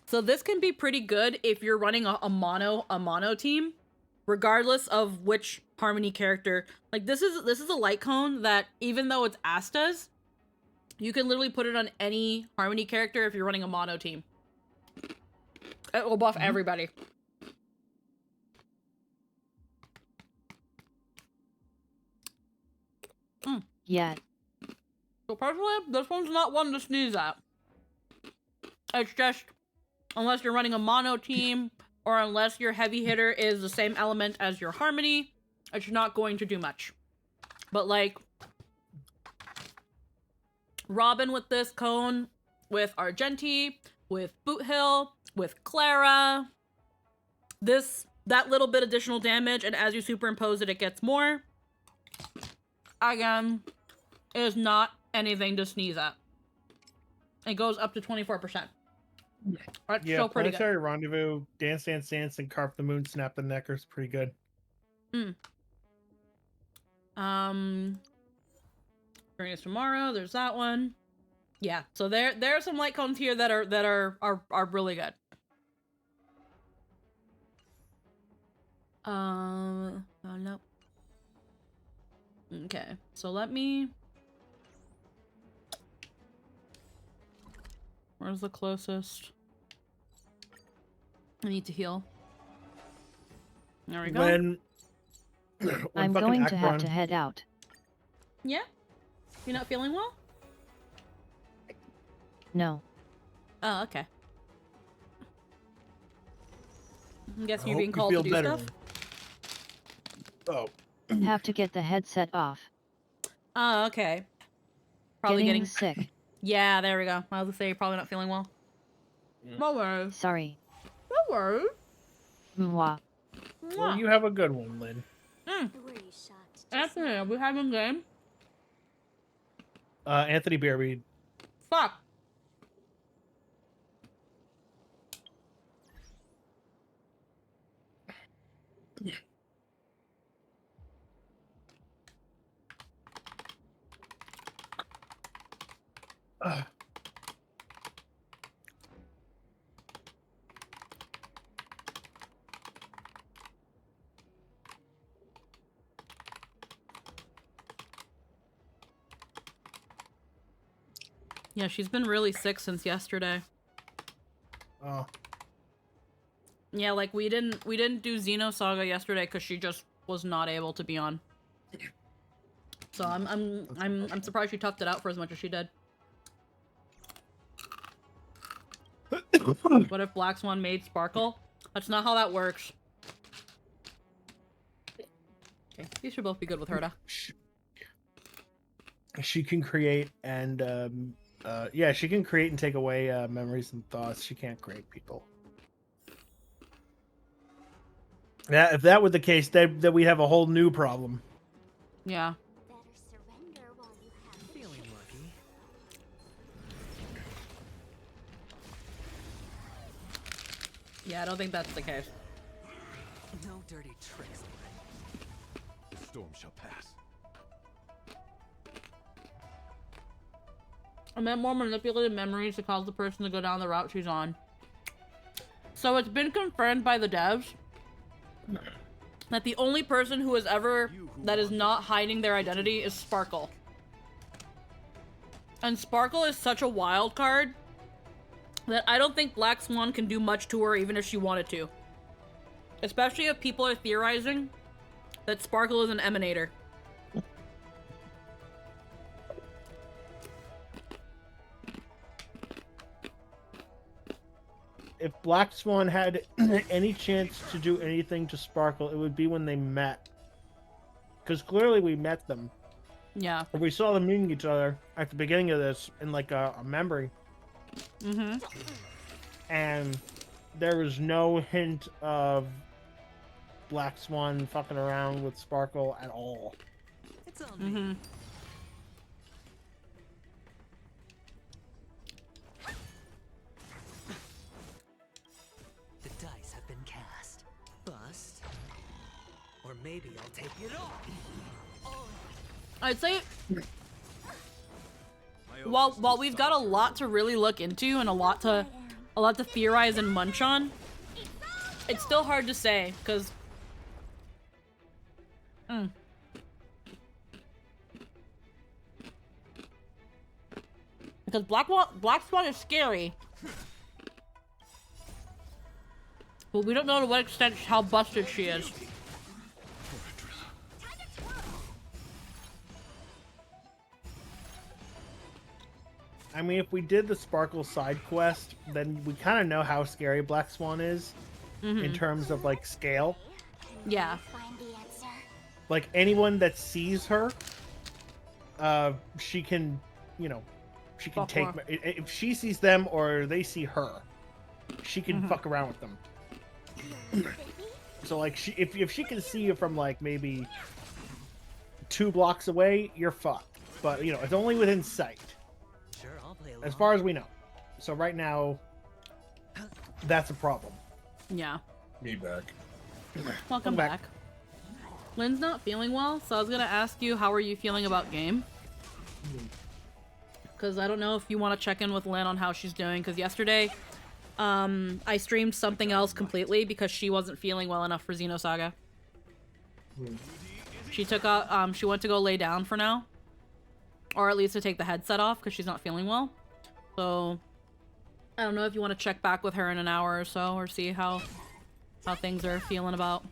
S1: So this can be pretty good if you're running a mono team, regardless of which Harmony character. Like this is a light cone that even though it's Asta's, you can literally put it on any Harmony character if you're running a mono team. It will buff everybody.
S7: Yeah.
S1: So personally, this one's not one to sneeze at. It's just, unless you're running a mono team, or unless your heavy hitter is the same element as your Harmony, it's not going to do much. But like, Robin with this cone, with Argenti, with Boothill, with Clara, that little bit additional damage, and as you superimpose it, it gets more. Again, is not anything to sneeze at. It goes up to 24%. That's
S13: yeah,
S1: still pretty
S13: Planetary
S1: good.
S13: Rendezvous, Dance Dance Dance, and Carp the Moon, Snap the Necker's pretty good.
S1: Bring us tomorrow. There's that one. Yeah, so there are some light cones here that are really good. No. Okay, so let me. Where's the closest? I need to heal. There we go.
S13: When
S7: I'm going to have to head out.
S1: Yeah? You're not feeling well?
S7: No.
S1: Oh, okay. I'm guessing
S13: I
S1: you're being
S13: hope
S1: called
S13: you
S1: to
S13: feel
S1: do
S13: better.
S1: stuff?
S13: Oh.
S7: Have to get the headset off.
S1: Oh, okay. Probably getting
S7: sick.
S1: Yeah, there we go. I was gonna say you're probably not feeling well. No worries.
S7: Sorry.
S1: No worries.
S7: Mwah.
S13: Well, you have a good one, Lynn.
S1: Anthony, are we having a game?
S13: Anthony Bearbead.
S1: Fuck. Yeah, she's been really sick since yesterday.
S13: Oh.
S1: Yeah, like we didn't do Xenosaga yesterday because she just was not able to be on. So I'm surprised she toughed it out for as much as she did. What if Black Swan made Sparkle? That's not how that works. Okay, these should both be good with Herta.
S13: She can create and yeah, she can create and take away memories and thoughts. She can't create people. Yeah, if that were the case, then we'd have a whole new problem.
S1: Yeah.
S2: Feeling lucky.
S1: Yeah, I don't think that's the case.
S2: No dirty tricks.
S9: The storm shall pass.
S1: I meant more manipulated memories to cause the person to go down the route she's on. So it's been confirmed by the devs that the only person who is ever that is not hiding their identity is Sparkle. And Sparkle is such a wild card that I don't think Black Swan can do much to her even if she wanted to. Especially if people are theorizing that Sparkle is an emanator.
S13: If Black Swan had any chance to do anything to Sparkle, it would be when they met. Because clearly we met them.
S1: Yeah.
S13: We saw them meeting each other at the beginning of this in like a memory.
S1: Mm-hmm.
S13: And there was no hint of Black Swan fucking around with Sparkle at all.
S2: It's on me.
S1: Mm-hmm.
S2: The dice have been cast. Bust. Or maybe I'll take it off.
S1: I'd say while we've got a lot to really look into and a lot to theorize and munch on, it's still hard to say because Black Swan is scary, but we don't know to what extent how busted she is.
S13: I mean, if we did the Sparkle side quest, then we kind of know how scary Black Swan is in terms of like scale.
S1: Yeah.
S13: Like anyone that sees her, she can, you know, she can take. If she sees them or they see her, she can fuck around with them. So like, if she can see you from like maybe 2 blocks away, you're fucked. But you know, it's only within sight.
S2: Sure, I'll play along.
S13: As far as we know. So right now, that's a problem.
S1: Yeah.
S10: Me back.
S1: Welcome back. Lynn's not feeling well, so I was gonna ask you, how are you feeling about game? Because I don't know if you want to check in with Lynn on how she's doing, because yesterday, I streamed something else completely because she wasn't feeling well enough for Xenosaga. She took a, she went to go lay down for now. Or at least to take the headset off because she's not feeling well. So, I don't know if you want to check back with her in an hour or so, or see how things are feeling about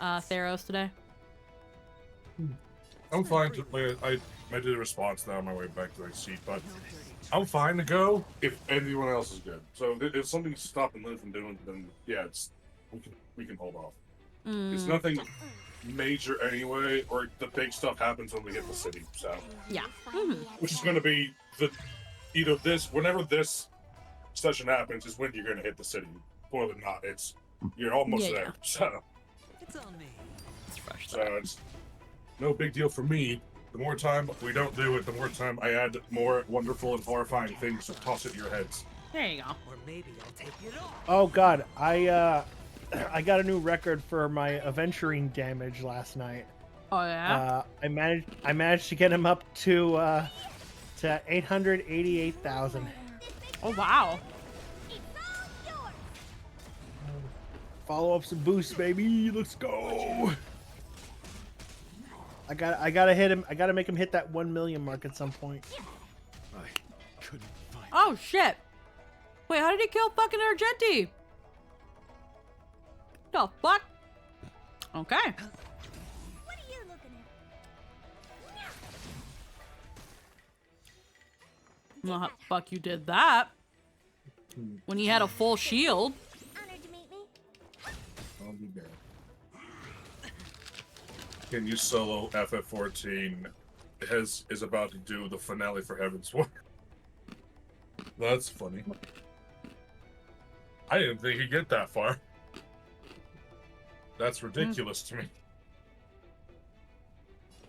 S1: Theros today.
S10: I'm fine. I did a response now on my way back to my seat, but I'm fine to go if anyone else is good. So if something's stopping Lynn from doing, then yeah, we can hold off. It's nothing major anyway, or the big stuff happens when we hit the city. So
S1: yeah,
S10: which is going to be whenever this session happens is when you're going to hit the city. Spoiler not, you're almost there. So
S2: it's on me.
S1: It's fresh.
S10: So it's no big deal for me. The more time we don't do it, the more time I add more wonderful and horrifying things to toss at your heads.
S1: There you go.
S2: Or maybe I'll take it off.
S13: Oh god, I got a new record for my aventuring damage last night.
S1: Oh yeah.
S13: I managed to get him up to 888,000.
S1: Oh wow.
S13: Follow up some boosts, baby. Let's go. I gotta hit him. I gotta make him hit that 1 million mark at some point.
S9: I
S5: couldn't fight.
S1: Oh shit! Wait, how did he kill fucking Argenti? The fuck? Okay.
S6: What are you looking at?
S1: I don't know how the fuck you did that. When he had a full shield.
S6: Honored to meet me.
S10: I'll be back. Can you solo FF14 is about to do the finale for Heaven's War? That's funny. I didn't think he'd get that far. That's ridiculous to me.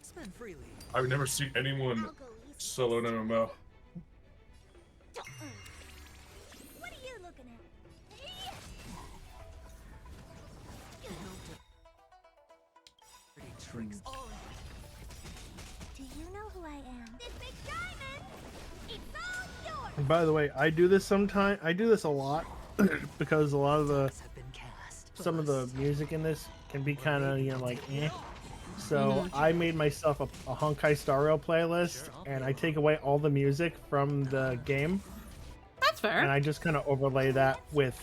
S2: Spend freely.
S10: I've never seen anyone solo an MMO.
S6: What are you looking at?
S2: Tricks.
S6: Do you know who I am? This big diamond! It's all yours!
S13: And by the way, I do this sometime. I do this a lot because a lot of the some of the music in this can be kind of, you know, like eh. So I made myself a Honkai Star Rail playlist, and I take away all the music from the game.
S1: That's fair.
S13: And I just kind of overlay that with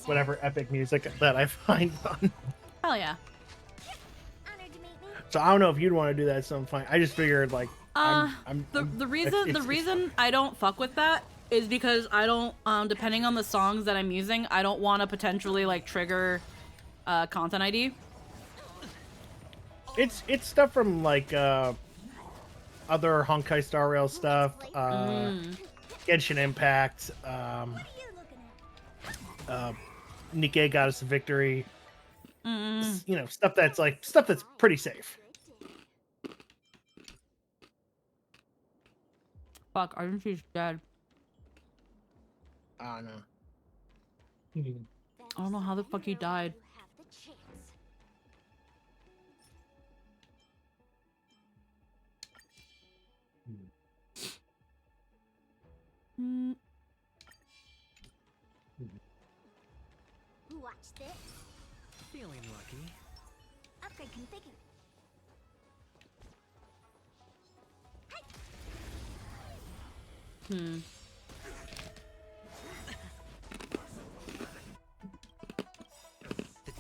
S13: whatever epic music that I find fun.
S1: Hell yeah.
S13: So I don't know if you'd want to do that at some point. I just figured like
S1: the reason I don't fuck with that is because I don't depending on the songs that I'm using, I don't want to potentially like trigger content ID.
S13: It's stuff from like other Honkai Star Rail stuff, Genshin Impact, Nikkei Goddess of Victory. You know, stuff that's pretty safe.
S1: Fuck, Argentina's dead.
S13: Oh no.
S1: I don't know how the fuck he died.
S6: Watch this.
S2: Feeling lucky.
S6: Upgrade configured.
S2: The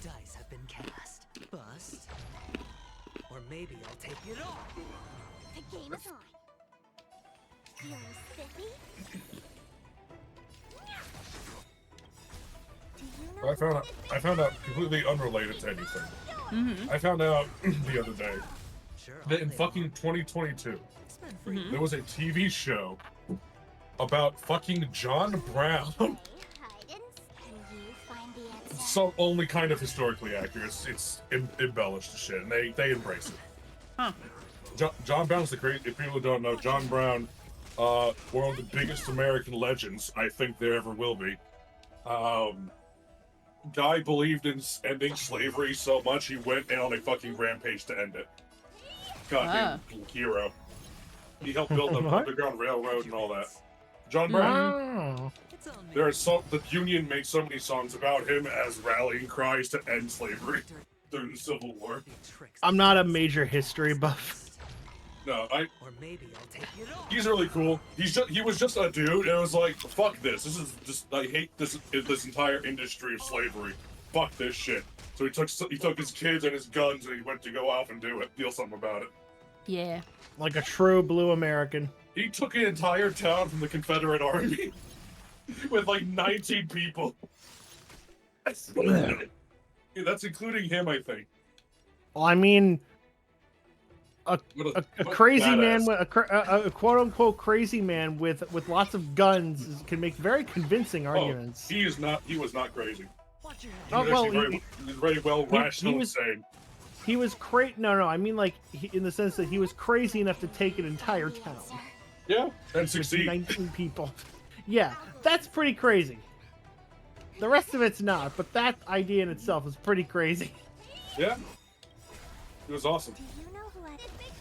S2: dice have been cast. Bust. Or maybe I'll take it all.
S6: The game is on. Feeling spiffy? Do you know
S10: I found out completely unrelated to anything. I found out the other day that in fucking 2022 there was a TV show about fucking John Brown. So only kind of historically accurate. It's embellished to shit, and they embrace it.
S1: Huh.
S10: John Brown's the great. If people don't know, John Brown, one of the biggest American legends I think there ever will be. Guy believed in ending slavery so much he went on a fucking rampage to end it. Goddamn hero. He helped build the Underground Railroad and all that. John Brown. There are the Union made so many songs about him as rallying cries to end slavery during the Civil War.
S13: I'm not a major history buff.
S10: No,
S2: Or maybe I'll take it all.
S10: he's really cool. He was just a dude, and it was like, fuck this. This is just, I hate this entire industry of slavery. Fuck this shit. So he took his kids and his guns, and he went to go off and do something about it.
S1: Yeah.
S13: Like a true blue American.
S10: He took an entire town from the Confederate Army with like 19 people. That's including him, I think.
S13: Well, I mean, a crazy man, a quote unquote crazy man with lots of guns can make very convincing arguments.
S10: He was not crazy.
S13: He
S10: was very well rational and sane.
S13: He was crazy. No, I mean like in the sense that he was crazy enough to take an entire town.
S10: Yeah, and succeed.
S13: 19 people. Yeah, that's pretty crazy. The rest of it's not, but that idea in itself is pretty crazy.
S10: Yeah, it was awesome.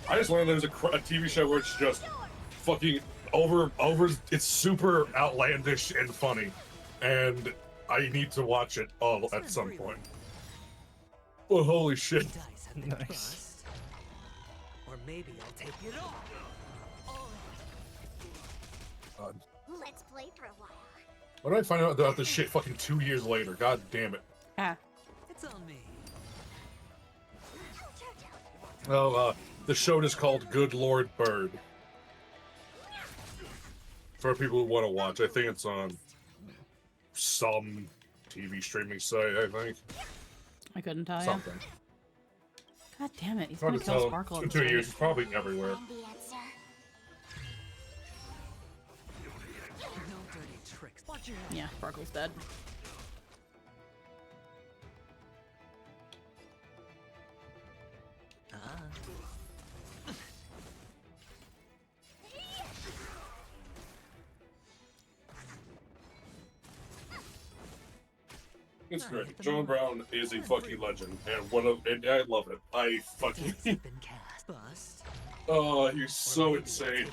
S10: I just learned there's a TV show where it's just fucking over. It's super outlandish and funny, and I need to watch it all at some point. Well, holy shit!
S2: Or maybe I'll take it all.
S10: God.
S6: Let's play for a while.
S10: Why did I find out about this shit fucking 2 years later? God damn it.
S1: Ah.
S2: It's on me.
S10: Well, the show is called Good Lord Bird. For people who want to watch, I think it's on some TV streaming site, I think.
S1: I couldn't tell you.
S10: Something.
S1: God damn it, he's
S10: Hard
S1: gonna
S10: to
S1: kill
S10: tell.
S1: Sparkle
S10: In
S1: at
S10: 2
S1: this
S10: years,
S1: rate.
S10: it's probably everywhere.
S2: No dirty tricks. Watch your head.
S1: Yeah, Sparkle's dead.
S10: It's great. John Brown is a fucking legend, and I love it. I fucking. Oh, he's so insane.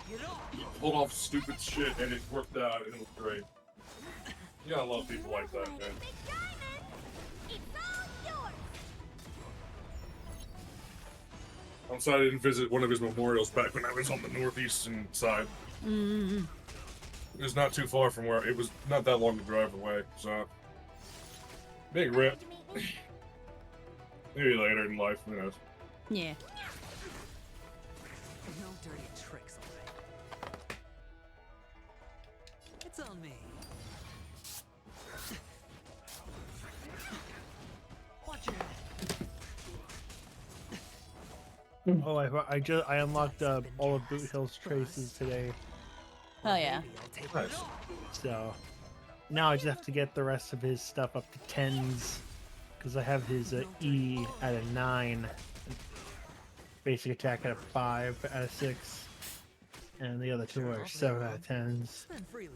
S10: He pulled off stupid shit, and it worked out, and it was great. Yeah, I love people like that, man. I'm sorry I didn't visit one of his memorials back when I was on the northeastern side.
S1: Mm-hmm.
S10: It was not too far from where it was. Not that long to drive away, so. Big rip. Maybe later in life, who knows?
S1: Yeah.
S2: No dirty tricks, alright. It's on me. Watch your head.
S13: Oh, I unlocked all of Boot Hill's traces today.
S1: Oh yeah.
S10: Nice.
S13: So now I just have to get the rest of his stuff up to 10s because I have his E at a 9, basic attack at a 5 out of 6, and the other two are 7 out of 10s.
S2: Spend freely.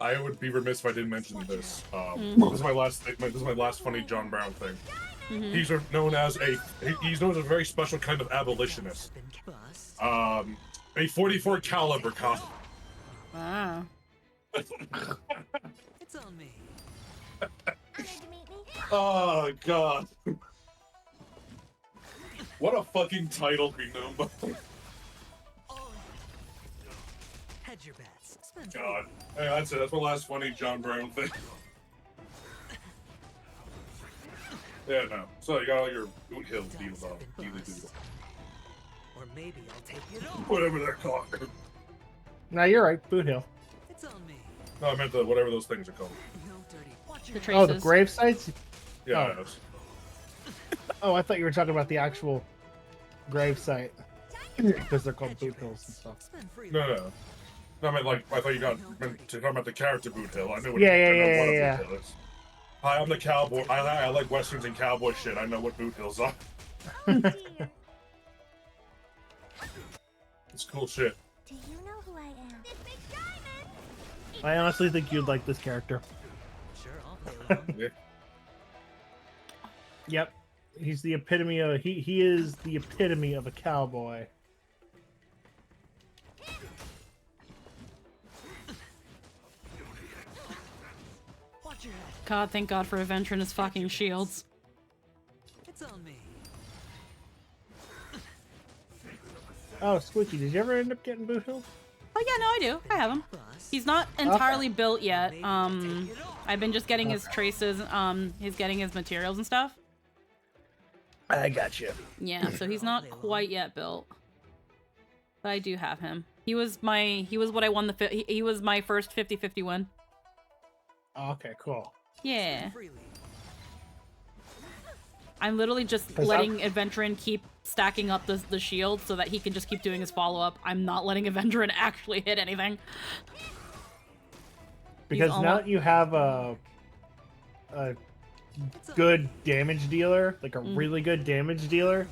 S10: I would be remiss if I didn't mention this. This is my last. This is my last funny John Brown thing.
S1: Mm-hmm.
S10: He's known as a very special kind of abolitionist. A 44 caliber cop.
S1: Wow.
S2: It's on me.
S10: Oh god. What a fucking title we know.
S2: Hedge your bets. Spend
S10: God. Hey, that's it. That's my last funny John Brown thing. Yeah, no. So you got all your Boot Hill deals on.
S2: Or maybe I'll take it all.
S10: Whatever they're called.
S13: No, you're right, Boot Hill.
S2: It's on me.
S10: No, I meant whatever those things are called.
S2: No dirty. Watch
S1: The
S2: your
S1: traces.
S13: Oh, the grave sites?
S10: Yeah,
S13: Oh. Oh, I thought you were talking about the actual grave site. Because they're called Boot Hills and stuff.
S2: Spend freely.
S10: No. No, I meant like, I thought you meant to talk about the character Boot Hill. I knew what
S13: Yeah,
S10: I know
S13: yeah,
S10: what a
S13: yeah,
S10: Boot Hill is. Hi, I'm the cowboy. I like westerns and cowboy shit. I know what Boot Hills are. It's cool shit.
S6: Do you know who I am? This big diamond!
S13: I honestly think you'd like this character.
S2: Sure, I'll play along.
S10: Yeah.
S13: Yep. He's the epitome of he is the epitome of a cowboy.
S2: Watch your head.
S1: God, thank God for Adventure and his fucking shields.
S2: It's on me.
S13: Oh, Squeaky, did you ever end up getting Boot Hill?
S1: Oh yeah, no, I do. I have him. He's not entirely built yet. I've been just getting his traces. He's getting his materials and stuff.
S13: I got you.
S1: Yeah, so he's not quite yet built. But I do have him. He was what I won he was my first 50-50 win.
S13: Okay, cool.
S1: Yeah. I'm literally just letting Adventurin keep stacking up the shield so that he can just keep doing his follow-up. I'm not letting Adventurin actually hit anything.
S13: Because now that you have a good damage dealer, like a really good damage dealer,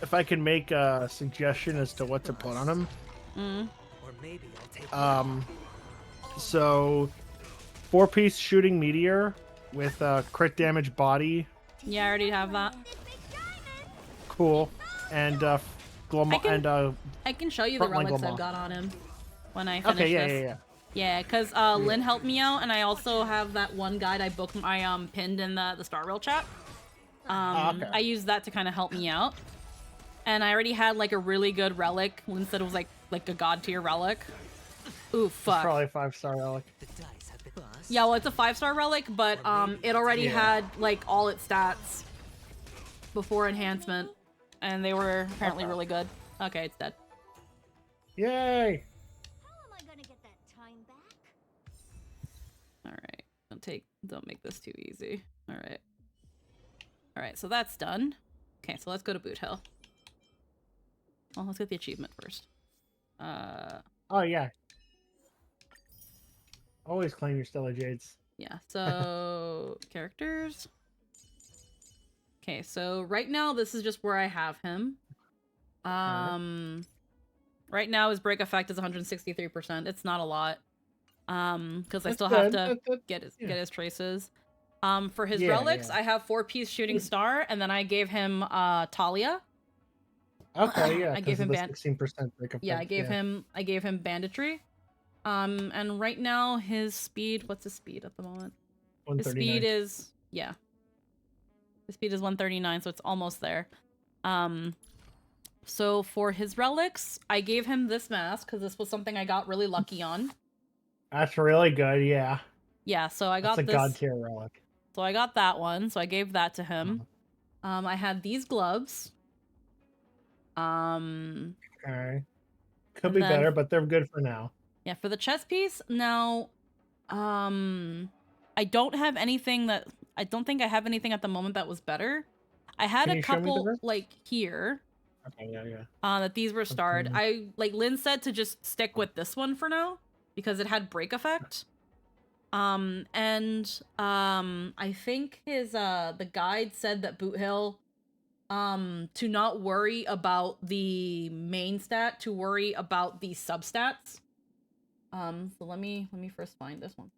S13: if I can make a suggestion as to what to put on him.
S2: Or maybe I'll take
S13: So 4-piece shooting meteor with crit damage body.
S1: Yeah, I already have that.
S13: Cool. And
S1: I can show you the
S13: frontline
S1: relics
S13: Glomma.
S1: I've got on him when I finish
S13: Okay, yeah,
S1: this.
S13: yeah, yeah.
S1: Yeah, because Lynn helped me out, and I also have that one guide I booked I pinned in the Star Rail chat.
S13: Okay.
S1: I used that to kind of help me out. And I already had like a really good relic. Lynn said it was like a god tier relic. Ooh, fuck.
S13: It's probably a 5-star relic.
S1: Yeah, well, it's a 5-star relic, but it already had like all its stats before enhancement, and they were apparently really good. Okay, it's dead.
S13: Yay!
S1: All right, don't make this too easy. All right, so that's done. Okay, so let's go to Boot Hill. Well, let's get the achievement first.
S13: Oh yeah. Always claim your Stellar Jades.
S1: Yeah, so characters. Okay, so right now this is just where I have him. Right now his break effect is 163%. It's not a lot. Because I still have to get his traces. For his relics, I have 4-piece shooting star, and then I gave him Talia.
S13: Okay, yeah.
S1: I gave him
S13: 16% break effect.
S1: Yeah, I gave him banditry. And right now his speed, what's his speed at the moment? His speed is his speed is 139, so it's almost there. So for his relics, I gave him this mask because this was something I got really lucky on.
S13: That's really good, yeah.
S1: Yeah, so I got
S13: this.
S1: this.
S13: God tier relic.
S1: So I got that one, so I gave that to him. I had these gloves.
S13: Okay. Could be better, but they're good for now.
S1: Yeah, for the chest piece, now, I don't have anything that, I don't think I have anything at the moment that was better. I had a couple, like, here.
S13: Okay, yeah.
S1: That these were starred. Like Lynn said to just stick with this one for now, because it had break effect. I think his, the guide said that Boot Hill, to not worry about the main stat, to worry about the substats. So let me first find this one.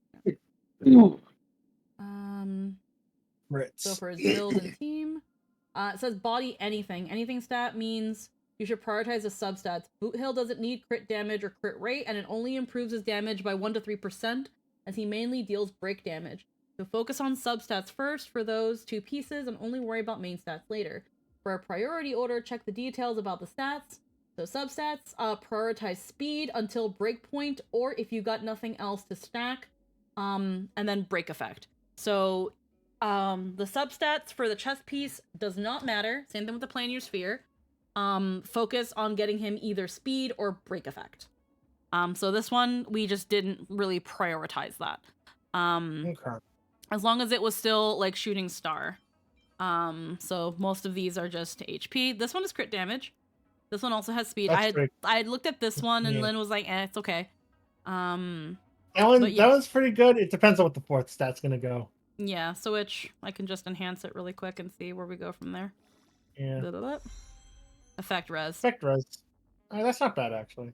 S1: So for his build and team, it says body anything. Anything stat means you should prioritize the substats. Boot Hill doesn't need crit damage or crit rate, and it only improves his damage by 1 to 3%, as he mainly deals break damage. So focus on substats first for those 2 pieces, and only worry about main stats later. For a priority order, check the details about the stats. So substats, prioritize speed until breakpoint, or if you got nothing else to stack, and then break effect. So, the substats for the chest piece does not matter. Same thing with the planar sphere. Focus on getting him either speed or break effect. So this one, we just didn't really prioritize that.
S13: Okay.
S1: As long as it was still, like, shooting star. So most of these are just HP. This one is crit damage. This one also has speed. I had looked at this one, and Lynn was like, it's okay.
S13: That one's pretty good. It depends on what the 4th stat's gonna go.
S1: Yeah, so which I can just enhance it really quick and see where we go from there.
S13: Yeah.
S1: Effect res.
S13: Effect res. That's not bad actually.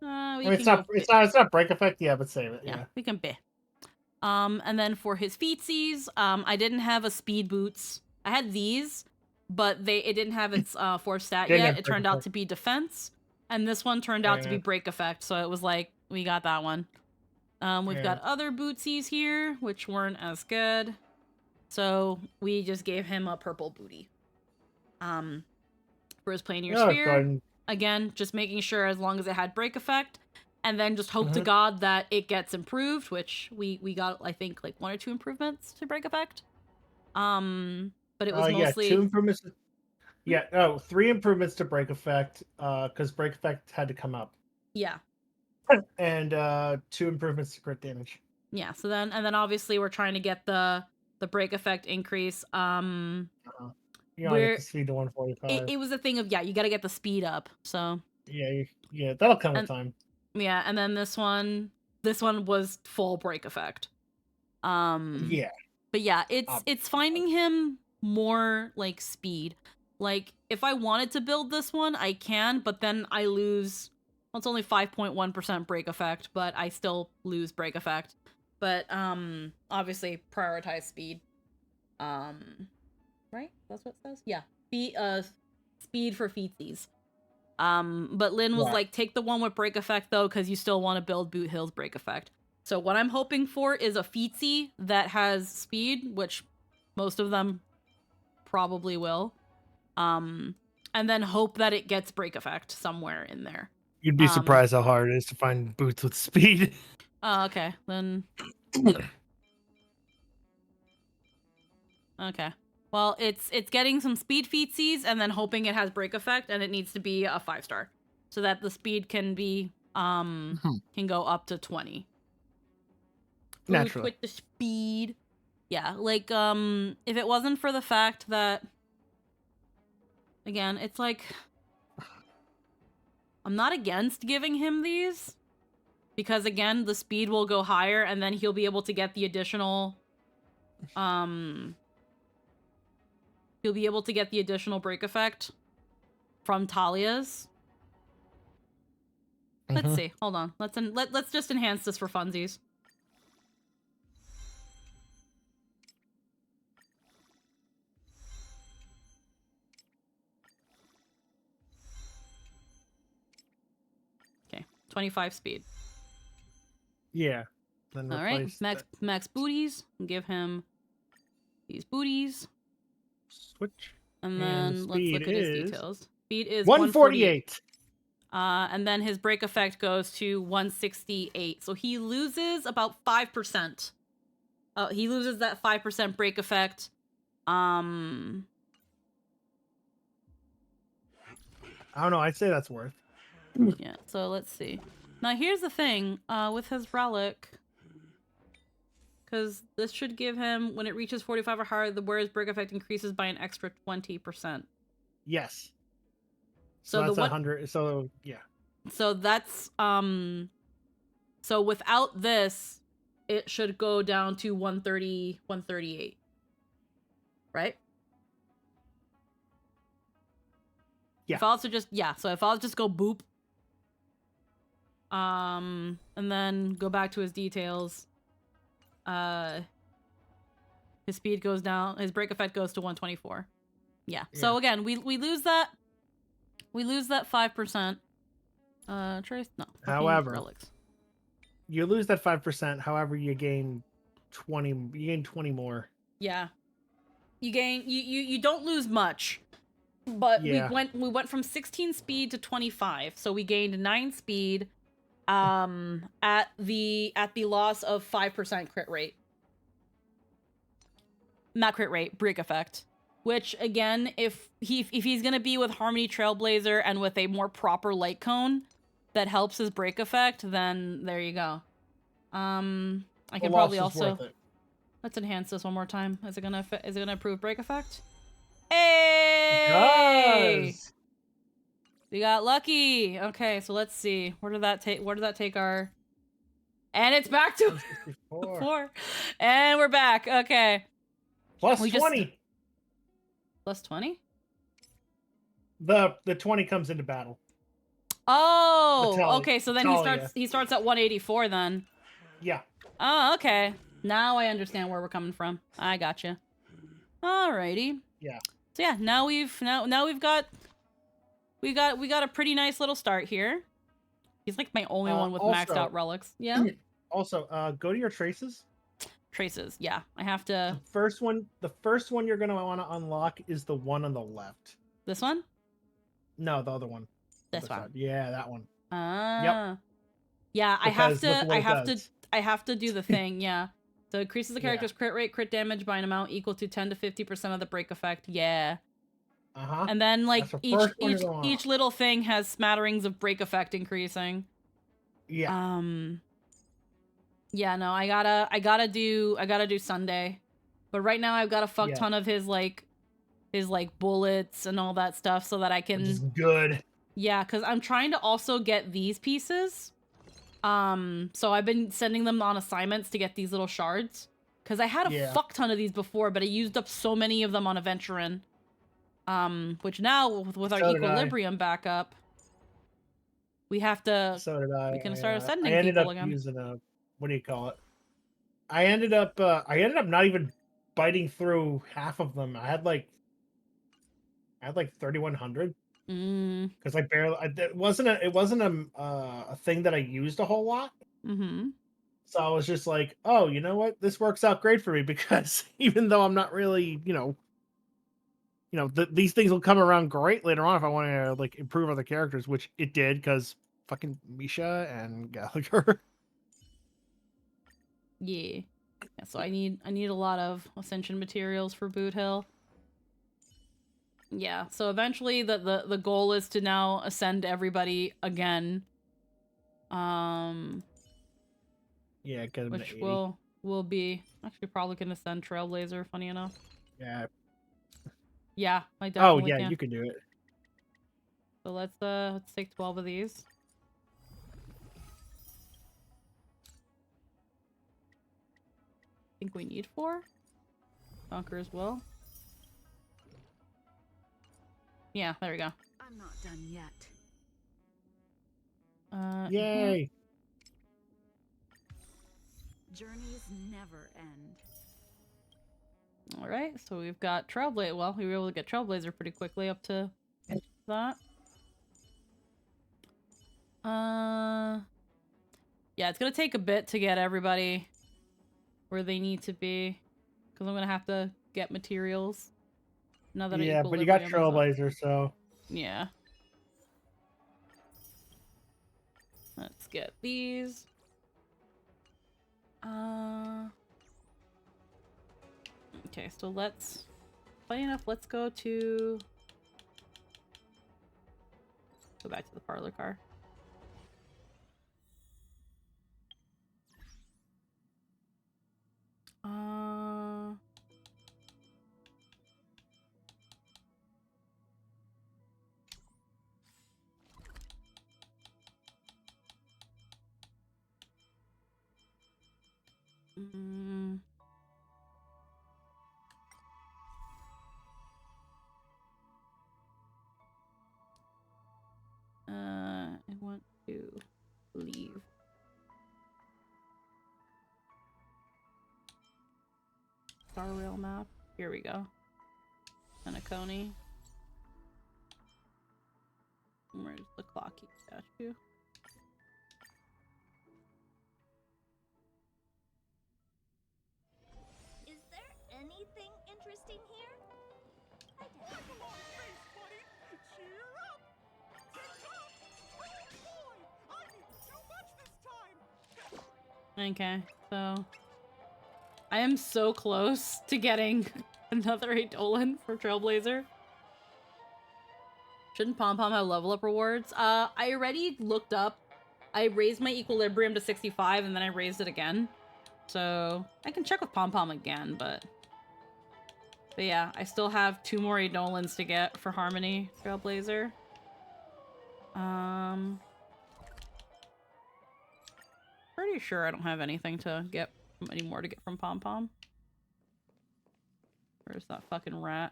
S1: It's
S13: not break effect, yeah, but save it. Yeah.
S1: We can be. And then for his feetsies, I didn't have a speed boots. I had these, but it didn't have its 4th stat yet. It turned out to be defense, and this one turned out to be break effect. So it was like we got that one. We've got other bootsies here, which weren't as good. So we just gave him a purple booty. For his planar sphere, again, just making sure as long as it had break effect, and then just hope to God that it gets improved, which we got, I think, like 1 or 2 improvements to break effect. But it was mostly
S13: 2 improvements. 3 improvements to break effect, because break effect had to come up.
S1: Yeah.
S13: And 2 improvements to crit damage.
S1: Yeah, so then obviously we're trying to get the break effect increase.
S13: You gotta get the speed to 145.
S1: It was a thing of you gotta get the speed up. So
S13: yeah, that'll come with time.
S1: Yeah, and then this one was full break effect.
S13: Yeah.
S1: But yeah, it's finding him more like speed. Like if I wanted to build this one, I can, but then I lose. Well, it's only 5.1% break effect, but I still lose break effect. But obviously prioritize speed. Right? That's what it says? Yeah. Speed for feetsies. But Lynn was
S13: Right.
S1: like, take the one with break effect though, because you still want to build Boot Hill's break effect. So what I'm hoping for is a featsy that has speed, which most of them probably will. And then hope that it gets break effect somewhere in there.
S13: You'd be surprised how hard it is to find boots with speed.
S1: Oh, okay. Then okay. Well, it's getting some speed featsies and then hoping it has break effect, and it needs to be a 5-star. So that the speed can be can go up to 20.
S13: Naturally.
S1: With the speed. Yeah, like if it wasn't for the fact that again, it's like I'm not against giving him these because again, the speed will go higher and then he'll be able to get the additional he'll be able to get the additional break effect from Talia's. Let's see. Hold on. Let's just enhance this for funsies. Okay, 25 speed.
S13: Yeah. Then
S1: all right, max booties. Give him these booties.
S13: Switch.
S1: And then let's look at his details. Speed is
S13: 148.
S1: And then his break effect goes to 168. So he loses about 5%. He loses that 5% break effect.
S13: I don't know. I'd say that's worth.
S1: Yeah. So let's see. Now here's the thing with his relic, because this should give him when it reaches 45 or higher, the wearer's break effect increases by an extra 20%.
S13: Yes.
S1: So
S13: that's
S1: the
S13: 100. So yeah.
S1: So that's so without this, it should go down to 130, 138. Right?
S13: Yeah.
S1: If I also just so if I'll just go boop. And then go back to his details. His speed goes down, his break effect goes to 124. Yeah. So again, we lose that. We lose that 5%. Trace? No.
S13: However,
S1: relics.
S13: You lose that 5%. However, you gain 20. You gain 20 more.
S1: Yeah. You gain. You don't lose much, but we went from 16 speed to 25, so we gained 9 speed. At the loss of 5% crit rate. Not crit rate, break effect. Which again, if he's gonna be with Harmony Trailblazer and with a more proper light cone that helps his break effect, then there you go. I can probably also let's enhance this one more time. Is it gonna improve break effect? Hey!
S13: It does.
S1: We got lucky. Okay, so let's see. Where did that take our? And it's back to 4. And we're back. Okay.
S13: Plus 20.
S1: Plus 20?
S13: The 20 comes into battle.
S1: Oh, okay. So then he starts at 184 then.
S13: Yeah.
S1: Oh, okay. Now I understand where we're coming from. I gotcha. Alrighty.
S13: Yeah.
S1: So yeah, now we've got a pretty nice little start here. He's like my only one with maxed out relics. Yeah.
S13: Also, go to your traces.
S1: Traces, yeah. I have to.
S13: The first one you're gonna want to unlock is the one on the left.
S1: This one?
S13: No, the other one.
S1: This one.
S13: Yeah, that one.
S1: Yep. Yeah, I have to do the thing. Yeah. So it increases the character's crit rate, crit damage by an amount equal to 10 to 50% of the break effect. Yeah. And then like each little thing has smatterings of break effect increasing.
S13: Yeah.
S1: Yeah, no, I gotta do Sunday. But right now I've got a fuck ton of his bullets and all that stuff so that I can.
S13: Which is good.
S1: Yeah, because I'm trying to also get these pieces. So I've been sending them on assignments to get these little shards. Because I had a fuck ton of these before, but I used up so many of them on Aventurin. Which now with our equilibrium backup, we have to.
S13: So did I.
S1: We can start sending
S13: I ended
S1: people
S13: up
S1: again.
S13: using what do you call it? I ended up not even biting through half of them. I had like 3,100. Because I barely, it wasn't a thing that I used a whole lot.
S1: Mm-hmm.
S13: So I was just like, oh, you know what? This works out great for me because even though I'm not really, these things will come around great later on if I want to like improve other characters, which it did because fucking Misha and Gallagher.
S1: Yeah. Yeah, so I need a lot of ascension materials for Boot Hill. Yeah, so eventually the goal is to now ascend everybody again.
S13: Yeah, get him to
S1: Which
S13: 80.
S1: will be actually probably gonna send Trailblazer, funny enough.
S13: Yeah.
S1: Yeah, I
S13: Oh
S1: definitely
S13: yeah,
S1: can.
S13: you can do it.
S1: So let's take 12 of these. I think we need 4. Conquer as well. Yeah, there we go.
S4: I'm not done yet.
S13: Yay!
S4: Journeys never end.
S1: All right, so we've got Trailblazer. Well, we were able to get Trailblazer pretty quickly up to that. Yeah, it's gonna take a bit to get everybody where they need to be, because I'm gonna have to get materials. Now that
S13: Yeah, but you got Trailblazer, so
S1: yeah. Let's get these. Okay, so let's. Funny enough, let's go back to the parlor car. I want to leave. Star Rail map. Here we go. Anacone. Where's the clocky statue?
S6: Is there anything interesting here? I doubt it.
S9: Cheer up! Tick-tock! Oh boy! I need too much this time!
S1: Okay, so I am so close to getting another Eidolon for Trailblazer. Shouldn't Pom Pom have level up rewards? I already looked up. I raised my equilibrium to 65 and then I raised it again. So I can check with Pom Pom again, but yeah, I still have 2 more Eidolons to get for Harmony Trailblazer. Pretty sure I don't have anything to get any more to get from Pom Pom. Where's that fucking rat?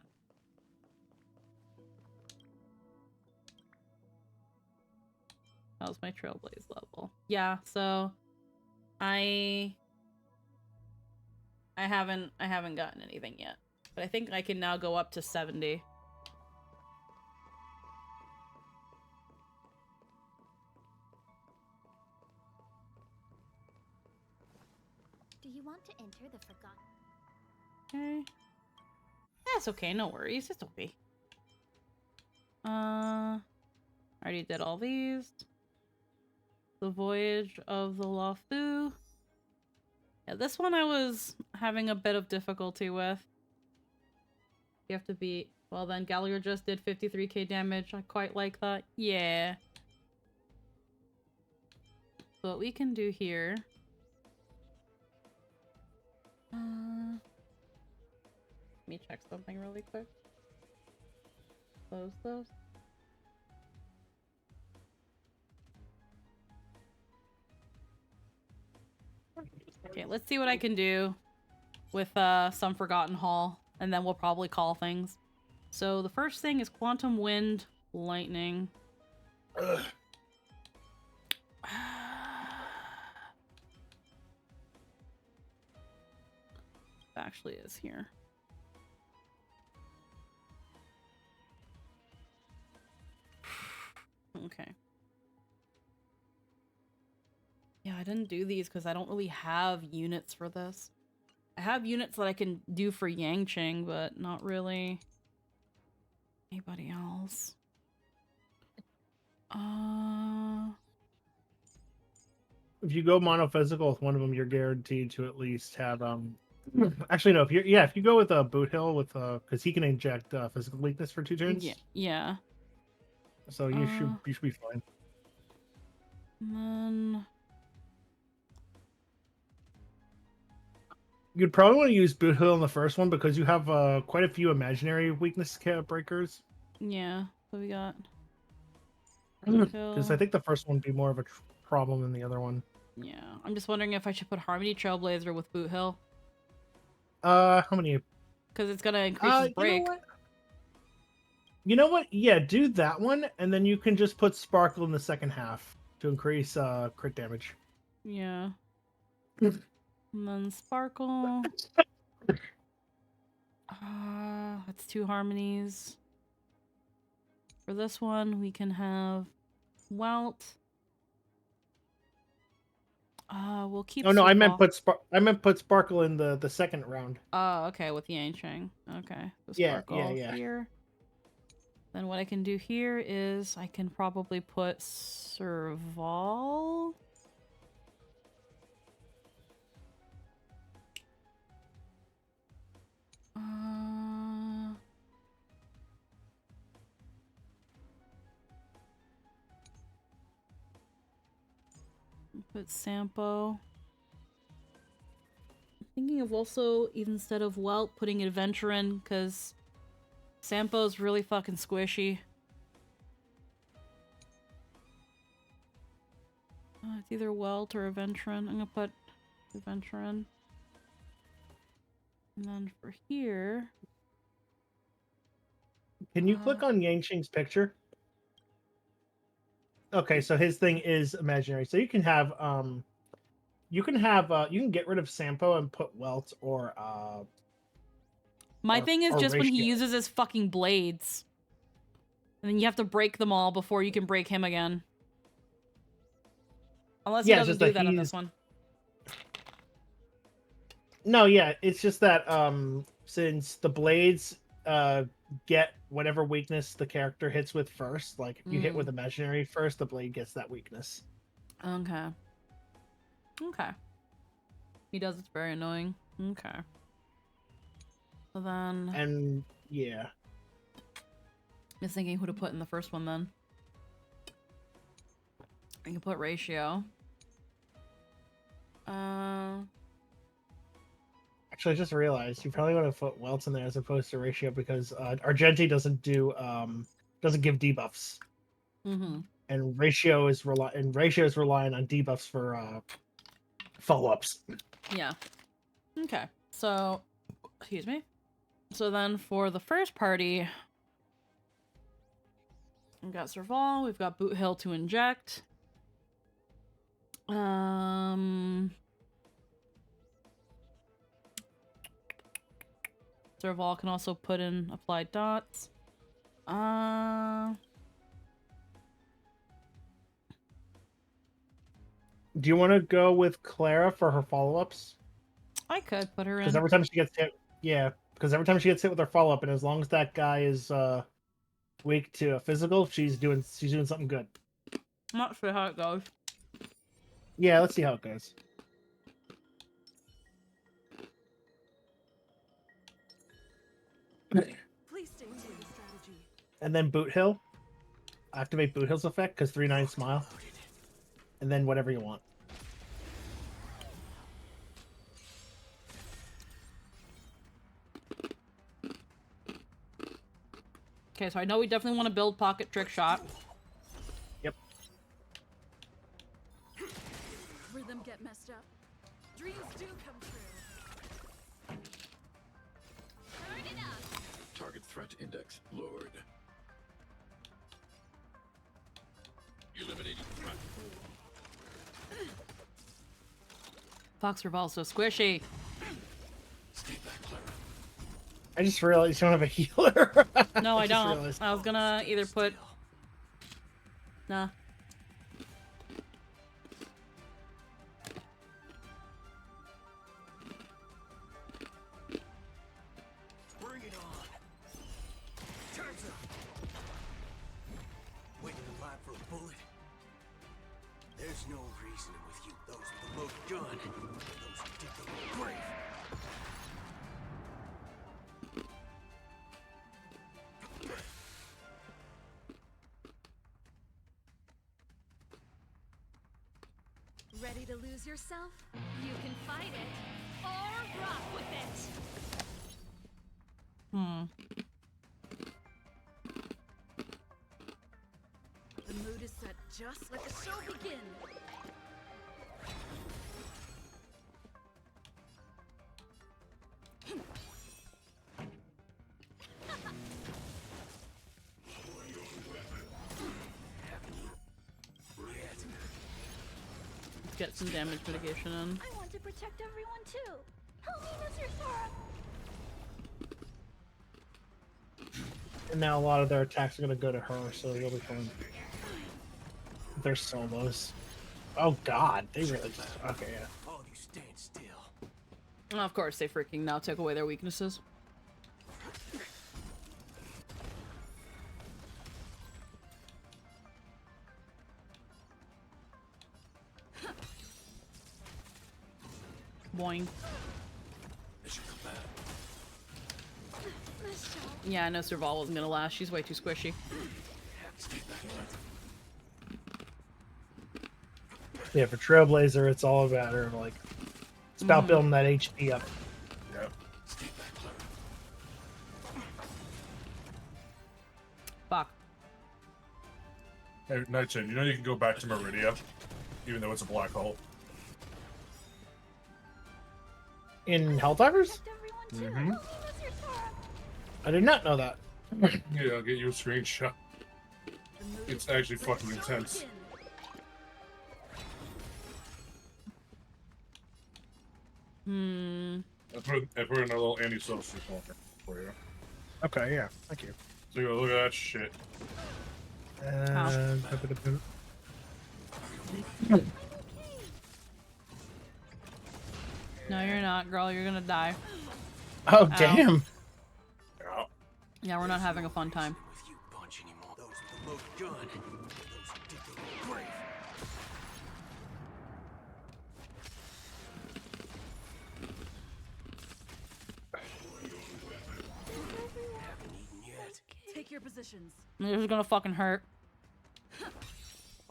S1: How's my Trailblaze level? Yeah, so I haven't gotten anything yet. But I think I can now go up to 70.
S6: Do you want to enter the forgotten?
S1: Okay. That's okay, no worries. It's okay. Already did all these. The Voyage of the Lafu. Yeah, this one I was having a bit of difficulty with. You have to beat... Well then, Gallagher just did 53k damage. I quite like that. Yeah. So what we can do here... let me check something really quick. Close those. Okay, let's see what I can do with some Forgotten Hall, and then we'll probably call things. So the first thing is Quantum Wind Lightning. Actually is here. Okay. Yeah, I didn't do these because I don't really have units for this. I have units that I can do for Yangqing, but not really anybody else.
S13: If you go monophysical with one of them, you're guaranteed to at least have Actually, no. If you go with a Boot Hill with because he can inject physical weakness for 2 turns.
S1: Yeah.
S13: So you should be fine.
S1: And then
S13: you'd probably want to use Boot Hill in the first one because you have quite a few imaginary weakness breakers.
S1: Yeah. So we got.
S13: Because I think the first one would be more of a problem than the other one.
S1: Yeah, I'm just wondering if I should put Harmony Trailblazer with Boot Hill.
S13: How many?
S1: Because it's gonna increase his break.
S13: You know what? Yeah, do that one, and then you can just put Sparkle in the second half to increase crit damage.
S1: Yeah. And then Sparkle. That's 2 harmonies. For this one, we can have Welt. We'll keep.
S13: Oh no, I meant put Sparkle in the second round.
S1: Oh, okay, with Yangqing. Okay, so Sparkle here. Then what I can do here is I can probably put Serval. Put Sampo. I'm thinking of also, instead of Welt, putting Adventurin, because Sampo's really fucking squishy. It's either Welt or Adventurin. I'm gonna put Adventurin. And then for here...
S13: Can you click on Yangqing's picture? Okay, so his thing is imaginary. So you can have you can get rid of Sampo and put Welt or
S1: My thing is just when he uses his fucking blades. And then you have to break them all before you can break him again. Unless he doesn't do that in this one.
S13: No, yeah, it's just that since the blades get whatever weakness the character hits with first, like if you hit with imaginary first, the blade gets that weakness.
S1: Okay. Okay. He does, it's very annoying. Okay. So then...
S13: And, yeah.
S1: I was thinking who to put in the first one then. I can put Ratio.
S13: Actually, I just realized you probably want to put Welts in there as opposed to Ratio because Argenti doesn't give debuffs. And Ratio is relying on debuffs for follow-ups.
S1: Yeah. Okay. So, excuse me. So then for the first party, we've got Serval, we've got Boot Hill to inject. Serval can also put in applied dots.
S13: Do you want to go with Clara for her follow-ups?
S1: I could put her in.
S13: Because every time she gets hit, because every time she gets hit with her follow-up, and as long as that guy is weak to a physical, she's doing something good.
S1: I'm not sure how it goes.
S13: Yeah, let's see how it goes.
S4: Please stay true to strategy.
S13: And then Boot Hill. Activate Boot Hill's effect, because 3/9 smile. And then whatever you want.
S1: Okay, so I know we definitely want to build Pocket Trick Shot.
S13: Yep.
S4: Rhythm get messed up. Dreams do come true.
S6: Turn it up.
S9: Target threat index lowered. Eliminating threat.
S1: Fox Revolve's so squishy.
S9: Stay back, Clara.
S13: I just realized you don't have a healer.
S1: No, I don't. I was gonna either put Nah.
S5: Bring it on. Time's up. Waiting in line for a bullet. There's no reasoning with you. Those with the loaded gun. Those who dig the grave.
S4: Ready to lose yourself? You can fight it or rock with it.
S1: Hmm.
S4: The mood is set. Just let the show begin.
S1: Get some damage mitigation in.
S6: I want to protect everyone too. Help me, Mr. Sora.
S13: And now a lot of their attacks are gonna go to her, so you'll be fine. They're solos. Oh god, they really just okay, yeah.
S5: All of you stand still.
S1: And of course, they freaking now took away their weaknesses. Boing. Yeah, I know Serval wasn't gonna last. She's way too squishy.
S13: Yeah, for Trailblazer, it's all about her. Like, it's about building that HP up.
S10: Yeah.
S1: Fuck.
S10: Hey, Nightshade, you know you can go back to Meridia, even though it's a black hole.
S13: In Helldivers?
S10: Mm-hmm.
S13: I did not know that.
S10: Yeah, I'll get you a screenshot. It's actually fucking intense.
S1: Hmm.
S10: I put in a little anti-social corner for you.
S13: Okay, yeah, thank you.
S10: So you go, look at that shit.
S1: No, you're not, girl. You're gonna die.
S13: Oh,
S1: Ow.
S13: damn.
S10: Yeah.
S1: Yeah, we're not having a fun time.
S5: With you bunch anymore. Those with the loaded gun. Those who dig the grave. Haven't eaten yet.
S4: Take your positions.
S1: This is gonna fucking hurt.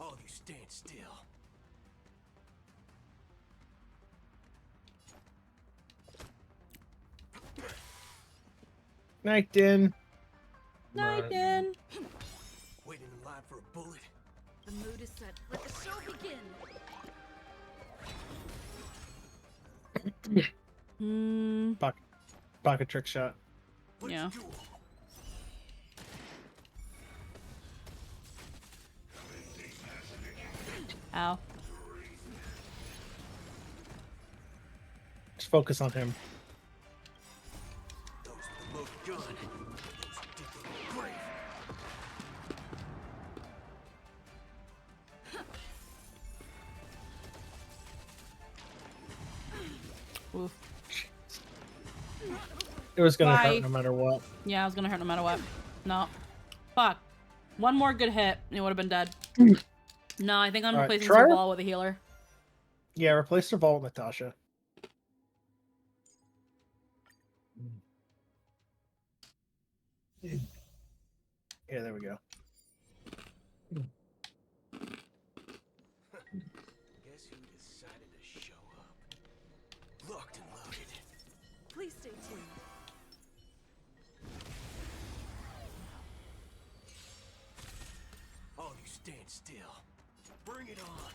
S5: All of you stand still.
S13: Night, Din.
S1: Night, Din.
S5: Waiting in line for a bullet.
S4: The mood is set. Let the show begin.
S1: Hmm.
S13: Pocket trick shot.
S1: Yeah. Ow.
S13: Just focus on him.
S5: Those with the loaded gun. Those who dig the grave.
S1: Oof.
S13: It was gonna
S1: Bye.
S13: hurt no matter what.
S1: Yeah, it was gonna hurt no matter what. No. Fuck. One more good hit, and it would have been dead. No, I think I'm
S13: Alright,
S1: replacing
S13: try her.
S1: Serval with a healer.
S13: Yeah, replace Serval with Natasha. Yeah, there we go.
S5: Guess who decided to show up? Locked and loaded.
S4: Please stay tuned.
S5: All of you stand still. Bring it on.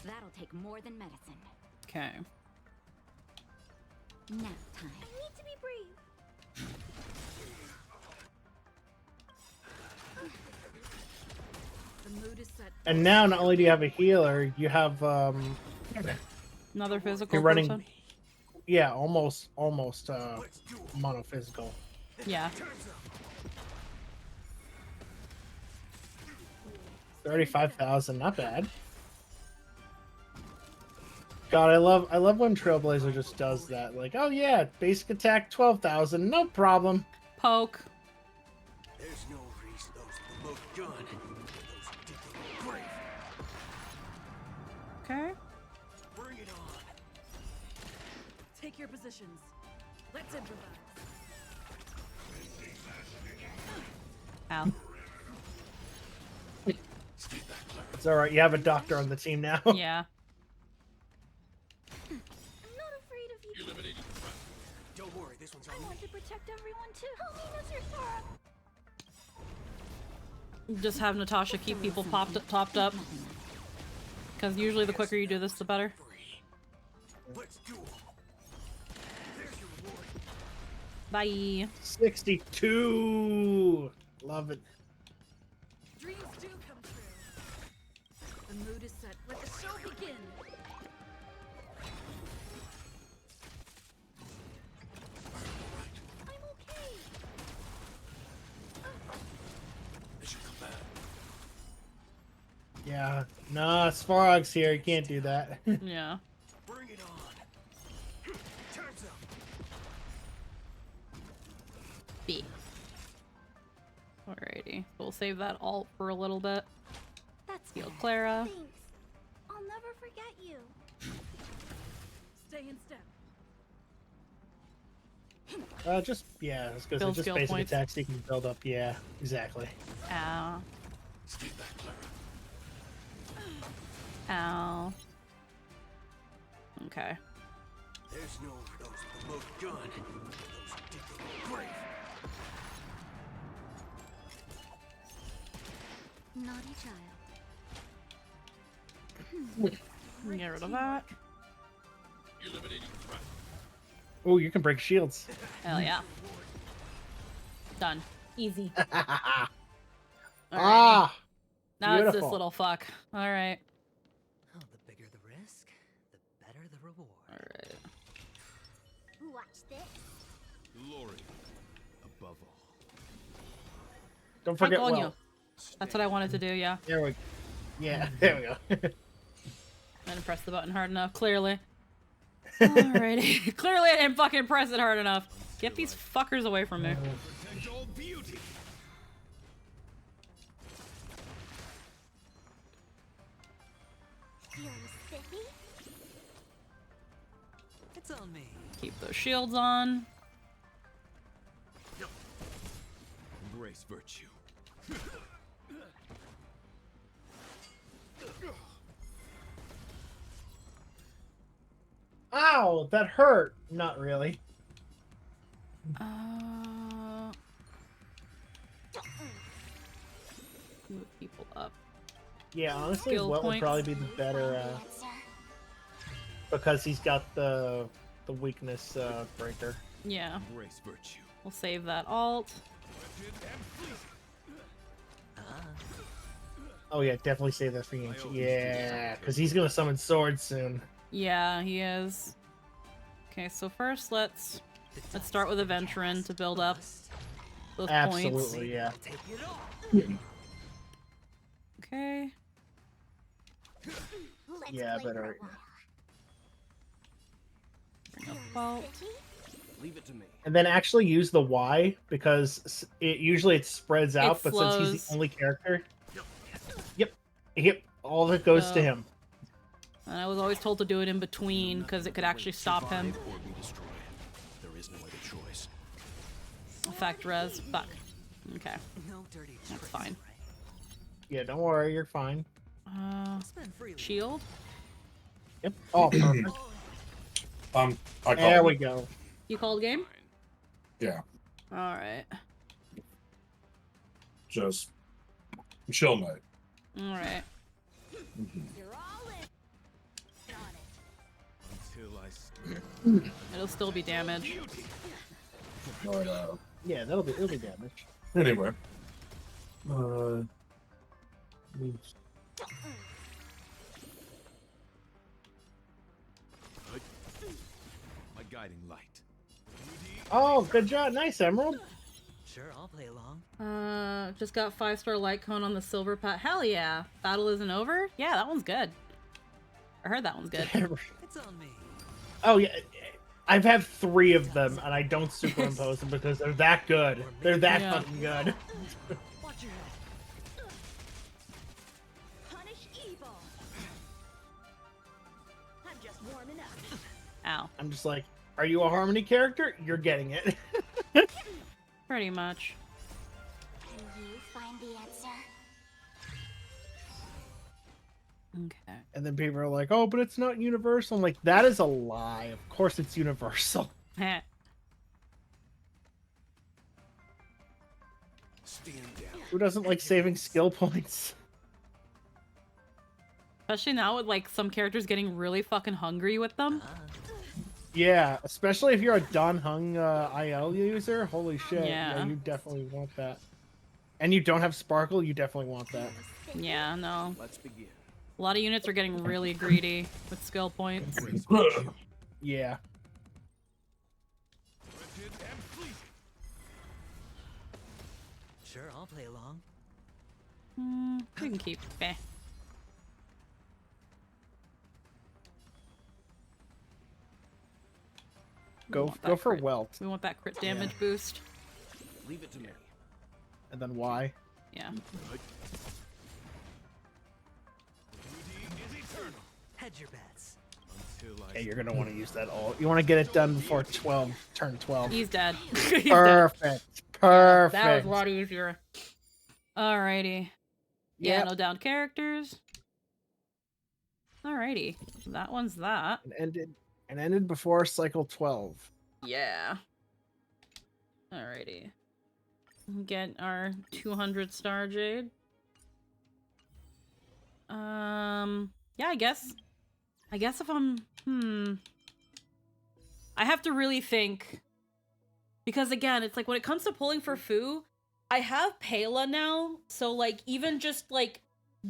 S14: That'll take more than medicine.
S1: Okay.
S14: Nap time.
S6: I need to be brave.
S4: The mood is set.
S13: And now, not only do you have a healer, you have
S1: Another physical
S13: you're running.
S1: person.
S13: yeah, almost monophysical.
S1: Yeah.
S13: 35,000, not bad. God, I love when Trailblazer just does that. Like, oh yeah, basic attack 12,000, no problem.
S1: Poke.
S5: There's no reason those below gun. Those digging grave.
S1: Okay.
S5: Bring it on.
S4: Take your positions. Let's improvise.
S1: Ow.
S13: It's all right. You have a doctor on the team now.
S1: Yeah.
S6: I'm not afraid of you.
S5: Don't worry, this one's on
S6: I
S5: me.
S6: want to protect everyone too. Help me, Mr. Sora.
S1: Just have Natasha keep people topped up. Because usually the quicker you do this, the better.
S5: Let's do 'em. There's your reward.
S1: Bye.
S13: 62. Love it.
S4: Dreams do come true. The mood is set. Let the show begin.
S6: I'm okay.
S5: They should come back.
S13: Yeah. Nah, Svarog's here. You can't do that.
S1: Yeah.
S5: Bring it on. Time's up.
S1: B. Alrighty. We'll save that alt for a little bit.
S6: That's
S1: Heal Clara.
S6: Thanks. I'll never forget you.
S4: Stay in step.
S13: Just yeah, I was gonna say
S1: Build
S13: just
S1: skill
S13: basic
S1: points.
S13: attacks you can build up. Yeah, exactly.
S1: Ow.
S5: Stay back, Clara.
S1: Ow. Okay.
S5: There's no those below gun. Those digging grave.
S6: Naughty child.
S1: Get rid of that.
S13: Oh, you can break shields.
S1: Hell yeah. Done. Easy.
S13: Ah,
S1: Now it's this
S13: beautiful.
S1: little fuck. Alright.
S2: Oh, the bigger the risk, the better the reward.
S1: Alright.
S6: Watch this.
S9: Glory above all.
S13: Don't
S1: Honk
S13: forget
S1: on
S13: well.
S1: you. That's what I wanted to do, yeah.
S13: There we Yeah, there we go.
S1: I didn't press the button hard enough, clearly. Alrighty. Clearly I didn't fucking press it hard enough. Get these fuckers away from me.
S9: Protect all beauty.
S6: Feeling spiffy?
S2: It's on me.
S1: Keep those shields on.
S9: Embrace virtue.
S13: Ow, that hurt. Not really.
S1: Move people up.
S13: Yeah, honestly,
S1: Skill
S13: Wet would
S1: points.
S13: probably be the better because he's got the weakness breaker.
S1: Yeah.
S9: Embrace virtue.
S1: We'll save that alt.
S13: Oh yeah, definitely save that for Yankee. Yeah, because he's gonna summon swords soon.
S1: Yeah, he is. Okay, so first let's start with a Venturin to build up those points.
S13: Absolutely, yeah.
S2: Take it all.
S1: Okay.
S6: Let's
S13: Yeah,
S6: play for a
S13: better.
S6: while.
S1: Bring up vault.
S5: Leave it to me.
S13: And then actually use the Y because it usually it spreads out, but since he's
S1: flows.
S13: the only character, yep, all that goes to
S1: So-
S13: him.
S1: And I was always told to do it in between because it could actually stop him.
S5: Survive or be destroyed. There is no other choice.
S1: Effect res. Fuck. Okay.
S2: No dirty
S1: That's
S2: tricks,
S1: fine.
S13: Yeah, don't worry, you're fine.
S2: Spend freely.
S1: Shield.
S13: Yep. Oh, perfect.
S10: I
S13: There
S10: called
S13: we
S10: it.
S13: go.
S1: You called game?
S10: Yeah,
S1: Alright.
S10: just chill night.
S1: Alright.
S6: You're all in on it.
S9: Until I
S1: It'll still be damage.
S10: But,
S13: Yeah, it'll be damaged.
S10: anyway.
S5: I
S9: guiding light.
S13: Oh, good job. Nice, Emerald.
S2: Sure, I'll play along.
S1: Just got 5-star light cone on the silver pat. Hell yeah. Battle isn't over? Yeah, that one's good. I heard that one's good.
S2: It's on me.
S13: Oh yeah, I've had 3 of them, and I don't superimpose them because they're that good. They're that fucking good.
S2: Watch your head.
S14: Punish evil. I'm just warming up.
S1: Ow.
S13: I'm just like, are you a Harmony character? You're getting it.
S1: Pretty much.
S12: Can you find the answer?
S1: Okay.
S13: And then people are like, oh, but it's not universal. I'm like, that is a lie. Of course it's universal.
S1: Heh.
S5: Stand down.
S13: Who doesn't like saving skill points?
S1: Especially now with like some characters getting really fucking hungry with them.
S13: Yeah, especially if you're a Don Hung IL user. Holy shit.
S1: Yeah.
S13: You definitely want that. And you don't have Sparkle, you definitely want that.
S1: Yeah, no.
S5: Let's begin.
S1: A lot of units are getting really greedy with skill points.
S13: Yeah.
S2: Sure, I'll play along.
S1: We can keep. Eh.
S13: Go for Welt.
S1: We want that crit damage boost.
S5: Leave it to me.
S13: And then why?
S1: Yeah.
S2: Hedge your bets.
S13: Yeah, you're gonna want to use that all. You want to get it done before turn 12.
S1: He's dead.
S13: Perfect. Perfect.
S1: That was a lot easier. Alrighty. Yeah,
S13: Yep.
S1: no down characters. Alrighty. That one's that.
S13: And ended before cycle 12.
S1: Yeah. Alrighty. Get our 200 star jade. Yeah, I guess if I'm I have to really think, because again, it's like when it comes to pulling for Fu, I have Pela now, so like even just like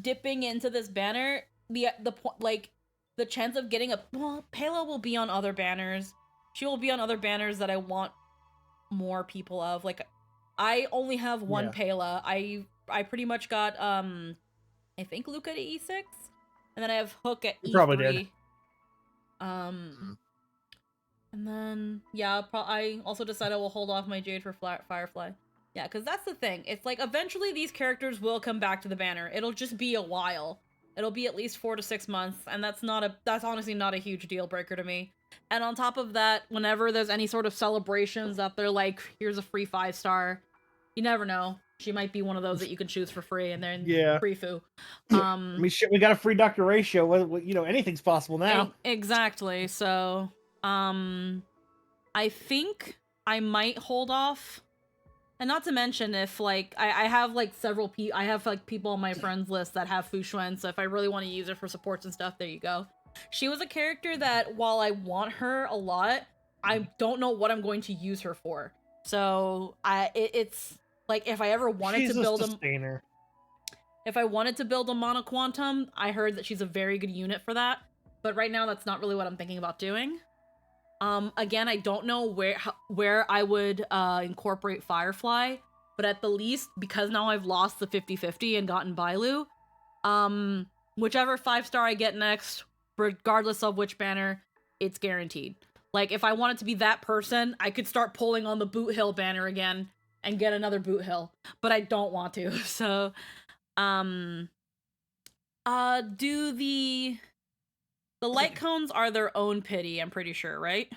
S1: dipping into this banner, the chance of getting Pela will be on other banners. She will be on other banners that I want more people of. Like I only have one Pela. I pretty much got I think Luca to E6, and then I have Hook at E3.
S13: You probably did.
S1: And then yeah, I also decided I will hold off my Jade for Firefly. Yeah, because that's the thing. It's like eventually these characters will come back to the banner. It'll just be a while. It'll be at least 4 to 6 months, and that's honestly not a huge deal breaker to me. And on top of that, whenever there's any sort of celebrations that they're like, here's a free 5-star, you never know. She might be one of those that you can choose for free, and then free Fu.
S13: I mean, shit, we got a free Dr. Ratio. You know, anything's possible now.
S1: Exactly. So, I think I might hold off. And not to mention if, like, I have, like, several I have, like, people on my friends list that have Fu Xuan, so if I really want to use her for supports and stuff, there you go. She was a character that, while I want her a lot, I don't know what I'm going to use her for. So, it's, like, if I ever wanted to build
S13: a
S1: if I wanted to build a Monoquantum, I heard that she's a very good unit for that. But right now, that's not really what I'm thinking about doing. Again, I don't know where I would incorporate Firefly, but at the least, because now I've lost the 50-50 and gotten Bailu, whichever 5-star I get next, regardless of which banner, it's guaranteed. Like, if I wanted to be that person, I could start pulling on the Boot Hill banner again and get another Boot Hill, but I don't want to. So, do the light cones are their own pity, I'm pretty sure, right?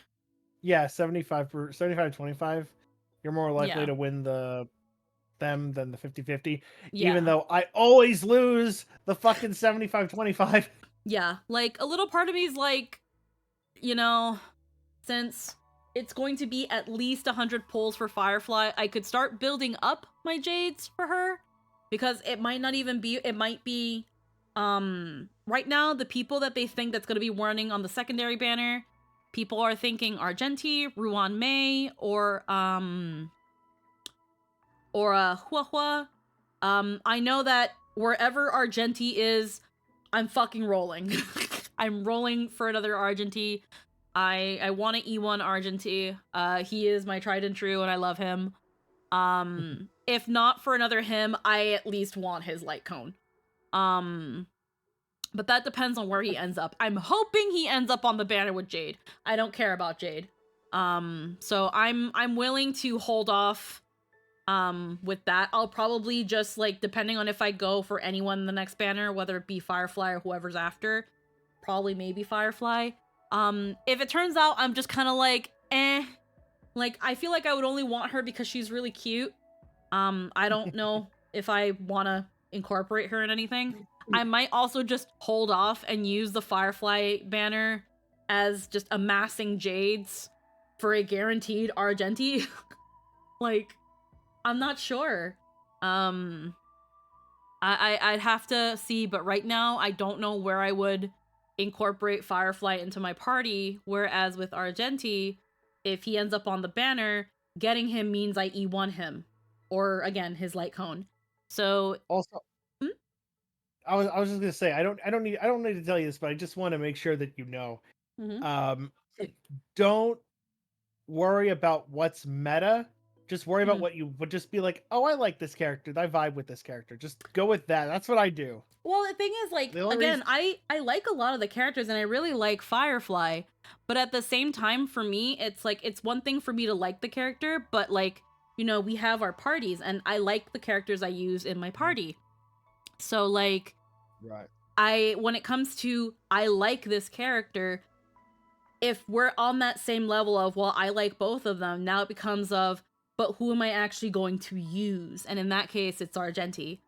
S13: Yeah, 75-25. You're more likely
S1: Yeah.
S13: to win them than the 50-50.
S1: Yeah.
S13: Even though I always lose the fucking 75-25.
S1: Yeah, like, a little part of me is like, you know, since it's going to be at least 100 pulls for Firefly, I could start building up my Jades for her, because it might not even be, it might be, right now, the people that they think that's going to be running on the secondary banner, people are thinking Argenti, Ruan Mei, or Huahua. I know that wherever Argenti is, I'm fucking rolling. I'm rolling for another Argenti. I want to E1 Argenti. He is my tried and true, and I love him. If not for another him, I at least want his light cone. But that depends on where he ends up. I'm hoping he ends up on the banner with Jade. I don't care about Jade. So I'm willing to hold off with that. I'll probably just, like, depending on if I go for anyone in the next banner, whether it be Firefly or whoever's after, probably maybe Firefly. If it turns out I'm just kind of like, like, I feel like I would only want her because she's really cute. I don't know if I want to incorporate her in anything. I might also just hold off and use the Firefly banner as just amassing Jades for a guaranteed Argenti. Like, I'm not sure. I'd have to see, but right now I don't know where I would incorporate Firefly into my party, whereas with Argenti, if he ends up on the banner, getting him means I E1 him. Or, again, his light cone. So...
S13: Also, I was just gonna say I don't need to tell you this, but I just want to make sure that you know. Don't worry about what's meta. Just worry about what you would just be like, oh, I like this character. I vibe with this character. Just go with that. That's what I do.
S1: Well, the thing is, like, again, I like a lot of the characters, and I really like Firefly. But at the same time, for me, it's like, it's one thing for me to like the character, but, like, you know, we have our parties, and I like the characters I use in my party. So, like, when it comes to, I like this character, if we're on that same level of, well, I like both of them, now it becomes of, but who am I actually going to use? And in that case, it's Argenti.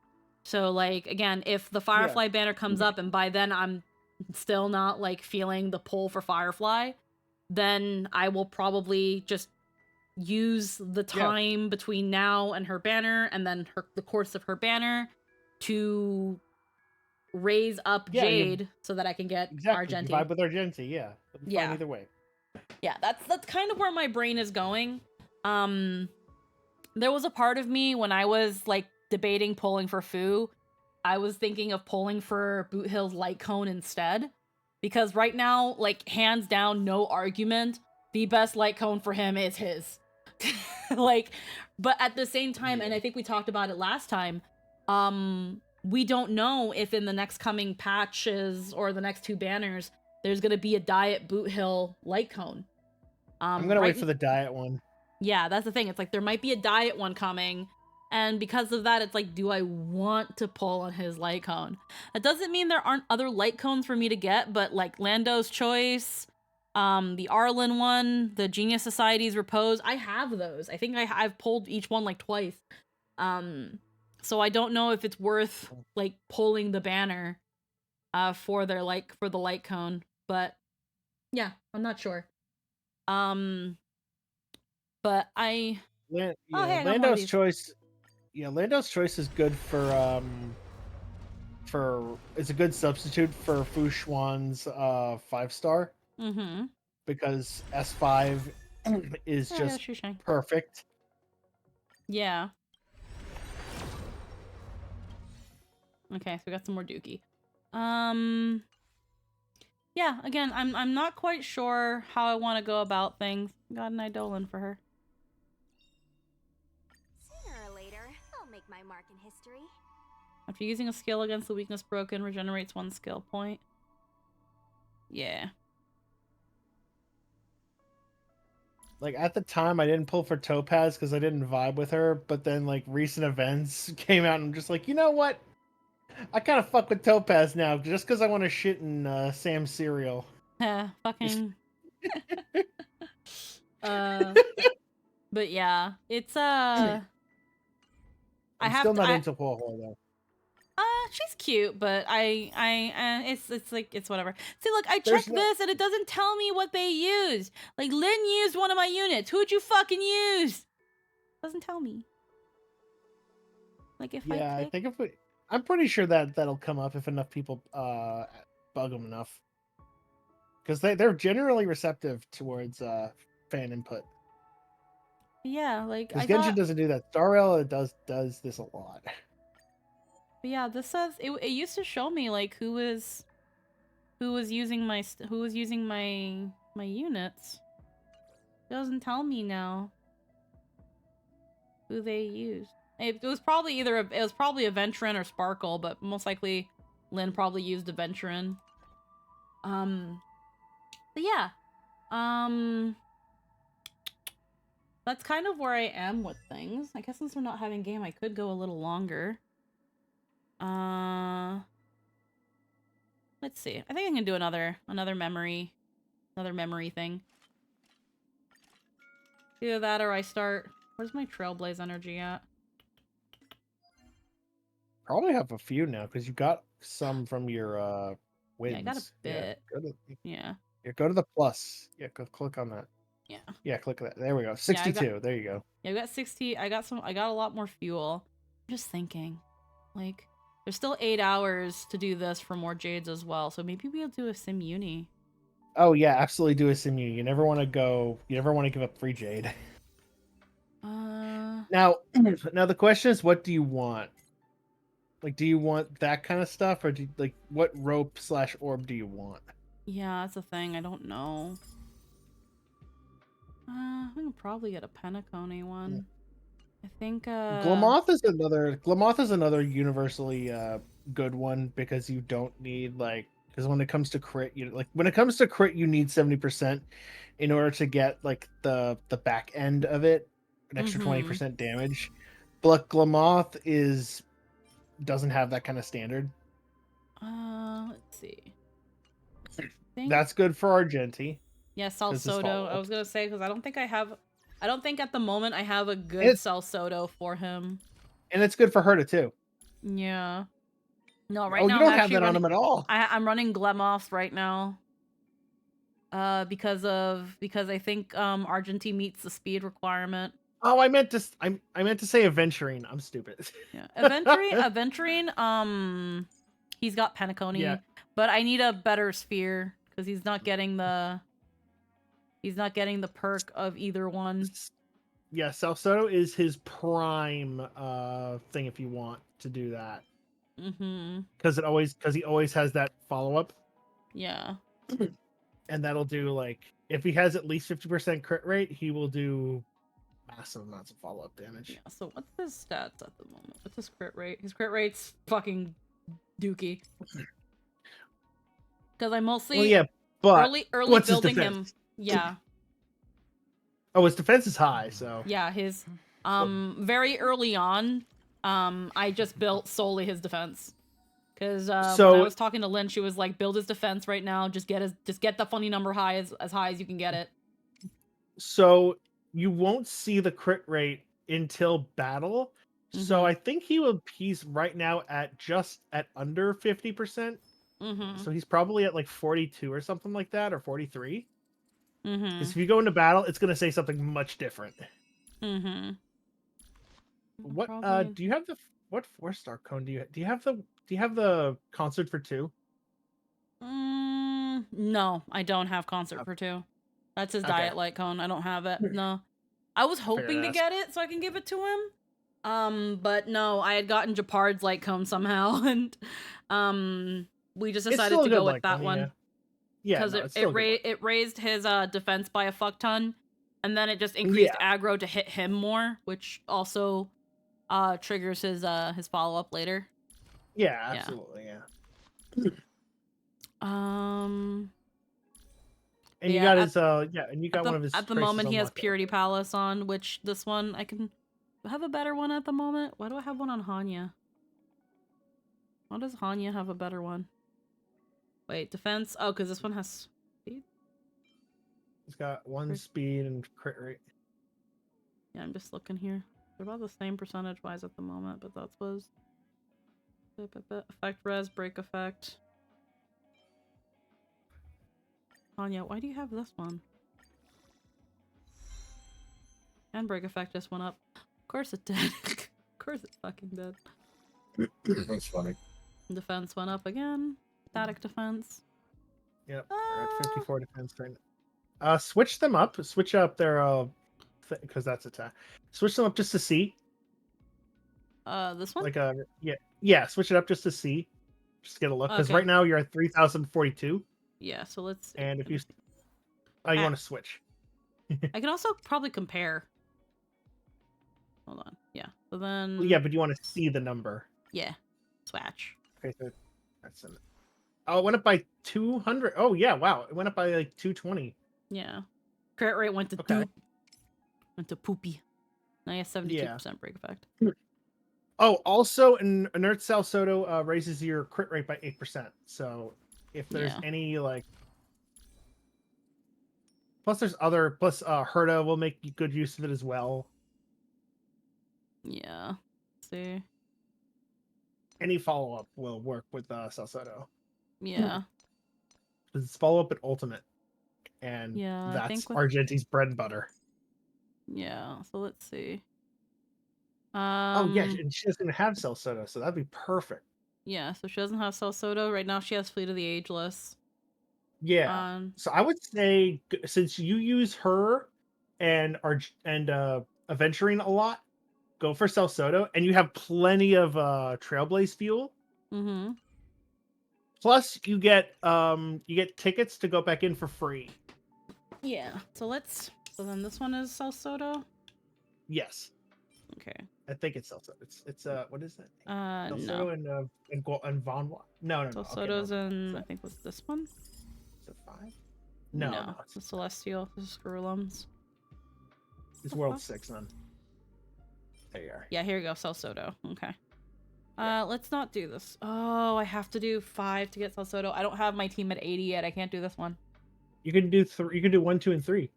S1: So, like, again, if the Firefly banner comes up and by then I'm still not, like, feeling the pull for Firefly, then I will probably just use the time between now and her banner, and then the course of her banner, to raise up Jade so that I can get Argenti.
S13: You vibe with Argenti, yeah. Fine either way.
S1: Yeah, that's kind of where my brain is going. There was a part of me when I was, like, debating pulling for Fu, I was thinking of pulling for Boot Hill's light cone instead. Because right now, like, hands down, no argument, the best light cone for him is his. Like, but at the same time, and I think we talked about it last time, we don't know if in the next coming patches or the next 2 banners, there's gonna be a Diet Boot Hill light cone.
S13: I'm gonna wait for the Diet one.
S1: Yeah, that's the thing. It's like, there might be a Diet one coming, and because of that, it's like, do I want to pull on his light cone? That doesn't mean there aren't other light cones for me to get, but, like, Lando's Choice, the Arlen one, the Genius Society's Repose, I have those. I think I've pulled each one, like, twice. So I don't know if it's worth, like, pulling the banner for the light cone, but yeah, I'm not sure. But
S13: Lando's Choice. Yeah, Lando's Choice is good for it's a good substitute for Fu Xuan's 5-star. Because S5 is just perfect.
S1: Yeah. Okay, so we got some more Dookie. Yeah, again, I'm not quite sure how I want to go about things. Got an Eidolon for her.
S6: Sooner or later, I'll make my mark in history.
S1: After using a skill against the weakness broken, regenerates 1 skill point. Yeah.
S13: Like, at the time, I didn't pull for Topaz because I didn't vibe with her, but then, like, recent events came out and I'm just like, you know what? I kind of fuck with Topaz now, just because I want to shit in Sam's cereal.
S1: Fucking... But yeah, it's,
S13: I'm still not into Ho-Ho, though.
S1: She's cute, but it's like, it's whatever. See, look, I checked this and it doesn't tell me what they used. Like, Lynn used one of my units. Who'd you fucking use? Doesn't tell me. Like, if
S13: I think I'm pretty sure that'll come up if enough people bug them enough. Because they're generally receptive towards fan input.
S1: Yeah, like,
S13: because Genshin doesn't do that. Starrel does this a lot.
S1: But yeah, this says it used to show me, like, who was using my My units. It doesn't tell me now who they used. It was probably a Venturin or Sparkle, but most likely Lynn probably used a Venturin. But yeah. That's kind of where I am with things. I guess since we're not having game, I could go a little longer. Let's see. I think I can do another memory thing. Either that or I start... Where's my Trailblaze energy at?
S13: Probably have a few now because you got some from your wins.
S1: Yeah, I got a bit.
S13: Yeah,
S1: Yeah.
S13: Go to the plus. Yeah, click on that.
S1: Yeah.
S13: Yeah, click that. There we go. 62. There you go.
S1: Yeah, I got 60. I got a lot more fuel. I'm just thinking, like, there's still 8 hours to do this for more Jades as well. So maybe we'll do a Sim Uni.
S13: Oh yeah, absolutely do a simu. You never want to go. You never want to give up free Jade. Now the question is, what do you want? Like, do you want that kind of stuff, or do you, like, what rope / orb do you want?
S1: Yeah, that's the thing. I don't know. I can probably get a Penacony one. I think
S13: Glamoth is another universally good one because you don't need because when it comes to crit, you need 70% in order to get like the back end of it, an extra 20% damage. But Glamoth doesn't have that kind of standard.
S1: Let's see.
S13: That's good for Argenti.
S1: Yeah, Salsodo. I was gonna say because I don't think at the moment I have a good Salsodo for him.
S13: And it's good for her too.
S1: Yeah. No, right now
S13: you don't have that on him at all.
S1: I'm running Glemoths right now. Because I think Argenti meets the speed requirement.
S13: Oh, I meant to say Aventurine. I'm stupid.
S1: Yeah, Aventurine. He's got Penacony, but I need a better sphere because he's not getting the perk of either one.
S13: Yeah, Salsodo is his prime thing if you want to do that. Because he always has that follow up.
S1: Yeah.
S13: And that'll do if he has at least 50% crit rate, he will do massive amounts of follow up damage.
S1: Yeah. So what's his stats at the moment? What's his crit rate? His crit rate's fucking dookie. Because I mostly early building him. Yeah.
S13: Oh, his defense is high, so
S1: yeah, his very early on, I just built solely his defense. Because when I was talking to Lynn, she was like, build his defense right now, just get the funny number high as high as you can get it.
S13: So you won't see the crit rate until battle. So I think he's right now at under 50%. So he's probably at 42 or something like that, or 43. Because if you go into battle, it's gonna say something much different. What do you have what 4-star cone do you have the concert for 2?
S1: No, I don't have concert for 2. That's his diet light cone. I don't have it. No. I was hoping to get it so I can give it to him. But no, I had gotten Japard's light cone somehow, and we just decided to go with that one.
S13: Yeah,
S1: because it raised his defense by a fuck ton, and then it just increased aggro to hit him more, which also triggers his follow up later.
S13: Yeah, absolutely, yeah.
S1: And
S13: you got his and you got one of his.
S1: At the moment, he has Purity Palace on, which this one I can have a better one at the moment. Why do I have one on Hanya? Why does Hanya have a better one? Wait, defense? Oh, because this one has speed?
S13: It's got 1 speed and crit rate.
S1: Yeah, I'm just looking here. They're about the same percentage-wise at the moment, but that's was... Effect res, break effect. Anya, why do you have this one? And break effect just went up. Of course it did. Of course it fucking did.
S10: That's funny.
S1: Defense went up again. Static defense.
S13: Yep, they're at 54 defense right now. Switch them up. Switch up their because that's attack. Switch them up just to see.
S1: This one?
S13: Yeah. Switch it up just to see, just to get a look. Because right now you're at 3,042.
S1: Yeah. So let's.
S13: And if you Oh, you want to switch?
S1: I can also probably compare. Hold on. Yeah. So then.
S13: Well, yeah, but you want to see the number.
S1: Yeah. Swatch.
S13: Okay, so that's an. Oh, it went up by 200. Oh yeah, wow, it went up by like 220.
S1: Yeah. Crit rate went to
S13: Okay.
S1: went to poopy. Now you have 72% break effect.
S13: Oh, also, an inert Sal Soto raises your crit rate by 8%. So if there's any like, plus there's other plus Herta will make good use of it as well.
S1: Yeah. Let's see.
S13: Any follow up will work with Sal Soto.
S1: Yeah.
S13: Because it's follow up at ultimate, and
S1: Yeah, I
S13: that's
S1: think with...
S13: Argenti's bread and butter.
S1: Yeah. So let's see.
S13: Oh yeah, and she doesn't have Sal Soto, so that'd be perfect.
S1: Yeah, so she doesn't have Sal Soto. Right now she has Fleet of the Ageless.
S13: Yeah. So I would say, since you use her and Aventurine a lot, go for Sal Soto, and you have plenty of Trailblaze fuel.
S1: Mm-hmm.
S13: Plus you get tickets to go back in for free.
S1: Yeah. So then this one is Sal Soto?
S13: Yes.
S1: Okay.
S13: I think it's Sal Soto. It's what is it?
S1: Sal
S13: Soto and Von. No.
S1: Sal Soto's in, I think, was this one?
S13: Is it 5? No.
S1: It's the Celestial. This is Screwlums.
S13: It's World 6 then. There you are.
S1: Yeah, here you go. Sal Soto. Okay. Let's not do this. Oh, I have to do 5 to get Sal Soto. I don't have my team at 80 yet. I can't do this one.
S13: You can do 3. You can do 1, 2, and 3.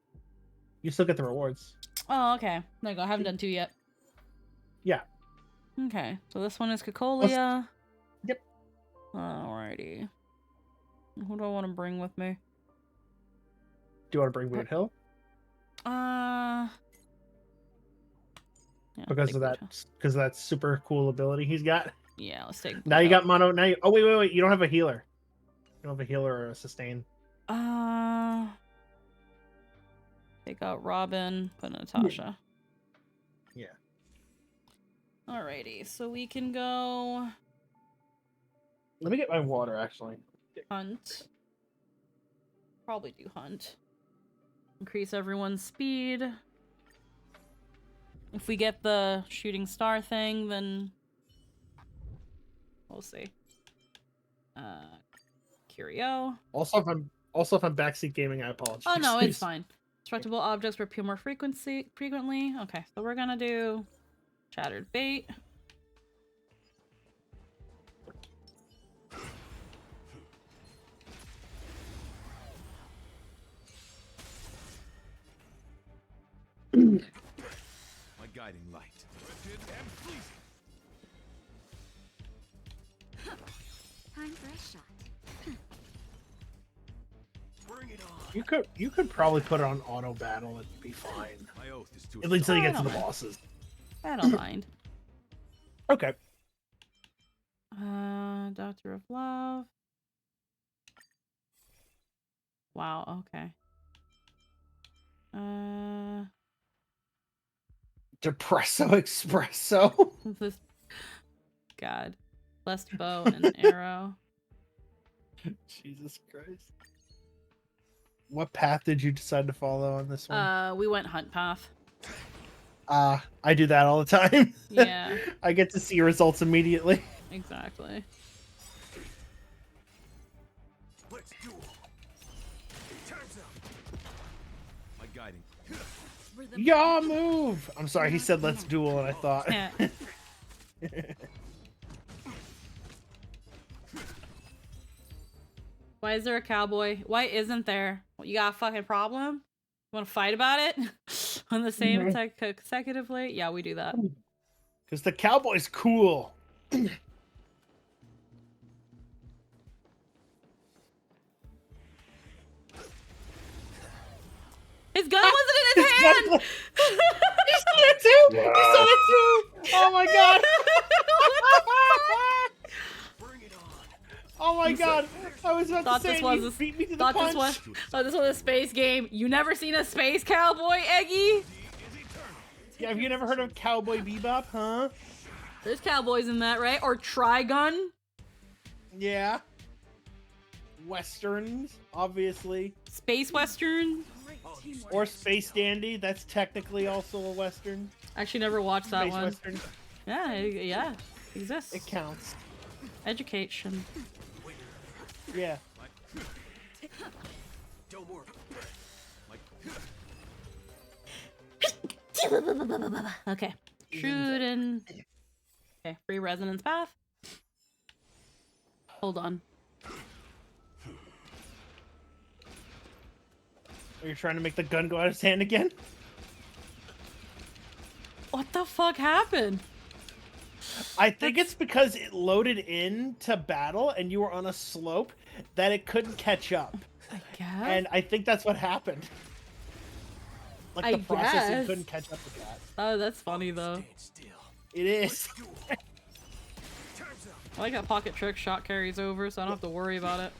S13: You still get the rewards.
S1: Oh, okay. There you go. I haven't done 2 yet.
S13: Yeah.
S1: Okay. So this one is Cacolia.
S13: Yep.
S1: Alrighty. Who do I want to bring with me?
S13: Do you want to bring Weird Hill?
S1: Yeah,
S13: because of that super cool ability he's got.
S1: Yeah, let's take.
S13: Now you got mono. Now you. Oh wait. You don't have a healer. You don't have a healer or a sustain.
S1: Take out Robin. Put in Natasha.
S13: Yeah.
S1: Alrighty, so we can go.
S13: Let me get my water actually.
S1: Hunt. Probably do hunt. Increase everyone's speed. If we get the shooting star thing, then we'll see. Curio.
S13: Also, if I'm backseat gaming, I apologize.
S1: Oh no, it's fine. Destructible objects reappear more frequently. Okay, so we're gonna do Shattered Bait.
S9: My guiding light. And fleeting.
S6: Time for a shot.
S9: Bring it on.
S13: You could probably put it on auto battle and be fine.
S9: My oath is to
S13: at least until you get to the
S1: mind.
S13: bosses.
S1: I don't mind.
S13: Okay.
S1: Doctor of Love. Wow, okay.
S13: Depresso Espresso.
S1: This God. Blessed bow and an arrow.
S13: Jesus Christ. What path did you decide to follow on this one?
S1: We went hunt path.
S13: I do that all the time.
S1: Yeah.
S13: I get to see results immediately.
S1: Exactly.
S9: Let's duel. Time's up. My guiding.
S13: Yeah, move. I'm sorry, he said let's duel, and I thought.
S1: Yeah. Why is there a cowboy? Why isn't there? What, you got a fucking problem? You want to fight about it on the same consecutively? Yeah, we do that.
S13: Because the cowboy's cool.
S1: His gun wasn't in his hand!
S13: You saw it too! You saw it too! Oh my god! Oh my god! I was about to say, you beat me to the punch.
S1: This was a space game. You never seen a space cowboy, Eggy?
S13: Yeah, have you never heard of Cowboy Bebop, huh?
S1: There's cowboys in that, right? Or Trigun?
S13: Yeah. Westerns, obviously.
S1: Space westerns?
S13: Or Space Dandy. That's technically also a Western.
S1: I actually never watched that
S13: Space
S1: one.
S13: Western.
S1: Yeah, exists.
S13: It counts.
S1: Education.
S13: Yeah.
S5: Don't worry.
S1: Okay. Shooting. Okay, free resonance path. Hold on.
S13: Are you trying to make the gun go out of his hand again?
S1: What the fuck happened?
S13: I think it's because it loaded into battle and you were on a slope that it couldn't catch up.
S1: I guess.
S13: And I think that's what happened. Like the processing
S1: guess.
S13: couldn't catch up with that.
S1: Oh, that's funny though.
S13: It is.
S1: I like that pocket trick shot carries over, so I don't have to worry about it.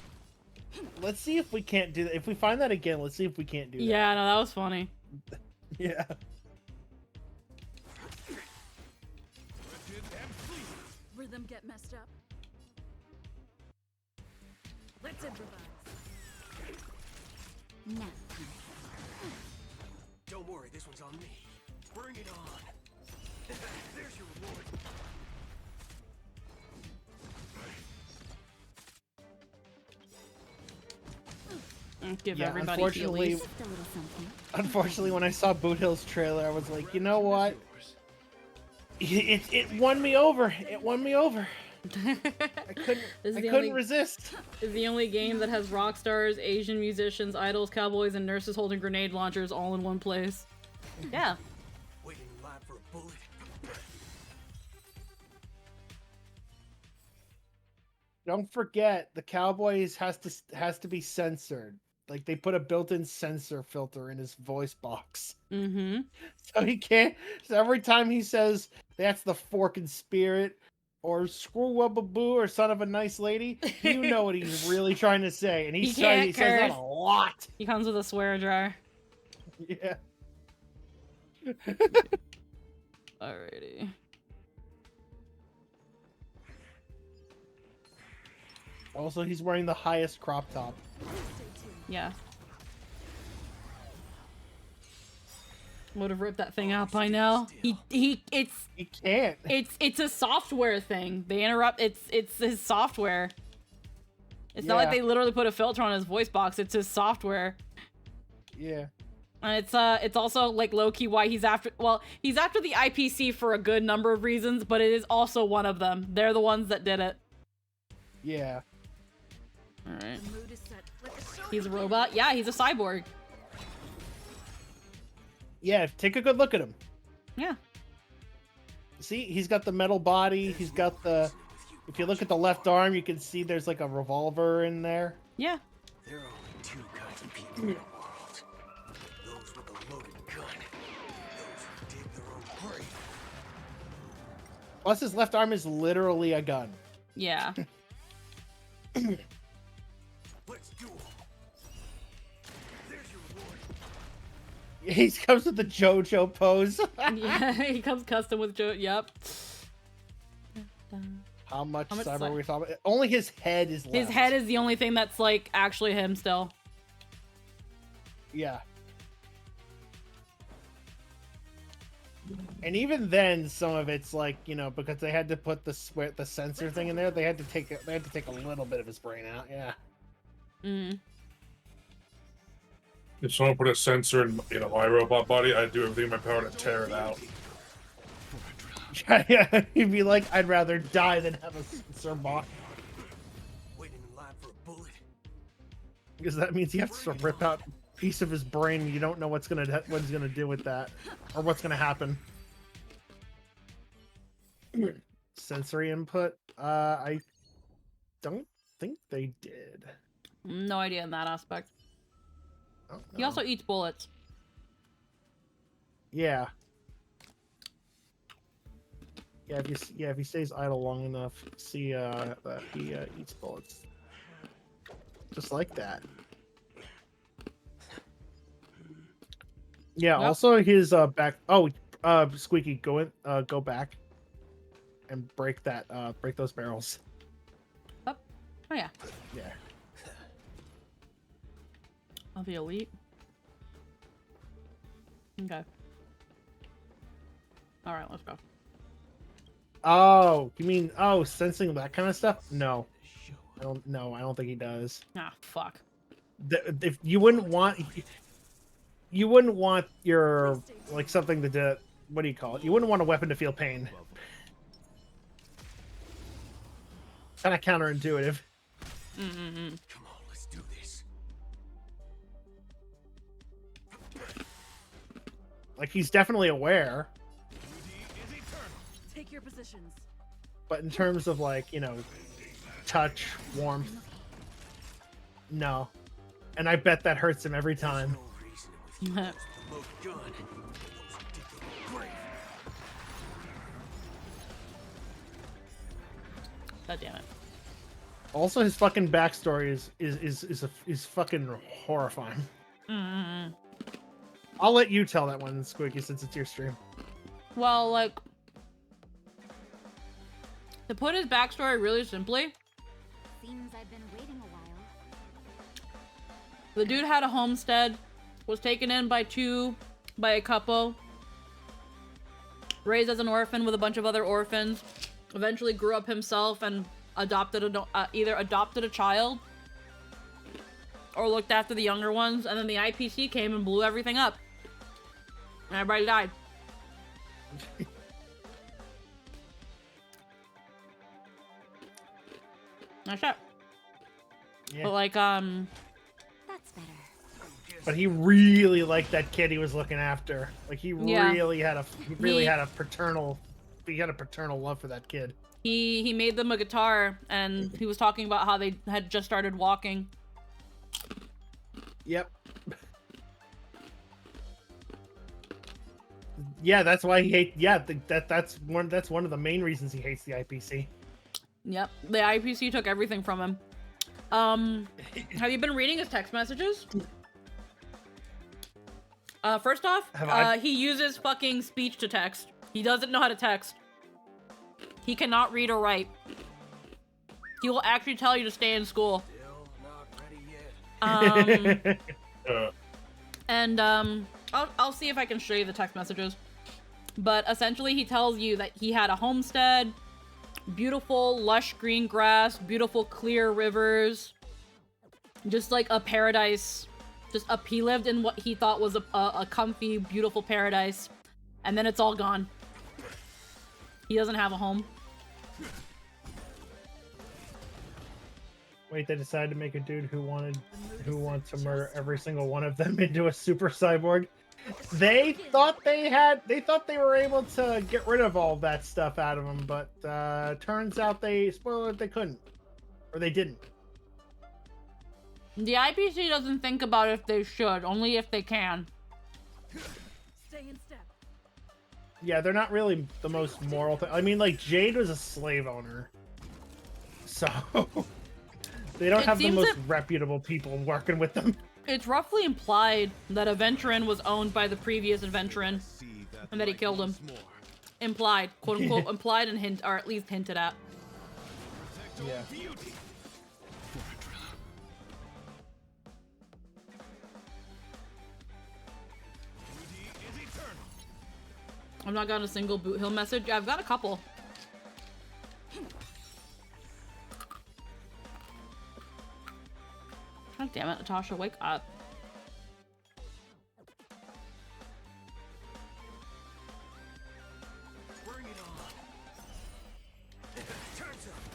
S13: Let's see if we can't do that. If we find that again, let's see if we can't do that.
S1: Yeah, no, that was funny.
S13: Yeah.
S4: Rhythm get messed up. Let's improvise.
S6: Now.
S5: Don't worry, this one's on me. Bring it on. There's your reward.
S1: Give
S13: Yeah,
S1: everybody
S13: unfortunately,
S1: healies.
S6: Just a little something.
S13: unfortunately, when I saw Boot Hill's trailer, I was like, you know what? It won me over. It won me over. I couldn't resist.
S1: Is the only game that has rock stars, Asian musicians, idols, cowboys, and nurses holding grenade launchers all in one place. Yeah.
S5: Waiting in line for a bullet.
S13: Don't forget, the Cowboys has to be censored. Like they put a built-in censor filter in his voice box.
S1: Mm-hmm.
S13: So he can't. So every time he says that's the forking spirit, or screw up a boo, or son of a nice lady, you know what he's really trying to say, and he says that a lot.
S1: He comes with a swear jar.
S13: Yeah.
S1: Alrighty.
S13: Also, he's wearing the highest crop top.
S1: Yeah. Would have ripped that thing out by now. He
S13: can't.
S1: It's a software thing. They interrupt. It's his software. It's not like they literally put a filter on his voice box. It's his software.
S13: Yeah.
S1: And it's also like low-key why he's after. Well, he's after the IPC for a good number of reasons, but it is also one of them. They're the ones that did it.
S13: Yeah.
S1: All right. He's a robot. Yeah, he's a cyborg.
S13: Yeah, take a good look at him.
S1: Yeah.
S13: See, he's got the metal body. He's got the... If you look at the left arm, you can see there's like a revolver in there.
S1: Yeah.
S5: There are only two kinds of people in the world. Those with a loaded gun. Those who dig their own grave.
S13: Plus, his left arm is literally a gun.
S1: Yeah.
S5: Let's do it. There's your reward.
S13: He comes with the JoJo pose.
S1: Yeah, he comes custom with Joe. Yep.
S13: How much
S1: How much
S13: cyber
S1: cy-
S13: are we talking about? Only his head is left.
S1: His head is the only thing that's like actually him still.
S13: Yeah. And even then, some of it's like, you know, because they had to put the sensor thing in there, they had to take a little bit of his brain out. Yeah.
S1: Mm.
S10: If someone put a sensor in my robot body, I'd do everything in my power to tear it out.
S13: Yeah, he'd be like, I'd rather die than have a sensor bot.
S5: Waiting in line for a bullet.
S13: Because that means he has to rip out a piece of his brain. And you don't know what he's gonna do with that, or what's gonna happen. Sensory input. I don't think they did.
S1: No idea in that aspect.
S13: Oh,
S1: He
S13: no.
S1: also eats bullets.
S13: Yeah. Yeah, if he stays idle long enough, see that he eats bullets. Just like that. Yeah,
S1: Yep.
S13: also his back Squeaky, go back and break those barrels.
S1: Oh yeah.
S13: Yeah.
S1: Of the elite. Okay. All right, let's go.
S13: Oh, you mean sensing that kind of stuff? No, I don't. No, I don't think he does.
S1: Ah, fuck.
S13: If you wouldn't want, your like something to do. What do you call it? You wouldn't want a weapon to feel pain. Kind of counterintuitive.
S1: Mm-mm-mm.
S5: Come on, let's do this.
S13: Like he's definitely aware,
S4: Take your positions.
S13: but in terms of like touch, warmth, no. And I bet that hurts him every time.
S5: Look good.
S1: God damn it.
S13: Also, his fucking backstory is fucking horrifying.
S1: Mm-mm-mm.
S13: I'll let you tell that one, Squeaky, since it's your stream.
S1: Well, like, to put his backstory really simply,
S6: Seems I've been waiting a while.
S1: the dude had a homestead, was taken in by a couple, raised as an orphan with a bunch of other orphans, eventually grew up himself and either adopted a child or looked after the younger ones, and then the IPC came and blew everything up. And everybody died. That's it.
S13: Yeah.
S1: But like,
S6: That's better.
S13: But he really liked that kid he was looking after. Like he
S1: Yeah.
S13: really had a paternal love for that kid.
S1: he made them a guitar, and he was talking about how they had just started walking.
S13: Yep. Yeah, that's why he hates. Yeah, that's one of the main reasons he hates the IPC.
S1: Yep, the IPC took everything from him. Have you been reading his text messages? First off, he uses fucking speech to text. He doesn't know how to text. He cannot read or write. He will actually tell you to stay in school. And I'll see if I can show you the text messages. But essentially, he tells you that he had a homestead, beautiful lush green grass, beautiful clear rivers, just like a paradise. He lived in what he thought was a comfy, beautiful paradise, and then it's all gone. He doesn't have a home.
S13: Wait, they decided to make a dude who wants to murder every single one of them into a super cyborg. They thought they were able to get rid of all that stuff out of him, but turns out they couldn't, or they didn't.
S1: The IPC doesn't think about if they should, only if they can.
S4: Stay in step.
S13: Yeah, they're not really the most moral thing. I mean, like, Jade was a slave owner, so they don't have the most reputable people working with them.
S1: It's roughly implied that a Venturin was owned by the previous Venturin, and that he killed him. Implied, quote unquote, implied and or at least hinted at.
S13: Yeah.
S1: I've not gotten a single Boot Hill message. I've got a couple. God damn it, Natasha, wake up.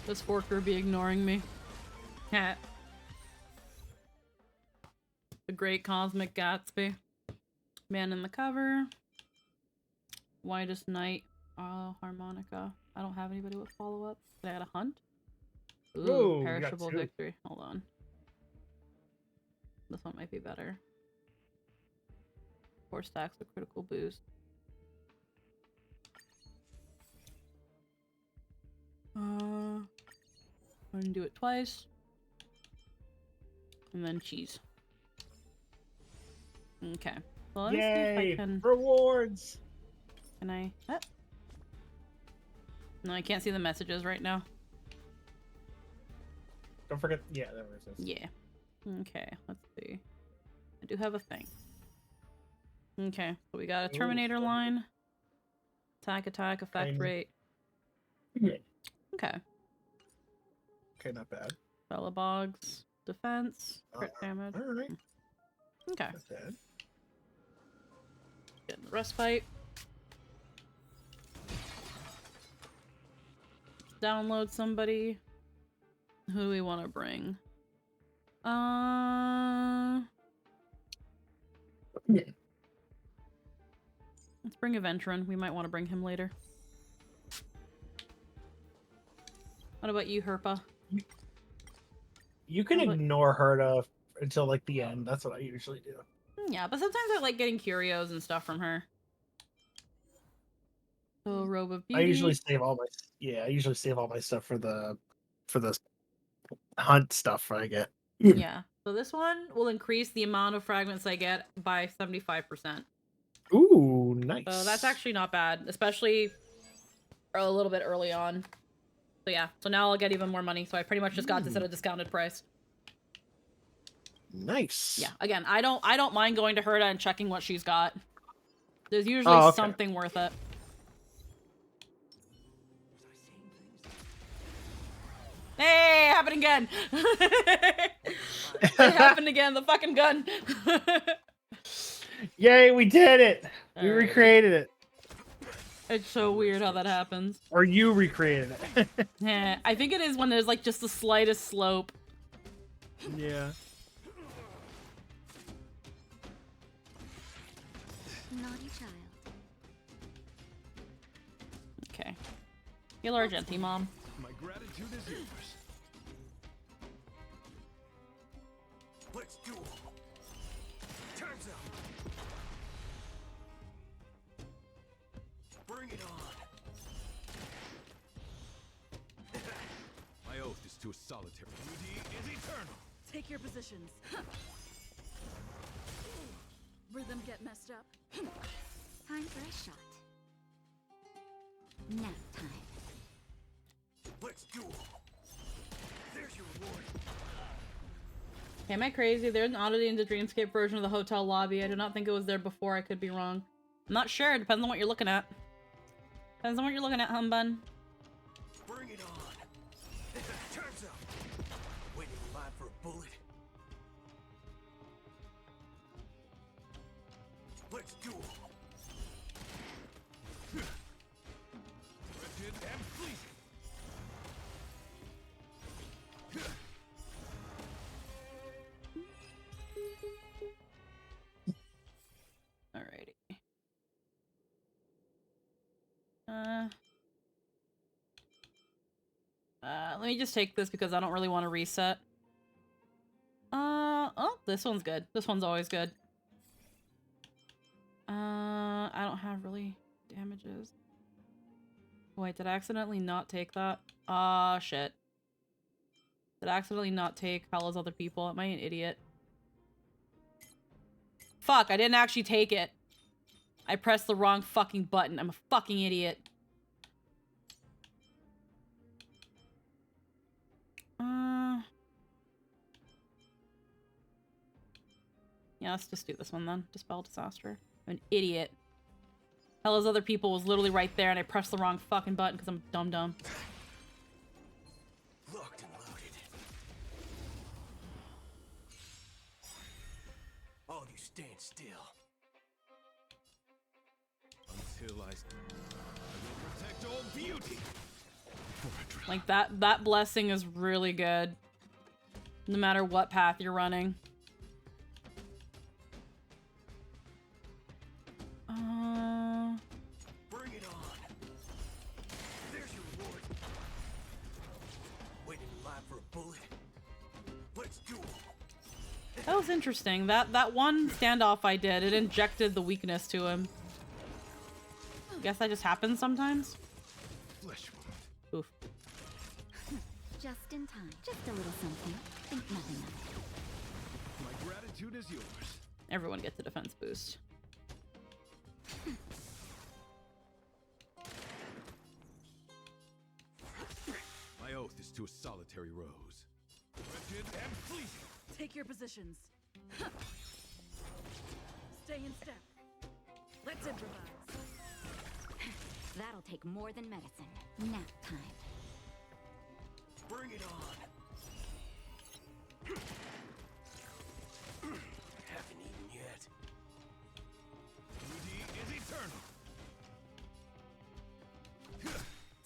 S1: This forker be ignoring me. Heh. The Great Cosmic Gatsby. Man in the Cover. Whitest Night. Harmonica. I don't have anybody with follow-ups. Did I got a hunt? Ooh, Perishable Victory. Hold on. This one might be better. 4 stacks of critical boost. I'm gonna do it twice. And then cheese. Okay. So let's see if I can...
S13: Rewards!
S1: Can I... What? No, I can't see the messages right now.
S13: Don't forget... Yeah, there it is.
S1: Yeah. Okay, let's see. I do have a thing. Okay, so we got a Terminator line. Attack, effect rate.
S13: Yeah.
S1: Okay.
S13: Okay, not bad.
S1: Bella Bogs, defense, crit damage.
S13: Alright.
S1: Okay.
S13: Not bad.
S1: Getting the respite. Download somebody. Who do we want to bring? Let's bring a Ventron. We might want to bring him later. What about you, Herpa?
S13: You can ignore her until like the end. That's what I usually do.
S1: Yeah, but sometimes I like getting curios and stuff from her. So Robe of Beauty.
S13: I usually save all my stuff for the hunt stuff I get.
S1: Yeah. So this one will increase the amount of fragments I get by 75%.
S13: Ooh, nice.
S1: So that's actually not bad, especially a little bit early on. So yeah, so now I'll get even more money. So I pretty much just got this at a discounted price.
S13: Nice.
S1: Yeah, again, I don't mind going to Herta and checking what she's got. There's usually something worth it. Hey, happened again. It happened again, the fucking gun.
S13: Yay, we did it. We recreated it.
S1: It's so weird how that happens.
S13: Or you recreated it.
S1: Yeah, I think it is when there's like just the slightest slope.
S13: Yeah.
S6: Naughty child.
S1: Okay. Heal Argenti, Mom.
S9: My gratitude is yours.
S5: Let's do it. Time's up. Bring it on.
S9: My oath is to a solitary. Duty is eternal.
S4: Take your positions. Rhythm get messed up.
S6: Time for a shot. Nap time.
S5: Let's do it. There's your reward.
S1: Okay, am I crazy? There's an Oddity in the Dreamscape version of the hotel lobby. I do not think it was there before. I could be wrong. I'm not sure. It depends on what you're looking at. Depends on what you're looking at, Humbun.
S5: Bring it on. Time's up. Waiting in line for a bullet. Let's do it.
S9: Wretched and fleeting.
S1: Alrighty. Let me just take this because I don't really want to reset. Oh, this one's good. This one's always good. I don't have really damages. Wait, did I accidentally not take that? Ah, shit. Did I accidentally not take Hala's other people? Am I an idiot? Fuck, I didn't actually take it. I pressed the wrong fucking button. I'm a fucking idiot. Yeah, let's just do this one then. Dispel Disaster. I'm an idiot. Hala's other people was literally right there and I pressed the wrong fucking button because I'm dumb.
S5: Locked and loaded. All of you stand still.
S9: Until I will protect all beauty.
S1: Like that blessing is really good. No matter what path you're running.
S5: Bring it on. There's your reward. Waiting in line for a bullet. Let's do it.
S1: That was interesting. That one standoff I did, it injected the weakness to him. Guess that just happens sometimes.
S9: Flesh
S1: wound. Oof.
S6: Just in time. Just a little something. Think nothing of it.
S9: My gratitude is yours.
S1: Everyone gets a defense boost.
S9: My oath is to a solitary rose. Wretched and fleeting.
S4: Take your positions. Stay in step. Let's improvise.
S14: That'll take more than medicine. Nap time.
S5: Bring it on. Haven't eaten yet.
S9: Duty is eternal.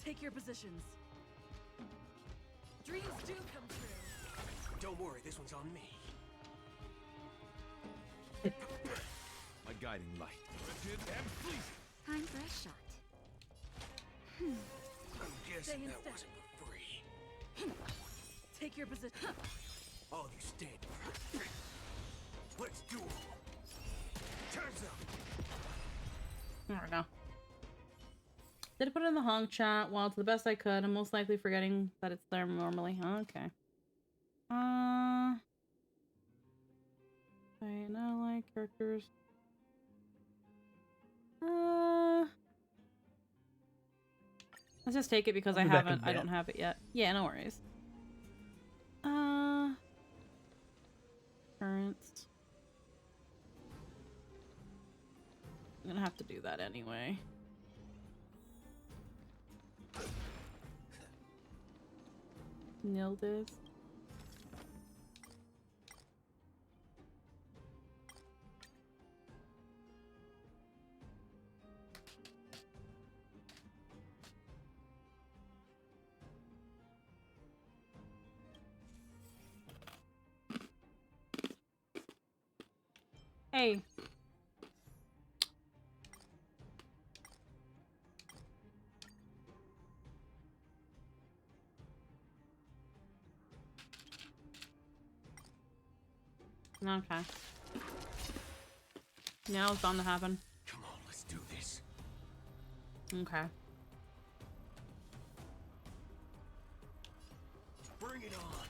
S4: Take your positions. Dreams do come true.
S5: Don't worry, this one's on me.
S9: My guiding light. Wretched and fleecy.
S14: Time for a shot.
S5: I'm guessing
S4: Stay
S5: that
S4: instead.
S5: wasn't for free.
S4: Take your position.
S5: All you stand. Let's duel. Time's up.
S1: There we go. Did put it in the Honk chat. Well, to the best I could. I'm most likely forgetting that it's there normally. Okay. Wait, not like characters. Let's just take it because I don't have it yet. Yeah, no worries. Currents. I'm gonna have to do that anyway. Nil this. Hey. Okay. Now it's bound to happen.
S5: Come on, let's do this.
S1: Okay.
S5: Bring it on.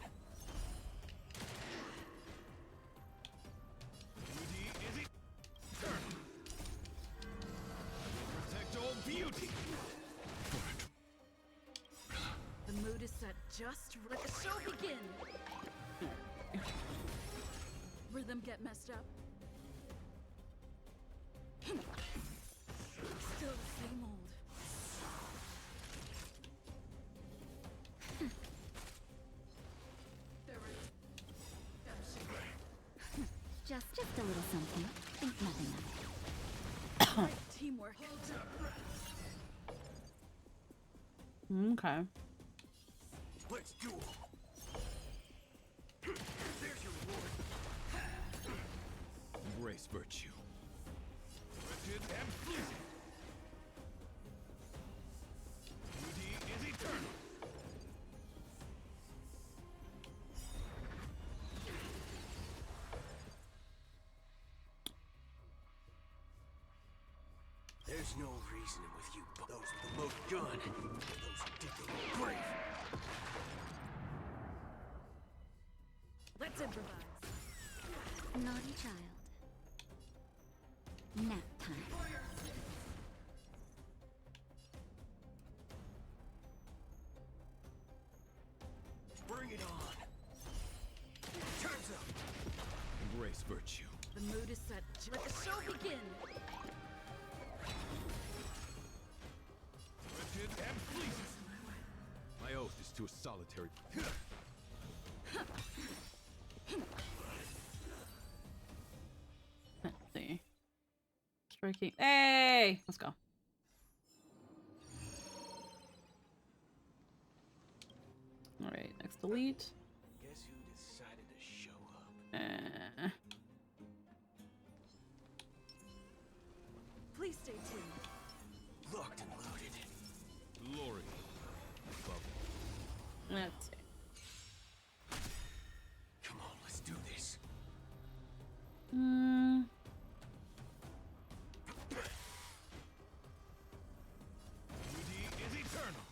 S9: Duty is eternal. Protect all beauty.
S4: The mood is set just right. Let the show begin. Rhythm get messed up. Still the same old.
S14: Just a little something. Think nothing of it.
S4: Right, teamwork.
S1: Okay.
S5: Let's duel. There's your reward.
S9: Embrace virtue. Wretched and fleecy. Duty is eternal.
S5: There's no reasoning with you, but those with the loaded gun. Those who dig their own grave.
S4: Let's improvise.
S14: Naughty child. Nap time.
S5: Bring it on. Time's up.
S9: Embrace virtue.
S4: The mood is set. Let the show begin.
S9: Wretched and fleecy. My oath is to a solitary.
S1: Let's see. Striking. Hey! Let's go. Alright, next delete.
S5: Guess who decided to show up?
S4: Please stay tuned.
S5: Locked and loaded.
S9: Glory. Bubble.
S1: Let's see.
S5: Come on, let's do this.
S9: Duty is eternal.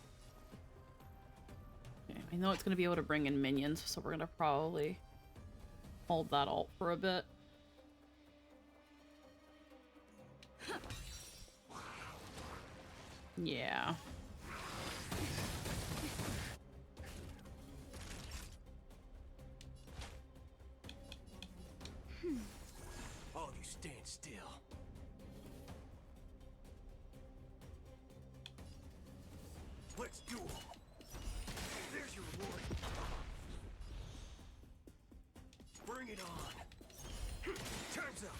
S1: Okay, I know it's gonna be able to bring in minions, so we're gonna probably hold that alt for a bit. Yeah.
S5: All of you stand still.
S2: Time's up.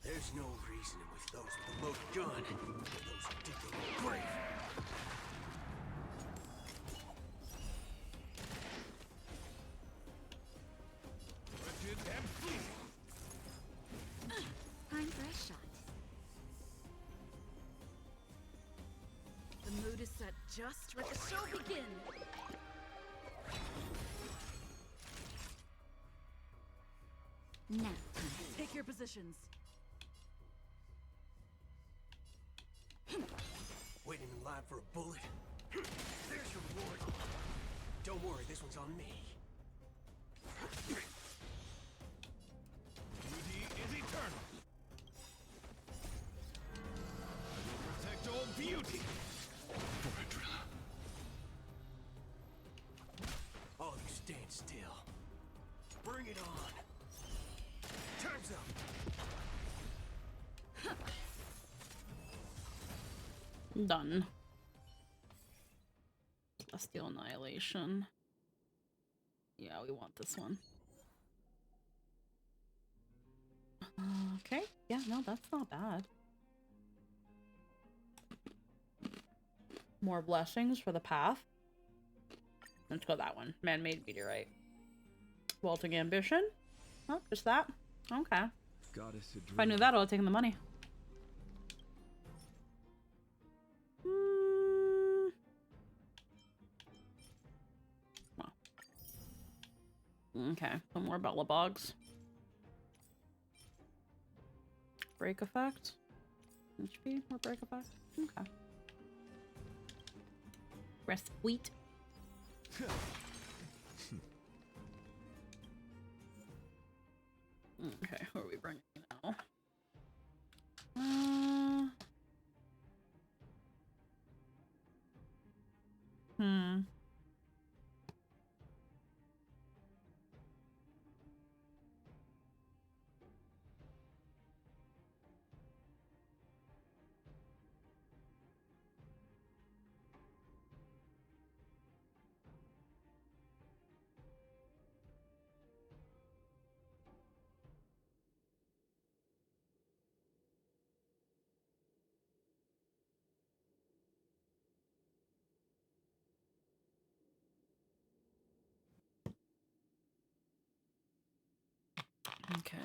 S2: There's no reasoning with those with a loaded gun. Those who dig their own grave.
S9: Wretched and fleeting.
S14: Time for a shot.
S4: The mood is set just. Let the show begin.
S14: Now,
S4: Take your positions.
S2: Waiting in line for a bullet. There's your reward. Don't worry, this one's on me.
S9: Duty is eternal. I will protect all beauty.
S2: All of you stand still. Bring it on. Time's up.
S1: Done. Celestial Annihilation. Yeah, we want this one. Okay. Yeah, no, that's not bad. More blessings for the path. Let's go that one. Man-made meteorite. Vaulting ambition. Oh, just that. Okay.
S9: Goddess
S1: If I knew that, I would have taken the money. Okay, some more Bella Bogs. Break effect. HP, more break effect. Okay. Rest wheat. Okay, who are we bringing now? Okay.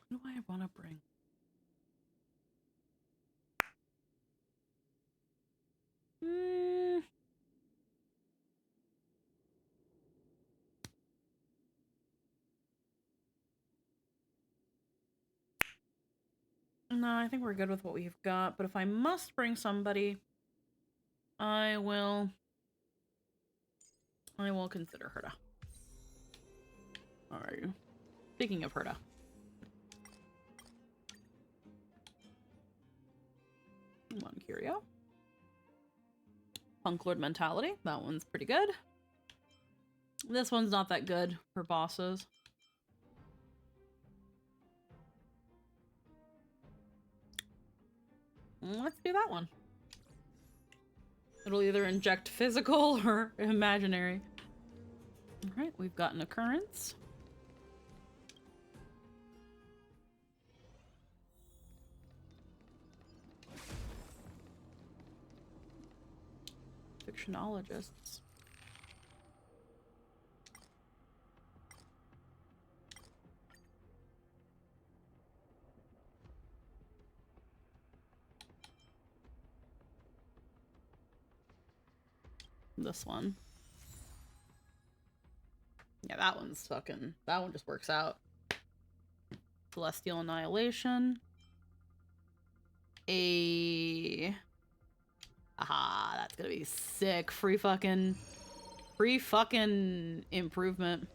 S1: Who do I want to bring? No, I think we're good with what we've got, but if I must bring somebody, I will consider Herta. Alright. Speaking of Herta. One Curio. Punk Lord Mentality. That one's pretty good. This one's not that good for bosses. Let's do that one. It'll either inject physical or imaginary. Alright, we've got an occurrence. Fictionologists. This one. Yeah, that one's fucking... That one just works out. Celestial Annihilation. Aha, that's gonna be sick. Free fucking improvement.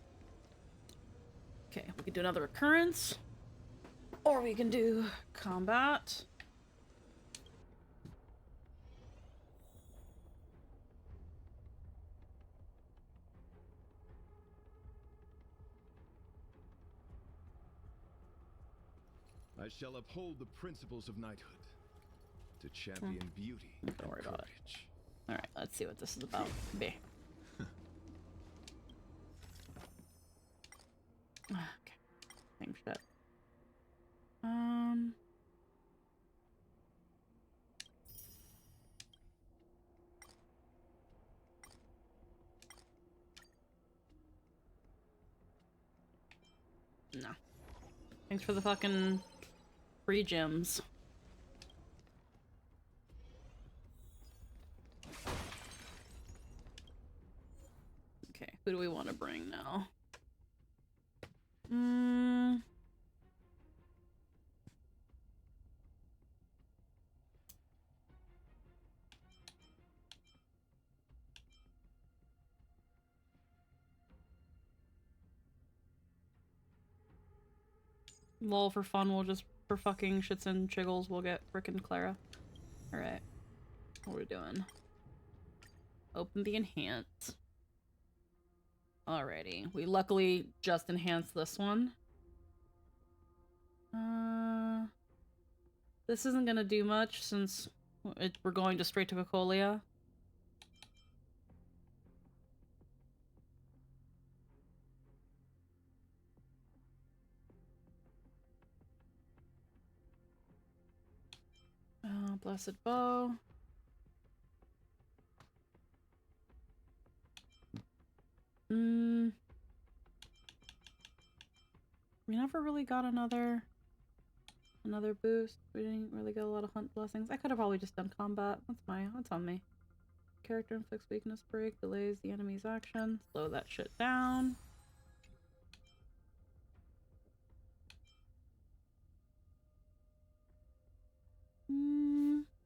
S1: Okay, we can do another occurrence. Or we can do combat.
S9: I shall uphold the principles of knighthood to champion beauty.
S1: Don't worry about it. Alright, let's see what this is about. B. No. Thanks for the fucking free gems. Okay, who do we want to bring now? Lol, for fun, we'll just, for fucking shits and jiggles, we'll get frickin' Clara. Alright. What are we doing? Open the enhance. Alrighty. We luckily just enhanced this one. This isn't gonna do much since we're going to straight to Cocolia. Blessed Bow. We never really got another boost. We didn't really get a lot of hunt blessings. I could have probably just done combat. That's on me. Character inflicts weakness break, delays the enemy's action. Slow that shit down.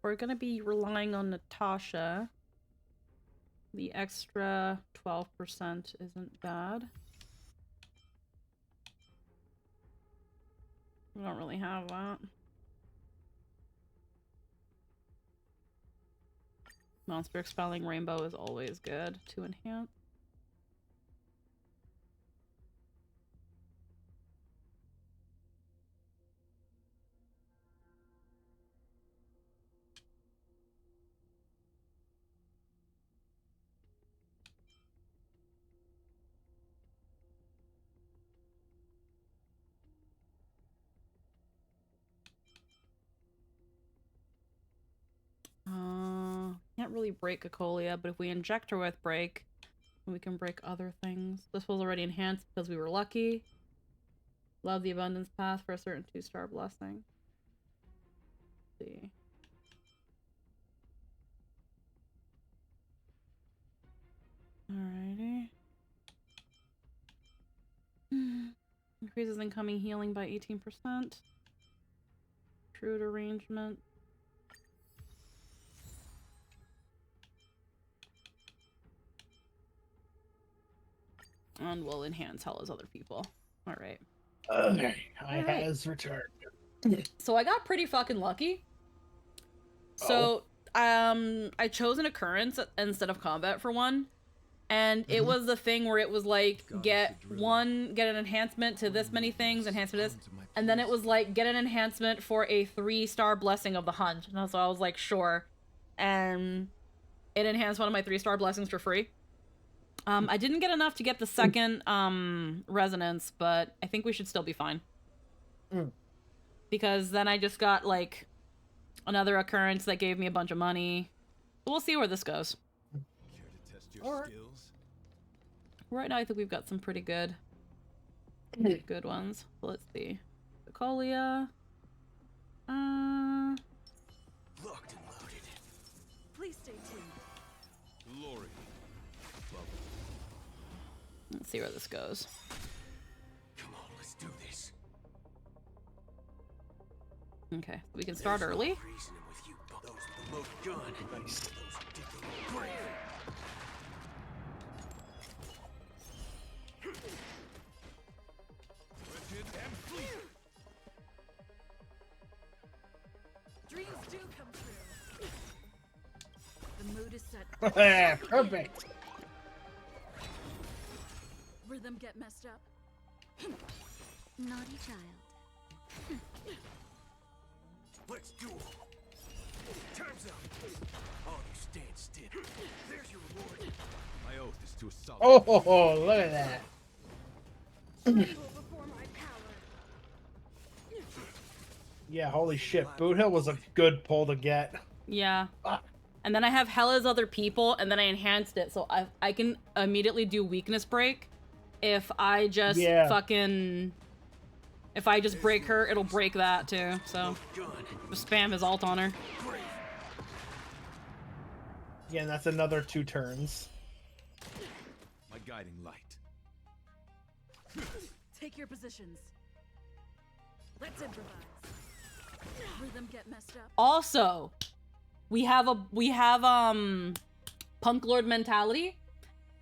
S1: We're gonna be relying on Natasha. The extra 12% isn't bad. We don't really have that. Monster Expelling Rainbow is always good to enhance. Can't really break Acolia, but if we inject her with break, we can break other things. This was already enhanced because we were lucky. Love the abundance path for a certain 2-star blessing. Let's see. Alrighty. Increases incoming healing by 18%. True arrangement. And we'll enhance hell as other people. Alright.
S13: Okay, I has returned.
S1: So I got pretty fucking lucky. So, I chose an occurrence instead of combat for one. And it was the thing where it was like, get an enhancement to this many things, enhancement to this. And then it was like, get an enhancement for a 3-star blessing of the hunt. And so I was like, sure. And it enhanced one of my 3-star blessings for free. I didn't get enough to get the second resonance, but I think we should still be fine. Because then I just got like another occurrence that gave me a bunch of money. But we'll see where this goes.
S9: Care to test your skills?
S1: Right now I think we've got some pretty good ones. So let's see. Cocolia.
S5: Locked and loaded.
S4: Please stay tuned.
S9: Glory.
S1: Let's see where this goes.
S5: Come on, let's do this.
S1: Okay, we can start early.
S5: Reasoning with you, those with the loaded gun. Nice. Those who dig their grave.
S9: Rigid and fleet.
S4: Dreams do come true. The mood is set.
S13: Perfect.
S4: Rhythm get messed up.
S14: Naughty child.
S5: Let's do it. Time's up. All you stand still. There's your reward.
S9: My oath is to a solid.
S13: Oh, look at that.
S4: Before my power.
S13: Yeah, holy shit. Boot Hill was a good pull to get.
S1: Yeah. And then I have Hella's other people, and then I enhanced it, so I can immediately do weakness break if I just fucking If I just break her, it'll break that too. So just spam his ult on her.
S13: Yeah, and that's another 2 turns.
S9: My guiding light.
S4: Take your positions. Let's improvise. Rhythm get messed up.
S1: Also, we have Punk Lord mentality.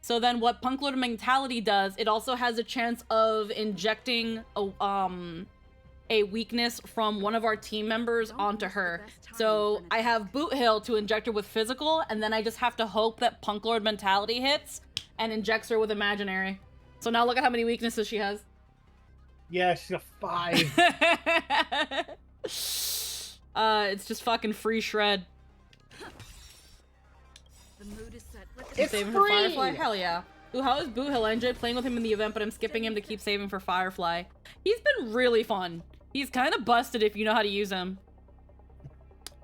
S1: So then what Punk Lord mentality does, it also has a chance of injecting a weakness from one of our team members onto her. So I have Boot Hill to inject her with physical, and then I just have to hope that Punk Lord mentality hits and injects her with imaginary. So now look at how many weaknesses she has.
S13: Yeah, she's got 5.
S1: It's just fucking free shred.
S4: The mood is set.
S1: Keep saving for Firefly? Hell yeah. Ooh, how is Boo Hill? I enjoyed playing with him in the event, but I'm skipping him to keep saving for Firefly. He's been really fun. He's kind of busted if you know how to use him.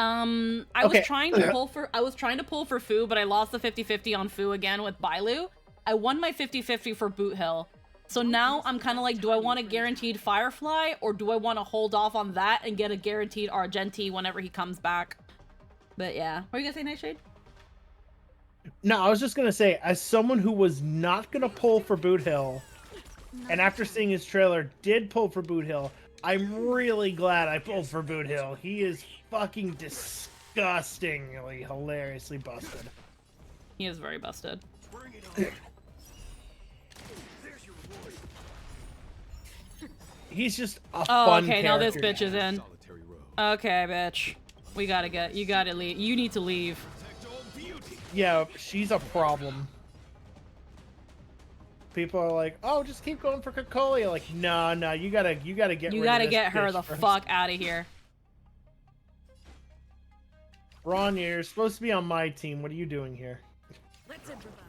S1: I was trying to pull for Fu, but I lost the 50-50 on Fu again with Bailu. I won my 50-50 for Boot Hill. So now I'm kind of like, do I want a guaranteed Firefly, or do I want to hold off on that and get a guaranteed Argenti whenever he comes back? But yeah. What are you gonna say, Nightshade?
S13: No, I was just gonna say, as someone who was not gonna pull for Boot Hill, and after seeing his trailer did pull for Boot Hill, I'm really glad I pulled for Boot Hill. He is fucking disgustingly, hilariously busted.
S1: He is very busted.
S13: He's just a fun
S1: okay, now this bitch
S13: character.
S1: is in. Okay, bitch. You gotta leave. You need to leave.
S13: Yeah, she's a problem. People are like, "Oh, just keep going for Cocolia." Like, no, you gotta get.
S1: You
S13: rid
S1: gotta
S13: of this
S1: get her
S13: bitch
S1: the
S13: first.
S1: fuck out of here.
S13: Ron, you're supposed to be on my team. What are you doing here?
S4: Let's improvise.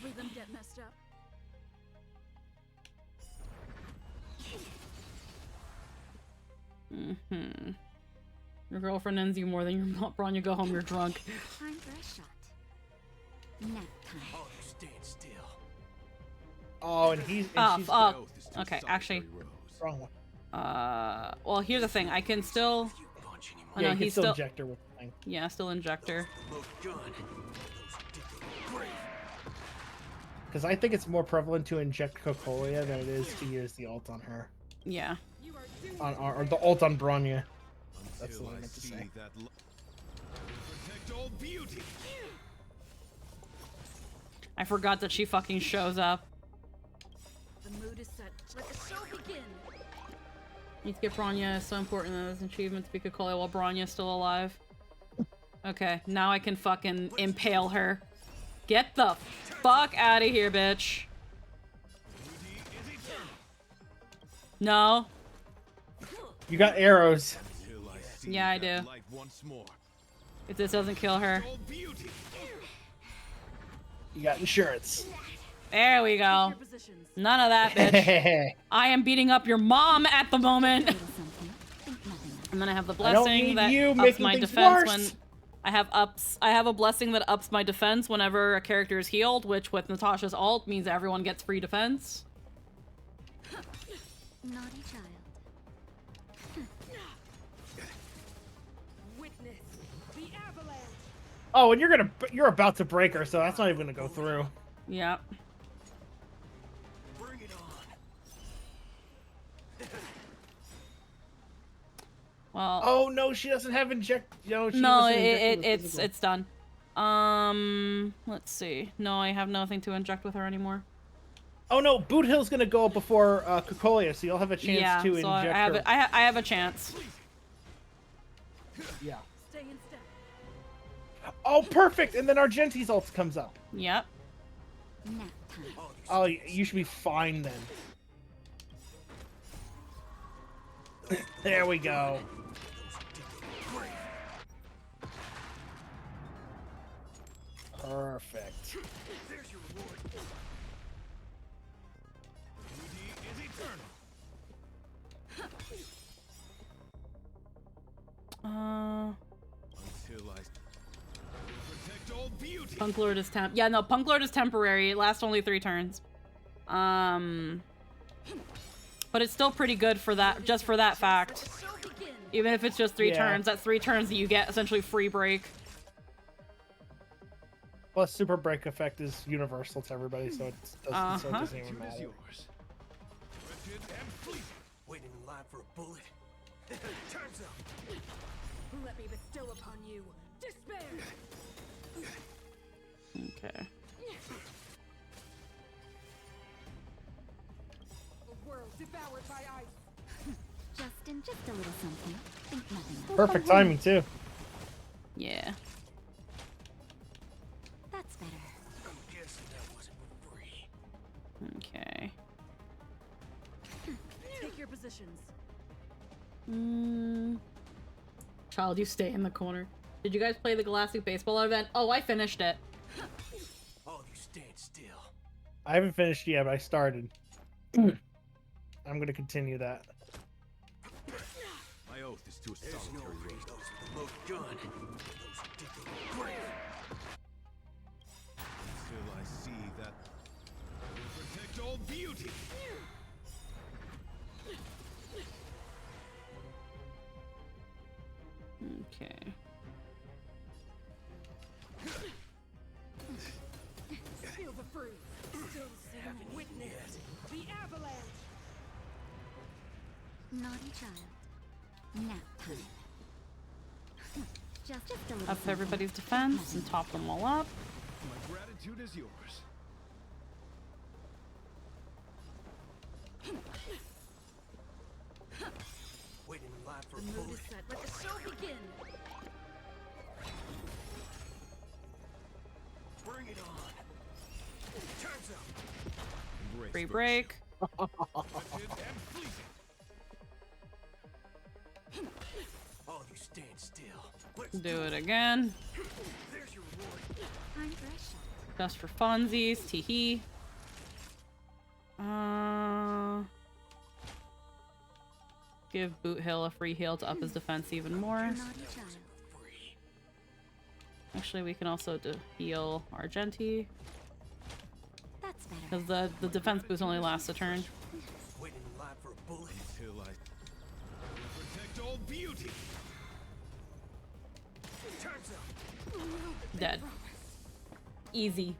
S4: Rhythm get messed up.
S1: Your girlfriend ends you more than your Bronya. Go home, you're drunk.
S14: Time for a shot. Nap time.
S5: Oh, you stand still.
S13: Oh, and she's
S1: Okay, actually.
S13: wrong one.
S1: Well, here's the thing. I can still. Oh,
S13: Yeah,
S1: no,
S13: you can
S1: he's
S13: still
S1: still.
S13: inject her with the thing.
S1: Yeah, still injector.
S13: Because I think it's more prevalent to inject Cocolia than it is to use the ult on her.
S1: Yeah.
S13: Or the ult on Bronya. That's what I meant to say.
S1: I forgot that she fucking shows up.
S4: The mood is set. Let the show begin.
S1: Need to get Bronya. It's so important that this achievement to be Cocolia while Bronya's still alive. Okay, now I can fucking impale her. Get the fuck out of here, bitch. No.
S13: You got arrows.
S1: Yeah, I do. If this doesn't kill her.
S13: You got insurance.
S1: There we go. None of that, bitch. I am beating up your mom at the moment. And then I have the blessing that ups my defense when I have a blessing that ups my defense whenever a character is healed, which with Natasha's ult means everyone gets free defense.
S14: Naughty child.
S4: Witness the avalanche.
S13: Oh, and you're about to break her, so that's not even gonna go through.
S1: Yep.
S5: Bring it on.
S1: Well.
S13: Oh no, she doesn't have inject. No,
S1: It's done. Let's see. No, I have nothing to inject with her anymore.
S13: Oh no, Boot Hill's gonna go before Cocolia, so you'll have a chance to
S1: so
S13: inject her.
S1: I have a chance.
S13: Yeah.
S4: Stay in step.
S13: Oh, perfect! And then Argenti's ult comes up.
S1: Yep.
S14: Nap time.
S13: Oh, you should be fine then. There we go. Perfect.
S5: There's your reward.
S1: Punk Lord is Yeah, no, Punk Lord is temporary. It lasts only 3 turns. But it's still pretty good for that, just for that fact. Even if it's just 3 turns, that's 3 turns that you get essentially free break.
S13: Plus, super break effect is universal to everybody, so it doesn't even matter.
S2: Waiting in line for a bullet. Time's up.
S4: Let me bestow upon you despair.
S1: Okay.
S4: A world devoured by ice.
S14: Justin, just a little something. Think nothing of it.
S13: Perfect timing, too.
S1: Yeah.
S14: That's better.
S2: I'm guessing that wasn't for free.
S1: Okay.
S4: Take your positions.
S1: Child, you stay in the corner. Did you guys play the Galactic Baseball event? Oh, I finished it.
S2: All of you stand still.
S13: I haven't finished yet, but I started. I'm gonna continue that.
S9: My oath is to a
S2: There's no
S9: solitary
S2: free
S9: road.
S2: those with the most gun. Those who dig their own grave.
S9: Until I see that I will protect all beauty.
S1: Okay.
S4: Feel the freeze. Still haven't witnessed the avalanche.
S14: Naughty child. Nap time. Just a little
S1: Up
S14: something.
S1: everybody's defense and top them all up.
S9: My gratitude is yours.
S2: Waiting in line for
S4: The
S2: a
S4: mood
S2: bullet.
S4: is set. Let the show begin.
S2: Bring it on. Time's up.
S9: Embrace
S1: Free
S9: the
S1: break.
S9: coveted and fleeting.
S2: All of you stand still. Let's
S1: Do it again.
S2: There's your reward.
S14: I'm fresh.
S1: Just for funsies. Teehee. Give Boot Hill a free heal to up his defense even more.
S14: Naughty child.
S1: Actually, we can also heal Argenti.
S14: That's better.
S1: Because the defense boost only lasts a turn.
S2: Waiting in line for a bullet.
S9: Until I will protect all beauty.
S2: Time's up.
S1: Dead. Easy.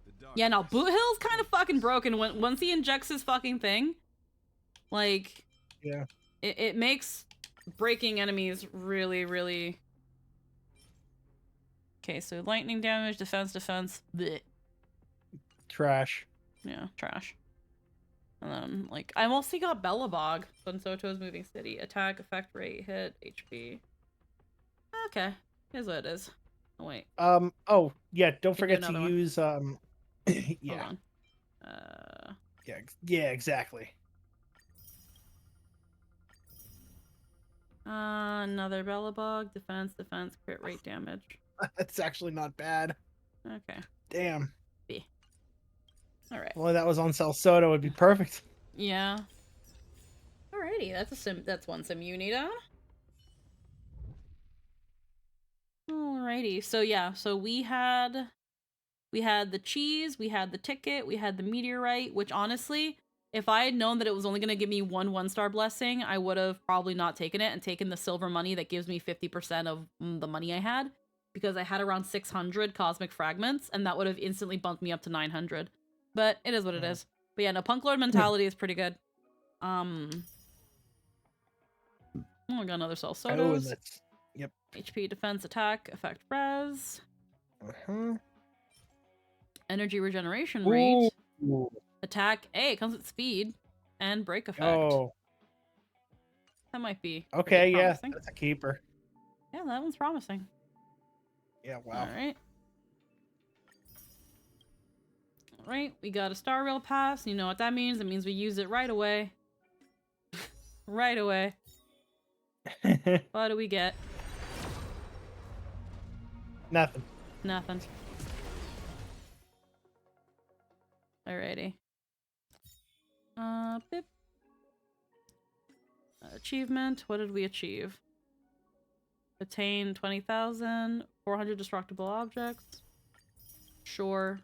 S9: The dark
S1: Yeah, no, Boot Hill's kind of fucking broken. Once he injects his fucking thing, like,
S13: Yeah.
S1: it makes breaking enemies really, really... Okay, so lightning damage, defense, bleh.
S13: Trash.
S1: Yeah, trash. And then, like, I mostly got Bellabog. Sun Soto's moving city. Attack, effect rate, hit, HP. Okay. Here's what it is. Oh, wait.
S13: Oh, yeah, don't
S1: do
S13: forget to
S1: another one.
S13: use,
S1: Hold
S13: yeah.
S1: on.
S13: Yeah, exactly.
S1: Another Bellabog. Defense, crit rate damage.
S13: That's actually not bad.
S1: Okay.
S13: Damn.
S1: B. Alright.
S13: Well, that was on Salsoda would be perfect.
S1: Yeah. Alrighty, that's one sim you need on. Alrighty, so yeah, so we had the cheese, we had the ticket, we had the meteorite, which honestly, if I had known that it was only going to give me one star blessing, I would have probably not taken it and taken the silver money that gives me 50% of the money I had, because I had around 600 cosmic fragments, and that would have instantly bumped me up to 900. But it is what it is. But yeah, no, Punk Lord mentality is pretty good. Oh, I got another Cell Sotos.
S13: Yep.
S1: HP, defense, attack, effect, res.
S13: Uh-huh.
S1: Energy regeneration rate.
S13: Ooh.
S1: Attack. Hey, it comes with speed. And break effect.
S13: Oh.
S1: That might be
S13: Okay,
S1: pretty
S13: yeah,
S1: promising.
S13: that's a keeper.
S1: Yeah, that one's promising.
S13: Yeah, wow.
S1: Alright. Alright, we got a Star Rail pass. You know what that means? It means we use it right away. Right away. What do we get?
S13: Nothing.
S1: Nothing. Alrighty. Bip. Achievement. What did we achieve? Attain 20,000. 400 destructible objects. Sure.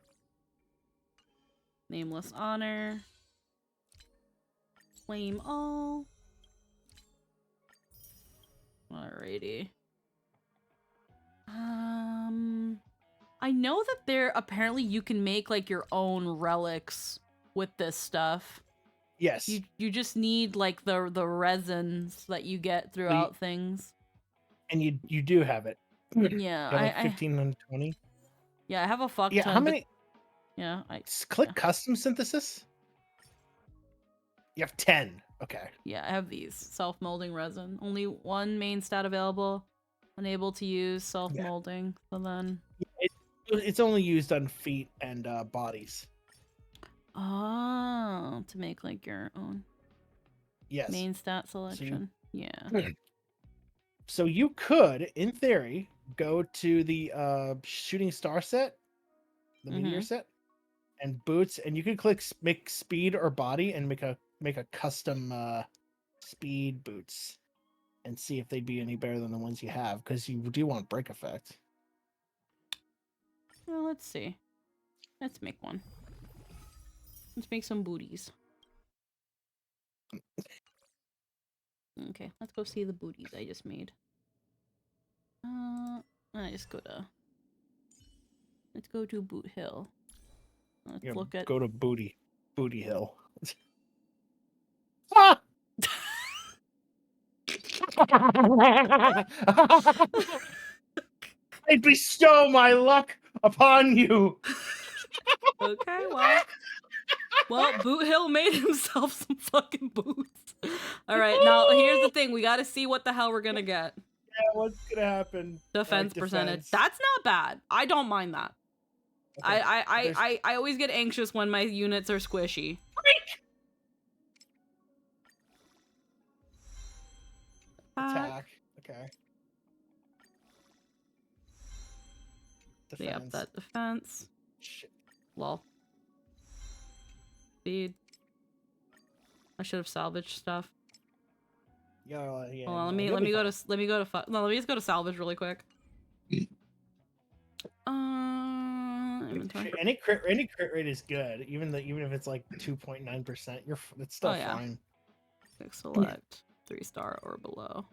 S1: Nameless honor. Claim all. Alrighty. I know that apparently you can make like your own relics with this stuff.
S13: Yes.
S1: You just need like the resins that you get throughout things.
S13: And you do have it.
S1: Yeah,
S13: You have like 1520.
S1: Yeah, I have a fuck
S13: Yeah,
S1: ton.
S13: how many?
S1: Yeah,
S13: click custom synthesis. You have 10. Okay.
S1: Yeah, I have these self-molding resin. Only one main stat available. Unable to use self-molding. So then.
S13: It's only used on feet and bodies.
S1: Oh, to make like your own.
S13: Yes.
S1: Main stat selection. Yeah.
S13: So you could, in theory, go to the shooting star set, the meteor set, and boots, and you could click make speed or body and make a custom speed boots, and see if they'd be any better than the ones you have, because you do want break effect.
S1: Well, let's see. Let's make one. Let's make some booties. Okay, let's go see the booties I just made. Let's go to Boot Hill. Let's look at.
S13: Go to Booty Hill. Ah! I bestow my luck upon you.
S1: Okay, well, Boot Hill made himself some fucking boots. All right, now here's the thing: we got to see what the hell we're gonna get.
S13: Yeah, what's gonna happen?
S1: Defense percentage. That's not bad. I don't mind that. Okay. I always get anxious when my units are squishy.
S13: Attack. Okay.
S1: They up that defense.
S13: Shit.
S1: Lol. Speed. I should have salvaged stuff.
S13: Yeah.
S1: Hold on, let me go to salvage really quick. Inventory.
S13: Any crit rate is good, even if it's like 2.9%. It's still fine.
S1: Quick select 3-star or below.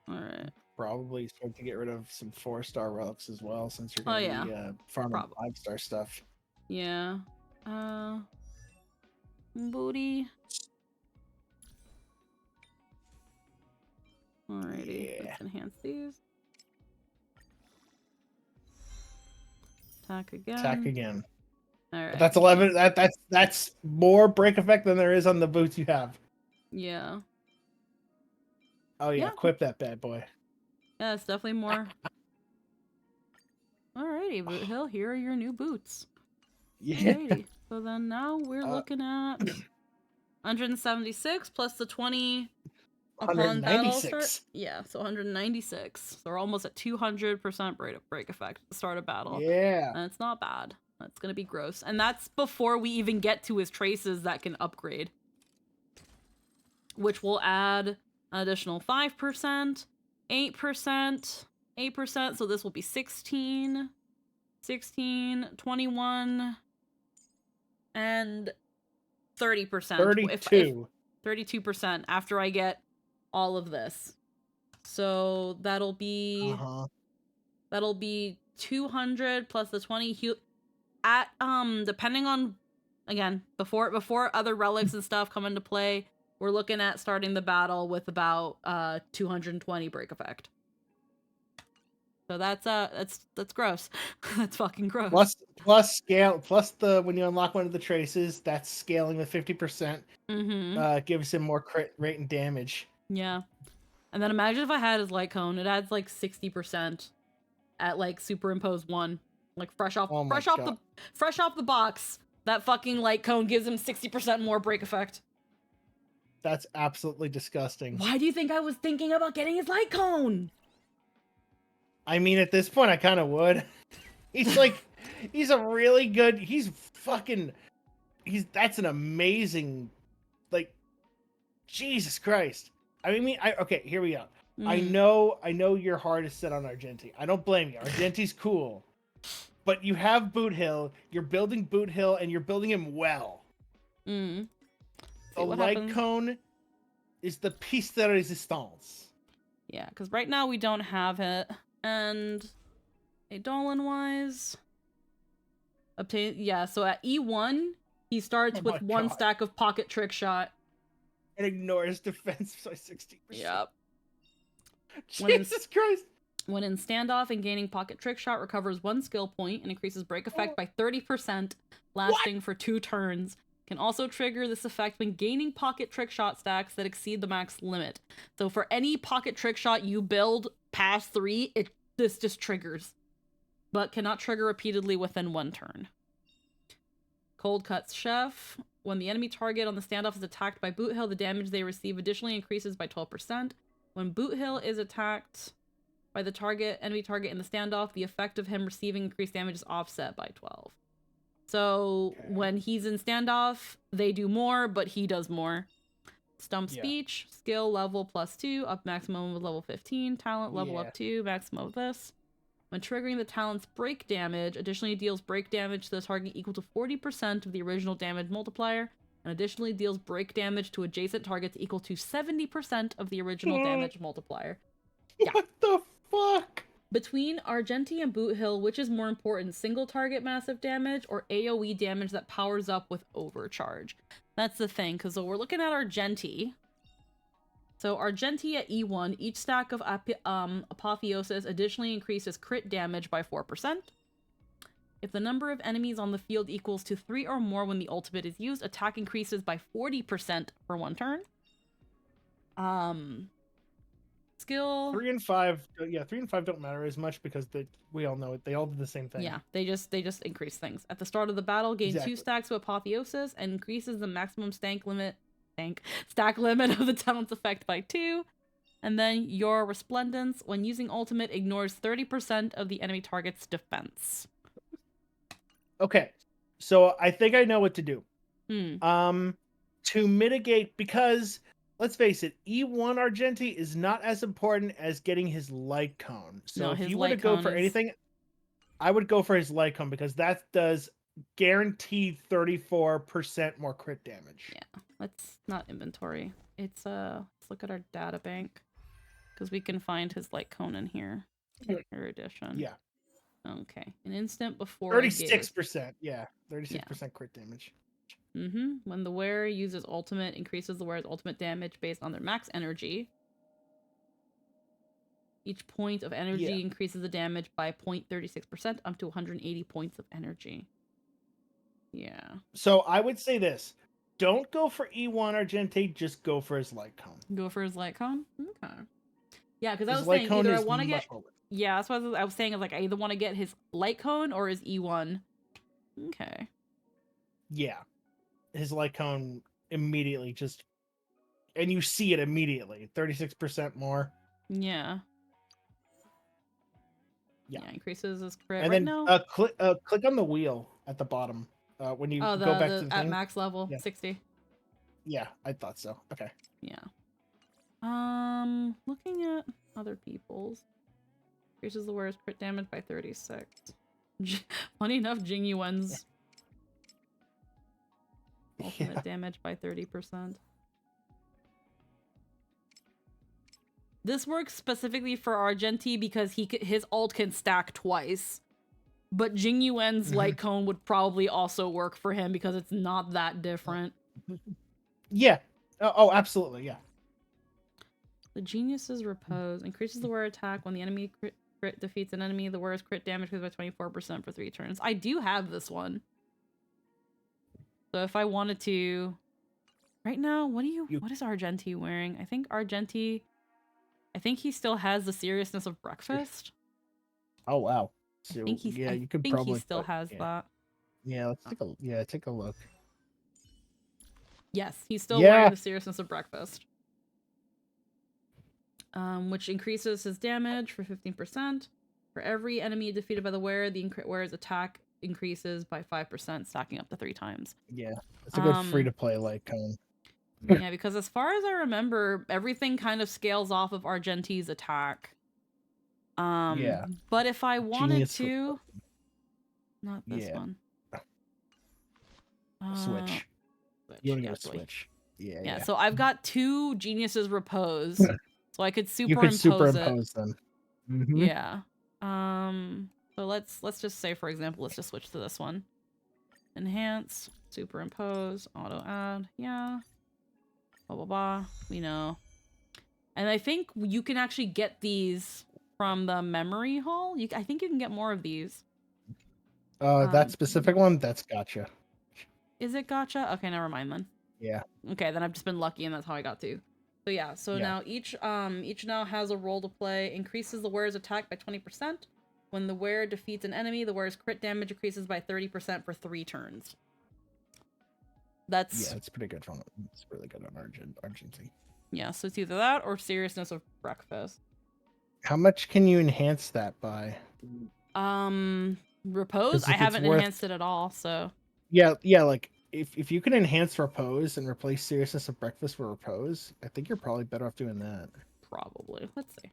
S1: All right.
S13: Probably start to get rid of some 4-star relics as well, since you're gonna be farming 5-star stuff.
S1: Yeah. Booty. Alrighty, let's enhance these. Attack again.
S13: Attack again.
S1: Alright.
S13: But that's 11. That's more break effect than there is on the boots you have.
S1: Yeah.
S13: Oh yeah, equip that bad boy.
S1: Yeah, it's definitely more. Alrighty, Boot Hill, here are your new boots.
S13: Yeah.
S1: Alrighty. So then now we're looking at 176 plus the 20 upon battle start. Yeah, so 196. So we're almost at 200% break effect at the start of battle.
S13: Yeah.
S1: And it's not bad. That's gonna be gross. And that's before we even get to his traces that can upgrade. Which will add an additional 5%, 8%, 8%, so this will be 16, 21, and 30%.
S13: 32.
S1: 32% after I get all of this. So that'll be 200 plus the 20 at depending on, again, before other relics and stuff come into play, we're looking at starting the battle with about 220 break effect. So that's gross. That's fucking gross.
S13: Plus scale, plus when you unlock one of the traces, that's scaling with 50%. Gives him more crit rate and damage.
S1: Yeah. And then imagine if I had his light cone, it adds like 60% at like superimpose 1. Like fresh off the box. That fucking light cone gives him 60% more break effect.
S13: That's absolutely disgusting.
S1: Why do you think I was thinking about getting his light cone?
S13: I mean, at this point, I kind of would. He's like, he's a really good. That's an amazing, like, Jesus Christ. Okay, here we go. I know your heart is set on Argenti. I don't blame you. Argenti's cool. But you have Boot Hill, you're building Boot Hill, and you're building him well.
S1: Mm.
S13: The light cone is the piece de resistance.
S1: Yeah, because right now we don't have it. And Adolin-wise... Obtain... Yeah, so at E1, he starts with one stack of Pocket Trick Shot.
S13: And ignores defense by 60%.
S1: Yep.
S13: Jesus Christ!
S1: When in standoff and gaining Pocket Trick Shot recovers 1 skill point and increases break effect by 30%, lasting for 2 turns. Can also trigger this effect when gaining Pocket Trick Shot stacks that exceed the max limit. So for any Pocket Trick Shot you build past 3, this just triggers. But cannot trigger repeatedly within 1 turn. Cold Cuts Chef. When the enemy target on the standoff is attacked by Boot Hill, the damage they receive additionally increases by 12%. When Boot Hill is attacked by the enemy target in the standoff, the effect of him receiving increased damage is offset by 12. So when he's in standoff, they do more, but he does more. Stump Speech, skill level +2, up maximum of level 15. Talent level up 2, maximum of this. When triggering the talent's break damage, additionally deals break damage to the target equal to 40% of the original damage multiplier, and additionally deals break damage to adjacent targets equal to 70% of the original damage multiplier. Yeah.
S13: What the fuck?
S1: Between Argenti and Boot Hill, which is more important, single target massive damage or AoE damage that powers up with overcharge? That's the thing, because we're looking at Argenti. So Argenti at E1, each stack of Apotheosis additionally increases crit damage by 4%. If the number of enemies on the field equals to 3 or more when the ultimate is used, attack increases by 40% for 1 turn. Skill
S13: 3 and 5, 3 and 5 don't matter as much because we all know it. They all do the same thing.
S1: Yeah, they just increase things. At the start of the battle, gain 2 stacks of Apotheosis and increases the maximum stack limit of the talent's effect by 2. And then your Resplendence, when using ultimate, ignores 30% of the enemy target's defense.
S13: Okay, so I think I know what to do. To mitigate, because let's face it, E1 Argenti is not as important as getting his light cone. So if you were to go for anything, I would go for his light cone because that does guaranteed 34% more crit damage.
S1: Yeah, let's not inventory. Let's look at our data bank because we can find his light cone in here. Her edition.
S13: Yeah.
S1: Okay, an instant before
S13: 36%. Yeah, 36% crit damage.
S1: When the wearer uses ultimate, increases the wearer's ultimate damage based on their max energy. Each point of energy increases the damage by 0.36% up to 180 points of energy. Yeah.
S13: So I would say this. Don't go for E1 Argenti, just go for his light cone.
S1: Go for his light cone? Okay. Yeah, because I was saying either I want to get... Yeah, that's what I was saying. I either want to get his light cone or his E1. Okay.
S13: Yeah. His light cone immediately just... And you see it immediately. 36% more.
S1: Yeah. Yeah, increases his crit.
S13: And
S1: right
S13: then
S1: now...
S13: click on the wheel at the bottom. When you go back to the
S1: at
S13: thing.
S1: max level, 60.
S13: Yeah, I thought so. Okay.
S1: Yeah. Looking at other people's. Increases the wearer's crit damage by 36. Funny enough, Jing Yuan's ultimate damage by 30%. This works specifically for Argenti because his ult can stack twice. But Jing Yuan's light cone would probably also work for him because it's not that different.
S13: Yeah. Oh, absolutely, yeah.
S1: The Genius's Repose increases the wearer attack when the enemy crit defeats an enemy. The wearer's crit damage goes by 24% for 3 turns. I do have this one. So if I wanted to... Right now, what is Argenti wearing? I think he still has the Seriousness of Breakfast.
S13: Oh, wow.
S1: So, I think he still has that.
S13: Yeah, let's take a look.
S1: Yes, he's still wearing the Seriousness of Breakfast. Which increases his damage for 15%. For every enemy defeated by the wearer, the wearer's attack increases by 5%, stacking up to 3 times.
S13: Yeah, it's a good free-to-play light cone.
S1: Yeah, because as far as I remember, everything kind of scales off of Argenti's attack. But if I wanted to... Not this one.
S13: Switch.
S1: Switch.
S13: You want to
S1: Yeah,
S13: go
S1: so
S13: switch? Yeah,
S1: yeah,
S13: yeah.
S1: so I've got 2 Geniuses Repose. So I could
S13: You could
S1: superimpose it.
S13: superimpose them. Mm-hmm.
S1: Yeah. So let's just say, for example, let's just switch to this one. Enhance, superimpose, auto add, yeah. Blah blah blah. We know. And I think you can actually get these from the memory hall. I think you can get more of these.
S13: That specific one, that's gotcha.
S1: Is it gotcha? Okay, never mind then.
S13: Yeah.
S1: Okay, then I've just been lucky and that's how I got to. So yeah, so now each now has a role to play. Increases the wearer's attack by 20%. When the wearer defeats an enemy, the wearer's crit damage increases by 30% for 3 turns. That's
S13: it's pretty good from it. It's really good on urgency.
S1: Yeah, so it's either that or seriousness of breakfast.
S13: How much can you enhance that by?
S1: Repose? I haven't enhanced it at all, so.
S13: Yeah, like if you can enhance repose and replace seriousness of breakfast for repose, I think you're probably better off doing that.
S1: Probably. Let's see.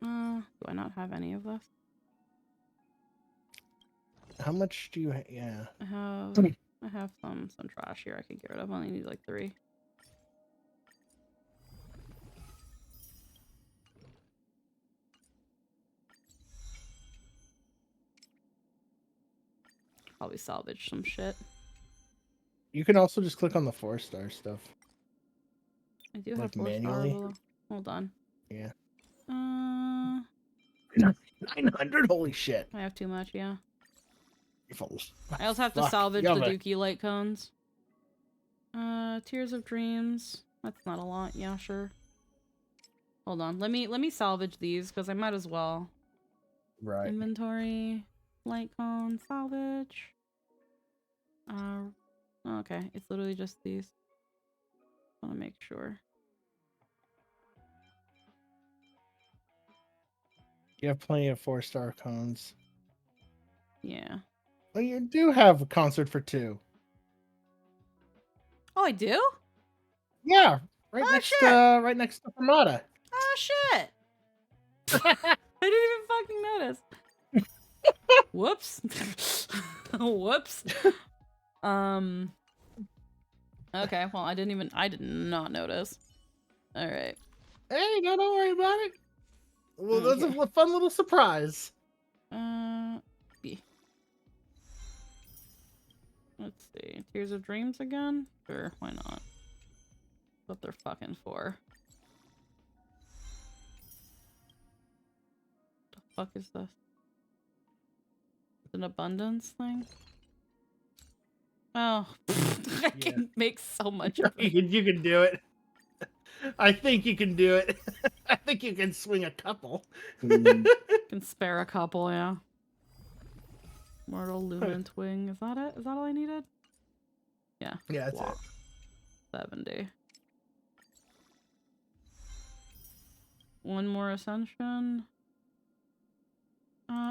S1: Do I not have any of this?
S13: How much do you? Yeah.
S1: I have some trash here I can get rid of. I only need like 3. Probably salvage some shit.
S13: You can also just click on the 4-star stuff.
S1: I do have
S13: like
S1: 4
S13: manually.
S1: star. Hold on.
S13: Yeah.
S1: 900.
S13: Holy shit.
S1: I have too much. Yeah.
S13: Fuck.
S1: I also have to salvage the Dookie light cones. Tears of Dreams. That's not a lot. Yeah, sure. Hold on. Let me salvage these because I might as well.
S13: Right.
S1: Inventory. Light cone. Salvage. Okay. It's literally just these. I want to make sure.
S13: You have plenty of 4-star cones.
S1: Yeah.
S13: Well, you do have a concert for 2.
S1: Oh, I do?
S13: Yeah, right right next to Armada.
S1: Oh shit! I didn't even fucking notice. Whoops. Whoops. Okay, well, I did not notice. All right.
S13: Hey, no, don't worry about it. Well, that's a fun little surprise.
S1: B. Let's see. Tears of Dreams again? Sure, why not? What they're fucking for. The fuck is this? An abundance thing? Oh, I can make so much of it.
S13: You can do it. I think you can do it. I think you can swing a couple.
S1: Can spare a couple, yeah. Mortal Lumen Twing. Is that it? Is that all I needed? Yeah.
S13: Yeah, that's
S1: it. 70. One more Ascension.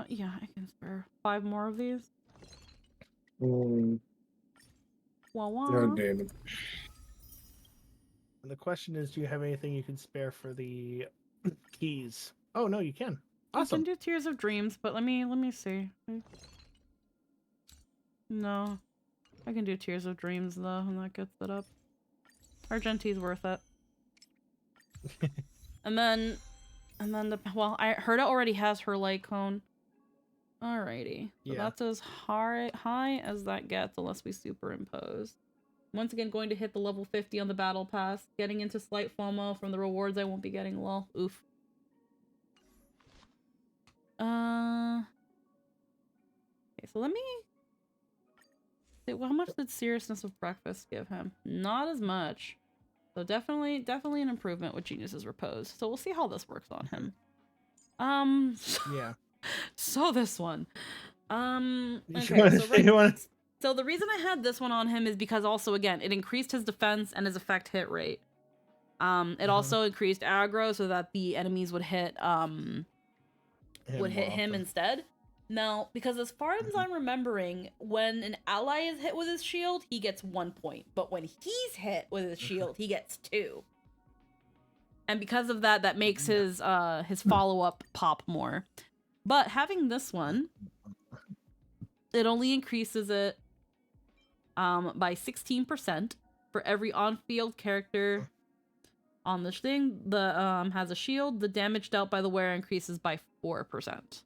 S1: Yeah, I can spare 5 more of these. Wah wah.
S10: God damn it.
S13: And the question is, do you have anything you can spare for the keys? Oh no, you can. Awesome.
S1: I can do Tears of Dreams, but let me see. No. I can do Tears of Dreams though, and that gets it up. Argenti's worth it. and then well, Herta already has her light cone. Alrighty. So that's as high as that gets unless we superimpose. Once again, going to hit the level 50 on the battle pass. Getting into slight FOMO from the rewards I won't be getting. Lol. Oof. Okay, so let me... Well, how much did Seriousness of Breakfast give him? Not as much. So definitely an improvement with Genius's Repose. So we'll see how this works on him.
S13: Yeah.
S1: So this one. So the reason I had this one on him is because also, again, it increased his defense and his effect hit rate. It also increased aggro so that the enemies would hit him instead. Now, because as far as I'm remembering, when an ally is hit with his shield, he gets 1 point. But when he's hit with his shield, he gets 2. And because of that, that makes his follow-up pop more. But having this one, it only increases it by 16% for every on-field character on this thing. The has a shield. The damage dealt by the wearer increases by 4%.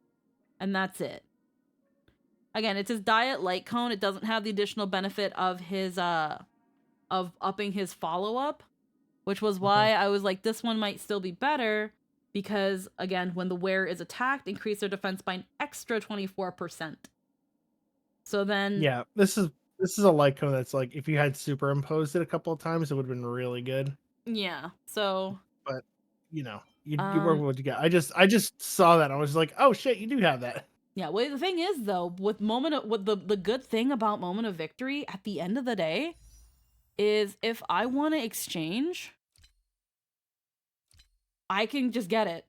S1: And that's it. Again, it's his diet light cone. It doesn't have the additional benefit of his of upping his follow-up, which was why I was like, this one might still be better, because again, when the wearer is attacked, increase their defense by an extra 24%. So then
S13: Yeah, this is a light cone that's like, if you had superimposed it a couple of times, it would have been really good.
S1: yeah. So
S13: But you know, you work with what you got. I just saw that and I was like, oh shit, you do have that.
S1: yeah, well, the thing is though, with the good thing about Moment of Victory at the end of the day is if I want to exchange, I can just get it.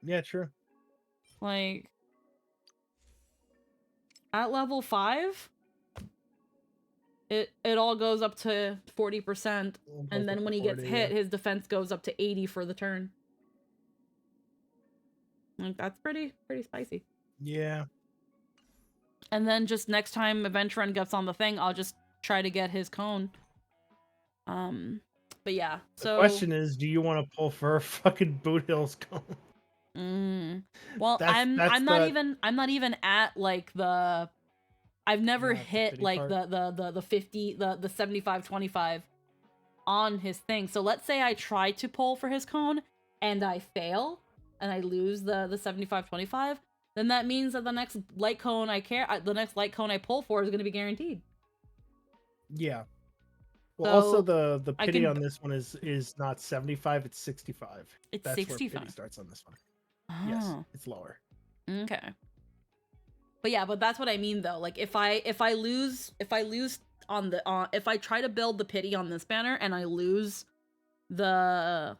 S13: Yeah, true.
S1: Like at level 5, it all goes up to 40%, and then when he gets hit, his defense goes up to 80 for the turn. Like that's pretty spicy.
S13: Yeah.
S1: And then just next time Adventure Run gets on the thing, I'll just try to get his cone. But yeah. So
S13: the question is, do you want to pull for a fucking Boot Hills cone?
S1: Well, I'm not even at like the. I've never hit like the 50 the 75-25 on his thing. So let's say I try to pull for his cone and I fail and I lose the 75-25, then that means that the next light cone I pull for is going to be guaranteed.
S13: Yeah. Well,
S1: So
S13: also the pity on this one is not 75, it's 65.
S1: It's
S13: That's
S1: 65.
S13: where pity starts on this one.
S1: Oh.
S13: Yes, it's lower.
S1: Okay. But yeah, but that's what I mean though. Like if I lose on the if I try to build the pity on this banner and I lose the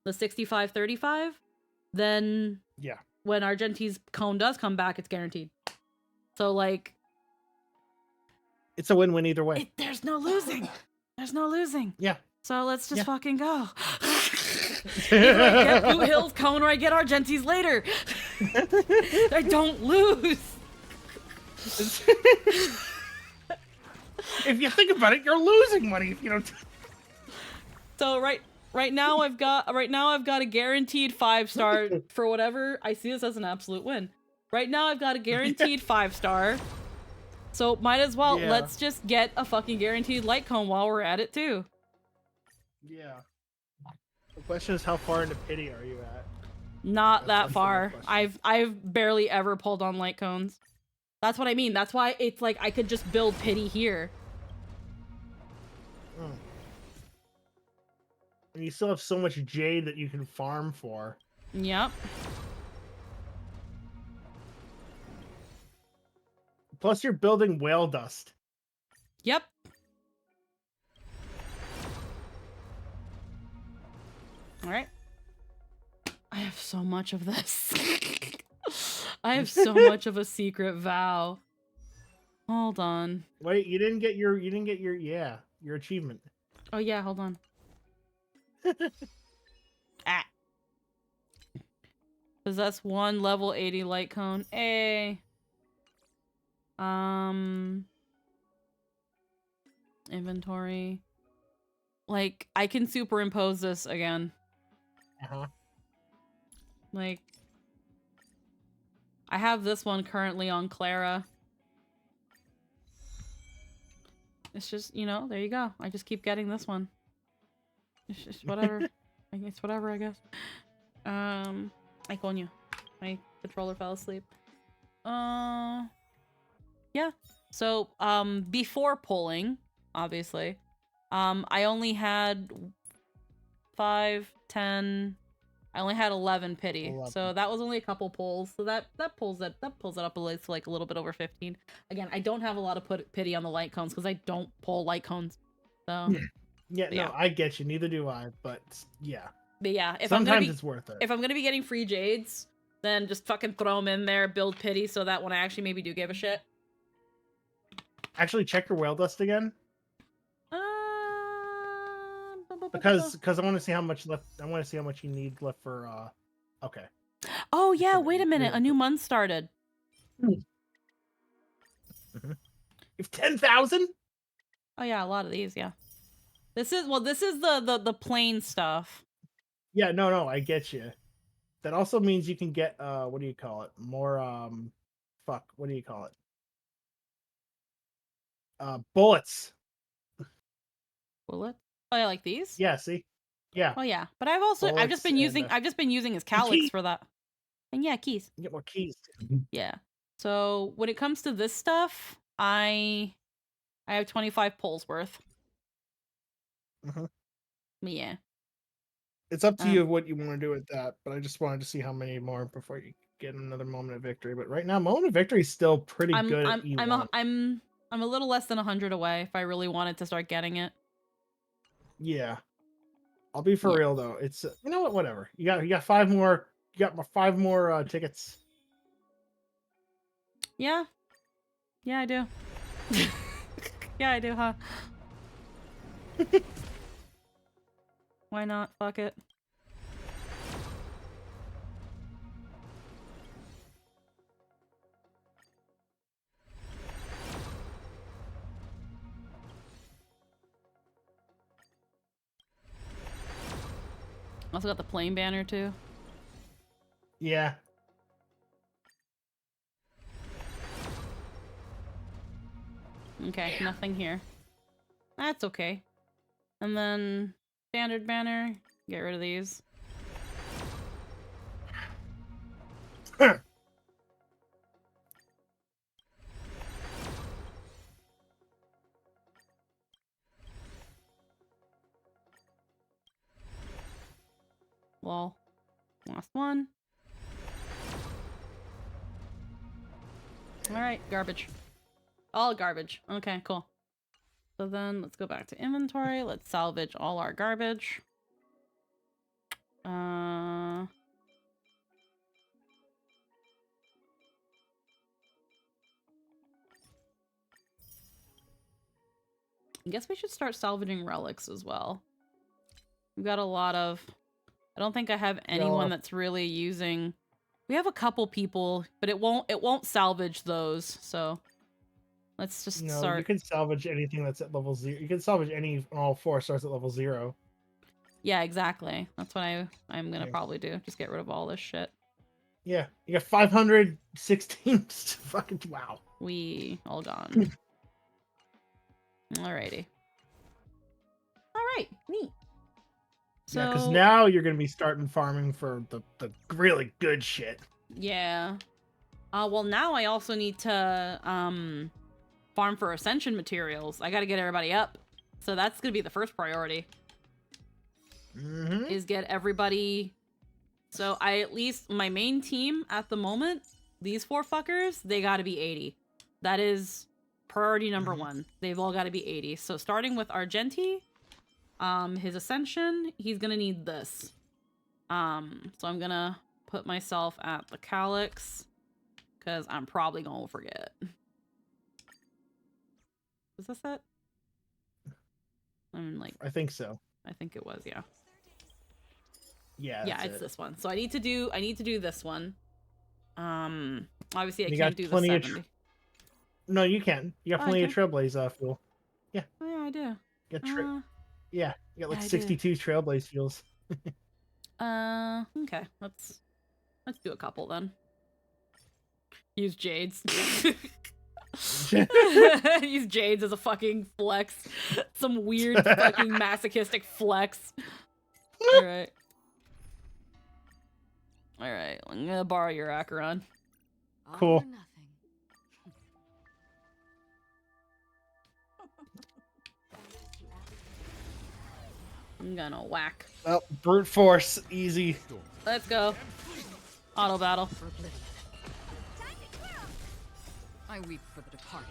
S1: 65-35, then
S13: yeah,
S1: when Argenti's cone does come back, it's guaranteed. So like
S13: it's a win-win either way.
S1: There's no losing. There's no losing.
S13: Yeah.
S1: So let's just fucking go. Either I get Blue Hills cone or I get Argenti's later. I don't lose.
S13: If you think about it, you're losing money if you don't.
S1: So right now I've got a guaranteed 5-star for whatever. I see this as an absolute win. Right now I've got a guaranteed 5-star. So might as well let's just get a fucking guaranteed light cone while we're at it too.
S13: Yeah. The question is, how far into pity are you at?
S1: Not that far. I've barely ever pulled on light cones. That's what I mean. That's why it's like I could just build pity here.
S13: And you still have so much jade that you can farm for.
S1: Yep.
S13: Plus you're building whale dust.
S1: Yep. All right. I have so much of this. I have so much of a secret vow. Hold on.
S13: Wait, you didn't get your your achievement.
S1: Oh yeah, hold on. Possess 1 level 80 light cone. Inventory. Like, I can superimpose this again. Like, I have this one currently on Clara. It's just, you know, there you go. I just keep getting this one. It's just whatever. It's whatever, I guess. Ay, coño. My controller fell asleep. Yeah. So, before pulling, obviously, I only had 5, 10... I only had 11 pity,
S13: 11.
S1: So that was only a couple pulls. So that pulls it up a little, to like a little bit over 15. Again, I don't have a lot of pity on the light cones because I don't pull light cones. So
S13: yeah, no, I get you. Neither do I. But yeah.
S1: But yeah, if
S13: sometimes it's worth it.
S1: If I'm gonna be getting free jades, then just fucking throw them in there, build pity, so that when I actually maybe do give a shit.
S13: Actually, check your whale dust again. Because I want to see how much left. I want to see how much you need left for. Okay.
S1: Oh yeah, wait a minute. A new month started.
S13: You have 10,000.
S1: Oh yeah, a lot of these. Yeah. This is the plain stuff.
S13: Yeah, no, I get you. That also means you can get what do you call it? More what do you call it? Bullets.
S1: Bullets? Oh yeah, like these?
S13: Yeah, see? Yeah.
S1: Oh yeah. But I've just been using his calyx for that. And yeah, keys.
S13: You get more keys.
S1: Yeah. So when it comes to this stuff, I have 25 pulls worth. Yeah.
S13: It's up to you what you want to do with that, but I just wanted to see how many more before you get another moment of victory. But right now, moment of victory is still pretty good at E1.
S1: I'm a little less than 100 away if I really wanted to start getting it.
S13: Yeah. I'll be for real though. It's you know what, whatever. You got 5 more. You got 5 more tickets.
S1: Yeah. Yeah, I do. Yeah, I do, huh? Why not? Fuck it. Also got the plane banner too.
S13: Yeah.
S1: Okay, nothing here. That's okay. And then standard banner. Get rid of these. Well, last one. Alright, garbage. All garbage. Okay, cool. So then let's go back to inventory. Let's salvage all our garbage. I guess we should start salvaging relics as well. We've got a lot of... I don't think I have anyone that's really using... We have a couple people, but it won't salvage those, so... Let's just start...
S13: you can salvage anything that's at level 0. You can salvage all 4 stars at level 0.
S1: Yeah, exactly. That's what I'm gonna probably do. Just get rid of all this shit.
S13: Yeah, you got 516. Fucking wow.
S1: We all gone. Alrighty. Alright, neat. So,
S13: yeah, because now you're gonna be starting farming for the really good shit.
S1: Yeah. Well, now I also need to farm for ascension materials. I gotta get everybody up. So that's gonna be the first priority. Is get everybody... So my main team at the moment, these 4 fuckers, they gotta be 80. That is priority number 1. They've all gotta be 80. So starting with Argenti, his ascension, he's gonna need this. So I'm gonna put myself at the calyx, because I'm probably gonna forget. Was this it?
S13: I think so.
S1: I think it was, yeah.
S13: Yeah,
S1: it's this one. So I need to do this one. Obviously I
S13: you
S1: can't do the 70.
S13: No, you can. You got plenty of Trailblaze fuel. Yeah.
S1: Oh yeah, I do.
S13: Yeah, you got like 62 Trailblaze fuels.
S1: Okay. Let's do a couple then. Use Jades. Use Jades as a fucking flex. Some weird fucking masochistic flex. Alright. Alright, I'm gonna borrow your Acheron.
S13: Cool.
S1: I'm gonna whack.
S13: Oh, brute force, easy.
S1: Let's go. Auto battle.
S4: I weep for the departed.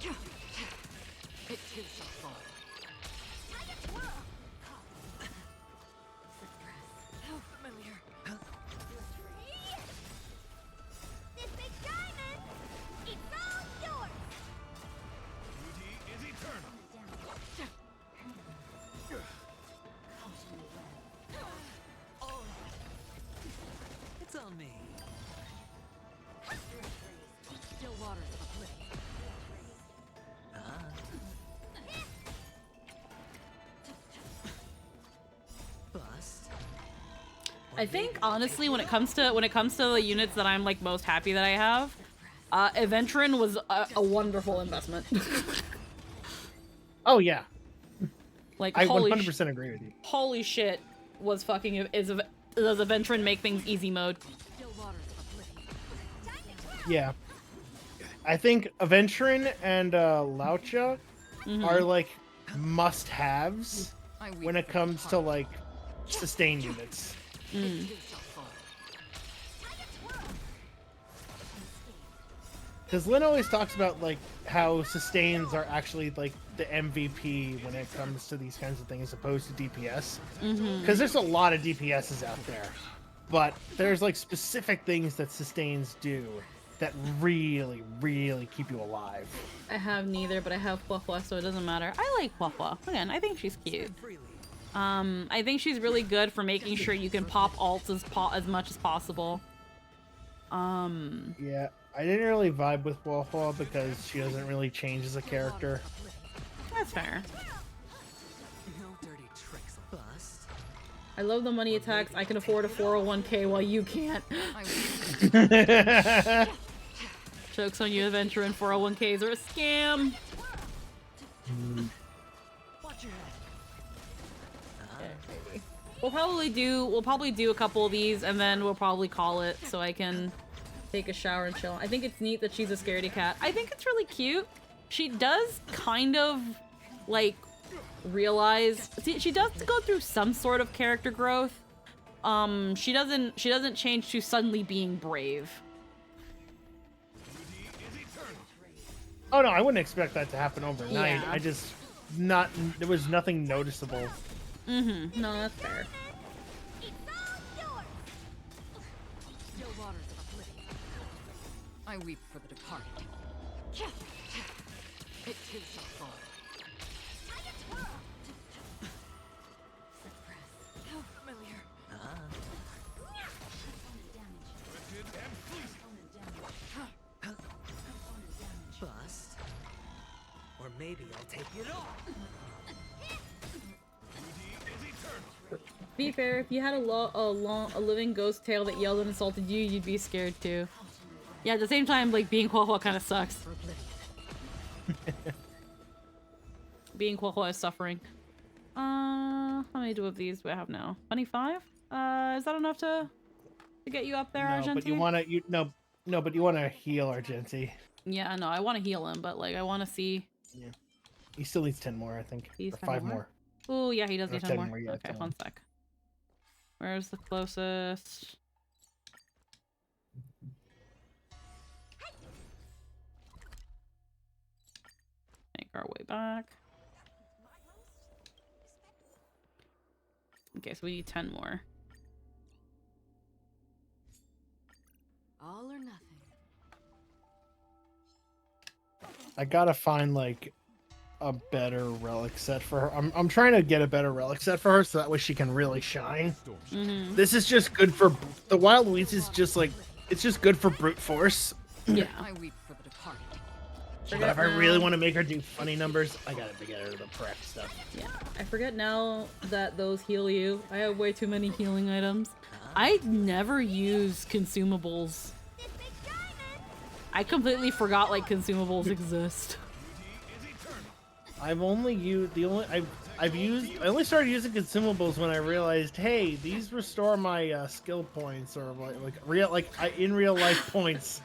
S4: It too shall fall. So familiar.
S6: This big diamond, it's all yours.
S9: Beauty is eternal.
S2: on me.
S4: Still waters are pretty.
S2: Bust.
S1: I think honestly, when it comes to the units that I'm like most happy that I have, Eventrin was a wonderful investment.
S13: Oh yeah,
S1: Like
S13: I
S1: holy
S13: 100% agree with you.
S1: holy shit, does Eventrin make things easy mode?
S4: Still waters are pretty.
S13: Yeah, I think Aventrin and Laucha are like must-haves when it comes to like sustain units. Because Lynn always talks about like how sustains are actually like the MVP when it comes to these kinds of things, as opposed to DPS. Because there's a lot of DPSs out there, but there's like specific things that sustains do that really, really keep you alive.
S1: I have neither, but I have Huahua, so it doesn't matter. I like Huahua. Again, I think she's cute. I think she's really good for making sure you can pop ults as much as possible.
S13: Yeah, I didn't really vibe with Huahua because she doesn't really change as a character.
S1: That's fair.
S2: No dirty tricks. Bust.
S1: I love the money attacks. I can afford a 401k while you can't. Jokes on you, Adventure, and 401ks are a scam.
S2: Watch your head.
S1: Okay, we'll probably do a couple of these, and then we'll probably call it so I can take a shower and chill. I think it's neat that she's a scaredy cat. I think it's really cute. She does kind of like realize she does go through some sort of character growth. She doesn't change to suddenly being brave.
S13: Oh no, I wouldn't expect that to happen overnight.
S1: Yeah.
S13: I just there was nothing noticeable.
S1: No, that's fair.
S4: Still waters are pretty. I weep for the departed. It too shall fall. How familiar.
S2: Bust. Or maybe I'll take it all.
S1: To be fair, if you had a living ghost tail that yelled and insulted you, you'd be scared too. Yeah, at the same time, like being Huahua kind of sucks. Being Huahua is suffering. How many of these do I have now? 25? Is that enough to get you up there,
S13: No,
S1: Argenti?
S13: but you want to heal Argenti.
S1: Yeah, no, I want to heal him, but like I want to see.
S13: Yeah. He still needs 10 more, I think.
S1: He's
S13: Or
S1: 10
S13: 5
S1: more?
S13: more.
S1: Oh, yeah, he does
S13: Or
S1: need
S13: 10
S1: 10 more.
S13: more, yeah,
S1: Okay,
S13: 10
S1: one sec. Where's the closest? Make our way back. Okay, so we need 10 more.
S4: All or nothing.
S13: I gotta find like a better relic set for her. I'm trying to get a better relic set for her so that way she can really shine. This is just good for the Wild Weeds. Is just like it's just good for brute force.
S1: Yeah.
S4: I weep for the departed.
S13: But if I really want to make her do funny numbers, I gotta get her the prep stuff.
S1: Yeah, I forget now that those heal you. I have way too many healing items. I never use consumables. I completely forgot like consumables exist.
S13: I've only used I only started using consumables when I realized, hey, these restore my skill points or in real life points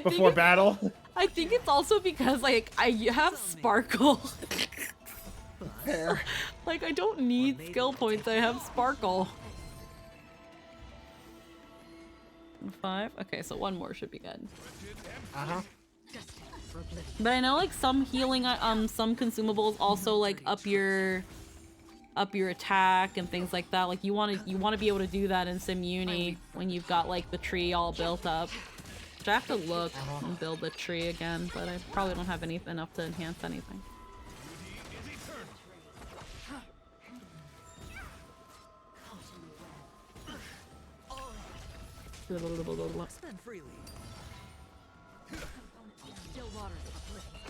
S13: before battle.
S1: I think it's also because like I have sparkle.
S13: Fair.
S1: Like I don't need skill points. I have sparkle. 5. Okay, so one more should be good. But I know like some healing, some consumables also like up your attack and things like that. Like you want to be able to do that in Simuni when you've got like the tree all built up. Which I have to look and build the tree again, but I probably don't have enough to enhance anything.
S2: Spend freely.
S4: Still waters uplifting.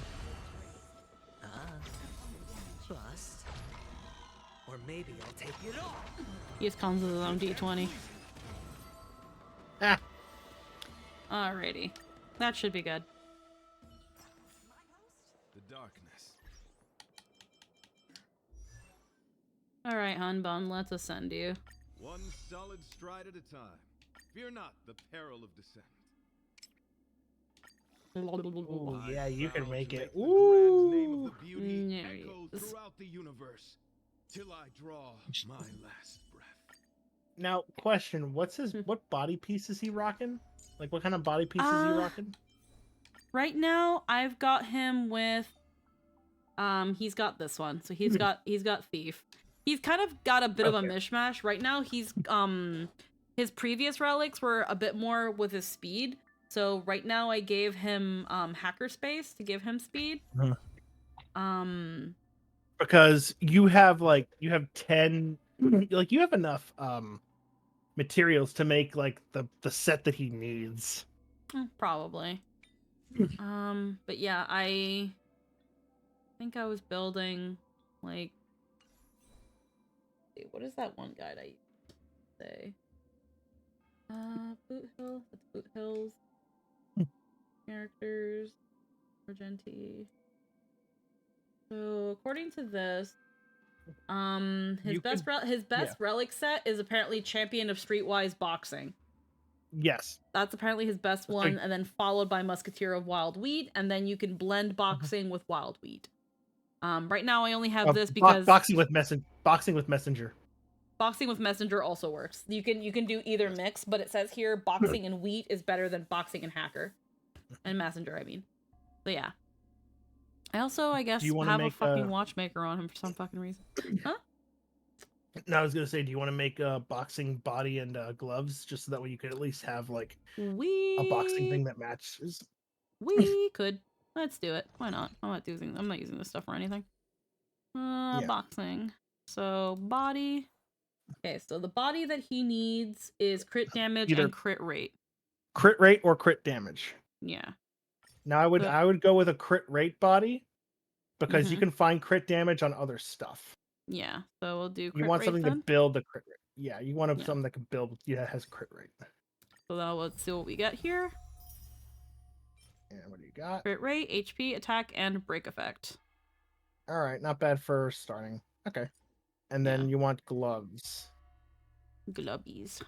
S2: Bust. Or maybe I'll take it all.
S1: He just comes with his own D20.
S13: Ah.
S1: Alrighty. That should be good.
S9: The darkness.
S1: Alright, Hunbun, let's ascend you.
S9: One solid stride at a time. Fear not the peril of descent.
S13: Ooh, yeah, you can make it.
S9: The grand name
S13: Ooh.
S9: of the beauty
S1: There he
S9: echo
S1: is.
S9: throughout the universe till I draw my last breath.
S13: Now, question: what body piece is he rocking? Like, what kind of body piece is he rocking?
S1: Right now, I've got him with he's got this one. So he's got Thief. He's kind of got a bit of a mishmash. Right now he's his previous relics were a bit more with his speed. So right now I gave him hacker space to give him speed.
S13: Because you have 10 like you have enough materials to make like the set that he needs.
S1: Probably. But yeah, I think I was building like, what is that one guide I say? Boot Hill. That's Boot Hills. Characters. Argenti. So according to this, his best relic set is apparently Champion of Streetwise Boxing.
S13: Yes.
S1: That's apparently his best one, and then followed by Musketeer of Wild Wheat, and then you can blend boxing with Wild Wheat. Right now I only have this because
S13: boxing with messenger. Boxing with messenger
S1: also works. You can do either mix, but it says here boxing and wheat is better than boxing and hacker, and messenger. I mean, so yeah. I also, I guess, have a fucking watchmaker on him for some fucking reason. Huh?
S13: No, I was gonna say, do you want to make a boxing body and gloves, just so that way you could at least have like a boxing thing that matches?
S1: We could. Let's do it. Why not? I'm not using this stuff for anything. Boxing. So body. Okay, so the body that he needs is crit damage and crit rate.
S13: Crit rate or crit damage.
S1: Yeah.
S13: Now I would go with a crit rate body because you can find crit damage on other stuff.
S1: Yeah, so we'll do crit
S13: You want
S1: rate
S13: something
S1: then?
S13: to build the crit rate. Yeah, you want something that can build. Yeah, has crit rate.
S1: So now let's see what we get here.
S13: Yeah, what do you got?
S1: Crit rate, HP, attack, and break effect.
S13: All right, not bad for starting. Okay, and then you want gloves.
S1: Glubbies.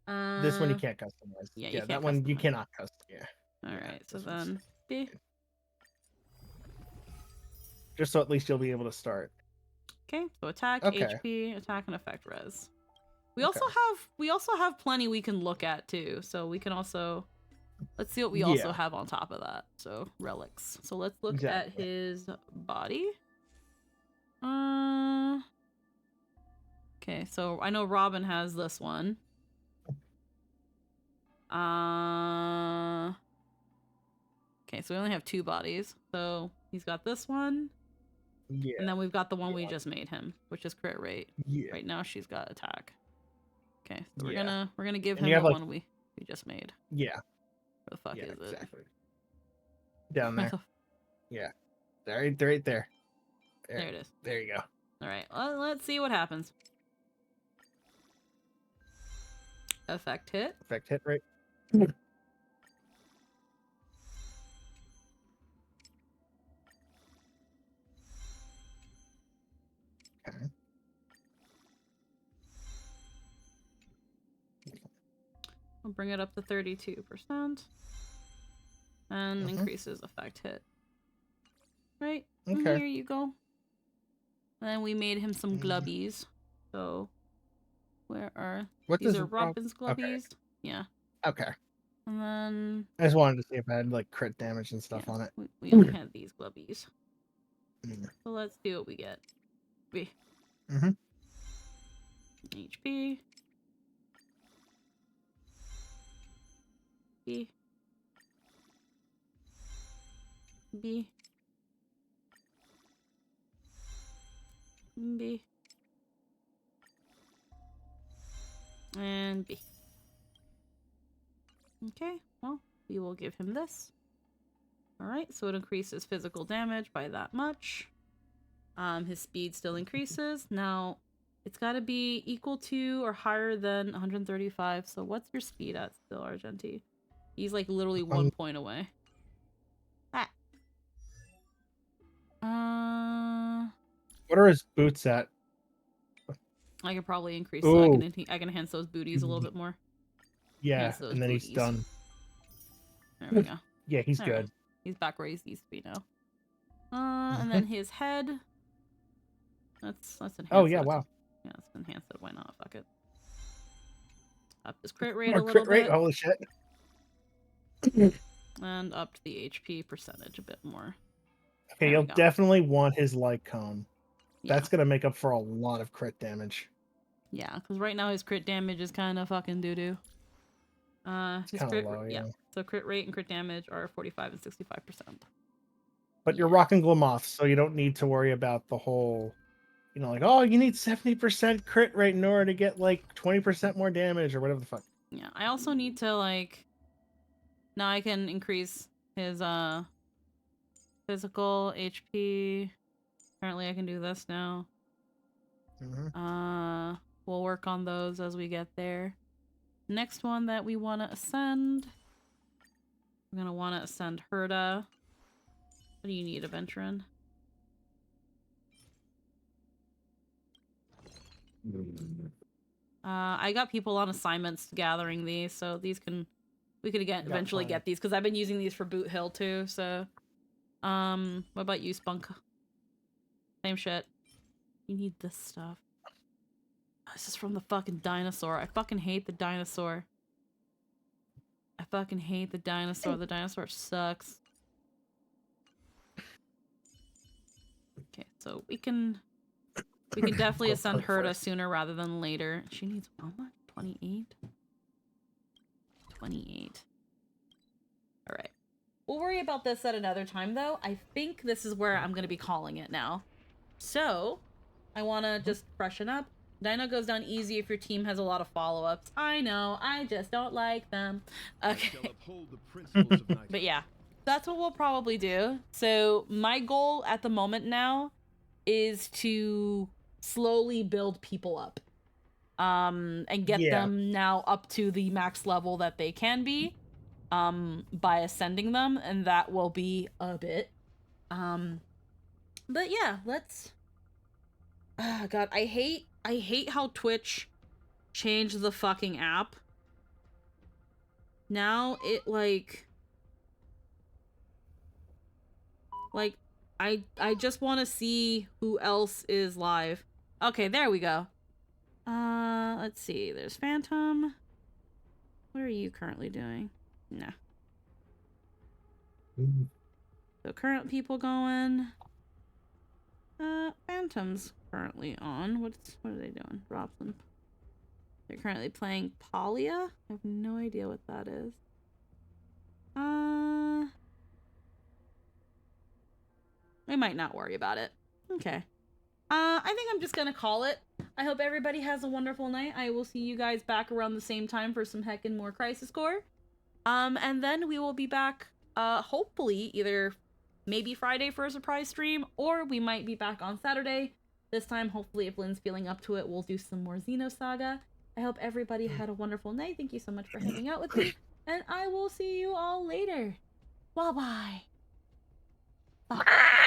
S13: This one you can't customize.
S1: Yeah,
S13: Yeah, that one you cannot customize. Yeah.
S1: All right, so then B.
S13: Just so at least you'll be able to start.
S1: Okay, so attack, HP, attack, and effect res. We also have plenty we can look at too. So we can also let's see what we also have on top of that. So relics. So let's look at his body. Okay, so I know Robin has this one. Okay, so we only have 2 bodies. So he's got this one.
S13: Yeah.
S1: And then we've got the one we just made him, which is crit rate.
S13: Yeah.
S1: Right now she's got attack. Okay, so we're gonna give him the one we just made.
S13: Yeah.
S1: Where the fuck is
S13: exactly. Down there. Yeah. Right there.
S1: There it is.
S13: There you go.
S1: All right, well, let's see what happens. Effect hit.
S13: Effect hit rate. Okay.
S1: I'll bring it up to 32%. And increases effect hit. Right?
S13: Okay.
S1: There you go. And then we made him some glubbies. So, where are... These are Robin's glubbies.
S13: Okay.
S1: Yeah.
S13: Okay.
S1: And then...
S13: I just wanted to see if I had like crit damage and stuff on it.
S1: We only had these glubbies. So let's see what we get. B. HP. B. B. B. And B. Okay, well, we will give him this. Alright, so it increases physical damage by that much. His speed still increases. Now, it's gotta be equal to or higher than 135. So what's your speed at still, Argenti? He's like literally 1 point away. Ah.
S13: What are his boots at?
S1: I could probably increase.
S13: Ooh.
S1: I can enhance those booties a little bit more.
S13: Yeah,
S1: Enhance those
S13: and then
S1: booties.
S13: he's done.
S1: There we go.
S13: Yeah, he's
S1: There we go.
S13: good.
S1: He's back where he needs to be now. And then his head. Let's enhance
S13: Oh yeah,
S1: it.
S13: wow.
S1: Yeah, let's enhance it. Why not? Fuck it. Up his crit rate
S13: More
S1: a little
S13: crit rate.
S1: bit.
S13: Holy shit.
S1: And up the HP percentage a bit more.
S13: Okay, you'll definitely want his light cone.
S1: Yeah.
S13: That's gonna make up for a lot of crit damage.
S1: Yeah, because right now his crit damage is kind of fucking doo-doo. His
S13: kinda
S1: crit,
S13: low, yeah.
S1: So crit rate and crit damage are 45 and 65%.
S13: But you're rocking Glamoth, so you don't need to worry about the whole, you know, like, oh, you need 70% crit rate in order to get like 20% more damage or whatever the fuck.
S1: Yeah, I also need to like. Now I can increase his physical HP. Apparently I can do this now. We'll work on those as we get there. Next one that we want to ascend. We're gonna want to ascend Herda. What do you need, Aventurin? I got people on assignments gathering these, so these can we could eventually get these because I've been using these for Boot Hill too. So, what about you, Spunk? Same shit. You need this stuff. This is from the fucking dinosaur. I fucking hate the dinosaur. I fucking hate the dinosaur. The dinosaur sucks. Okay, so we can definitely ascend Herda sooner rather than later. She needs how much? 28? 28. Alright. We'll worry about this at another time though. I think this is where I'm gonna be calling it now. So, I wanna just freshen up. Dino goes down easy if your team has a lot of follow-ups. I know, I just don't like them. Okay. But yeah, that's what we'll probably do. So my goal at the moment now is to slowly build people up. And get them now up to the max level that they can be by ascending them, and that will be a bit. But yeah, let's... God, I hate how Twitch changed the fucking app. Now it like I just want to see who else is live. Okay, there we go. Let's see. There's Phantom. What are you currently doing? Nah. So current people going. Phantom's currently on. What are they doing? Robson. They're currently playing Palia. I have no idea what that is. We might not worry about it. Okay. I think I'm just gonna call it. I hope everybody has a wonderful night. I will see you guys back around the same time for some heckin' more Crisis Core. And then we will be back, hopefully, either maybe Friday for a surprise stream, or we might be back on Saturday. This time, hopefully, if Lynn's feeling up to it, we'll do some more Xenosaga. I hope everybody had a wonderful night. Thank you so much for hanging out with me, and I will see you all later. Bye-bye. Bye.